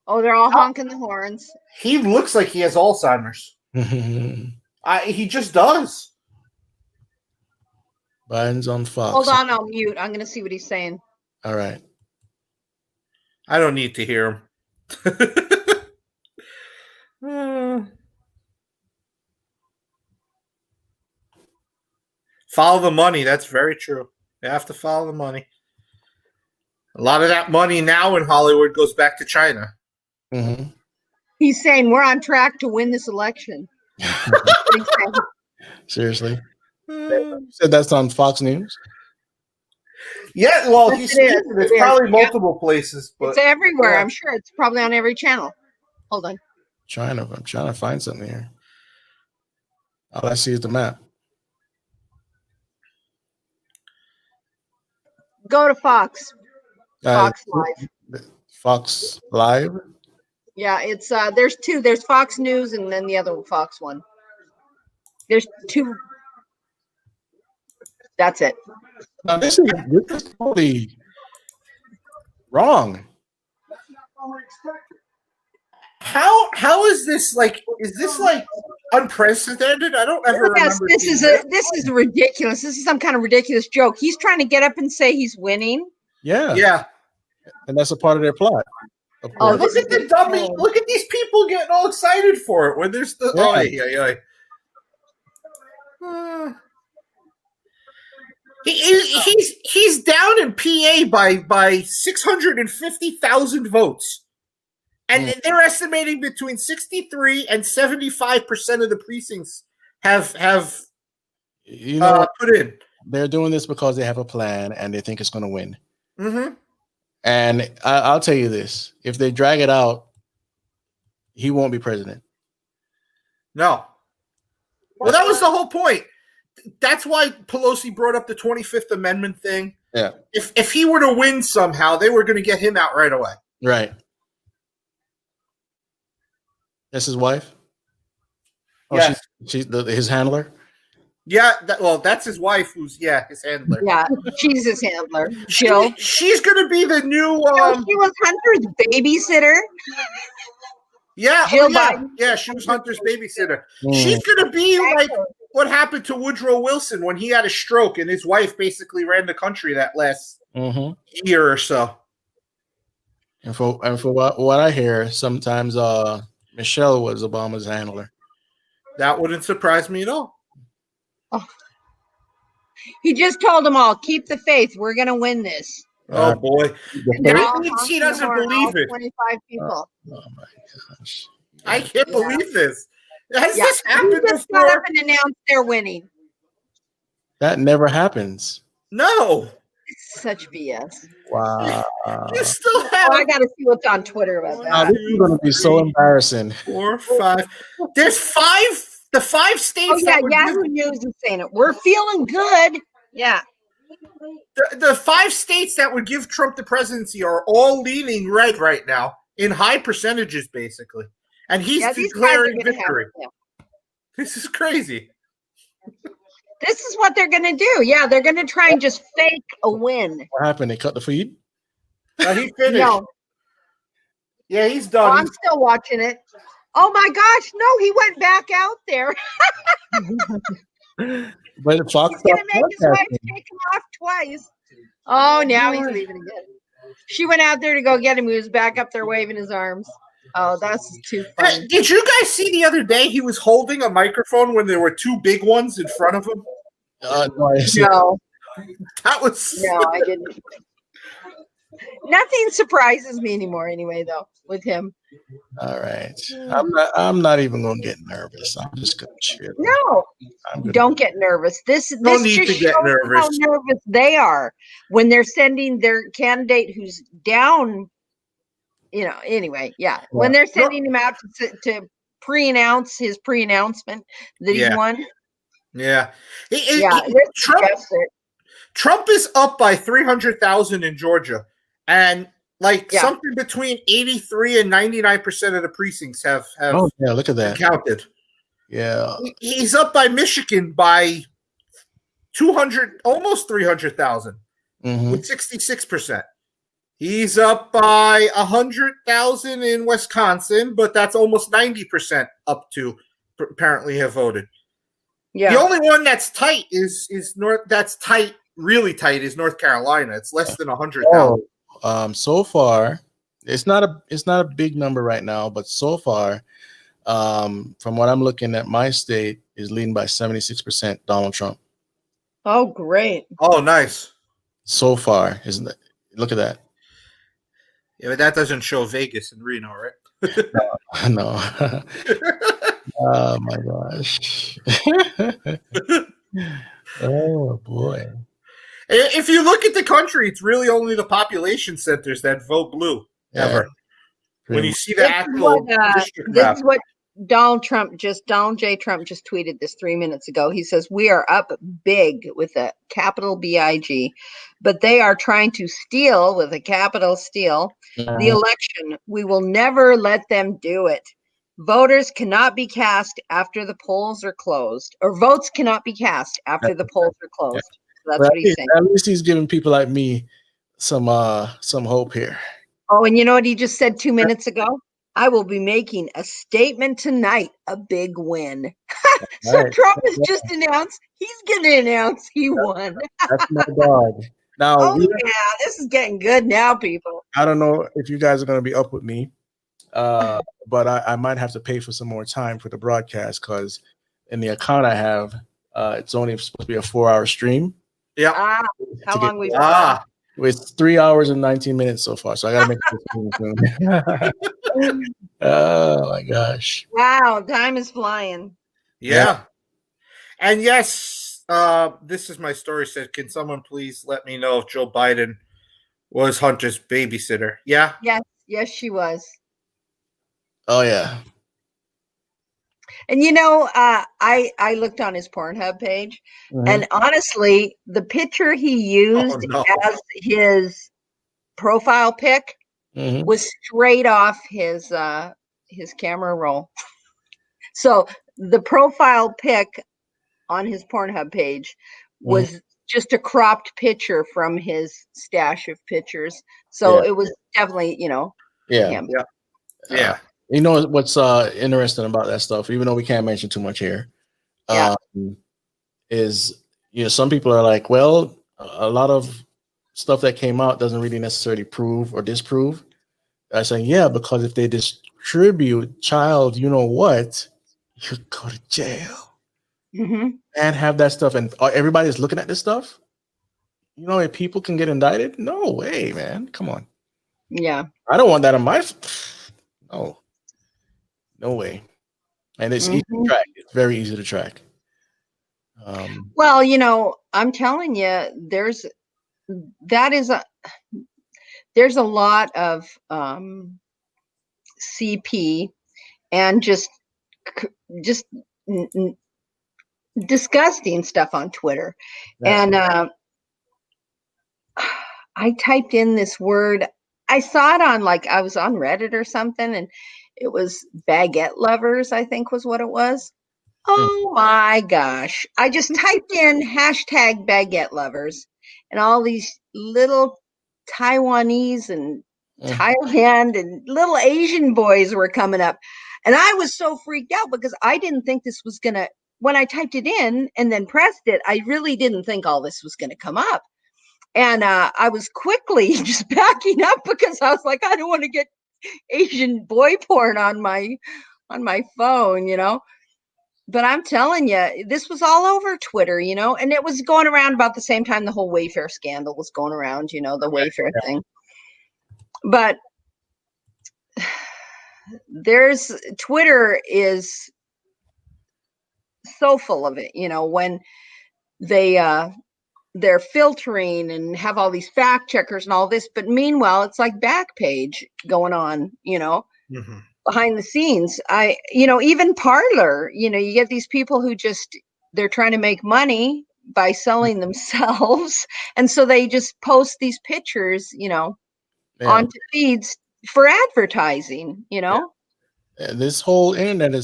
Oh, they're all honking the horns. He looks like he has Alzheimer's. He just does. Biden's on Fox. Hold on, I'll mute. I'm going to see what he's saying. All right. I don't need to hear him. Follow the money. That's very true. You have to follow the money. A lot of that money now in Hollywood goes back to China. He's saying we're on track to win this election. Seriously? You said that's on Fox News? Yeah, well, Yes, it's probably multiple places. But it's everywhere. I'm sure it's probably on every channel. Hold on. I'm trying to find something here. All I see is the map. Go to Fox. Fox Live. Fox Live? Yeah, it's there's two. There's Fox News and then the other Fox one. There's two. That's it. Now, this is totally wrong. How is this like? Is this like unprecedented? I don't ever remember. This is ridiculous. This is some kind of ridiculous joke. He's trying to get up and say he's winning. Yeah. Yeah. And that's a part of their plot. Oh, Look at the dummy. Look at these people getting all excited for it when there's the. He's down in PA by 650,000 votes, and they're estimating between 63 and 75% of the precincts have put in. They're doing this because they have a plan and they think it's going to win. Mm-hmm. And I'll tell you this: if they drag it out, he won't be president. No. Well, that was the whole point. That's why Pelosi brought up the 25th Amendment thing. Yeah. If he were to win somehow, they were going to get him out right away. Right. That's his wife? Oh, yes. She's his handler? Yeah. That's his wife who's, his handler. Yeah, she's his handler. She's going to be the new... she was Hunter's babysitter. Yeah. Jill Biden. Yeah, she was Hunter's babysitter. She's going to be like what happened to Woodrow Wilson when he had a stroke and his wife basically ran the country that last year or so. And for what I hear, sometimes Michelle was Obama's handler. That wouldn't surprise me at all. Oh. He just told them all, keep the faith. We're going to win this. Oh, boy. That means he doesn't believe it. 25 people. Oh my gosh. I can't believe this. Has this happened just before? Got up and announced they're winning. That never happens. No. It's such BS. Wow. You still have... I got to see what's on Twitter about that. This is going to be so embarrassing. 4, 5. There's 5... The 5 states. Oh, yeah, Yahoo News is saying it. We're feeling good. Yeah. The 5 states that would give Trump the presidency are all leaning right now in high percentages, basically. And he's declaring victory. This is crazy. This is what they're going to do. Yeah, they're going to try and just fake a win. What happened? They cut the feed? He finished. No. Yeah, he's done. Oh, I'm still watching it. Oh my gosh, no, he went back out there. But Fox he's gonna make his wife take him off twice. Oh, now he's leaving again. She went out there to go get him. He was back up there waving his arms. Oh, that's too funny. Did you guys see the other day he was holding a microphone when there were 2 big ones in front of him? No. That was... No, I didn't. Nothing surprises me anymore anyway, though, with him. All right. I'm not even going to get nervous. I'm just going to cheer. No, don't get nervous. This just shows how nervous they are when they're sending their candidate who's down. Anyway, yeah. When they're sending him out to pre-announce his pre-announcement that he won. Yeah. Trump is up by 300,000 in Georgia. And something between 83 and 99% of the precincts have look at that. Counted. Yeah. He's up by Michigan by 200, almost 300,000 with 66%. He's up by 100,000 in Wisconsin, but that's almost 90% up to apparently have voted. Yeah. The only one that's tight is really tight is North Carolina. It's less than 100,000. So far, it's not a big number right now, but so far, from what I'm looking at, my state is leading by 76% Donald Trump. Oh, great! Oh, nice. So far, isn't it? Look at that. Yeah, but that doesn't show Vegas and Reno, right? No. Oh my gosh. Oh boy. If you look at the country, it's really only the population centers that vote blue ever. When you see the actual district map. This is what Donald J. Trump just tweeted this 3 minutes ago. He says, "We are up big with a capital BIG, but they are trying to steal with a capital steal the election. We will never let them do it. Voters cannot be cast after the polls are closed, or votes cannot be cast after the polls are closed." That's what he's saying. At least he's giving people like me some hope here. Oh, and you know what he just said 2 minutes ago? I will be making a statement tonight, a big win. So right. Trump has just announced he's going to announce he won. That's my dog. Now, this is getting good now, people. I don't know if you guys are going to be up with me, but I might have to pay for some more time for the broadcast because in the account I have, it's only supposed to be a 4-hour stream. Yeah. How long we've It's 3 hours and 19 minutes so far, so I got to make it soon. Oh my gosh! Wow, time is flying. Yeah. And yes, this is my story. Said, can someone please let me know if Joe Biden was Hunter's babysitter? Yeah. Yes, she was. Oh yeah. And I looked on his Pornhub page, and honestly, the picture he used as his profile pic was straight off his camera roll. So the profile pic on his Pornhub page was just a cropped picture from his stash of pictures. So it was definitely, him. Yeah. You know what's interesting about that stuff, even though we can't mention too much here, is some people are like, well, a lot of stuff that came out doesn't really necessarily prove or disprove. I say, yeah, because if they distribute child, you know what, you go to jail and have that stuff, and everybody's looking at this stuff. If people can get indicted, no way, man. Come on. Yeah. I don't want that on my. No way. And it's easy to track. It's very easy to track. Well, I'm telling you, there's a lot of CP and just disgusting stuff on Twitter. Yeah. And I typed in this word. I saw it on I was on Reddit or something, and it was baguette lovers, I think was what it was. Oh my gosh. I just typed in hashtag baguette lovers, and all these little Taiwanese and Thailand and little Asian boys were coming up. And I was so freaked out because I didn't think this was going to, when I typed it in and then pressed it, I really didn't think all this was going to come up. And I was quickly just backing up because I was like, I don't want to get Asian boy porn on my phone, But I'm telling you, this was all over Twitter, and it was going around about the same time the whole Wayfair scandal was going around, the Wayfair thing. But Twitter is so full of it, when they're filtering and have all these fact checkers and all this, but meanwhile, it's like Backpage going on, behind the scenes. Even Parlor, you get these people who they're trying to make money by selling themselves. And so they just post these pictures, onto feeds for advertising, And this whole internet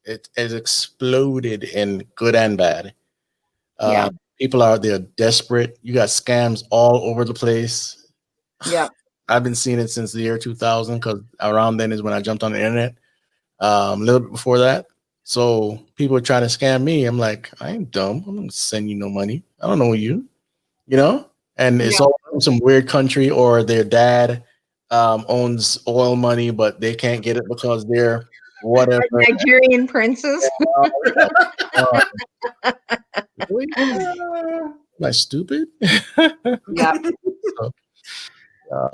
it has exploded in good and bad. People they're desperate. You got scams all over the place. Yeah. I've been seeing it since the year 2000 because around then is when I jumped on the internet. A little bit before that. So people are trying to scam me. I'm like, I ain't dumb. I'm going to send you no money. I don't know you, and it's all from some weird country, or their dad owns oil money, but they can't get it because they're whatever. Nigerian princes. Am I stupid? Yeah. So,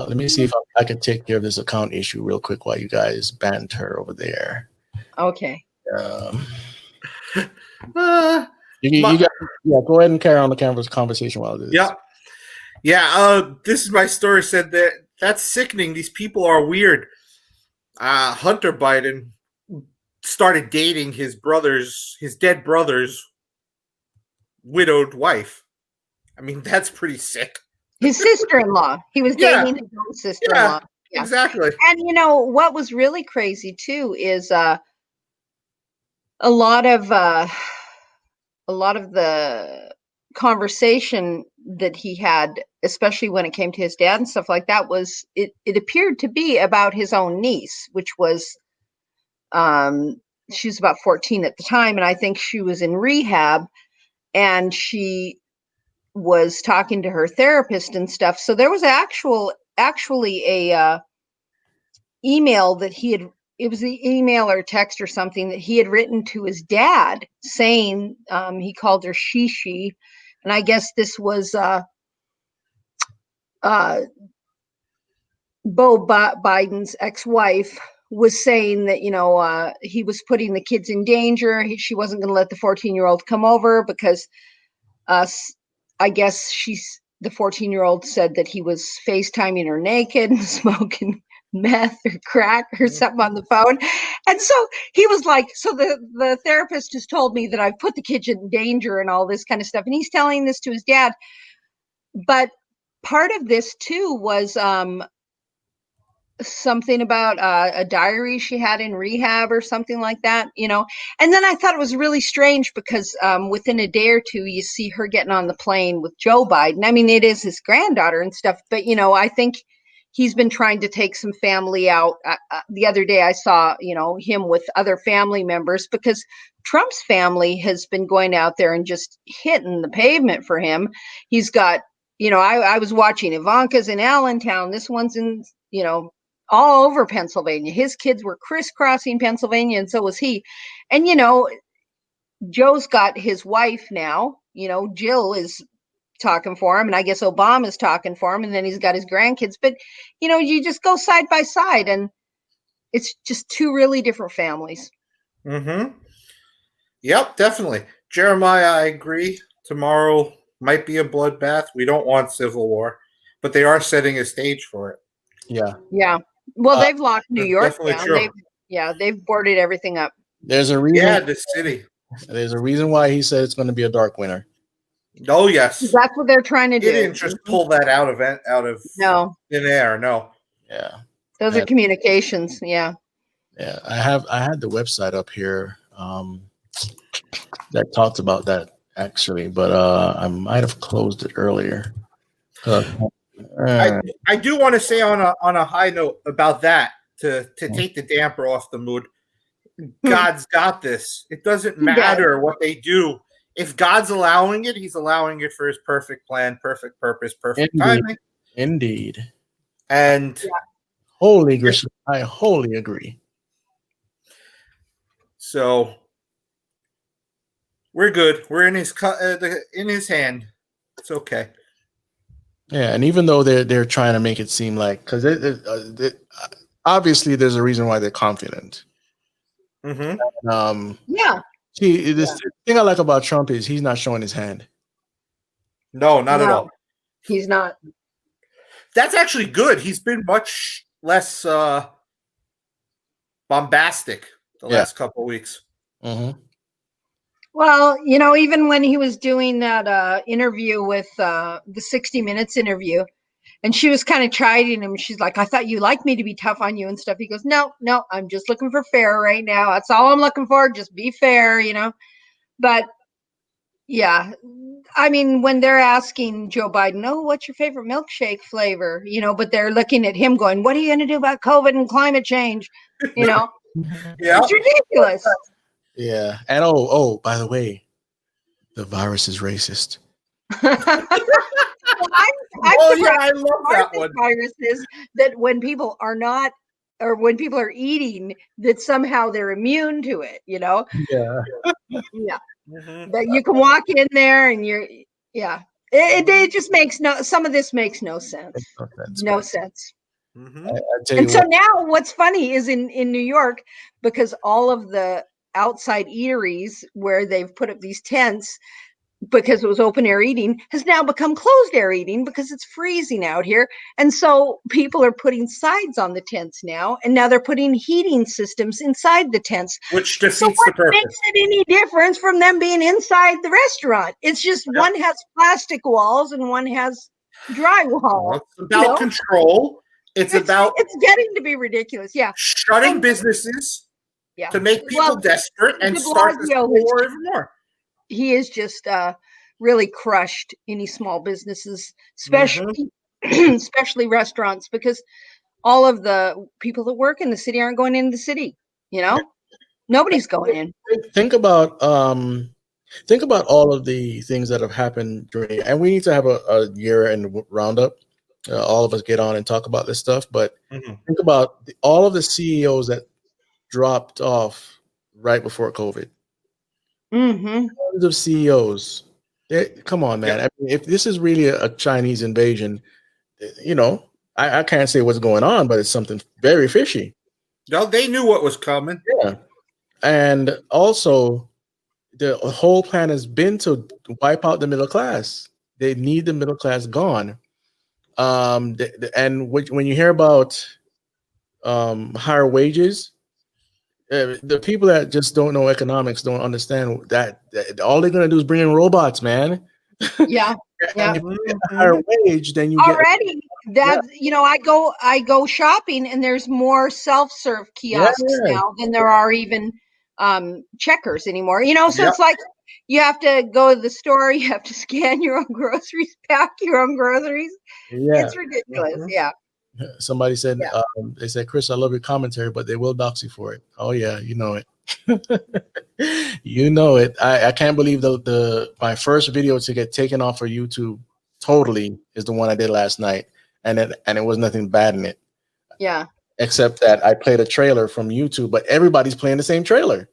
let me see if I can take care of this account issue real quick while you guys banter over there. Okay. You go ahead and carry on the conversation while I do this. Yeah. This is my story. Said that's sickening. These people are weird. Hunter Biden started dating his dead brother's widowed wife. I mean, that's pretty sick. His sister-in-law. He was dating his own sister-in-law. Yeah, exactly. And what was really crazy too is a lot of the conversation that he had, especially when it came to his dad and stuff like that, was it appeared to be about his own niece, which was she was about 14 at the time, and I think she was in rehab, and she was talking to her therapist and stuff. So there was actual actually a email that it was the email or text or something that he had written to his dad saying, he called her Shishi. And I guess this was Biden's ex-wife was saying that, he was putting the kids in danger. She wasn't going to let the 14-year-old come over because I guess the 14-year-old said that he was FaceTiming her naked and smoking meth or crack or something on the phone. And so he was like, so the therapist has told me that I've put the kids in danger and all this kind of stuff. And he's telling this to his dad. But part of this too was something about a diary she had in rehab or something like that, And then I thought it was really strange because within a day or two, you see her getting on the plane with Joe Biden. I mean, it is his granddaughter and stuff, but, I think he's been trying to take some family out. The other day I saw, him with other family members because Trump's family has been going out there and just hitting the pavement for him. He's got, I was watching Ivanka's in Allentown. This one's in, all over Pennsylvania. His kids were crisscrossing Pennsylvania, and so was he. And, Joe's got his wife now. Jill is talking for him, and I guess Obama's talking for him, and then he's got his grandkids. But, you just go side by side, and it's just two really different families. Mm-hmm. Yep, definitely. Jeremiah, I agree. Tomorrow might be a bloodbath. We don't want civil war, but they are setting a stage for it. Yeah. Yeah. Well, they've locked New York down. True. They've boarded everything up. There's a reason. Yeah, the city. There's a reason why he said it's going to be a dark winter. Oh yes, that's what they're trying to do. He didn't just pull that out of thin air. No. Yeah. Those are communications. Yeah. Yeah, I had the website up here that talked about that actually, but I might have closed it earlier. I do want to say on a high note about that to take the damper off the mood. God's got this. It doesn't matter what they do. If God's allowing it, He's allowing it for His perfect plan, perfect purpose, perfect timing. Indeed. And I wholly agree. So we're good. We're in His hand. It's okay. Yeah, and even though they're trying to make it seem like, because obviously there's a reason why they're confident. Mm-hmm. Yeah. See, the thing I like about Trump is he's not showing his hand. No, not at all. He's not. That's actually good. He's been much less bombastic the last couple of weeks. Mm-hmm. Well, even when he was doing that interview with the 60 Minutes interview, and she was kind of chiding him. She's like, I thought you liked me to be tough on you and stuff. He goes, no, I'm just looking for fair right now. That's all I'm looking for. Just be fair, But yeah, I mean, when they're asking Joe Biden, oh, what's your favorite milkshake flavor? But they're looking at him going, what are you going to do about COVID and climate change? Yeah. It's ridiculous. Yeah. And by the way, the virus is racist. I love that one. Viruses that when people are not, or when people are eating, that somehow they're immune to it. Yeah. Yeah. Mm-hmm. That you can walk in there and it just makes some of this makes no sense. No sense. Mm-hmm. And so now what's funny is in New York, because all of the outside eateries where they've put up these tents because it was open air eating has now become closed air eating because it's freezing out here. And so people are putting sides on the tents now, and now they're putting heating systems inside the tents. Which defeats the purpose. Makes it any difference from them being inside the restaurant? It's just one has plastic walls and one has drywall. It's about control. It's getting to be ridiculous. Yeah. Shutting businesses to make people desperate and start this war even more. He is just really crushed any small businesses, especially restaurants, because all of the people that work in the city aren't going into the city. Nobody's going in. Think about all of the things that have happened during, and we need to have a year-end roundup all of us get on and talk about this stuff. But think about all of the CEOs that dropped off right before COVID. Tons of CEOs. Come on, man. I mean, if this is really a Chinese invasion, you know, I can't say what's going on, but it's something very fishy. No, they knew what was coming. Yeah. And also, the whole plan has been to wipe out the middle class. They need the middle class gone. And when you hear about higher wages, the people that just don't know economics don't understand that all they're going to do is bring in robots, man. Yeah. And if you get a higher wage, then you already that you know, I go shopping and there's more self-serve kiosks now than there are even checkers anymore. You know, so it's like you have to go to the store, you have to scan your own groceries, pack your own groceries. It's ridiculous. Yeah. Somebody said, they said, Chris, I love your commentary, but they will dox you for it. Oh yeah, you know it. You know it. I can't believe my first video to get taken off of YouTube totally is the one I did last night, and it was nothing bad in it. Yeah. Except that I played a trailer from YouTube, but everybody's playing the same trailer.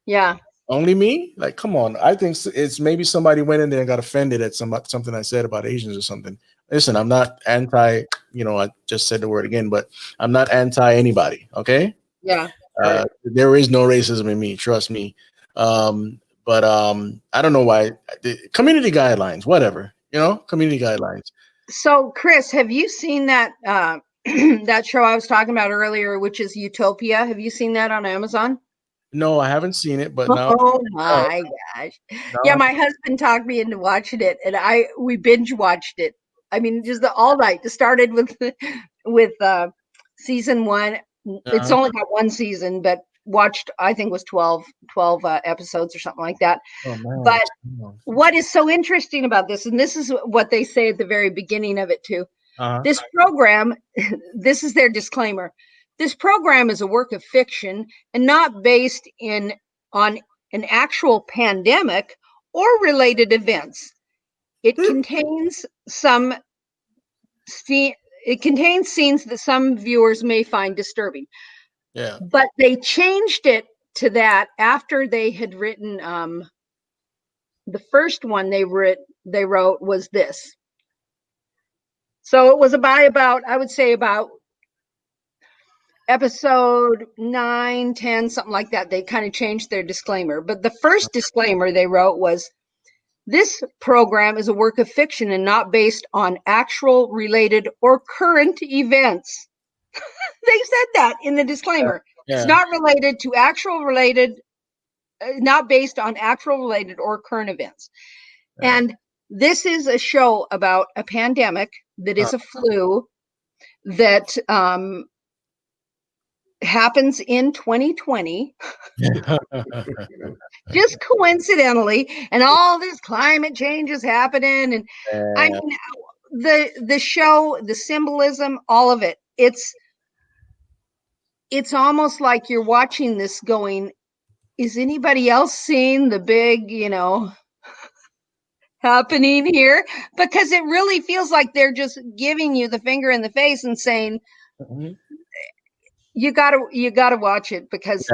Yeah. Only me? Like, come on. I think it's maybe somebody went in there and got offended at something I said about Asians or something. Listen, I'm not anti, you know, I just said the word again, but I'm not anti anybody. Okay. Yeah. There is no racism in me. Trust me. But I don't know why. Community guidelines, whatever, you know, community guidelines. So, Chris, have you seen that that show I was talking about earlier, which is Utopia? Have you seen that on Amazon? No, I haven't seen it, but now. Oh my gosh! Yeah, my husband talked me into watching it, and we binge watched it. I mean, just all night. It started with season 1. It's only got one season, but watched, I think it was 12 episodes or something like that. But what is so interesting about this, and this is what they say at the very beginning of it too, this program, this is their disclaimer. This program is a work of fiction and not based on an actual pandemic or related events. It contains scenes that some viewers may find disturbing. Yeah. But they changed it to that after they had written the first one they wrote was this. So it was about I would say about episode 9, 10, something like that. They kind of changed their disclaimer. But the first disclaimer they wrote was, this program is a work of fiction and not based on actual, related, or current events. They said that in the disclaimer. It's not related to actual, related, not based on actual, related, or current events. And this is a show about a pandemic that is a flu that happens in 2020. Just coincidentally, and all this climate change is happening. And I mean, the show, the symbolism, all of it, it's almost like you're watching this going, is anybody else seeing the big, you know, happening here? Because it really feels like they're just giving you the finger in the face and saying, you gotta watch it, because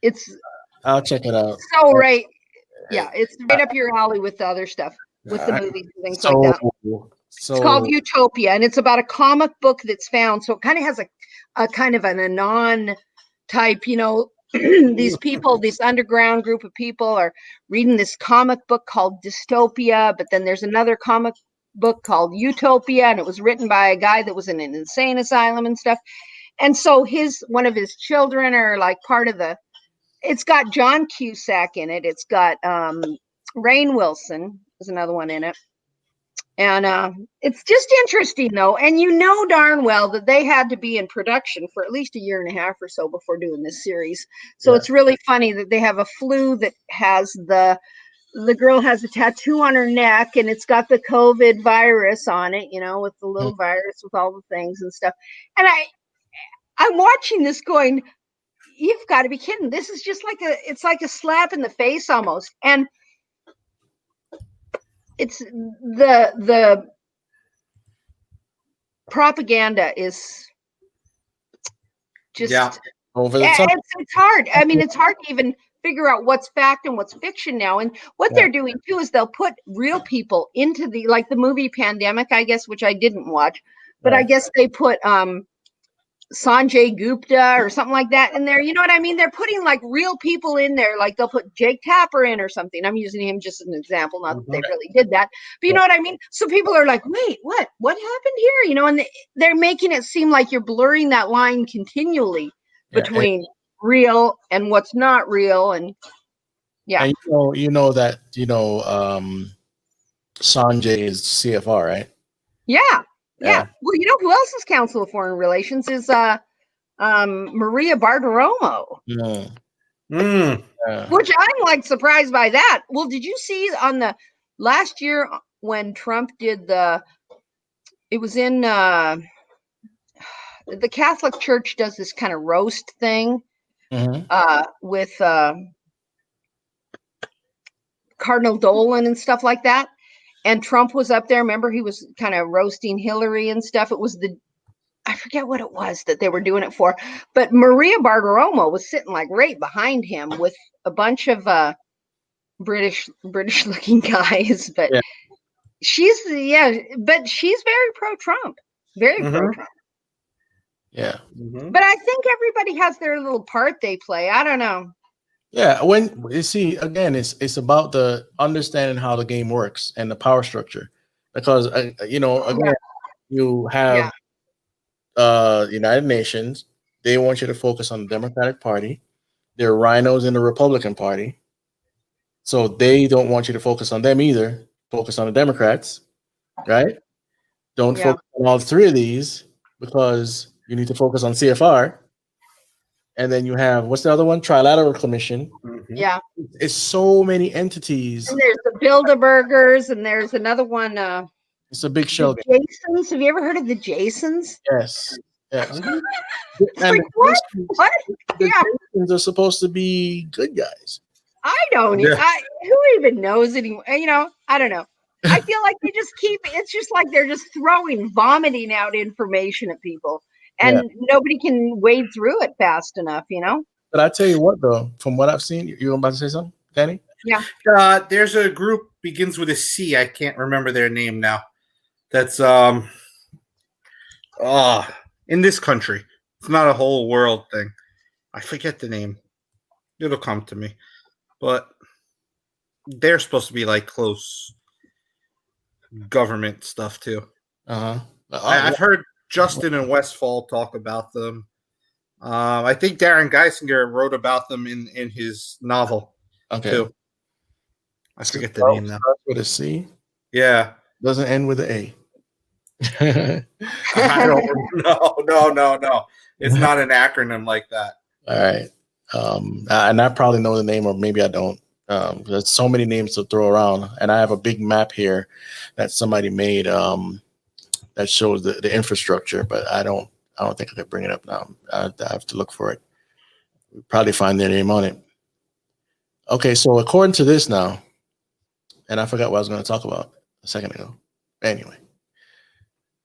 it's I'll check it out. So right. Yeah, it's right up your alley with the other stuff, with the movies and things like that. So, it's called Utopia, and it's about a comic book that's found. So it kind of has a kind of an anon type, you know, these people, this underground group of people are reading this comic book called Dystopia, but then there's another comic book called Utopia, and it was written by a guy that was in an insane asylum and stuff. And so one of his children are like part of the, it's got John Cusack in it. It's got Rainn Wilson is another one in it. And it's just interesting, though. And you know darn well that they had to be in production for at least a year and a half or so before doing this series. So it's really funny that they have a flu that has the girl has a tattoo on her neck, and it's got the COVID virus on it, you know, with the little virus with all the things and stuff. And I'm watching this going, you've got to be kidding. This is just like it's like a slap in the face almost. And it's the propaganda is just over the top. It's hard. I mean, it's hard to even figure out what's fact and what's fiction now. And what they're doing too is they'll put real people into the, like the movie Pandemic, I guess, which I didn't watch, but I guess they put Sanjay Gupta or something like that in there. You know what I mean? They're putting like real people in there. Like they'll put Jake Tapper in or something. I'm using him just as an example. Not that they really did that, but you know what I mean? So people are like, wait, what happened here? You know, and they're making it seem like you're blurring that line continually between real and what's not real. And and you know that Sanjay is CFR, right? Yeah. Well, you know who else is Council of Foreign Relations is Maria Bartiromo. Which I'm like surprised by that. Well, did you see on the last year when Trump did it was in the Catholic Church does this kind of roast thing with Cardinal Dolan and stuff like that. And Trump was up there. Remember, he was kind of roasting Hillary and stuff. It was I forget what it was that they were doing it for. But Maria Bartiromo was sitting like right behind him with a bunch of British looking guys. But she's but she's very pro-Trump. Very pro-Trump. Yeah. But I think everybody has their little part they play. I don't know. Yeah, when you see again, it's about the understanding how the game works and the power structure, because again, you have United Nations. They want you to focus on the Democratic Party. They're rhinos in the Republican Party, so they don't want you to focus on them either. Focus on the Democrats, right? Don't focus on all three of these because you need to focus on CFR. And then you have, what's the other one? Trilateral Commission. Yeah. It's so many entities. And there's the Bilderbergers, and there's another one. It's a big shell game. Jasons. Have you ever heard of the Jasons? Yes. It's like, what? The Jasons are supposed to be good guys. I don't. Who even knows anymore? You know, I don't know. I feel like they just it's just like they're just vomiting out information at people. And nobody can wade through it fast enough, you know? But I tell you what, though, from what I've seen, you're about to say something, Danny? Yeah. There's a group begins with a C. I can't remember their name now. That's in this country. It's not a whole world thing. I forget the name. It'll come to me. But they're supposed to be like close government stuff too. I've heard Justin and Westfall talk about them. I think Darren Geisinger wrote about them in his novel too. I forget the name now. Starts with a C. Yeah. Doesn't end with an A. I don't, no. It's not an acronym like that. All right. And I probably know the name, or maybe I don't. There's so many names to throw around. And I have a big map here that somebody made that shows the infrastructure, but I don't think I could bring it up now. I have to look for it. We'll probably find their name on it. Okay, so according to this now, and I forgot what I was going to talk about a second ago. Anyway,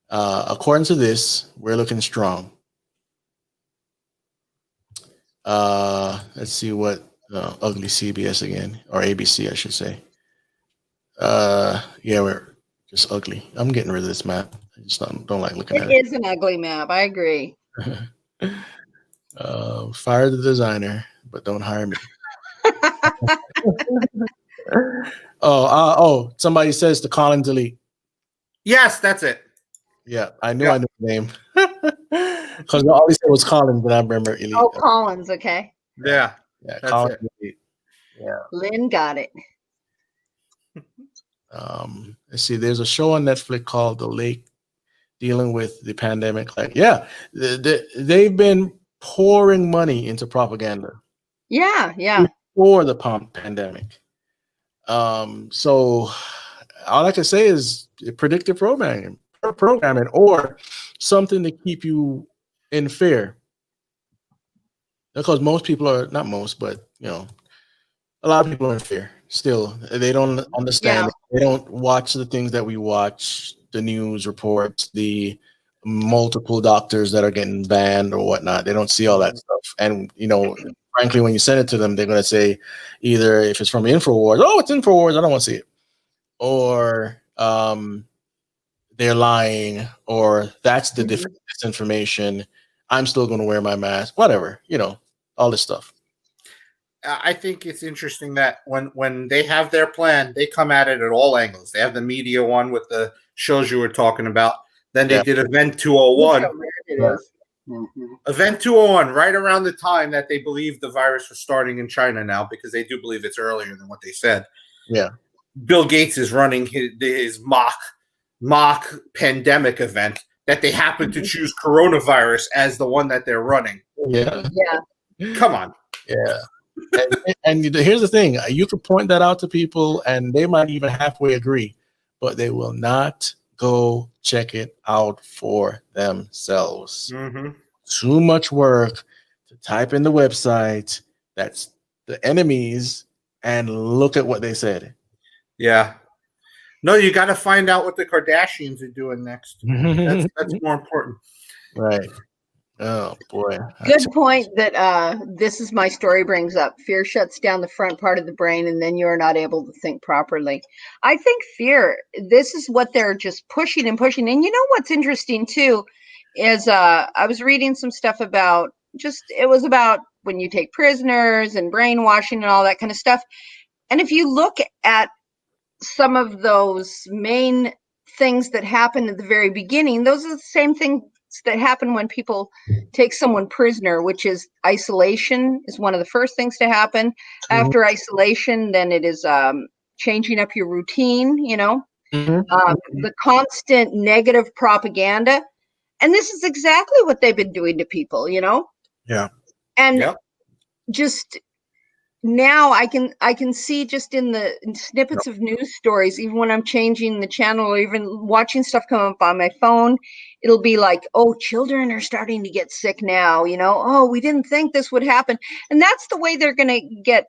according to this, we're looking strong. Let's see what ugly CBS again, or ABC, I should say. Yeah, we're just ugly. I'm getting rid of this map. I just don't like looking at it. It is an ugly map. I agree. Fire the designer, but don't hire me. Somebody says to Collins Elite. Yes, that's it. Yeah, I knew the name. Because all he said was Collins, but I remember Elite. Oh, Collins, okay. Yeah, Collins Elite. Yeah. Lynn got it. Let's see, there's a show on Netflix called The Lake, dealing with the pandemic. They've been pouring money into propaganda. Yeah. For the pandemic. So all I can say is predictive programming or something to keep you in fear. Because most people are, not most, but a lot of people are in fear still. They don't understand. They don't watch the things that we watch, the news reports, the multiple doctors that are getting banned or whatnot. They don't see all that stuff. And, frankly, when you send it to them, they're going to say either if it's from InfoWars, oh, it's InfoWars, I don't want to see it. Or they're lying, or that's the disinformation. I'm still going to wear my mask, whatever, all this stuff. I think it's interesting that when they have their plan, they come at it at all angles. They have the media one with the shows you were talking about. Then they did Event 201. Event 201, right around the time that they believe the virus was starting in China now, because they do believe it's earlier than what they said. Yeah. Bill Gates is running his mock pandemic event that they happen to choose coronavirus as the one that they're running. Yeah. Come on. Yeah. And here's the thing. You could point that out to people and they might even halfway agree, but they will not go check it out for themselves. Too much work to type in the website that's the enemies and look at what they said. Yeah. No, you got to find out what the Kardashians are doing next. That's more important. Right. Oh, boy. Good point that this is my story brings up. Fear shuts down the front part of the brain, and then you're not able to think properly. I think fear, this is what they're just pushing and pushing. And you know what's interesting, too, is I was reading some stuff about it was about when you take prisoners and brainwashing and all that kind of stuff. And if you look at some of those main things that happened at the very beginning, those are the same things that happen when people take someone prisoner, which is isolation is one of the first things to happen. After isolation, then it is changing up your routine, the constant negative propaganda. And this is exactly what they've been doing to people, Yeah. And just now I can see just in the snippets of news stories, even when I'm changing the channel or even watching stuff come up on my phone, it'll be like, oh, children are starting to get sick now, oh, we didn't think this would happen. And that's the way they're going to get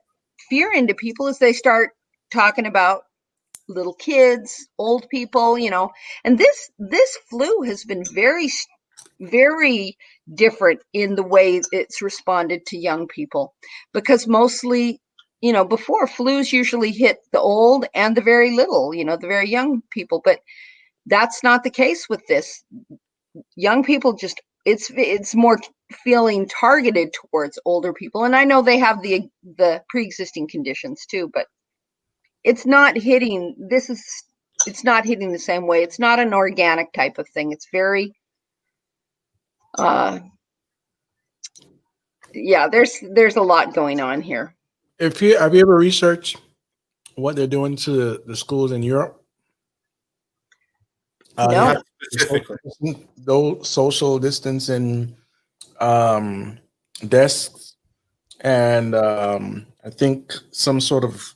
fear into people, is they start talking about little kids, old people, and this flu has been very, very different in the way it's responded to young people, because mostly, before, flus usually hit the old and the very little, the very young people, but that's not the case with this. Young people just, it's more feeling targeted towards older people. And I know they have the pre-existing conditions too, but it's not hitting the same way. It's not an organic type of thing. It's very there's a lot going on here. Have you ever researched what they're doing to the schools in Europe? No. Those social distancing desks, and I think some sort of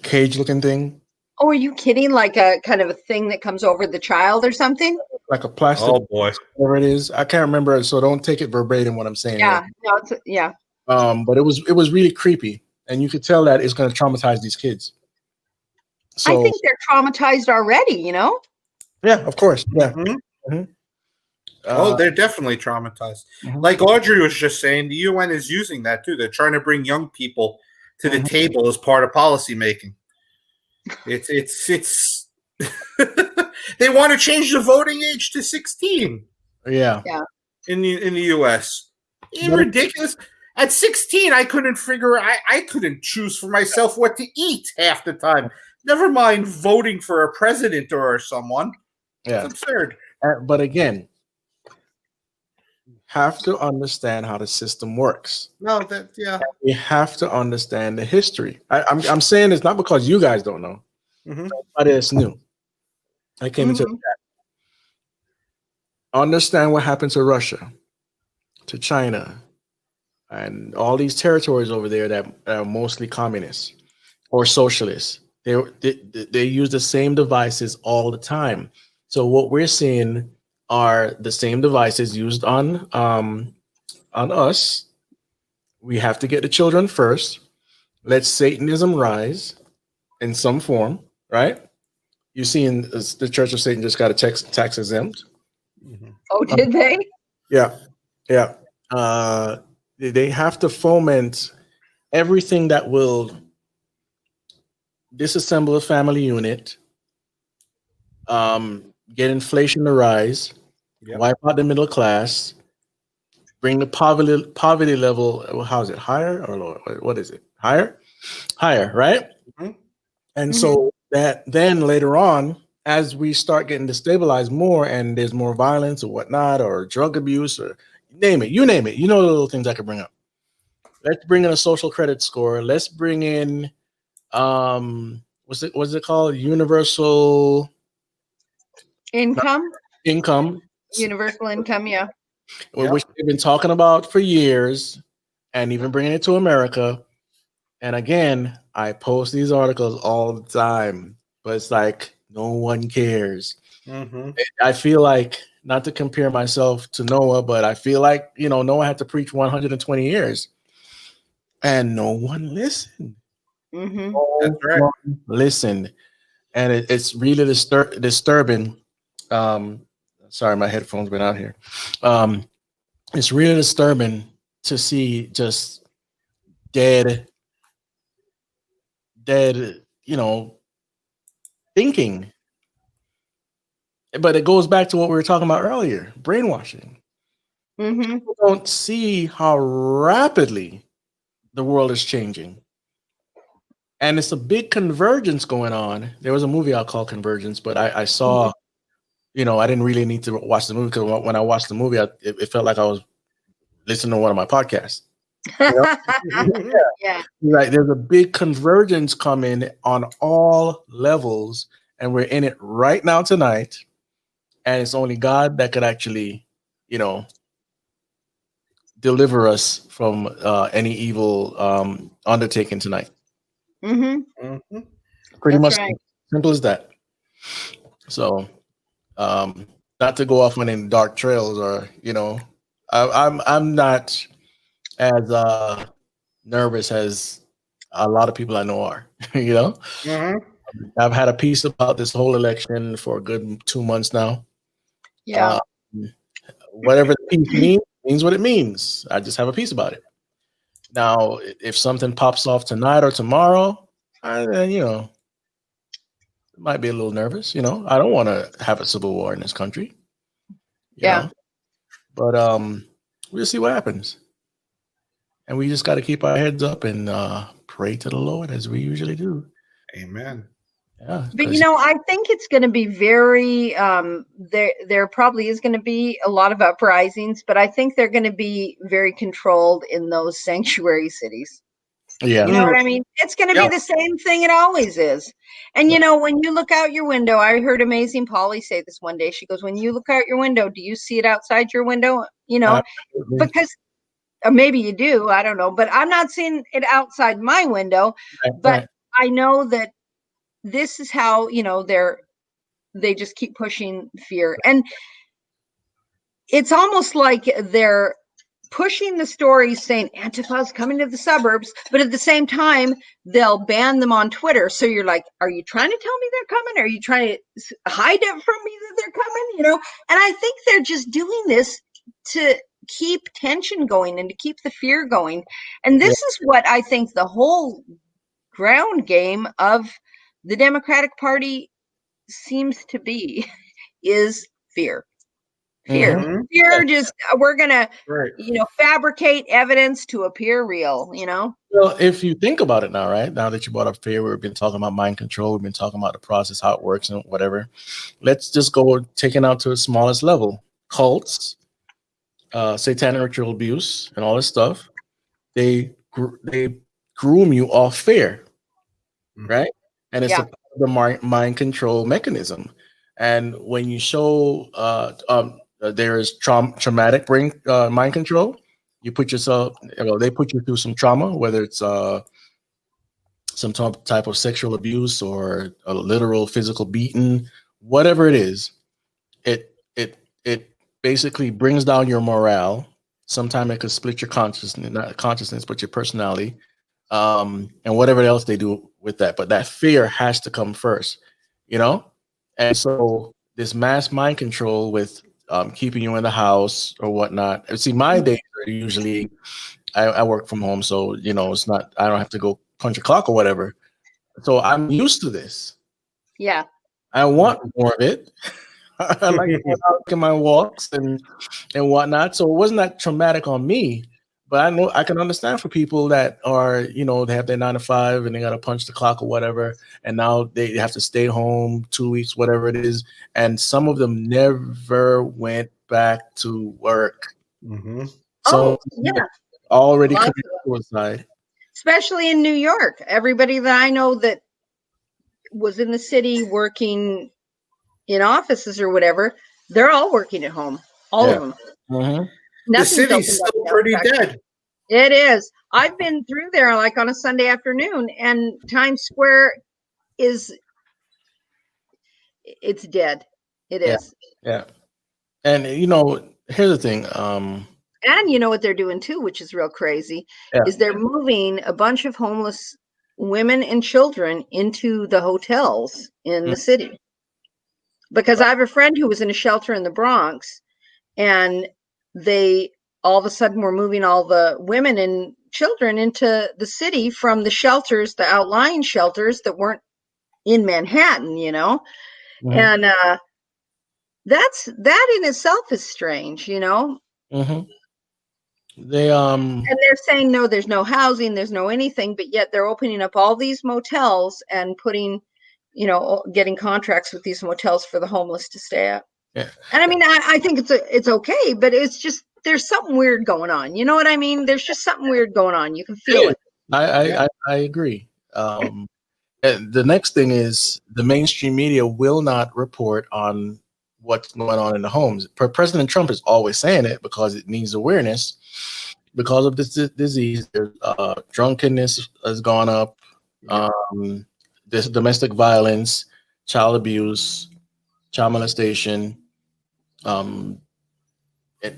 cage-looking thing. Oh, are you kidding? Like a kind of a thing that comes over the child or something? Like a plastic. Oh boy, whatever it is, I can't remember. So don't take it verbatim what I'm saying. Yeah, no, yeah. But it was really creepy, and you could tell that it's going to traumatize these kids. So I think they're traumatized already. Yeah, of course. Yeah. They're definitely traumatized. Like Audrey was just saying, the UN is using that too. They're trying to bring young people to the table as part of policy making. It's they want to change the voting age to 16. Yeah. In the US. Ridiculous. At 16, I couldn't I couldn't choose for myself what to eat half the time. Never mind voting for a president or someone. Yeah. It's absurd. But again, you have to understand how the system works. No, you have to understand the history. I'm saying it's not because you guys don't know, but it's new. I came into that. Understand what happened to Russia, to China, and all these territories over there that are mostly communist or socialist. They use the same devices all the time. So what we're seeing are the same devices used on us. We have to get the children first. Let Satanism rise in some form, right? You're seeing the Church of Satan just got a tax exempt. Oh, did they? Yeah, yeah. They have to foment everything that will disassemble a family unit, get inflation to rise, wipe out the middle class, bring the poverty level. How is it, higher or lower? What is it? Higher, right? And so that then later on, as we start getting destabilized more, and there's more violence or whatnot, or drug abuse, or you name it. You know the little things I could bring up. Let's bring in a social credit score. Let's bring in what's it called? Universal Income, income, universal income. Yeah. which they've been talking about for years, and even bringing it to America. And again, I post these articles all the time, but it's like no one cares. I feel like, not to compare myself to Noah, but I feel like, Noah had to preach 120 years and no one listened. That's right. One listened. And it's really disturbing. Sorry, my headphones been out here. It's really disturbing to see just dead, thinking. But it goes back to what we were talking about earlier, brainwashing. People don't see how rapidly the world is changing. And it's a big convergence going on. There was a movie I called Convergence, but I saw, I didn't really need to watch the movie, because when I watched the movie, it felt like I was listening to one of my podcasts. Yeah. Right. There's a big convergence coming on all levels, and we're in it right now tonight. And it's only God that could actually, deliver us from any evil undertaking tonight. Pretty much right. simple as that. So, not to go off on any dark trails, or I'm not as nervous as a lot of people I know are. I've had a peace about this whole election for a good 2 months now. Yeah. Whatever the peace means what it means. I just have a peace about it. Now, if something pops off tonight or tomorrow, then might be a little nervous. I don't want to have a civil war in this country. You know? But we'll see what happens. And we just got to keep our heads up and pray to the Lord, as we usually do. Amen. Yeah. But I think it's going to be very there probably is going to be a lot of uprisings, but I think they're going to be very controlled in those sanctuary cities. Yeah. You know what I mean? It's going to be the same thing it always is. And when you look out your window, I heard Amazing Polly say this one day. She goes, when you look out your window, do you see it outside your window? Because or maybe you do, I don't know, but I'm not seeing it outside my window. But I know that this is how, they just keep pushing fear. And it's almost like they're pushing the stories saying Antifa's coming to the suburbs, but at the same time, they'll ban them on Twitter. So you're like, are you trying to tell me they're coming? Are you trying to hide it from me that they're coming? And I think they're just doing this to keep tension going and to keep the fear going. And this is what I think the whole ground game of the Democratic Party seems to be, is fear. Fear. Just we're gonna fabricate evidence to appear real. Well, if you think about it now, right now that you brought up fear, we've been talking about mind control, we've been talking about the process, how it works, and whatever. Let's just go taking out to the smallest level. Cults, satanic ritual abuse, and all this stuff. They groom you off fear, right? And it's the mind control mechanism. And when you show there is traumatic brain mind control, you put yourself, they put you through some trauma, whether it's some type of sexual abuse or a literal physical beating, whatever it is. It basically brings down your morale. Sometimes it could split your consciousness, not consciousness, but your personality, and whatever else they do with that. But that fear has to come first, And so this mass mind control with keeping you in the house or whatnot. See, my days are usually I work from home, so it's not. I don't have to go punch a clock or whatever. So I'm used to this. Yeah. I want more of it. I like going out in my walks and whatnot. So it wasn't that traumatic on me. But I know I can understand for people that are, they have their 9 to 5 and they got to punch the clock or whatever. And now they have to stay home 2 weeks, whatever it is. And some of them never went back to work. Mm-hmm. So yeah. Already committed suicide. Especially in New York. Everybody that I know that was in the city working in offices or whatever, they're all working at home. All of them. Mm-hmm. The city's still pretty dead. It is. I've been through there like on a Sunday afternoon, and Times Square it's dead. It is. Yeah. And here's the thing. And you know what they're doing too, which is real crazy, is they're moving a bunch of homeless women and children into the hotels in the city. Because I have a friend who was in a shelter in the Bronx, and they all of a sudden were moving all the women and children into the city from the shelters, the outlying shelters that weren't in Manhattan, Mm-hmm. And that in itself is strange, Mm-hmm. They and they're saying no, there's no housing, there's no anything, but yet they're opening up all these motels and putting, getting contracts with these motels for the homeless to stay at. Yeah. And I mean, I think it's okay, but it's just there's something weird going on. You know what I mean? There's just something weird going on. You can feel it. I agree. And the next thing is the mainstream media will not report on what's going on in the homes. President Trump is always saying it because it needs awareness. Because of this disease, drunkenness has gone up. This domestic violence, child abuse, child molestation, and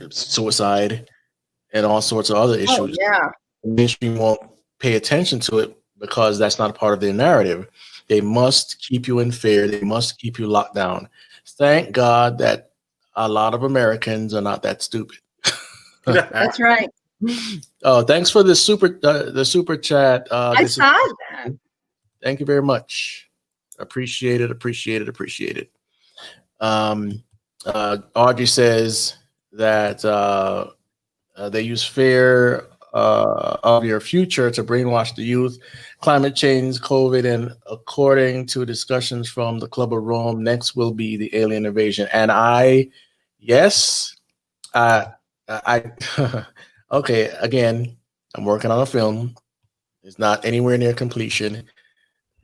suicide, and all sorts of other issues. Yeah. The mainstream won't pay attention to it because that's not part of their narrative. They must keep you in fear. They must keep you locked down. Thank God that a lot of Americans are not that stupid. That's right. Oh, thanks for the super chat. I saw that. Thank you very much. Appreciate it. Audrey says that they use fear of your future to brainwash the youth. Climate change, COVID, and according to discussions from the Club of Rome, next will be the alien invasion. And I okay, again, I'm working on a film. It's not anywhere near completion,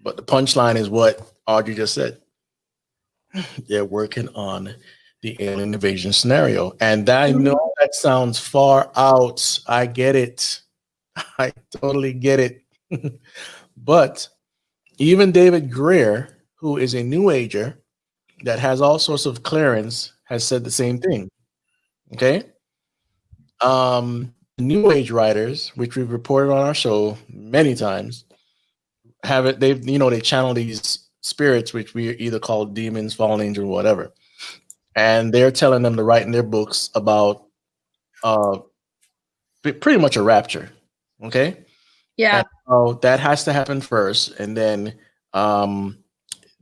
but the punchline is what Audrey just said. They're working on the alien invasion scenario. And I know that sounds far out. I get it. I totally get it. But even David Greer, who is a New Ager that has all sorts of clearance, has said the same thing. Okay? New Age writers, which we've reported on our show many times, they channel these spirits, which we either call demons, fallen angels, whatever. And they're telling them to write in their books about pretty much a rapture. Okay. Yeah. So that has to happen first. And then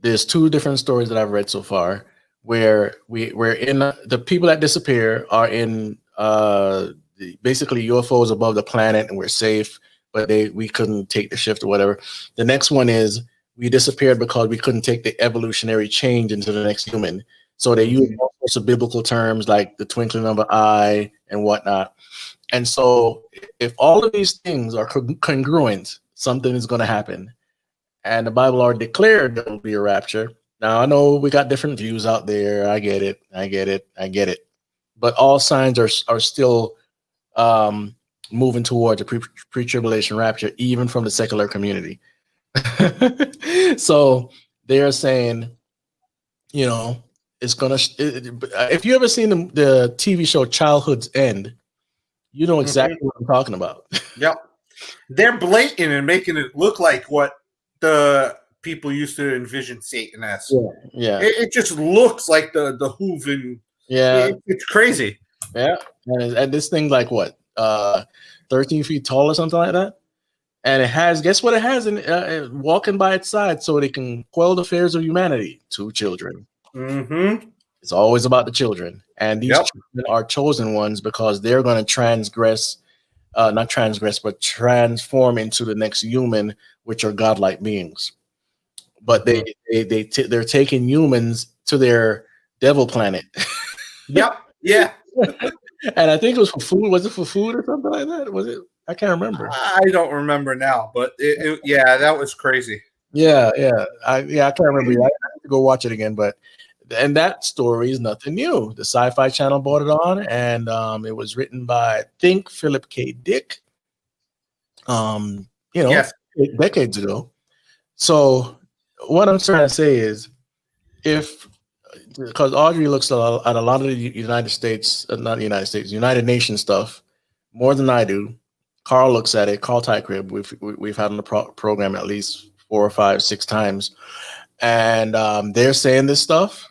there's 2 different stories that I've read so far where we're in the people that disappear are in basically UFOs above the planet and we're safe, but we couldn't take the shift or whatever. The next one is we disappeared because we couldn't take the evolutionary change into the next human. So they use all sorts of biblical terms like the twinkling of an eye and whatnot. And so if all of these things are congruent, something is going to happen. And the Bible already declared there will be a rapture. Now, I know we got different views out there. I get it. But all signs are still moving towards a pre-tribulation rapture, even from the secular community. So they're saying, it's going to... If you ever seen the TV show Childhood's End, you know exactly what I'm talking about. Yep. They're blatant and making it look like what the people used to envision Satan as. Yeah. It just looks like the Hooven Yeah, It's crazy. yeah. And this thing like what? 13 feet tall or something like that. And it has, guess what it has in walking by its side so it can quell the fears of humanity. 2 children. Mm-hmm. It's always about the children. And these Yep. children are chosen ones because they're going to transgress, not transgress, but transform into the next human, which are godlike beings. But they're taking humans to their devil planet. Yep. Yeah. And I think it was for food. Was it for food or something like that? Was it? I can't remember. I don't remember now, but yeah, that was crazy. Yeah, I can't remember. I have to go watch it again. But and that story is nothing new. The Sci-Fi Channel brought it on, and it was written by, I think, Philip K. Dick. Yes. Decades ago. So what I'm trying to say is, because Audrey looks at a lot of the United States, not the United States, United Nations stuff more than I do. Carl looks at it. Carl Tycrib, we've had on the program at least 4 or 5, 6 times, and they're saying this stuff.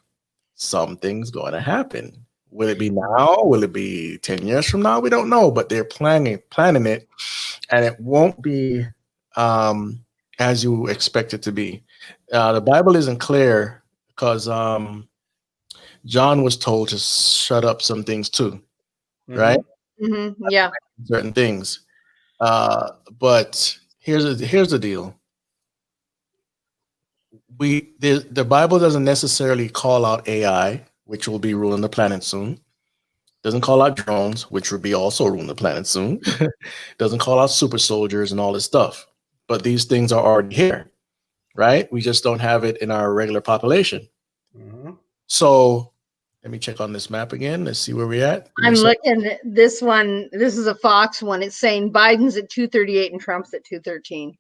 Something's going to happen. Will it be now? Will it be 10 years from now? We don't know, but they're planning it, and it won't be as you expect it to be. The Bible isn't clear because John was told to shut up some things too, right? Mm-hmm. Yeah. Certain things. But here's the deal. The Bible doesn't necessarily call out AI, which will be ruling the planet soon. Doesn't call out drones, which will be also ruling the planet soon. Doesn't call out super soldiers and all this stuff. But these things are already here, right? We just don't have it in our regular population. Mm-hmm. So let me check on this map again. Let's see where we're at. I'm looking at this one. This is a Fox one. It's saying Biden's at 238 and Trump's at 213.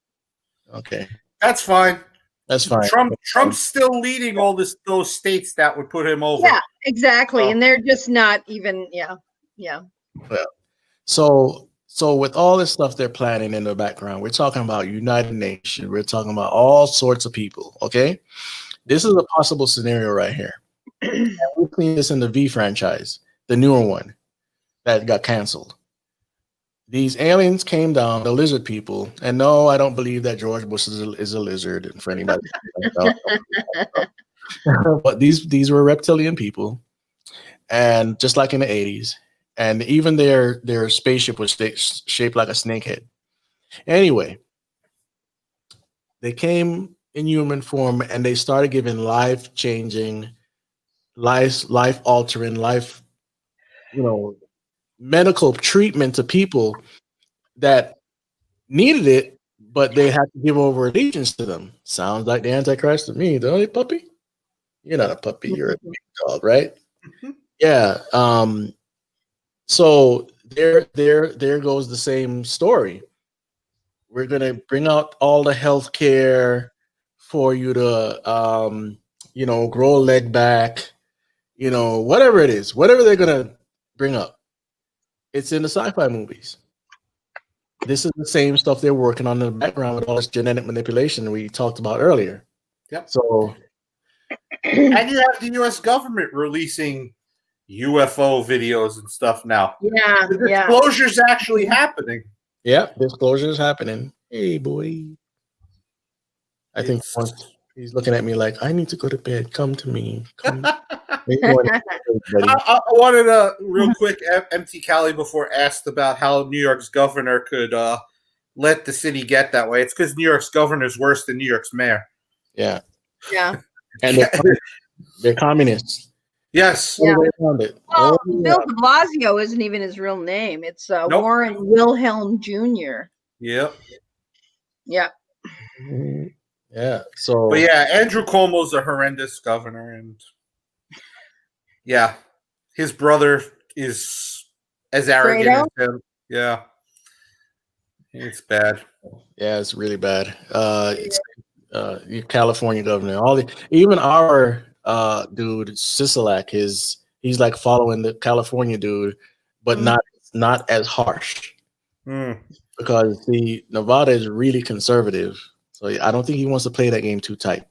Okay. That's fine. That's fine. Trump's still leading all those states that would put him over. Yeah, exactly. And they're just not even, yeah. Well, so with all this stuff they're planning in the background, we're talking about United Nations. We're talking about all sorts of people, okay? This is a possible scenario right here. And we've seen this in the V franchise, the newer one that got canceled. These aliens came down, the lizard people, and no, I don't believe that George Bush is a lizard. And for anybody, but these were reptilian people, and just like in the 80s, and even their spaceship was shaped like a snake head. Anyway, they came in human form, and they started giving life-changing, life-altering, medical treatment to people that needed it, but they had to give over allegiance to them. Sounds like the Antichrist to me, don't it, puppy? You're not a puppy, you're a dog, right? Yeah. So there goes the same story. We're gonna bring out all the health care for you to grow a leg back, whatever it is, whatever they're gonna bring up. It's in the sci-fi movies. This is the same stuff they're working on in the background with all this genetic manipulation we talked about earlier. Yep. So, and you have the U.S. government releasing UFO videos and stuff now. Yeah. The disclosure's actually happening. Yeah, disclosure is happening. Hey, boy. I think he's looking at me like, I need to go to bed. Come to me. Come. I wanted to real quick, MT Cali before asked about how New York's governor could let the city get that way. It's because New York's governor is worse than New York's mayor. Yeah. Yeah. And they're communists. Yes. Yeah. Well, Bill de Blasio isn't even his real name. It's Warren Wilhelm Jr. Yep. Yeah. Yeah. So, but yeah, Andrew Cuomo's a horrendous governor, and yeah, his brother is as arrogant as him. Yeah, it's bad. Yeah, it's really bad. California governor, even our dude Sisolak, he's like following the California dude, but not as harsh. Because Nevada is really conservative, so I don't think he wants to play that game too tight.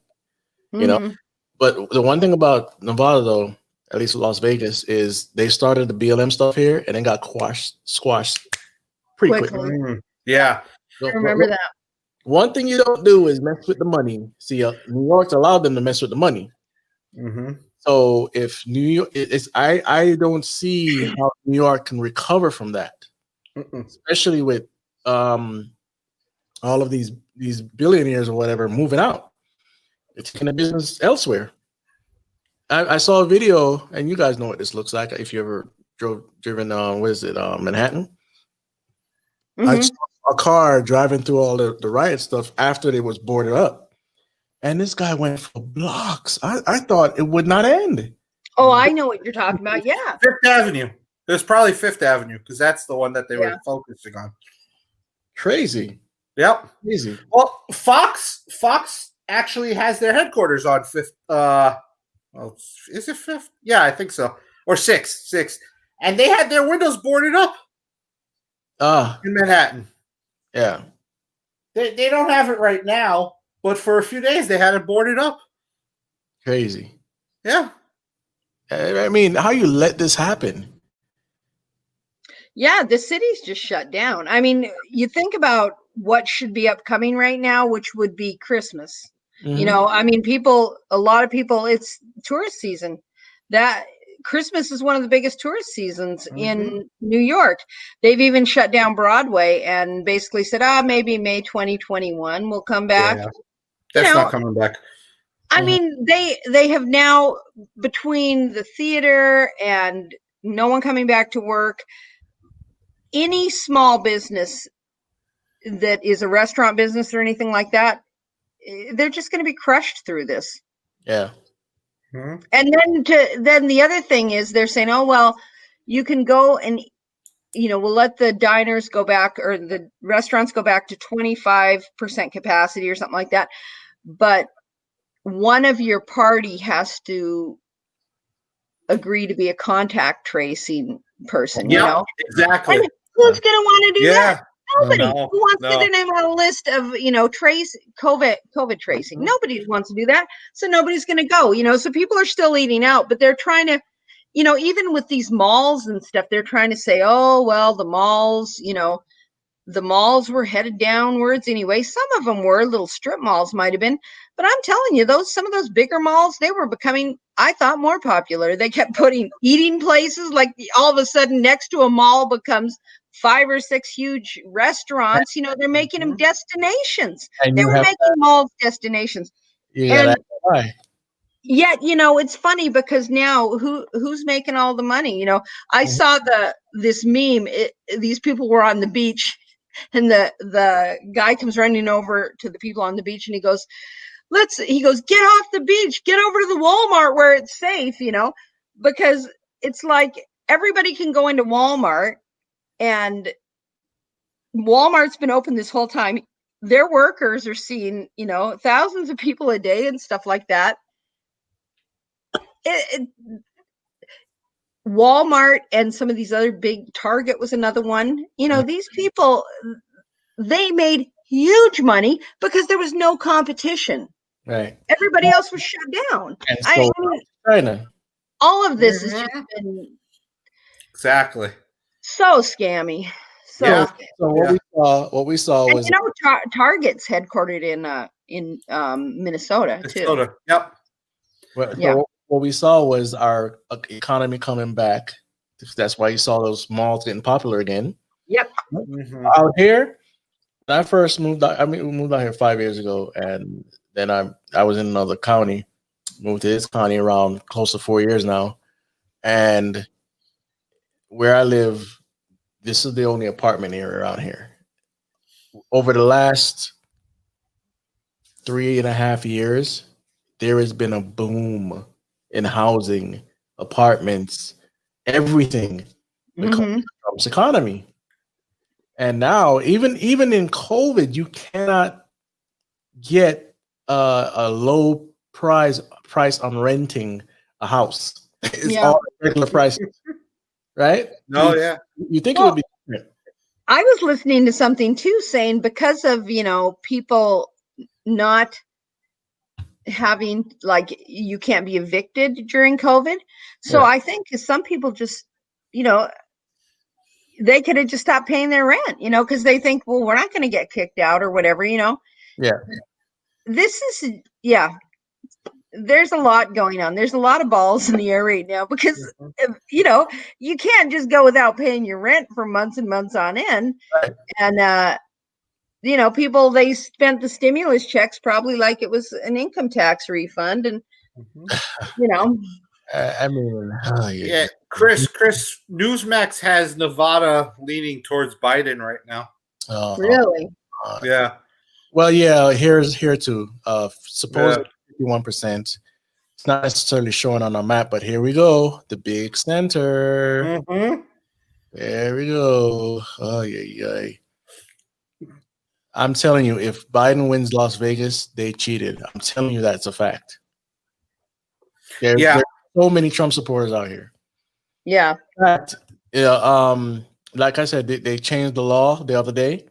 But the one thing about Nevada, though, at least with Las Vegas, is they started the BLM stuff here and then got squashed pretty quickly. Yeah. I remember that. One thing you don't do is mess with the money. See, New York's allowed them to mess with the money. Mm-hmm. So if New York, I don't see how New York can recover from that, especially with all of these billionaires or whatever moving out. They're taking a business elsewhere. I saw a video, and you guys know what this looks like if you ever driven what is it, Manhattan? I saw a car driving through all the riot stuff after it was boarded up, and this guy went for blocks. I thought it would not end. Oh, I know what you're talking about. Yeah, Fifth Avenue. It was probably Fifth Avenue because that's the one that they were focusing on. Crazy. Yep. Crazy. Well, Fox actually has their headquarters on Fifth. Well, is it Fifth? Yeah, I think so. Or Sixth. And they had their windows boarded up. In Manhattan. Yeah. They don't have it right now, but for a few days they had it boarded up. Crazy. Yeah. I mean, how you let this happen? Yeah, the city's just shut down. I mean, you think about what should be upcoming right now, which would be Christmas. You know, I mean, a lot of people, it's tourist season. That Christmas is one of the biggest tourist seasons in New York. They've even shut down Broadway and basically said, maybe May 2021 will come back. Yeah, that's not coming back. I mean, they have now, between the theater and no one coming back to work, any small business that is a restaurant business or anything like that, they're just going to be crushed through this. Yeah. And then the other thing is they're saying, oh, well, you can go and, we'll let the diners go back or the restaurants go back to 25% capacity or something like that. But one of your party has to agree to be a contact tracing person, you know? Exactly. And who's going to want to do that? Nobody. No, who wants to get their name on a list of, trace COVID tracing? Nobody wants to do that. So nobody's going to go, so people are still eating out, but they're trying to, even with these malls and stuff, they're trying to say, oh, well, the malls were headed downwards anyway. Some of them were, little strip malls might've been, but I'm telling you, some of those bigger malls, they were becoming, I thought, more popular. They kept putting eating places, like all of a sudden next to a mall becomes 5 or 6 huge restaurants. They're making them destinations. They were making malls destinations. And yet, it's funny because now who's making all the money? I saw this meme. These people were on the beach, and the guy comes running over to the people on the beach, and he goes, get off the beach, get over to the Walmart where it's safe, because it's like everybody can go into Walmart, and Walmart's been open this whole time. Their workers are seeing, thousands of people a day and stuff like that. Walmart and some of these other big, Target was another one. These people, they made huge money because there was no competition. Right. Everybody else was shut down. China. All of this has just been exactly so scammy. So what we saw was, Target's headquartered in Minnesota too. Yep. So what we saw was our economy coming back. That's why you saw those malls getting popular again. Yep. Out here, when I first moved out, we moved out here 5 years ago, and then I was in another county, moved to this county around close to 4 years now. And where I live, this is the only apartment area around here. Over the last 3.5 years, there has been a boom in housing, apartments, everything becomes economy. And now, even in COVID, you cannot get a low price on renting a house. It's all regular prices, right? No, you think it would be different. I was listening to something too, saying because of people not having, like, you can't be evicted during COVID. So Yeah. I think some people just, you know, they could have just stopped paying their rent, you know, because they think, well, we're not going to get kicked out or whatever, you know. Yeah. This is, yeah, there's a lot going on. There's a lot of balls in the air right now because, you know, you can't just go without paying your rent for months and months on end. Right. And, you know, people, they spent the stimulus checks probably like it was an income tax refund. And, you know, I mean, Yeah, Chris, Newsmax has Nevada leaning towards Biden right now. really. Yeah. Well, yeah. Here too. Supposedly 51%. It's not necessarily showing on our map, but here we go. The big center. Mm-hmm. There we go. Oh yeah. I'm telling you, if Biden wins Las Vegas, they cheated. I'm telling you that's a fact. There's so many Trump supporters out here. Yeah. In fact, yeah. Like I said, they changed the law the other day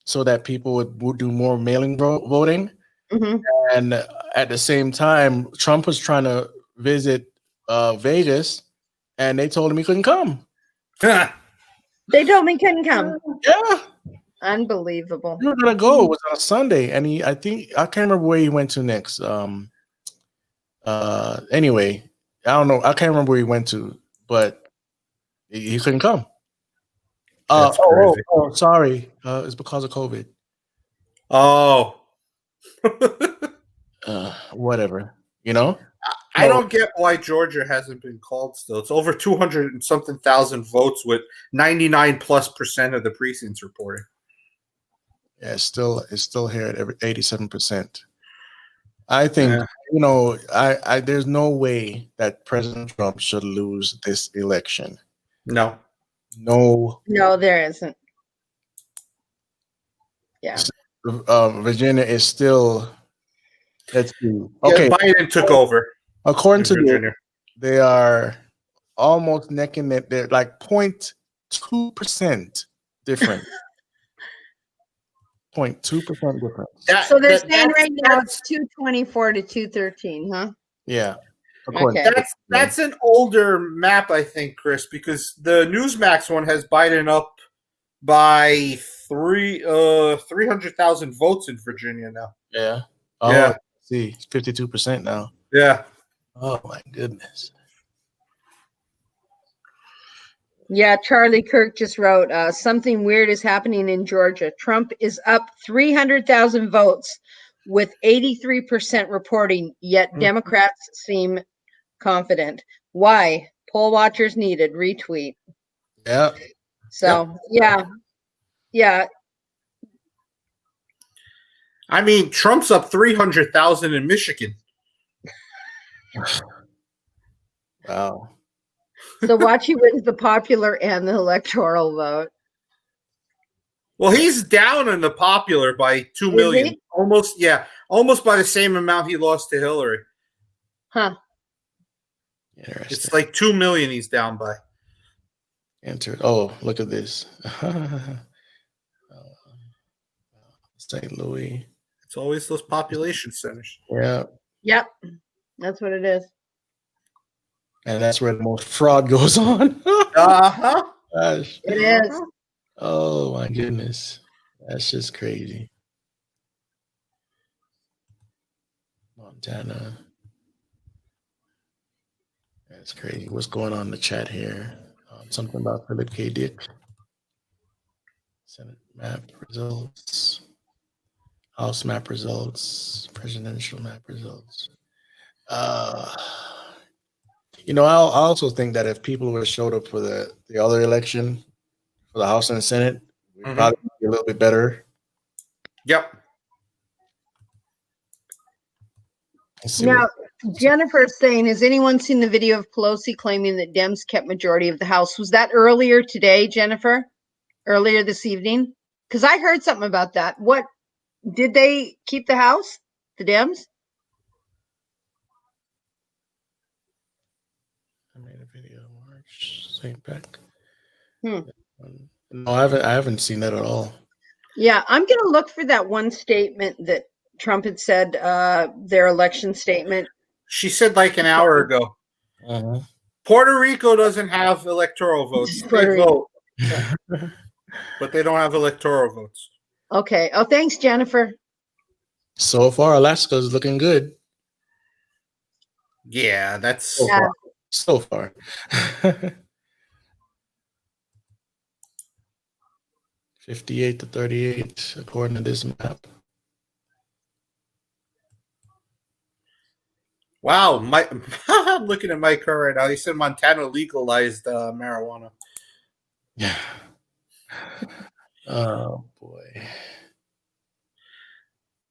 so that people would do more mailing voting. Mm-hmm. And at the same time, Trump was trying to visit Vegas, and they told him he couldn't come. They told me he couldn't come. Yeah. Unbelievable. We were gonna go. It was on Sunday, and I can't remember where he went to next. Anyway, I don't know. I can't remember where he went to, but he couldn't come. Sorry. It's because of COVID. Oh. Whatever. You know. I don't get why Georgia hasn't been called still. It's over 200 and something thousand votes with 99+% of the precincts reporting. Yeah, it's still here at 87%. I think you know, I there's no way that President Trump should lose this election. No, there isn't. Yeah. Virginia is still. Let's see. Okay, Biden took over. According to Virginia, they are almost neck and neck. They're like 0.2% different. 0.2% difference. So they're saying right now it's 224 to 213, huh? Yeah. Okay. That's an older map, I think, Chris, because the Newsmax one has Biden up by 300,000 votes in Virginia now. Yeah. Oh, yeah. See, it's 52% now. Yeah. Oh my goodness. Yeah, Charlie Kirk just wrote, something weird is happening in Georgia. Trump is up 300,000 votes with 83% reporting, yet Democrats seem confident. Why? Poll watchers needed. Retweet. Yeah. So, yeah. I mean, Trump's up 300,000 in Michigan. Wow. So watch he wins the popular and the electoral vote. Well, he's down in the popular by 2 million. He? Almost by the same amount he lost to Hillary. Huh. Interesting. It's like 2 million he's down by. Entered. Oh, look at this. St. Louis. It's always those population centers. Yeah. Yep. That's what it is. And that's where the most fraud goes on. Gosh. It is. Oh my goodness. That's just crazy. Montana. That's crazy. What's going on in the chat here? Something about Philip K. Dick. Senate map results. House map results. Presidential map results. You know, I also think that if people would have showed up for the other election, for the House and the Senate, we'd probably be a little bit better. Yep. Now, Jennifer's saying, has anyone seen the video of Pelosi claiming that Dems kept majority of the House? Was that earlier today, Jennifer? Earlier this evening? Because I heard something about that. What, did they keep the House? The Dems? I made a video March St. Beck. No, I haven't seen that at all. Yeah, I'm gonna look for that one statement that Trump had said their election statement. She said like an hour ago. Uh-huh. Puerto Rico doesn't have electoral votes. They vote, but they don't have electoral votes. Okay. Oh, thanks, Jennifer. So far, Alaska's looking good. Yeah, that's so far. 58 to 38, according to this map. Wow. I'm looking at Mike Kerr right now. He said Montana legalized marijuana. Yeah. Oh boy.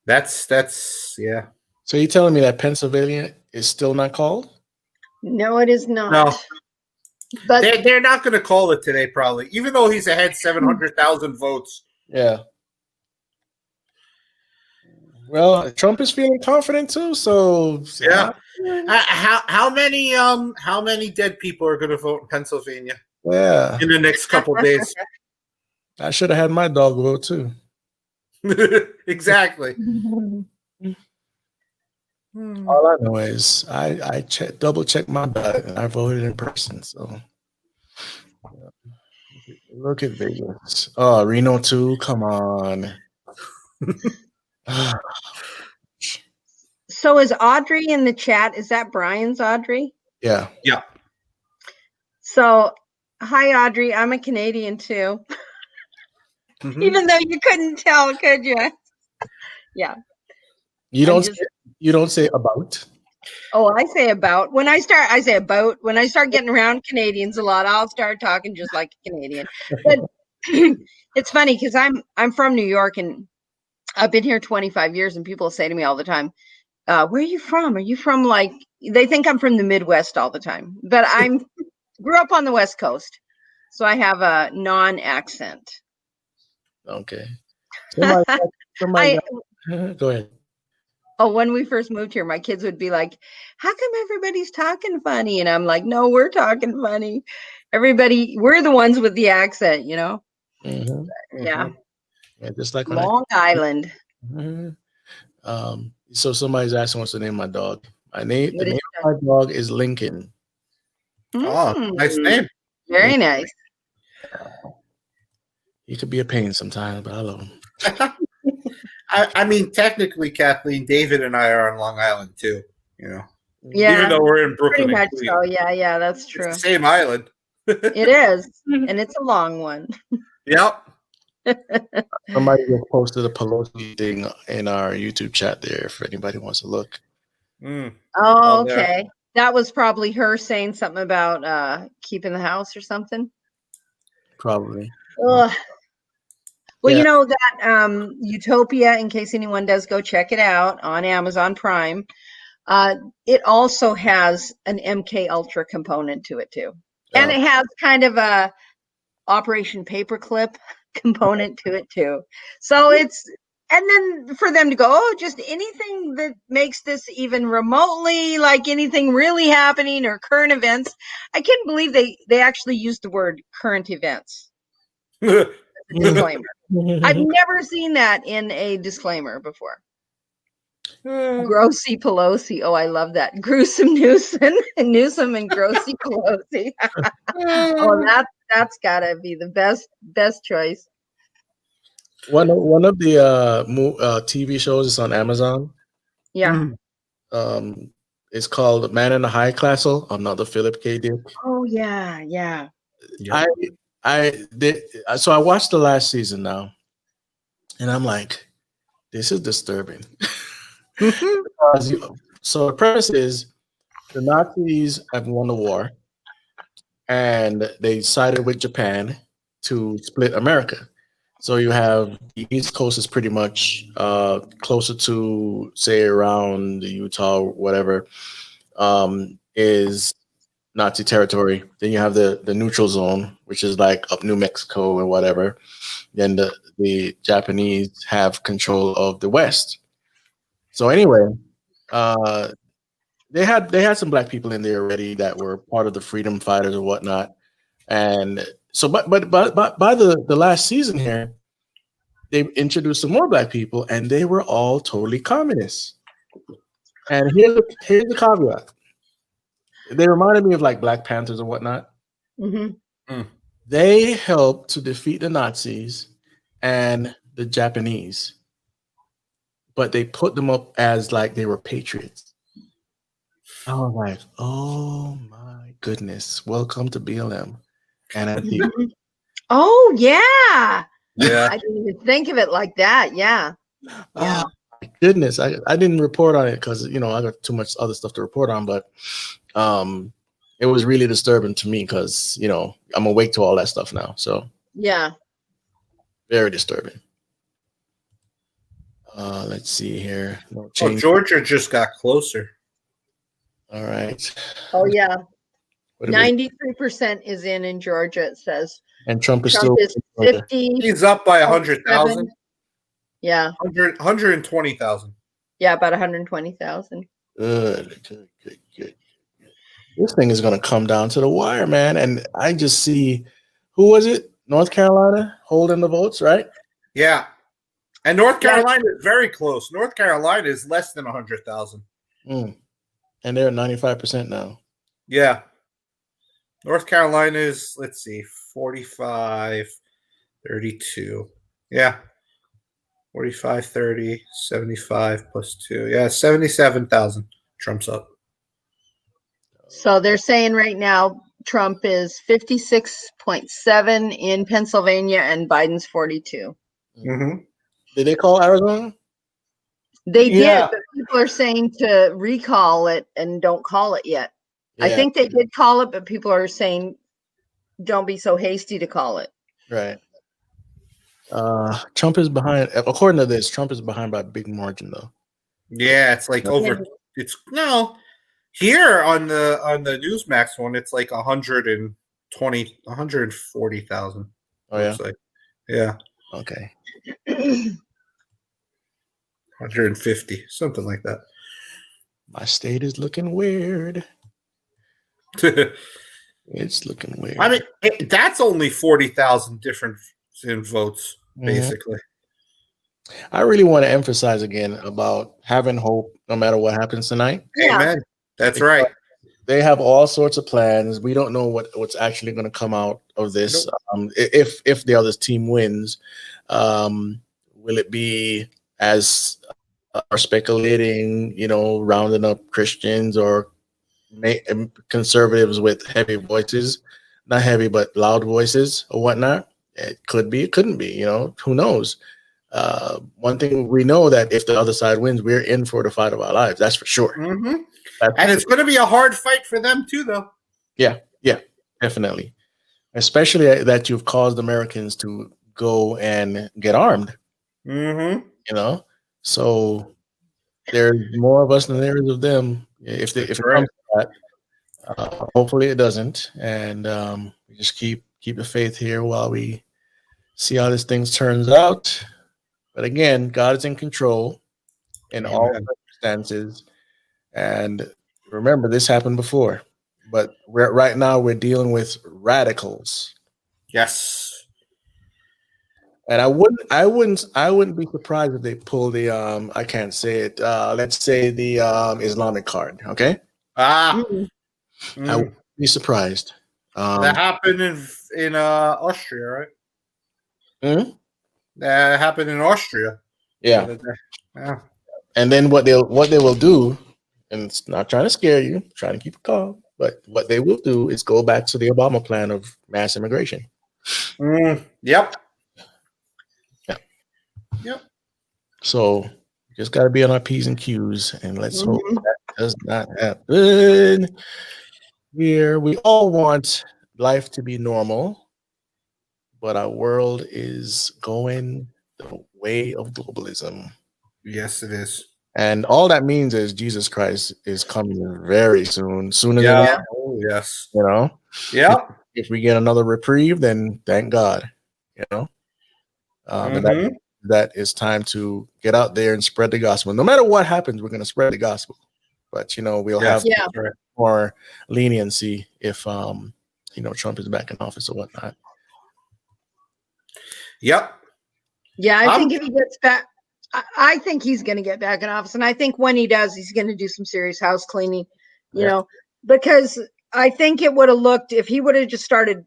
That's yeah. So you're telling me that Pennsylvania is still not called? No, it is not. No. But they're not going to call it today, probably, even though he's ahead 700,000 votes. Yeah. Well, Trump is feeling confident too. So yeah. How many dead people are going to vote in Pennsylvania? Yeah. In the next couple of days. I should have had my dog vote too. Exactly. All I know is I double checked my ballot and I voted in person. So look at Vegas. Oh, Reno too. Come on. So is Audrey in the chat? Is that Brian's Audrey? Yeah. Yeah. So hi Audrey, I'm a Canadian too. Mm-hmm. Even though you couldn't tell, could you? Yeah. You don't say about. Oh, I say about. When I say about. When I start getting around Canadians a lot, I'll start talking just like a Canadian. But it's funny because I'm from New York and I've been here 25 years, and people say to me all the time, where are you from? Are you from, like, they think I'm from the Midwest all the time, but I'm grew up on the West Coast, so I have a non-accent. Okay. Somebody go ahead. Oh, when we first moved here, my kids would be like, how come everybody's talking funny? And I'm like, no, we're talking funny. We're the ones with the accent, you know? Mm-hmm. Yeah. Yeah, just like Long Island. Mm-hmm. So somebody's asking what's the name of my dog. The name of my dog is Lincoln. Oh, nice name. Very nice. He could be a pain sometimes, but I love him. I mean, technically, Kathleen, David and I are on Long Island too, you know. Yeah. Even though we're in Brooklyn. Pretty much so. Yeah, that's true. It's the same island. It is. And it's a long one. Yep. Somebody just posted a Pelosi thing in our YouTube chat there if anybody wants to look. Oh, okay. That was probably her saying something about keeping the house or something. Probably. Ugh. Well, yeah. You know that Utopia, in case anyone does go check it out on Amazon Prime, it also has an MK Ultra component to it too. Oh. And it has kind of a Operation Paperclip component to it too. So it's, and then for them to go, oh, just anything that makes this even remotely like anything really happening or current events. I can't believe they actually used the word current events. Disclaimer. I've never seen that in a disclaimer before. Grossy Pelosi. Oh, I love that. Gruesome Newsom and Grossy Pelosi. Oh, that's gotta be the best choice. One of the TV shows is on Amazon. Yeah. It's called Man in the High Castle. Another Philip K. Dick. Oh yeah. So I watched the last season now, and I'm like, this is disturbing. So the premise is the Nazis have won the war, and they sided with Japan to split America. So you have the East Coast is pretty much closer to, say, around the Utah, whatever, is Nazi territory. Then you have the neutral zone, which is like up New Mexico and whatever. Then the Japanese have control of the West. So anyway, they had some black people in there already that were part of the freedom fighters or whatnot. And so, but by the last season here, they introduced some more black people, and they were all totally communists. And here's the caveat. They reminded me of like Black Panthers and whatnot. Mm-hmm. They helped to defeat the Nazis and the Japanese, but they put them up as like they were patriots. I was like, oh my goodness, welcome to BLM. And I think, oh yeah, Yeah. I didn't even think of it like that. Yeah. oh my goodness, I didn't report on it because I got too much other stuff to report on, but it was really disturbing to me because I'm awake to all that stuff now. So yeah, very disturbing. Let's see here. No Oh, change. Georgia just got closer. All right. oh yeah. What do we- 93% is in Georgia. It says And Trump is Trump still is 50. He's up by 100,000. Yeah, 120,000. yeah, about 120,000. Good. This thing is going to come down to the wire, man. And I just see, who was it? North Carolina holding the votes, right? Yeah. And North Carolina is very close. North Carolina is less than 100,000. And they're at 95% now. Yeah. North Carolina is, let's see, 45, 32. Yeah. 45, 30, 75 plus 2. Yeah, 77,000. Trump's up. So they're saying right now Trump is 56.7 in Pennsylvania and Biden's 42. Mm-hmm. Did they call Arizona? They Yeah. did, but people are saying to recall it and don't call it yet. I Yeah, think they did call it, but people are saying don't be so hasty to call it. right. Trump is behind. According to this, Trump is behind by a big margin, though. Yeah, it's like over. It's no. Here on the Newsmax one, it's like 120, 140,000. Oh yeah. Like. Yeah. Okay. 150, something like that. My state is looking weird. It's looking weird. I mean, that's only 40,000 different in votes, basically. I really want to emphasize again about having hope no matter what happens tonight. Yeah. Amen. That's right. They have all sorts of plans. We don't know what's actually going to come out of this. Nope. If the other team wins, will it be as are speculating, rounding up Christians or conservatives with heavy voices, not heavy but loud voices or whatnot? It could be, it couldn't be. Who knows? One thing we know that if the other side wins, we're in for the fight of our lives. That's for sure. Mm-hmm. And it's going to be a hard fight for them too, though. Yeah, definitely. Especially that you've caused Americans to go and get armed. Mm-hmm. So there's more of us than there is of them. If it comes to that, hopefully it doesn't, and we just keep the faith here while we see how this thing turns out. But again, God is in control in all circumstances. And remember, this happened before, but right now we're dealing with radicals. Yes. And I wouldn't be surprised if they pull the I can't say it. Let's say the Islamic card. Okay. I wouldn't be surprised. That happened in Austria, right? Mm-hmm. That happened in Austria. Yeah. Yeah. And then what they will do, and it's not trying to scare you, trying to keep it calm, but what they will do is go back to the Obama plan of mass immigration. Yep. So just got to be on our P's and Q's, and let's hope that does not happen. Here, we all want life to be normal, but our world is going the way of globalism. Yes, it is. And all that means is Jesus Christ is coming very soon, sooner than Yeah. Oh, yes. Yeah. If we get another reprieve, then thank God. And that is time to get out there and spread the gospel. No matter what happens, we're going to spread the gospel. But we'll have more leniency if Trump is back in office or whatnot. Yep. Yeah, I think if he gets back, I think he's going to get back in office. And I think when he does, he's going to do some serious house cleaning, you know, because I think it would have looked, if he would have just started,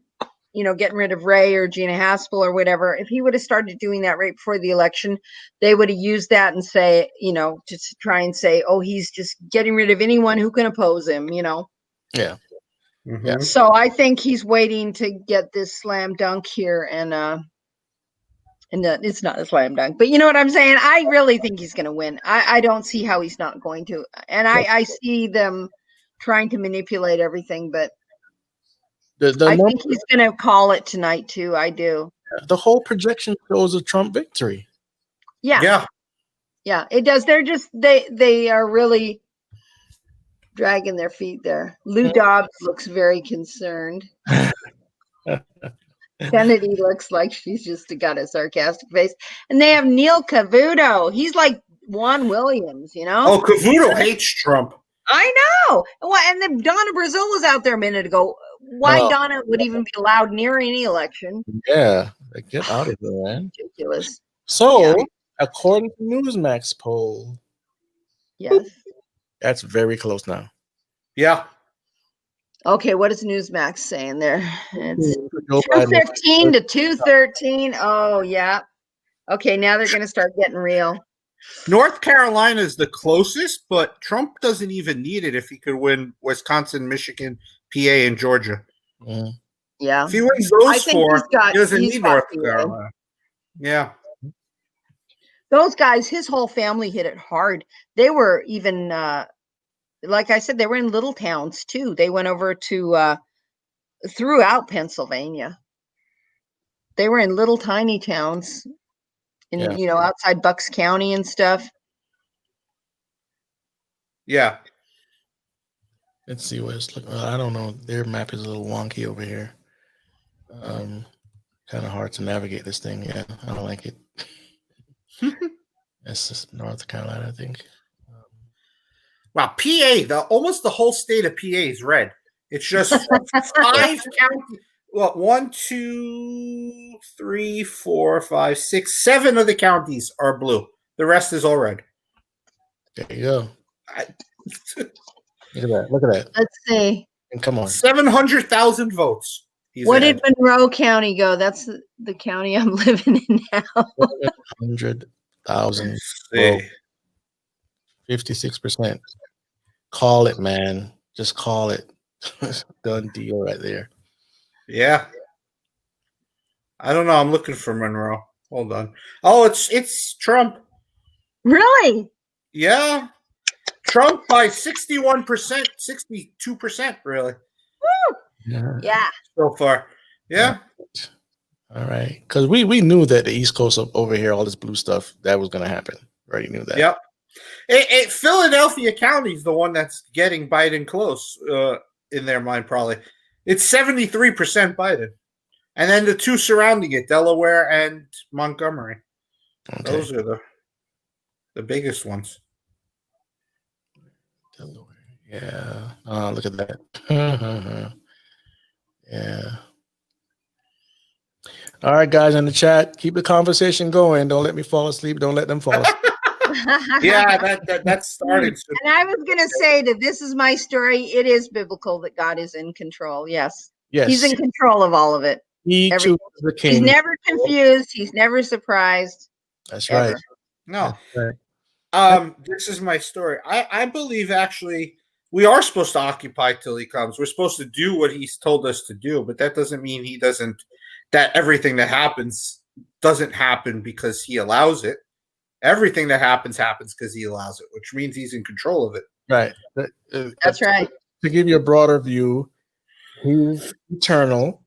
you know, getting rid of Ray or Gina Haspel or whatever, if he would have started doing that right before the election, they would have used that and say, you know, to try and say, oh, he's just getting rid of anyone who can oppose him, you know? Yeah. Mm-hmm. So I think he's waiting to get this slam dunk here, and it's not a slam dunk, but you know what I'm saying? I really think he's going to win. I don't see how he's not going to. And I see them trying to manipulate everything, but I think he's going to call it tonight too. I do. The whole projection shows a Trump victory. Yeah, it does. They're just they are really dragging their feet there. Lou Dobbs looks very concerned. Kennedy looks like she's just got a sarcastic face. And they have Neil Cavuto. He's like Juan Williams, you know? Oh, Cavuto hates Trump. I know. Well, and then Donna Brazil was out there a minute ago. Why Donna would even be allowed near any election? Yeah. Get out of there, man. Ridiculous. So, according to Newsmax poll, yes, that's very close now. Yeah. Okay, what is Newsmax saying there? It's 215 to 213. Oh, yeah. Okay, now they're going to start getting real. North Carolina is the closest, but Trump doesn't even need it if he could win Wisconsin, Michigan, PA, and Georgia. Mm-hmm. Yeah. If he wins those four, he doesn't need North Carolina. Yeah. Those guys, his whole family hit it hard. They were even, like I said, they were in little towns too. They went over to throughout Pennsylvania. They were in little tiny towns in, you know, outside Bucks County and stuff. Yeah. Let's see what it's looking. I don't know. Their map is a little wonky over here. Kind of hard to navigate this thing. Yeah, I don't like it. That's just North Carolina, I think. Wow, PA, almost the whole state of PA is red. It's just 5 counties. Well, 1, 2, 3, 4, 5, 6, 7 of the counties are blue. The rest is all red. There you go. Look at that. Look at that. Let's see. And come on. 700,000 votes. What did Monroe County go? That's the county I'm living in now. 700,000. 56%. Call it, man. Just call it. Done deal right there. Yeah. I don't know. I'm looking for Monroe. Hold on. Oh, it's Trump. Really? Yeah. Trump by 61%, 62%, really. Woo! Yeah. So far. Yeah. All right. Because we knew that the East Coast over here, all this blue stuff, that was going to happen. Already knew that. Yep. Philadelphia County is the one that's getting Biden close in their mind, probably. It's 73% Biden. And then the two surrounding it, Delaware and Montgomery. Okay. Those are the biggest ones. Delaware. Yeah. Oh, look at that. Yeah. All right, guys in the chat, keep the conversation going. Don't let me fall asleep. Don't let them fall asleep. Yeah, that started. And I was going to say that this is my story. It is biblical that God is in control. Yes. He's in control of all of it. He chooses the king. He's never confused. He's never surprised. That's right. No. That's right. This is my story. I believe actually we are supposed to occupy till he comes. We're supposed to do what he's told us to do, but that doesn't mean that everything that happens doesn't happen because he allows it. Everything that happens because he allows it, which means he's in control of it. Right. That's right. To give you a broader view, he's eternal,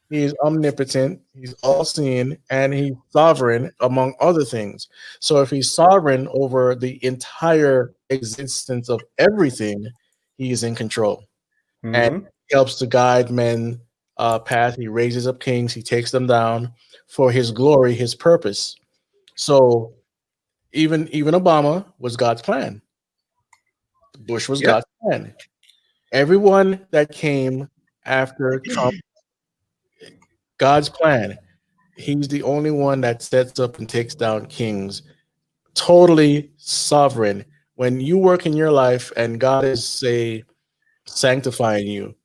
he's omnipotent, he's all-seeing, and he's sovereign, among other things. So if he's sovereign over the entire existence of everything, he is in control. Mm-hmm. And he helps to guide men path. He raises up kings, he takes them down for his glory, his purpose. So even Obama was God's plan. Bush was God's plan. Everyone that came after Trump, God's plan. He's the only one that sets up and takes down kings, totally sovereign. When you work in your life and God is, say, sanctifying you,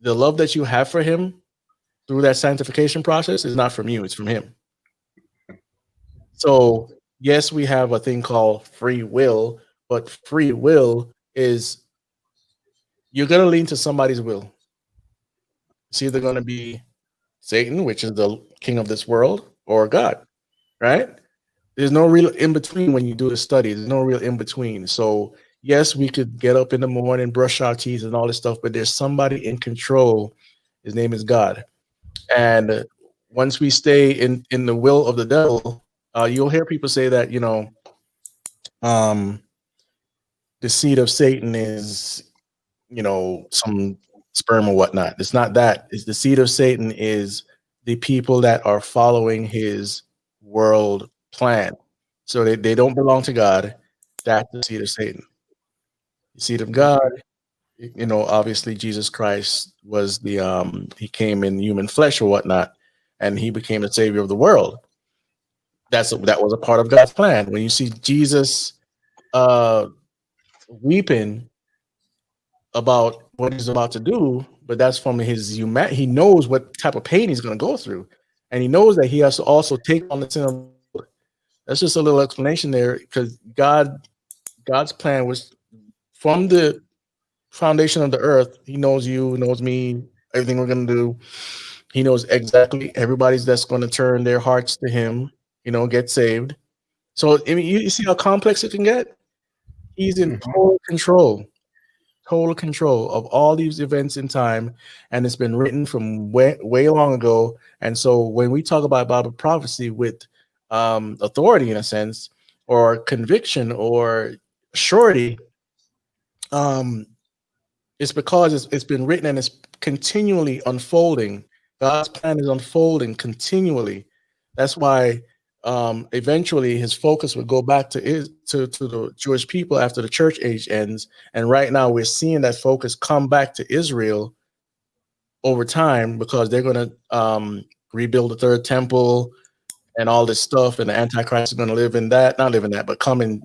the love that you have for him through that sanctification process is not from you, it's from him. So, yes, we have a thing called free will, but free will is you're going to lean to somebody's will. It's either going to be Satan, which is the king of this world, or God, right? There's no real in between when you do the study. There's no real in between. So, yes, we could get up in the morning, brush our teeth, and all this stuff, but there's somebody in control. His name is God. And once we stay in the will of the devil, you'll hear people say that, um, the seed of Satan is, some sperm or whatnot. It's not that. It's the seed of Satan is the people that are following his world plan. So they don't belong to God. That's the seed of Satan. The seed of God, obviously Jesus Christ was he came in human flesh or whatnot, and he became the savior of the world. That was a part of God's plan. When you see Jesus weeping about what he's about to do, but that's from his human. He knows what type of pain he's going to go through, and he knows that he has to also take on the sin of the world. That's just a little explanation there, because God's plan was from the foundation of the earth. He knows you, knows me, everything we're going to do. He knows exactly everybody's that's going to turn their hearts to him, get saved. So I mean, you see how complex it can get. He's in total control of all these events in time, and it's been written from way long ago. And so when we talk about Bible prophecy with authority, in a sense, or conviction or surety, um, it's because it's been written and it's continually unfolding. God's plan is unfolding continually. That's why eventually his focus would go back to the Jewish people after the church age ends. And right now we're seeing that focus come back to Israel over time, because they're going to rebuild the third temple and all this stuff, and the Antichrist is going to not live in that, but come and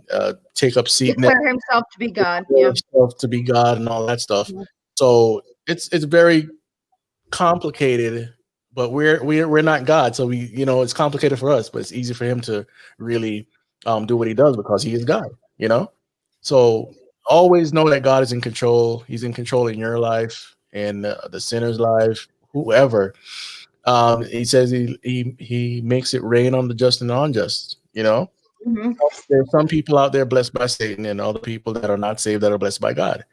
take up seat, declare himself to be God. Yeah, himself to be God and all that stuff. So it's very complicated, but we're not God, so it's complicated for us, but it's easy for him to really do what he does, because he is God. So always know that God is in control. He's in control in your life and the sinner's life, whoever. He says he makes it rain on the just and the unjust. Mm-hmm. There's some people out there blessed by Satan, and other people that are not saved that are blessed by God.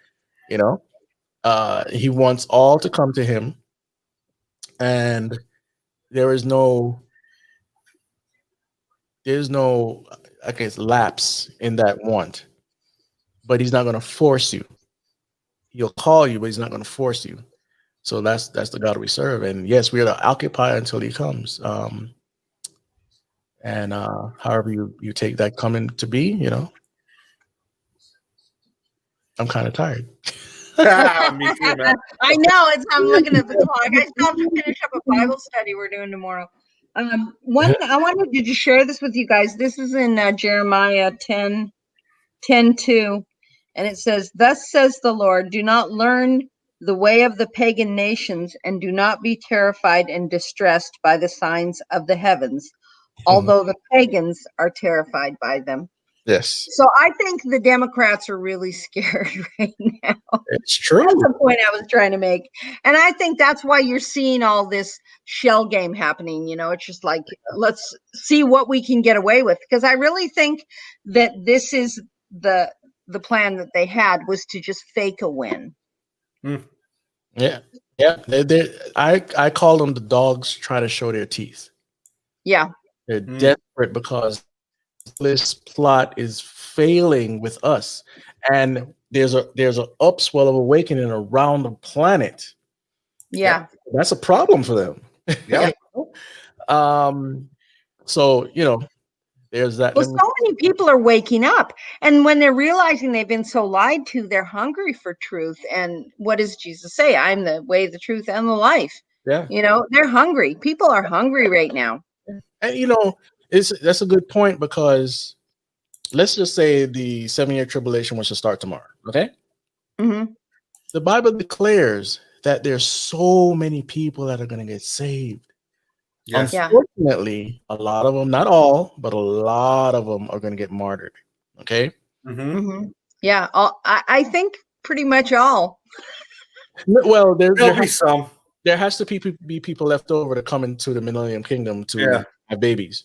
He wants all to come to him, and there's no, I guess, lapse in that want. But he's not going to force you. He'll call you, but he's not going to force you. So that's the God we serve. And yes, we are to occupy until he comes. And however you take that coming to be, I'm kind of tired. Me too, man. I know. I'm looking at the clock. I still have to finish up a Bible study we're doing tomorrow. One, I wanted to just share this with you guys. This is in Jeremiah 10:2, and it says, "Thus says the Lord, do not learn the way of the pagan nations, and do not be terrified and distressed by the signs of the heavens, although the pagans are terrified by them." Yes. So I think the Democrats are really scared right now. It's true. That's the point I was trying to make. And I think that's why you're seeing all this shell game happening. It's just like, let's see what we can get away with. Because I really think that this is the plan that they had, was to just fake a win. Yeah. I call them the dogs trying to show their teeth. Yeah. They're desperate because this plot is failing with us, and there's a upswell of awakening around the planet. Yeah, that's a problem for them. Yeah. So there's that. Well, so many people are waking up, and when they're realizing they've been so lied to, they're hungry for truth. And what does Jesus say? I'm the way, the truth, and the life. Yeah. They're hungry. People are hungry right now. And that's a good point, because let's just say the 7-year tribulation was to start tomorrow. Okay. Mm-hmm. The Bible declares that there's so many people that are going to get saved. Yes. Unfortunately, a lot of them, not all, but a lot of them are going to get martyred. Okay. Mm-hmm. Mm-hmm. Yeah. I think pretty much all. Well, There'll be some. there has to be people left over to come into the millennium kingdom to have babies.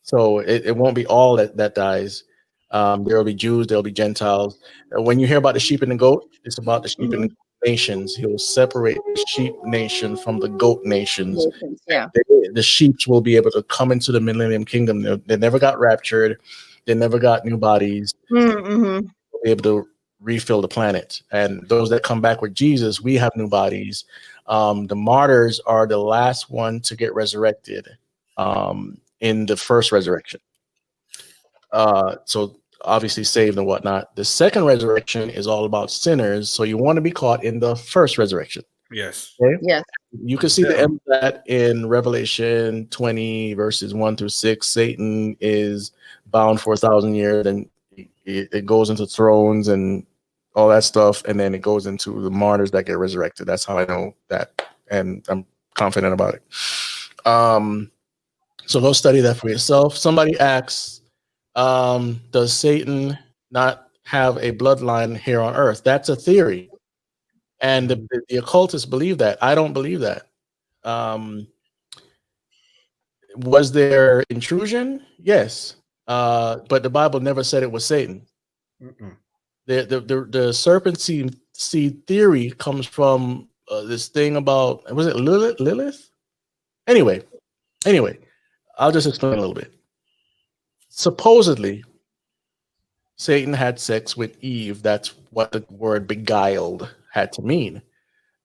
So it won't be all that dies. There will be Jews, there will be Gentiles. When you hear about the sheep and the goat, it's about the sheep and the nations. He will separate the sheep nation from the goat nations. Yeah. The sheep will be able to come into the millennium kingdom. They never got raptured. They never got new bodies. Mm-hmm. They'll be able to refill the planet. And those that come back with Jesus, we have new bodies. The martyrs are the last one to get resurrected in the first resurrection. So obviously saved and whatnot. The second resurrection is all about sinners. So you want to be caught in the first resurrection. Yes. Okay? Yes. You can see the end of that in Revelation 20 verses 1-6. Satan is bound for 1,000 years, and it goes into thrones and all that stuff, and then it goes into the martyrs that get resurrected. That's how I know that, and I'm confident about it. So go study that for yourself. Somebody asks, does Satan not have a bloodline here on earth? That's a theory. And the occultists believe that. I don't believe that. Was there intrusion? Yes. But the Bible never said it was Satan. Mm-mm. The serpent seed theory comes from this thing about, was it Lilith? Anyway, I'll just explain a little bit. Supposedly, Satan had sex with Eve. That's what the word beguiled had to mean.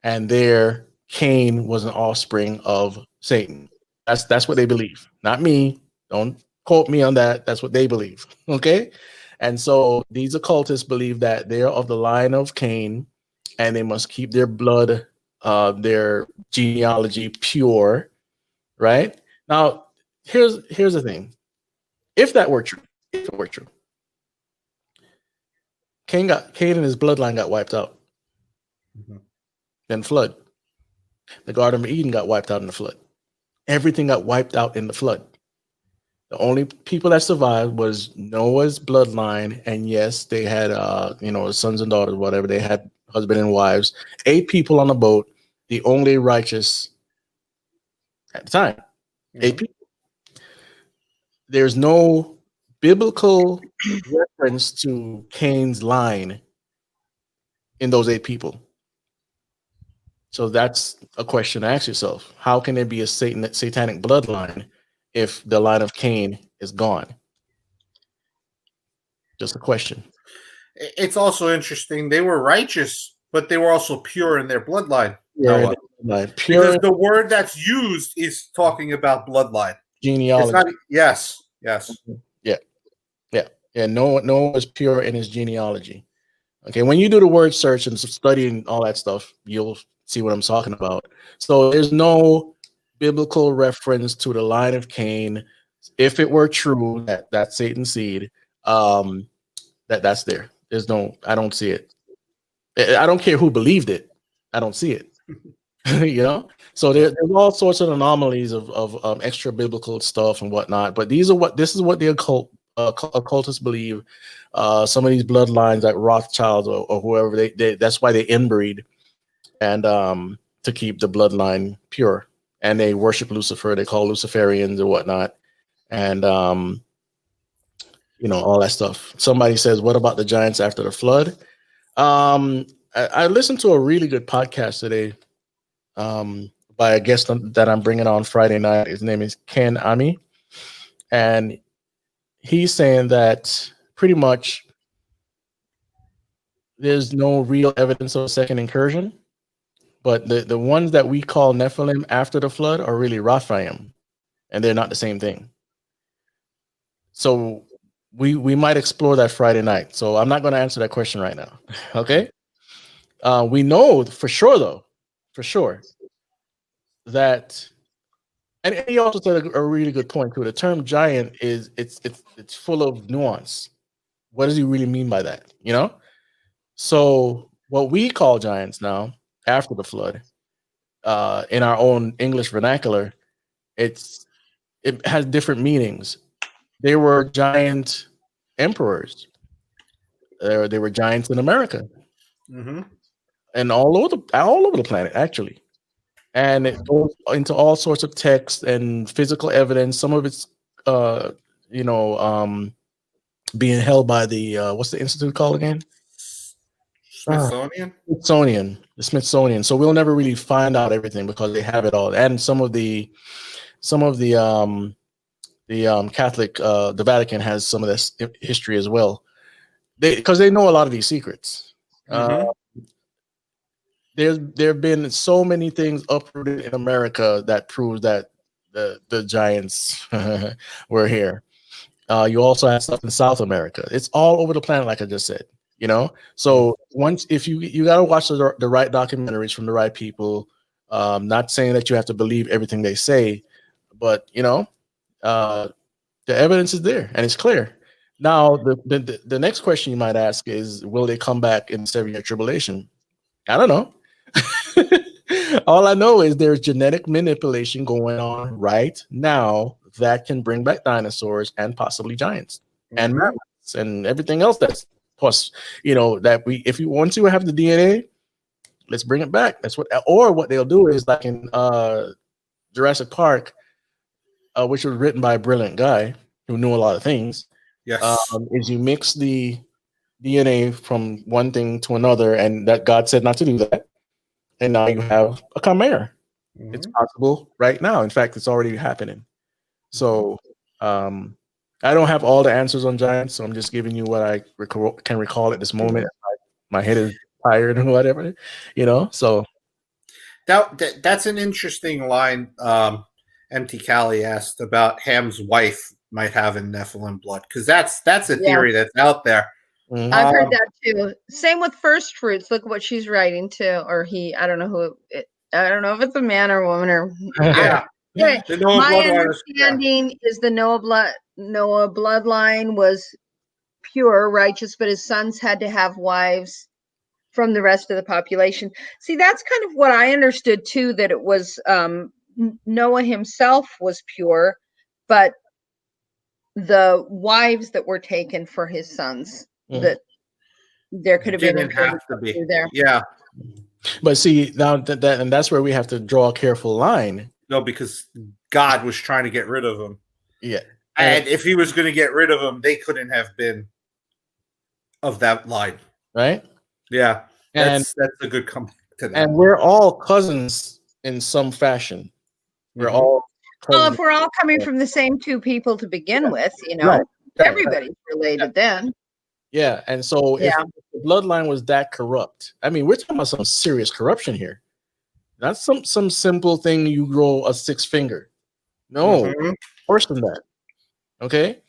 And there, Cain was an offspring of Satan. That's what they believe. Not me. Don't quote me on that. That's what they believe. Okay. And so these occultists believe that they're of the line of Cain, and they must keep their blood, their genealogy pure. Right? Now, here's the thing. If it were true, Cain and his bloodline got wiped out. Mm-hmm. Then flood. The Garden of Eden got wiped out in the flood. Everything got wiped out in the flood. The only people that survived was Noah's bloodline, and yes, they had sons and daughters, whatever. They had husband and wives. 8 people on the boat, the only righteous at the time. Mm-hmm. 8 people. There's no biblical reference to Cain's line in those 8 people. So that's a question to ask yourself. How can there be a satanic bloodline if the line of Cain is gone? Just a question. It's also interesting. They were righteous, but they were also pure in their bloodline. Pure because the word that's used is talking about bloodline. Genealogy. Yes. Yeah. Noah was pure in his genealogy. Okay, when you do the word search and studying all that stuff, you'll see what I'm talking about. So there's no biblical reference to the line of Cain. If it were true that Satan's seed, that's there. There's no, I don't see it. I don't care who believed it. I don't see it. So there's all sorts of anomalies of extra biblical stuff and whatnot. But this is what the occultists believe. Some of these bloodlines like Rothschilds or whoever, they that's why they inbreed and to keep the bloodline pure. And they worship Lucifer. They call Luciferians or whatnot. And all that stuff. Somebody says, what about the giants after the flood? I listened to a really good podcast today by a guest that I'm bringing on Friday night. His name is Ken Ami. And he's saying that pretty much there's no real evidence of a second incursion, but the ones that we call Nephilim after the flood are really Raphaim, and they're not the same thing. So we might explore that Friday night. So I'm not going to answer that question right now. Okay. We know for sure, that And he also said a really good point too. The term giant is it's full of nuance. What does he really mean by that? You know? So what we call giants now, after the flood, in our own English vernacular, it has different meanings. They were giant emperors. They were giants in America Mm-hmm. and all over the planet, actually. And it goes into all sorts of text and physical evidence. Some of it's, uh, you know, being held by the what's the institute called again? Ah, Smithsonian. Smithsonian, the Smithsonian. So we'll never really find out everything because they have it all, and some of the Catholic, the Vatican has some of this history as well. Because they know a lot of these secrets. Mm-hmm. There have been so many things uprooted in America that proves that the giants were here. You also have stuff in South America. It's all over the planet, like I just said. You know, so once if you got to watch the right documentaries from the right people. Not saying that you have to believe everything they say, but you know, the evidence is there and it's clear. Now, the next question you might ask is, will they come back in 7 year tribulation? I don't know. All I know is there's genetic manipulation going on right now that can bring back dinosaurs and possibly giants and Mm-hmm. mammoths and everything else that's plus, you know, that we if you want to have the DNA, let's bring it back. That's what or what they'll do is like in Jurassic Park, which was written by a brilliant guy who knew a lot of things, Yes. is you mix the DNA from one thing to another, and that God said not to do that. And now you have a chimera. It's Mm-hmm. possible right now. In fact, it's already happening. So I don't have all the answers on giants, so I'm just giving you what I can recall at this moment. My head is tired and whatever, you know. So That's an interesting line. MT Callie asked about Ham's wife might have a Nephilim blood because that's a Yeah. theory that's out there. I've heard that too. Same with first fruits. Look what she's writing too, or he. I don't know who. I don't know if it's a man or a woman or. Yeah. Anyway, The Noah my bloodline understanding is the Noah bloodline was pure, righteous, but his sons had to have wives from the rest of the population. See, that's kind of what I understood too. That it was Noah himself was pure, but the wives that were taken for his sons that there could have didn't been have to be there. Yeah. But see now that and that's where we have to draw a careful line. No, because God was trying to get rid of them. Yeah, And if he was going to get rid of them, they couldn't have been of that line. Right. Yeah. And that's a good comment to that. And we're all cousins in some fashion. We're all Well, cousins. if we're all coming from the same two people to begin with, you know, Right. everybody's related then. Yeah, and so if the bloodline was that corrupt, I mean, we're talking about some serious corruption here. Not some simple thing you grow a 6 finger. No, worse than that. Okay,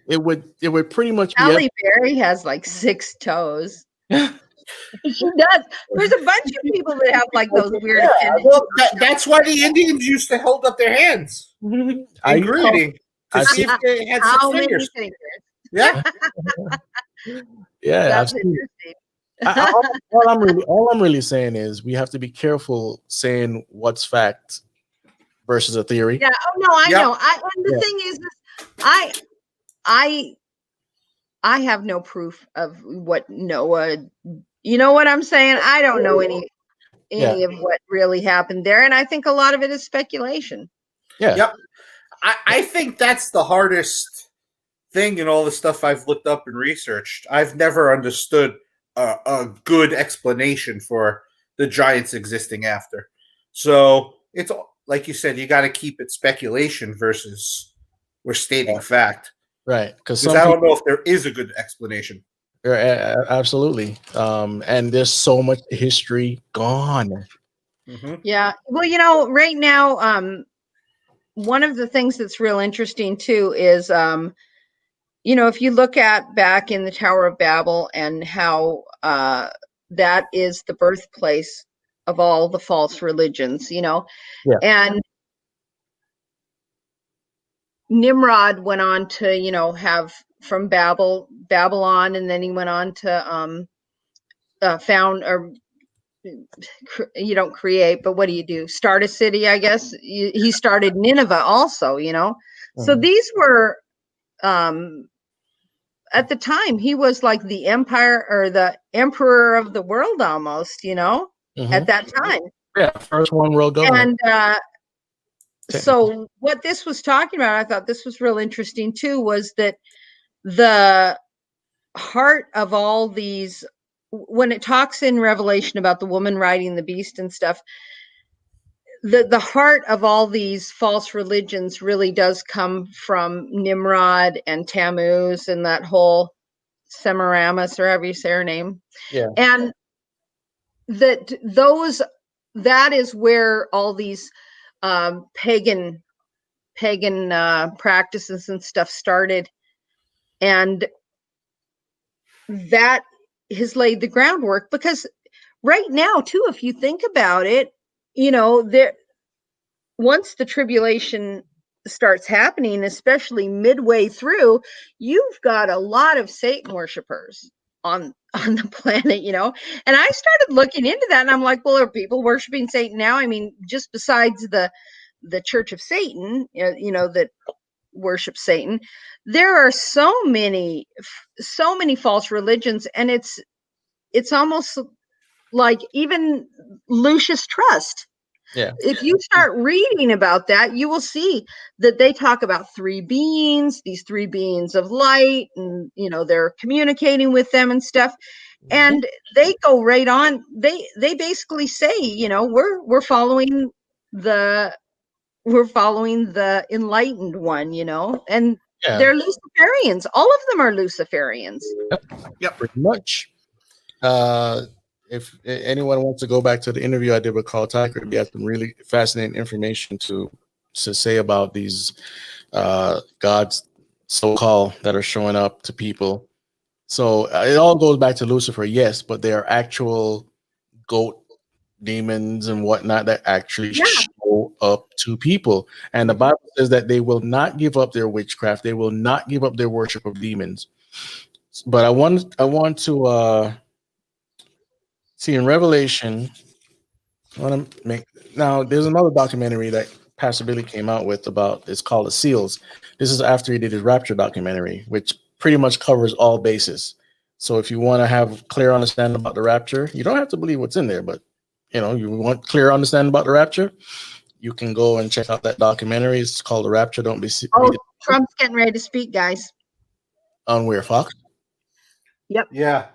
it would pretty much be. Halle Berry has like 6 toes. She does. There's a bunch of people that have like those weird. Well, that's why the Indians used to hold up their hands in greeting to see if they had 6 fingers. Yeah. Yeah, that's interesting. all I'm really saying is we have to be careful saying what's fact versus a theory. Yeah. Oh no, I know. And the thing is, I have no proof of what Noah. You know what I'm saying? I don't know any of what really happened there, and I think a lot of it is speculation. Yeah. Yep. I think that's the hardest thing in all the stuff I've looked up and researched. I've never understood a good explanation for the giants existing after. So it's like you said, you got to keep it speculation versus we're stating fact. Right. Because I don't know if there is a good explanation. Absolutely. And there's so much history gone. Yeah. Well, you know, right now, one of the things that's real interesting too is, you know, if you look at back in the Tower of Babel and how that is the birthplace of all the false religions, you know, and Nimrod went on to, you know, have from Babylon, and then he went on to found, or you don't create, but what do you do? Start a city, I guess. He started Nineveh also, you know. So these were at the time, he was like the empire or the emperor of the world almost, you know, at that time. Yeah, first one world government. And so what this was talking about, I thought this was real interesting too, was that the heart of all these, when it talks in Revelation about the woman riding the beast and stuff, the heart of all these false religions really does come from Nimrod and Tammuz and that whole Semiramis, or however you say her name. Yeah. And that is where all these pagan practices and stuff started. And that has laid the groundwork, because right now too, if you think about it, you know, once the tribulation starts happening, especially midway through, you've got a lot of Satan worshipers on the planet, you know. And I started looking into that, and I'm like, well, are people worshiping Satan now? I mean, just besides the Church of Satan, you know, that worship Satan, there are so many false religions, and it's almost like even Lucius Trust. Yeah. If you start reading about that, you will see that they talk about these three beings of light, and, you know, they're communicating with them and stuff. And they go right on. They basically say, you know, we're following the enlightened one, you know, and they're Luciferians. All of them are Luciferians. Yep. Pretty much. If anyone wants to go back to the interview I did with Carl Teicher, we had some really fascinating information to say about these gods, so-called, that are showing up to people. So it all goes back to Lucifer, yes, but they are actual goat demons and whatnot that actually show up to people. And the Bible says that they will not give up their witchcraft. They will not give up their worship of demons. But I want to see in Revelation. I want to make now. There's another documentary that Pastor Billy came out with about. It's called The Seals. This is after he did his Rapture documentary, which pretty much covers all bases. So if you want to have clear understanding about the Rapture, you don't have to believe what's in there, but you know, you want clear understanding about the Rapture, you can go and check out that documentary. It's called The Rapture. Don't be. Trump's getting ready to speak, guys. On where, Fox? Yep. Yeah.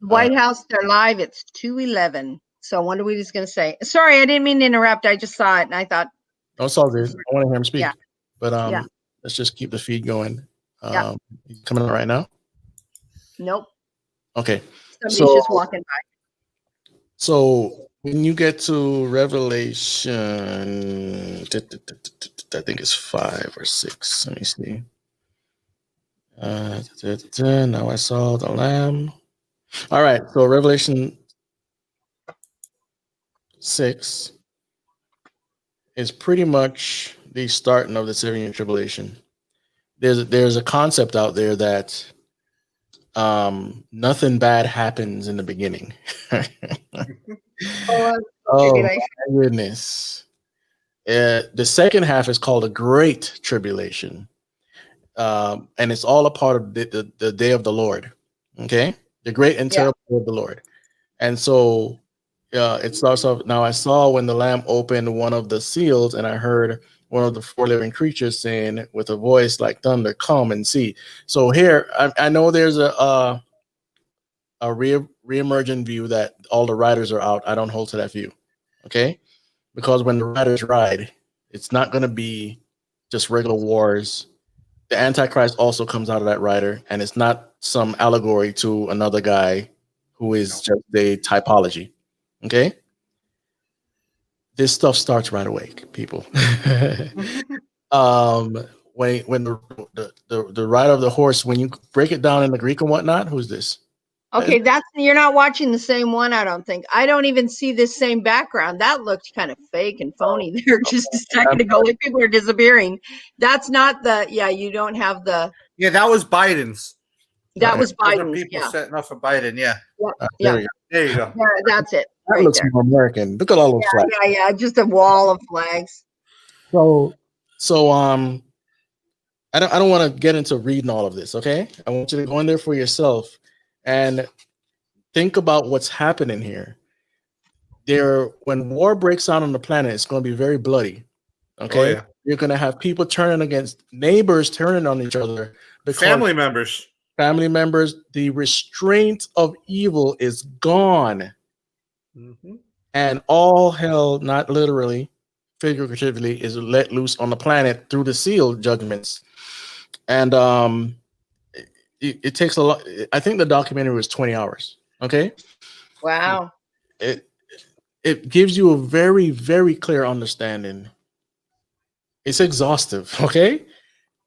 White House, they're live. It's 2:11. So what are we just going to say? Sorry, I didn't mean to interrupt. I just saw it and I thought. No, it's all good. I want to hear him speak. Yeah. But let's just keep the feed going. Coming on right now? Nope. Okay. Somebody's just walking by. So when you get to Revelation, I think it's 5 or 6. Let me see. Now I saw the Lamb. All right. So Revelation 6 is pretty much the starting of the 7-year tribulation. There's a concept out there that nothing bad happens in the beginning. Oh my goodness. The second half is called a great tribulation. And it's all a part of the day of the Lord. Okay? The great and terrible day of the Lord. And so it starts off. Now I saw when the Lamb opened one of the seals, and I heard one of the 4 living creatures saying with a voice like thunder, "Come and see." So here, I know there's a re-emergent view that all the riders are out. I don't hold to that view, okay? Because when the riders ride, it's not going to be just regular wars. The Antichrist also comes out of that rider, and it's not some allegory to another guy who is just a typology, okay? This stuff starts right away, people. When the rider of the horse, when you break it down in the Greek and whatnot, who's this? Okay, you're not watching the same one, I don't think. I don't even see this same background. That looked kind of fake and phony there just a second ago. Like people are disappearing. That's not you don't have the. Yeah, that was Biden's. That was Those are Biden's. people Yeah. setting up for Biden. Yeah. Yeah. There you go. Yeah, that's it. That Right looks there. more American. Look at all those flags. Yeah. Just a wall of flags. So I don't want to get into reading all of this, okay? I want you to go in there for yourself and think about what's happening here. When war breaks out on the planet, it's going to be very bloody. Okay, you're going to have people turning against neighbors, turning on each other. Family members. The restraint of evil is gone, and all hell, not literally, figuratively, is let loose on the planet through the seal judgments. And it takes a lot. I think the documentary was 20 hours. Okay. Wow. It gives you a very, very clear understanding. It's exhaustive. Okay.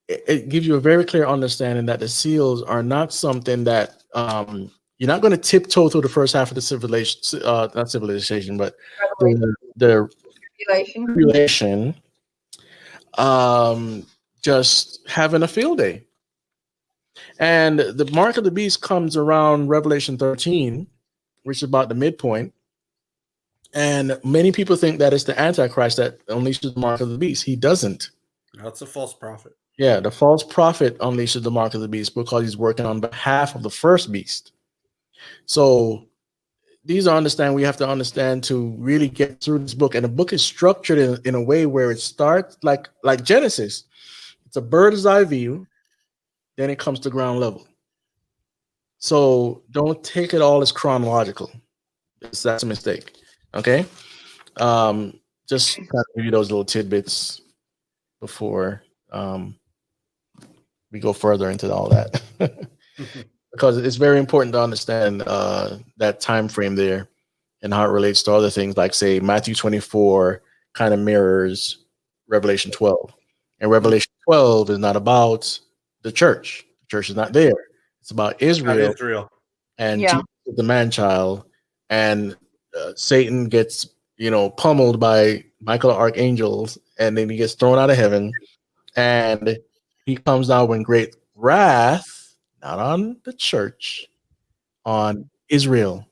It gives you a very clear understanding that the seals are not something that you're not going to tiptoe through the first half of the civilization, not civilization, but the tribulation, just having a field day. And the mark of the beast comes around Revelation 13, which is about the midpoint. And many people think that it's the Antichrist that unleashes the mark of the beast. He doesn't. That's a false prophet. Yeah, the false prophet unleashes the mark of the beast because he's working on behalf of the first beast. So these are we have to understand to really get through this book. And the book is structured in a way where it starts like Genesis. It's a bird's eye view. Then it comes to ground level. So don't take it all as chronological. That's a mistake. Okay. Just kind of give you those little tidbits before we go further into all that. Because it's very important to understand that time frame there and how it relates to other things, like say Matthew 24 kind of mirrors Revelation 12. And Revelation 12 is not about the church. The church is not there. It's about Israel. And Jesus is the man-child, and Satan gets pummeled by Michael archangels, and then he gets thrown out of heaven, and he comes down with great wrath, not on the church, on Israel,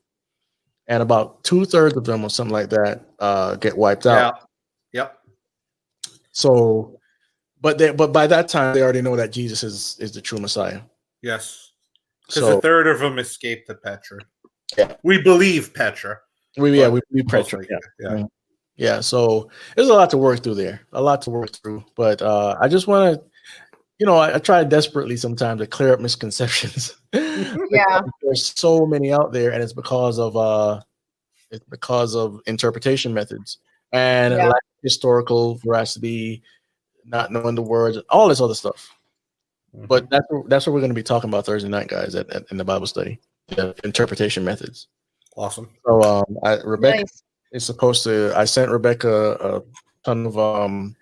and about 2/3 of them or something like that get wiped out. Yep. So, but by that time they already know that Jesus is the true Messiah. Yes, because a third of them escaped to Petra. Yeah, we believe Petra. We believe Petra. Yeah. So there's a lot to work through there. But I just want to, I try desperately sometimes to clear up misconceptions. Yeah. There's so many out there, and it's because of interpretation methods and lack of historical veracity, not knowing the words, all this other stuff. But that's what we're going to be talking about Thursday night, guys, in the Bible study, the interpretation methods. Awesome. So Rebecca is supposed to. I sent Rebecca a ton of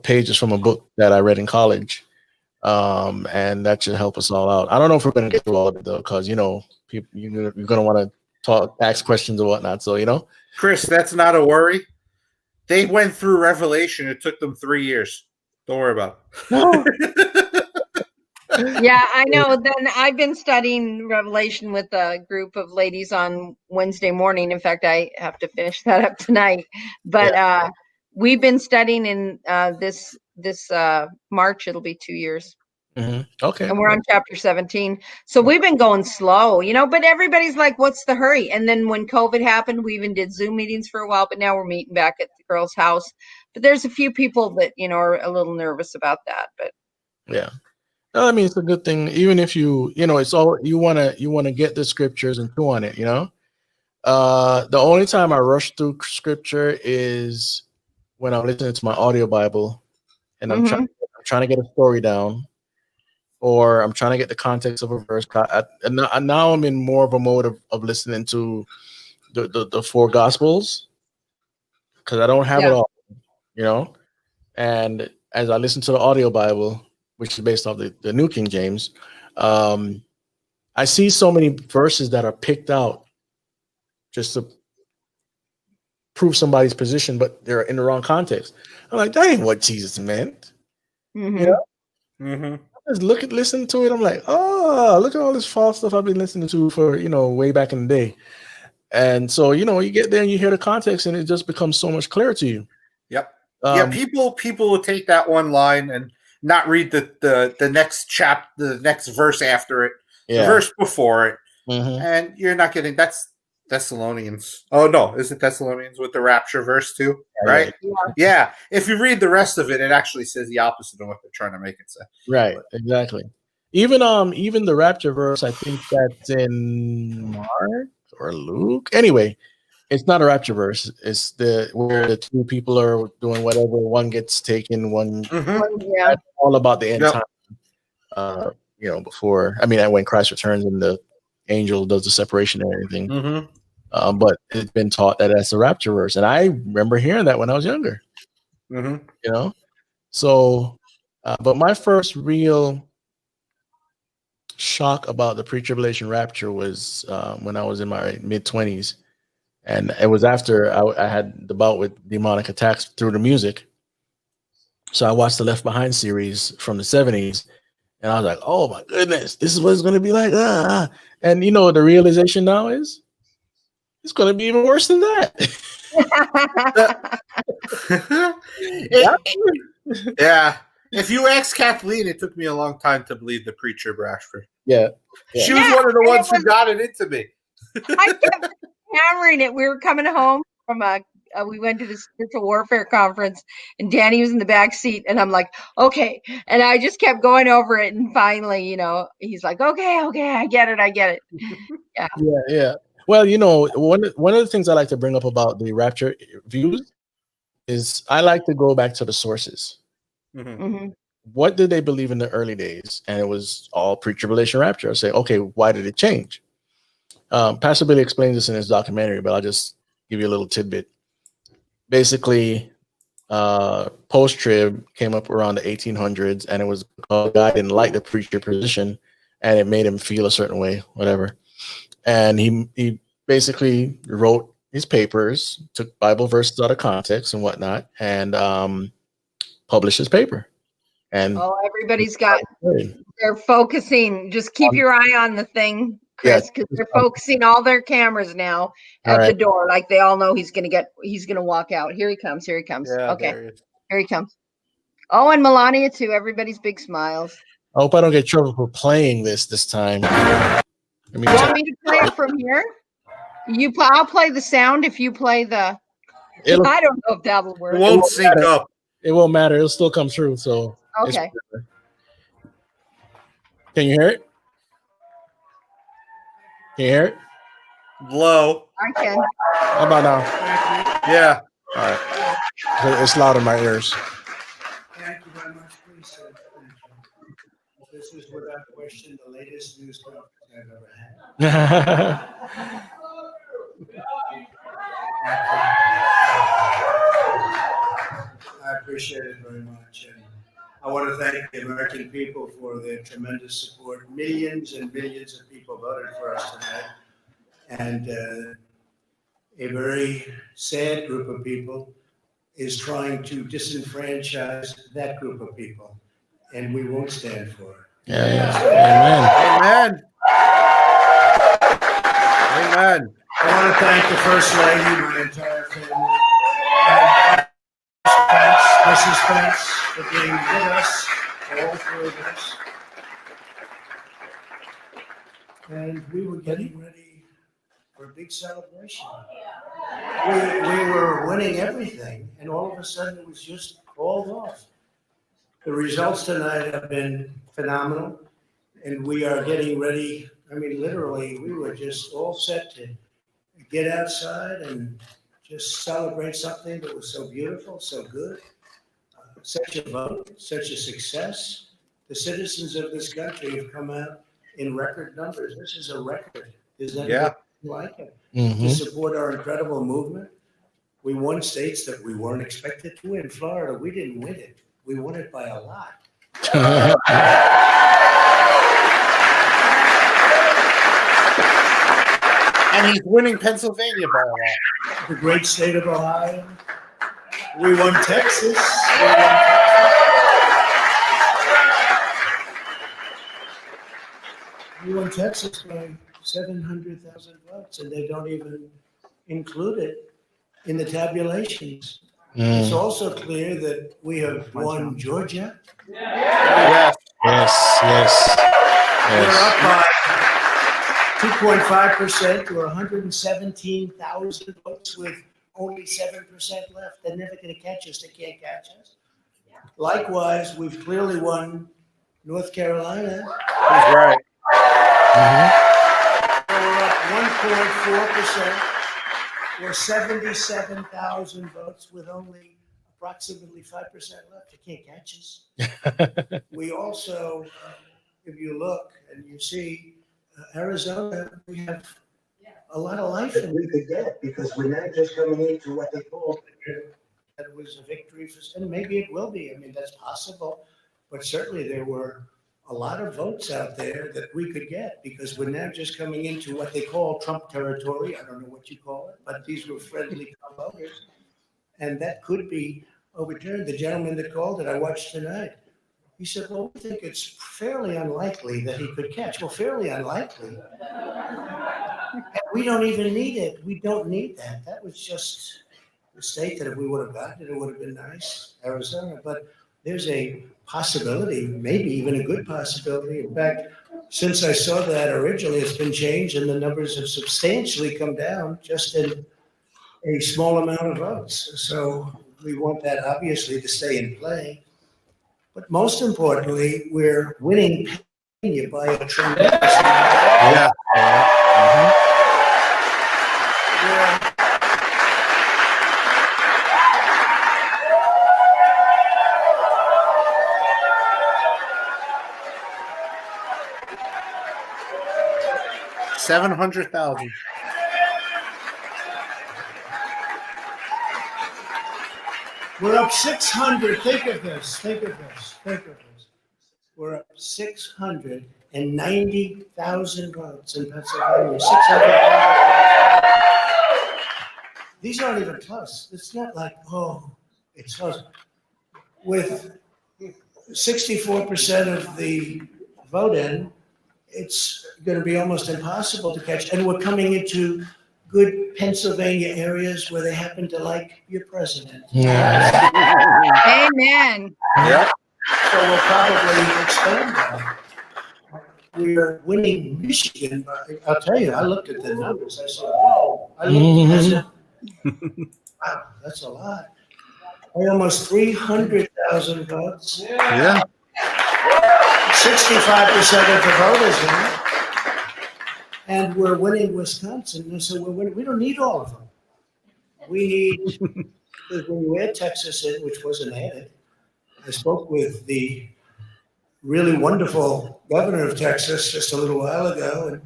pages from a book that I read in college, and that should help us all out. I don't know if we're going to get through all of it though, because people you're going to want to ask questions or whatnot. So Chris, that's not a worry. They went through Revelation. It took them 3 years. Don't worry about it. Yeah, I know. Then I've been studying Revelation with a group of ladies on Wednesday morning. In fact, I have to finish that up tonight. But we've been studying in this March. It'll be 2 years. Okay. And we're on chapter 17. So we've been going slow, but everybody's like, what's the hurry? And then when COVID happened, we even did Zoom meetings for a while, but now we're meeting back at the girl's house. But there's a few people that, are a little nervous about that. But yeah. I mean, it's a good thing, even if it's all you want to get the scriptures and chew on it. The only time I rush through scripture is when I'm listening to my audio Bible, and I'm trying to get a story down, or I'm trying to get the context of a verse. And now I'm in more of a mode of listening to the four Gospels, because I don't have it all, And as I listen to the audio Bible, which is based off the New King James, I I see so many verses that are picked out just to prove somebody's position, but they're in the wrong context. I'm like, that ain't what Jesus meant. Mm-hmm. You know? Mm-hmm. I just listen to it. I'm like, oh, look at all this false stuff I've been listening to for, way back in the day. And so, you get there and you hear the context and it just becomes so much clearer to you. Yep. People will take that one line and not read the next the next verse after it, the verse before it, and you're not getting that's Thessalonians. Oh no, is it Thessalonians with the rapture verse too? Right? Yeah. If you read the rest of it, it actually says the opposite of what they're trying to make it say. Right. Exactly. Even the rapture verse, I think that's in Mark or Luke. Anyway, it's not a rapture verse. It's where the two people are doing whatever. One gets taken. One. That's all about the end time. Before when Christ returns and the angel does the separation and everything. But it's been taught that that's a rapture verse, and I remember hearing that when I was younger. So, but my first real shock about the pre-tribulation rapture was when I was in my mid-20s, and it was after I had the bout with demonic attacks through the music. So I watched the Left Behind series from the 70s, and I was like, oh my goodness, this is what it's going to be like. And the realization now is it's going to be even worse than that. Yeah. If you ask Kathleen, it took me a long time to believe the preacher rapture. Yeah. She was one of the ones who got it into me. I kept hammering it. We were coming home from we went to the spiritual warfare conference, and Danny was in the back seat, and I'm like, okay. And I just kept going over it, and finally, he's like, okay, I get it. Yeah. Yeah. Well, one of the things I like to bring up about the rapture views is I like to go back to the sources. What did they believe in the early days? And it was all pre-tribulation rapture. I say, okay, why did it change? Pastor Billy explains this in his documentary, but I'll just give you a little tidbit. Basically, post-trib came up around the 1800s, and it was because God didn't like the preacher position, and it made him feel a certain way, whatever. And he basically wrote his papers, took Bible verses out of context and whatnot, and published his paper. And everybody's they're focusing. Just keep your eye on the thing, Chris, because they're focusing all their cameras now at the door. Like they all know he's gonna walk out. Here he comes. Yeah, okay. Here he comes. Oh, and Melania too. Everybody's big smiles. I hope I don't get trouble for playing this time. You want me to play it from here? I'll play the sound if you play the. I don't know if that will work. It won't sync up. It won't matter. It'll still come through. So okay. Can you hear it? Can you hear it? Low. I can. How about now? Yeah. All right. It's loud in my ears. Thank you very much, please. This is without question the latest news conference I've ever had. I appreciate it very much. And I want to thank the American people for their tremendous support. Millions and millions of people voted for us tonight. And a very sad group of people is trying to disenfranchise that group of people. And we won't stand for it. Amen. I want to thank the First Lady, my entire family, and Mrs. Spence, for being with us, all three of us. And we were getting ready for a big celebration. We were winning everything, and all of a sudden it was just called off. The results tonight have been phenomenal, and we are getting ready. I mean, literally, we were just all set to get outside and just celebrate something that was so beautiful, so good. Such a vote, such a success. The citizens of this country have come out in record numbers. This is a record. There's nothing like it. To support our incredible movement. We won states that we weren't expected to win. Florida, we didn't win it. We won it by a lot. And he's winning Pennsylvania by a lot. The great state of Ohio. We won Texas. We won Texas by 700,000 votes, and they don't even include it in the tabulations. It's also clear that we have won Georgia. Yes. Yes. We're up by 2.5% or 117,000 votes with only 7% left. They're never going to catch us. They can't catch us. Likewise, we've clearly won North Carolina. He's right. We're up 1.4% or 77,000 votes with only approximately 5% left. You can't catch us. We also, if you look and you see Arizona, we have a lot of life that we could get because we're not just coming into what they call that it was a victory for, and maybe it will be. I mean, that's possible, but certainly there were a lot of votes out there that we could get because we're now just coming into what they call Trump territory. I don't know what you call it, but these were friendly Trump voters, and that could be overturned. The gentleman that called it, I watched tonight. He said, well, we think it's fairly unlikely that he could catch. Well, fairly unlikely. And we don't even need it. We don't need that. That was just a state that if we would have gotten it, it would have been nice, Arizona. But there's a possibility, maybe even a good possibility. In fact, since I saw that originally, it's been changed and the numbers have substantially come down just in a small amount of votes. So we want that obviously to stay in play. But most importantly, we're winning Pennsylvania by a tremendous amount. Yeah. 700,000. We're up 600. Think of this. We're up 690,000 votes in Pennsylvania. 690,000. These aren't even close. It's not like, oh, it's close. With 64% of the vote in, it's going to be almost impossible to catch. And we're coming into good Pennsylvania areas where they happen to like your president. Amen. Yeah. So we'll probably expand that. We're winning Michigan. I'll tell you, I looked at the numbers. I said, whoa. I said, wow, that's a lot. Almost 300,000 votes. Yeah. 65% of the voters in it. And we're winning Wisconsin. And so we're winning. We don't need all of them. We need, because when you add Texas in, which wasn't added, I spoke with the really wonderful governor of Texas just a little while ago, and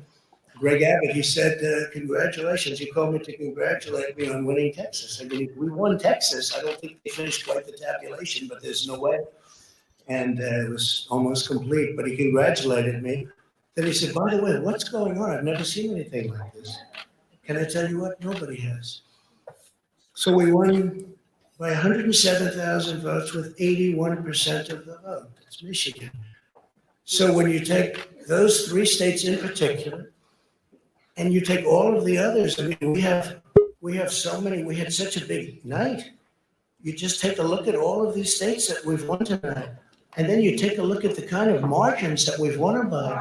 Greg Abbott, he said, congratulations. He called me to congratulate me on winning Texas. I mean, we won Texas. I don't think they finished quite the tabulation, but there's no way. And it was almost complete, but he congratulated me. Then he said, by the way, what's going on? I've never seen anything like this. Can I tell you what? Nobody has. So we won by 107,000 votes with 81% of the vote. That's Michigan. So when you take those three states in particular, and you take all of the others, I mean, we have so many, we had such a big night. You just take a look at all of these states that we've won tonight. And then you take a look at the kind of margins that we've won them by.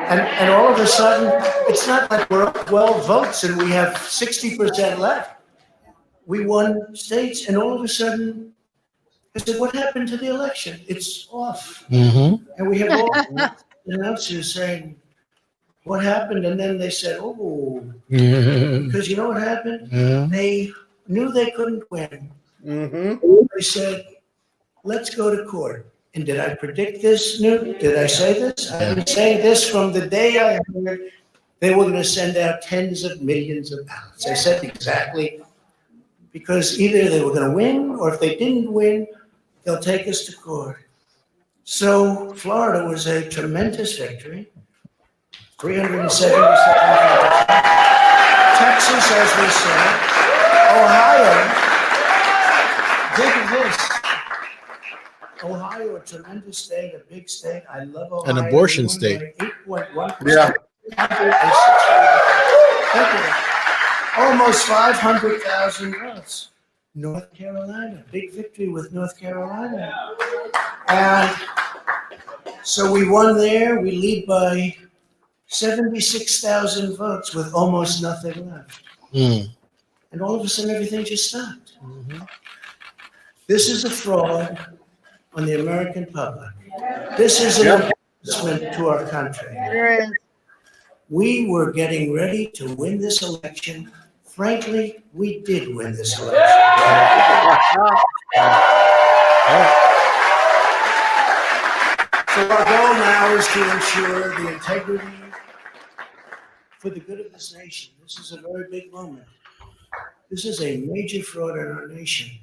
And all of a sudden, it's not like we're up 12 votes and we have 60% left. We won states, and all of a sudden, I said, what happened to the election? It's off. And we have all the announcers saying, what happened? And then they said, oh, because you know what happened? They knew they couldn't win. They said, let's go to court. And did I predict this, Newt? Did I say this? I've been saying this from the day I heard they were going to send out tens of millions of ballots. I said exactly, because either they were going to win, or if they didn't win, they'll take us to court. So Florida was a tremendous victory. 377,000. Texas, as we said, Ohio, think of this. Ohio, a tremendous state, a big state. I love Ohio. An abortion state. 8.1%. Almost 500,000 votes. North Carolina, big victory with North Carolina. And so we won there. We lead by 76,000 votes with almost nothing left. And all of a sudden, everything just stopped. This is a fraud on the American public. This is an embarrassment to our country. We were getting ready to win this election. Frankly, we did win this election. So our goal now is to ensure the integrity for the good of this nation. This is a very big moment. This is a major fraud in our nation.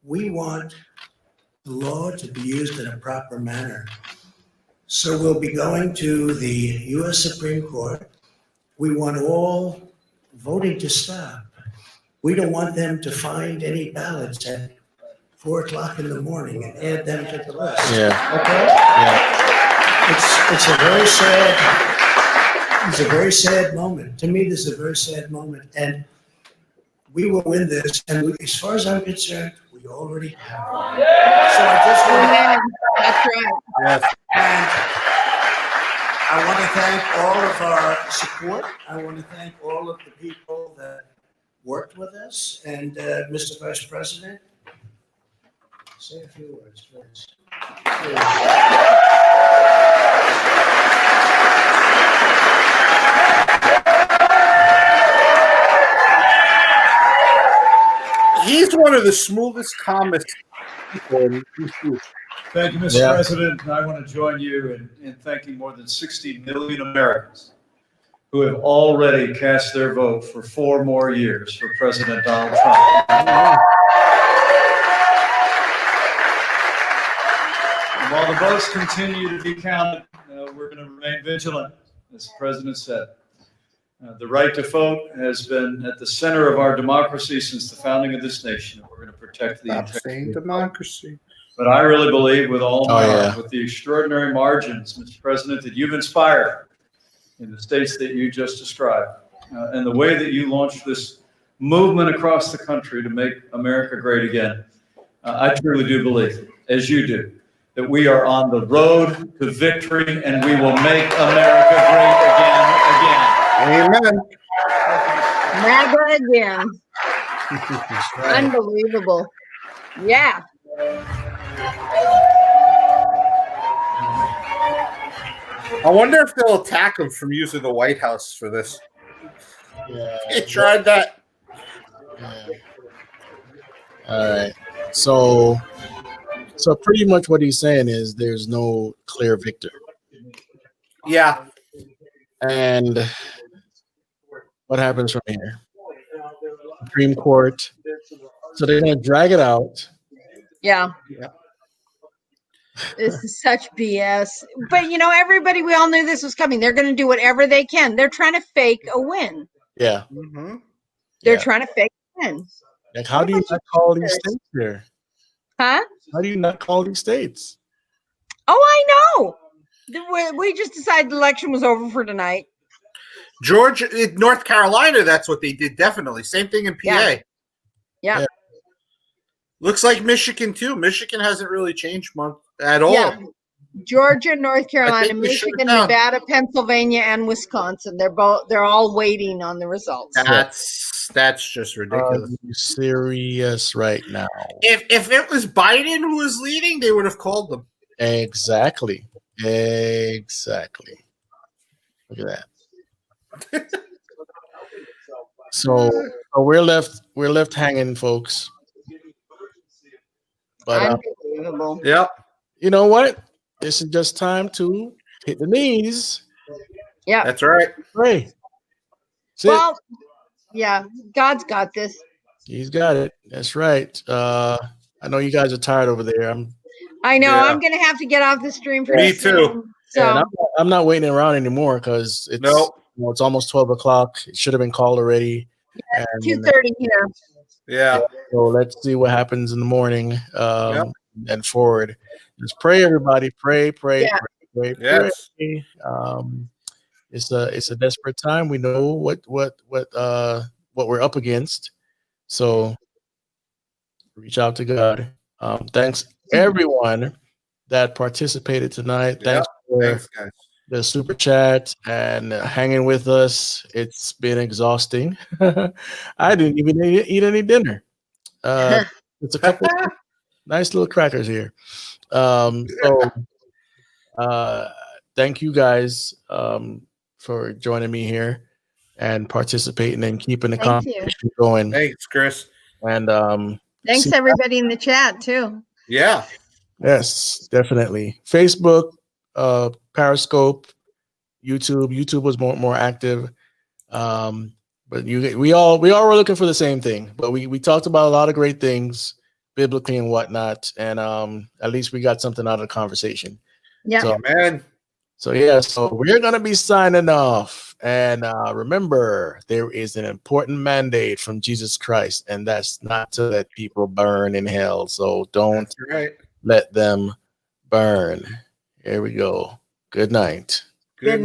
We want the law to be used in a proper manner. So we'll be going to the U.S. Supreme Court. We want all voting to stop. We don't want them to find any ballots at 4 o'clock in the morning and add them to the list. Okay? It's a very sad moment. To me, this is a very sad moment. And we will win this. And as far as I'm concerned, we already have one. So I just want to. That's right. Yes. And I want to thank all of our support. I want to thank all of the people that worked with us. And Mr. Vice President, say a few words, please. He's one of the smoothest, calmest people. Thank you, Mr. President. And I want to join you in thanking more than 60 million Americans who have already cast their vote for 4 more years for President Donald Trump. And while the votes continue to be counted, we're going to remain vigilant, as the President said. The right to vote has been at the center of our democracy since the founding of this nation. We're going to protect the integrity of democracy. But I really believe with all my heart, with the extraordinary margins, Mr. President, that you've inspired in the states that you just described, and the way that you launched this movement across the country to make America great again, I truly do believe, as you do, that we are on the road to victory and we will make America great again. Amen. Never again. Unbelievable. Yeah. I wonder if they'll attack him from using the White House for this. Yeah. They tried that. Yeah. All right. So pretty much what he's saying is there's no clear victor. Yeah. And what happens from here? Supreme Court. So they're going to drag it out. Yeah. This is such BS. But, you know, everybody, we all knew this was coming. They're going to do whatever they can. They're trying to fake a win. Yeah. They're trying to fake a win. Like, how do you not call these states here? Huh? How do you not call these states? Oh, I know. We just decided the election was over for tonight. Georgia, North Carolina, that's what they did, definitely. Same thing in PA. Yeah. Looks like Michigan, too. Michigan hasn't really changed much at all. Yeah. Georgia, North Carolina, Michigan, Nevada, Pennsylvania, and Wisconsin. They're all waiting on the results. That's just ridiculous. Are you serious right now? If it was Biden who was leading, they would have called them. Exactly. Look at that. So we're left hanging, folks. But yep. You know what? This is just time to hit the knees. Yeah, that's right. Pray. Well, yeah, God's got this. He's got it. That's right. I know you guys are tired over there. I know. Yeah. I'm gonna have to get off the stream for me too. So I'm not waiting around anymore because know, it's almost 12 o'clock. It should have been called already. Yeah, And 2:30 here. Yeah. So let's see what happens in the morning and forward. Just pray, everybody. Pray, pray, pray, pray, Yes. pray. It's a desperate time. We know what we're up against. So reach out to God. Thanks everyone that participated tonight. Thanks for guys. the super chat and hanging with us. It's been exhausting. I didn't even eat any dinner. It's a couple nice little crackers here. So thank you guys for joining me here and participating and keeping the conversation going. Thanks, Chris. And thanks everybody in the chat too. Yeah. Yes, definitely. Facebook, Periscope, YouTube. YouTube was more active. But we all were looking for the same thing. But we talked about a lot of great things biblically and whatnot. And at least we got something out of the conversation. Yeah. So, man. So we're gonna be signing off. And remember, there is an important mandate from Jesus Christ, and that's not to let people burn in hell. So don't let them burn. Here we go. Good night. Good night.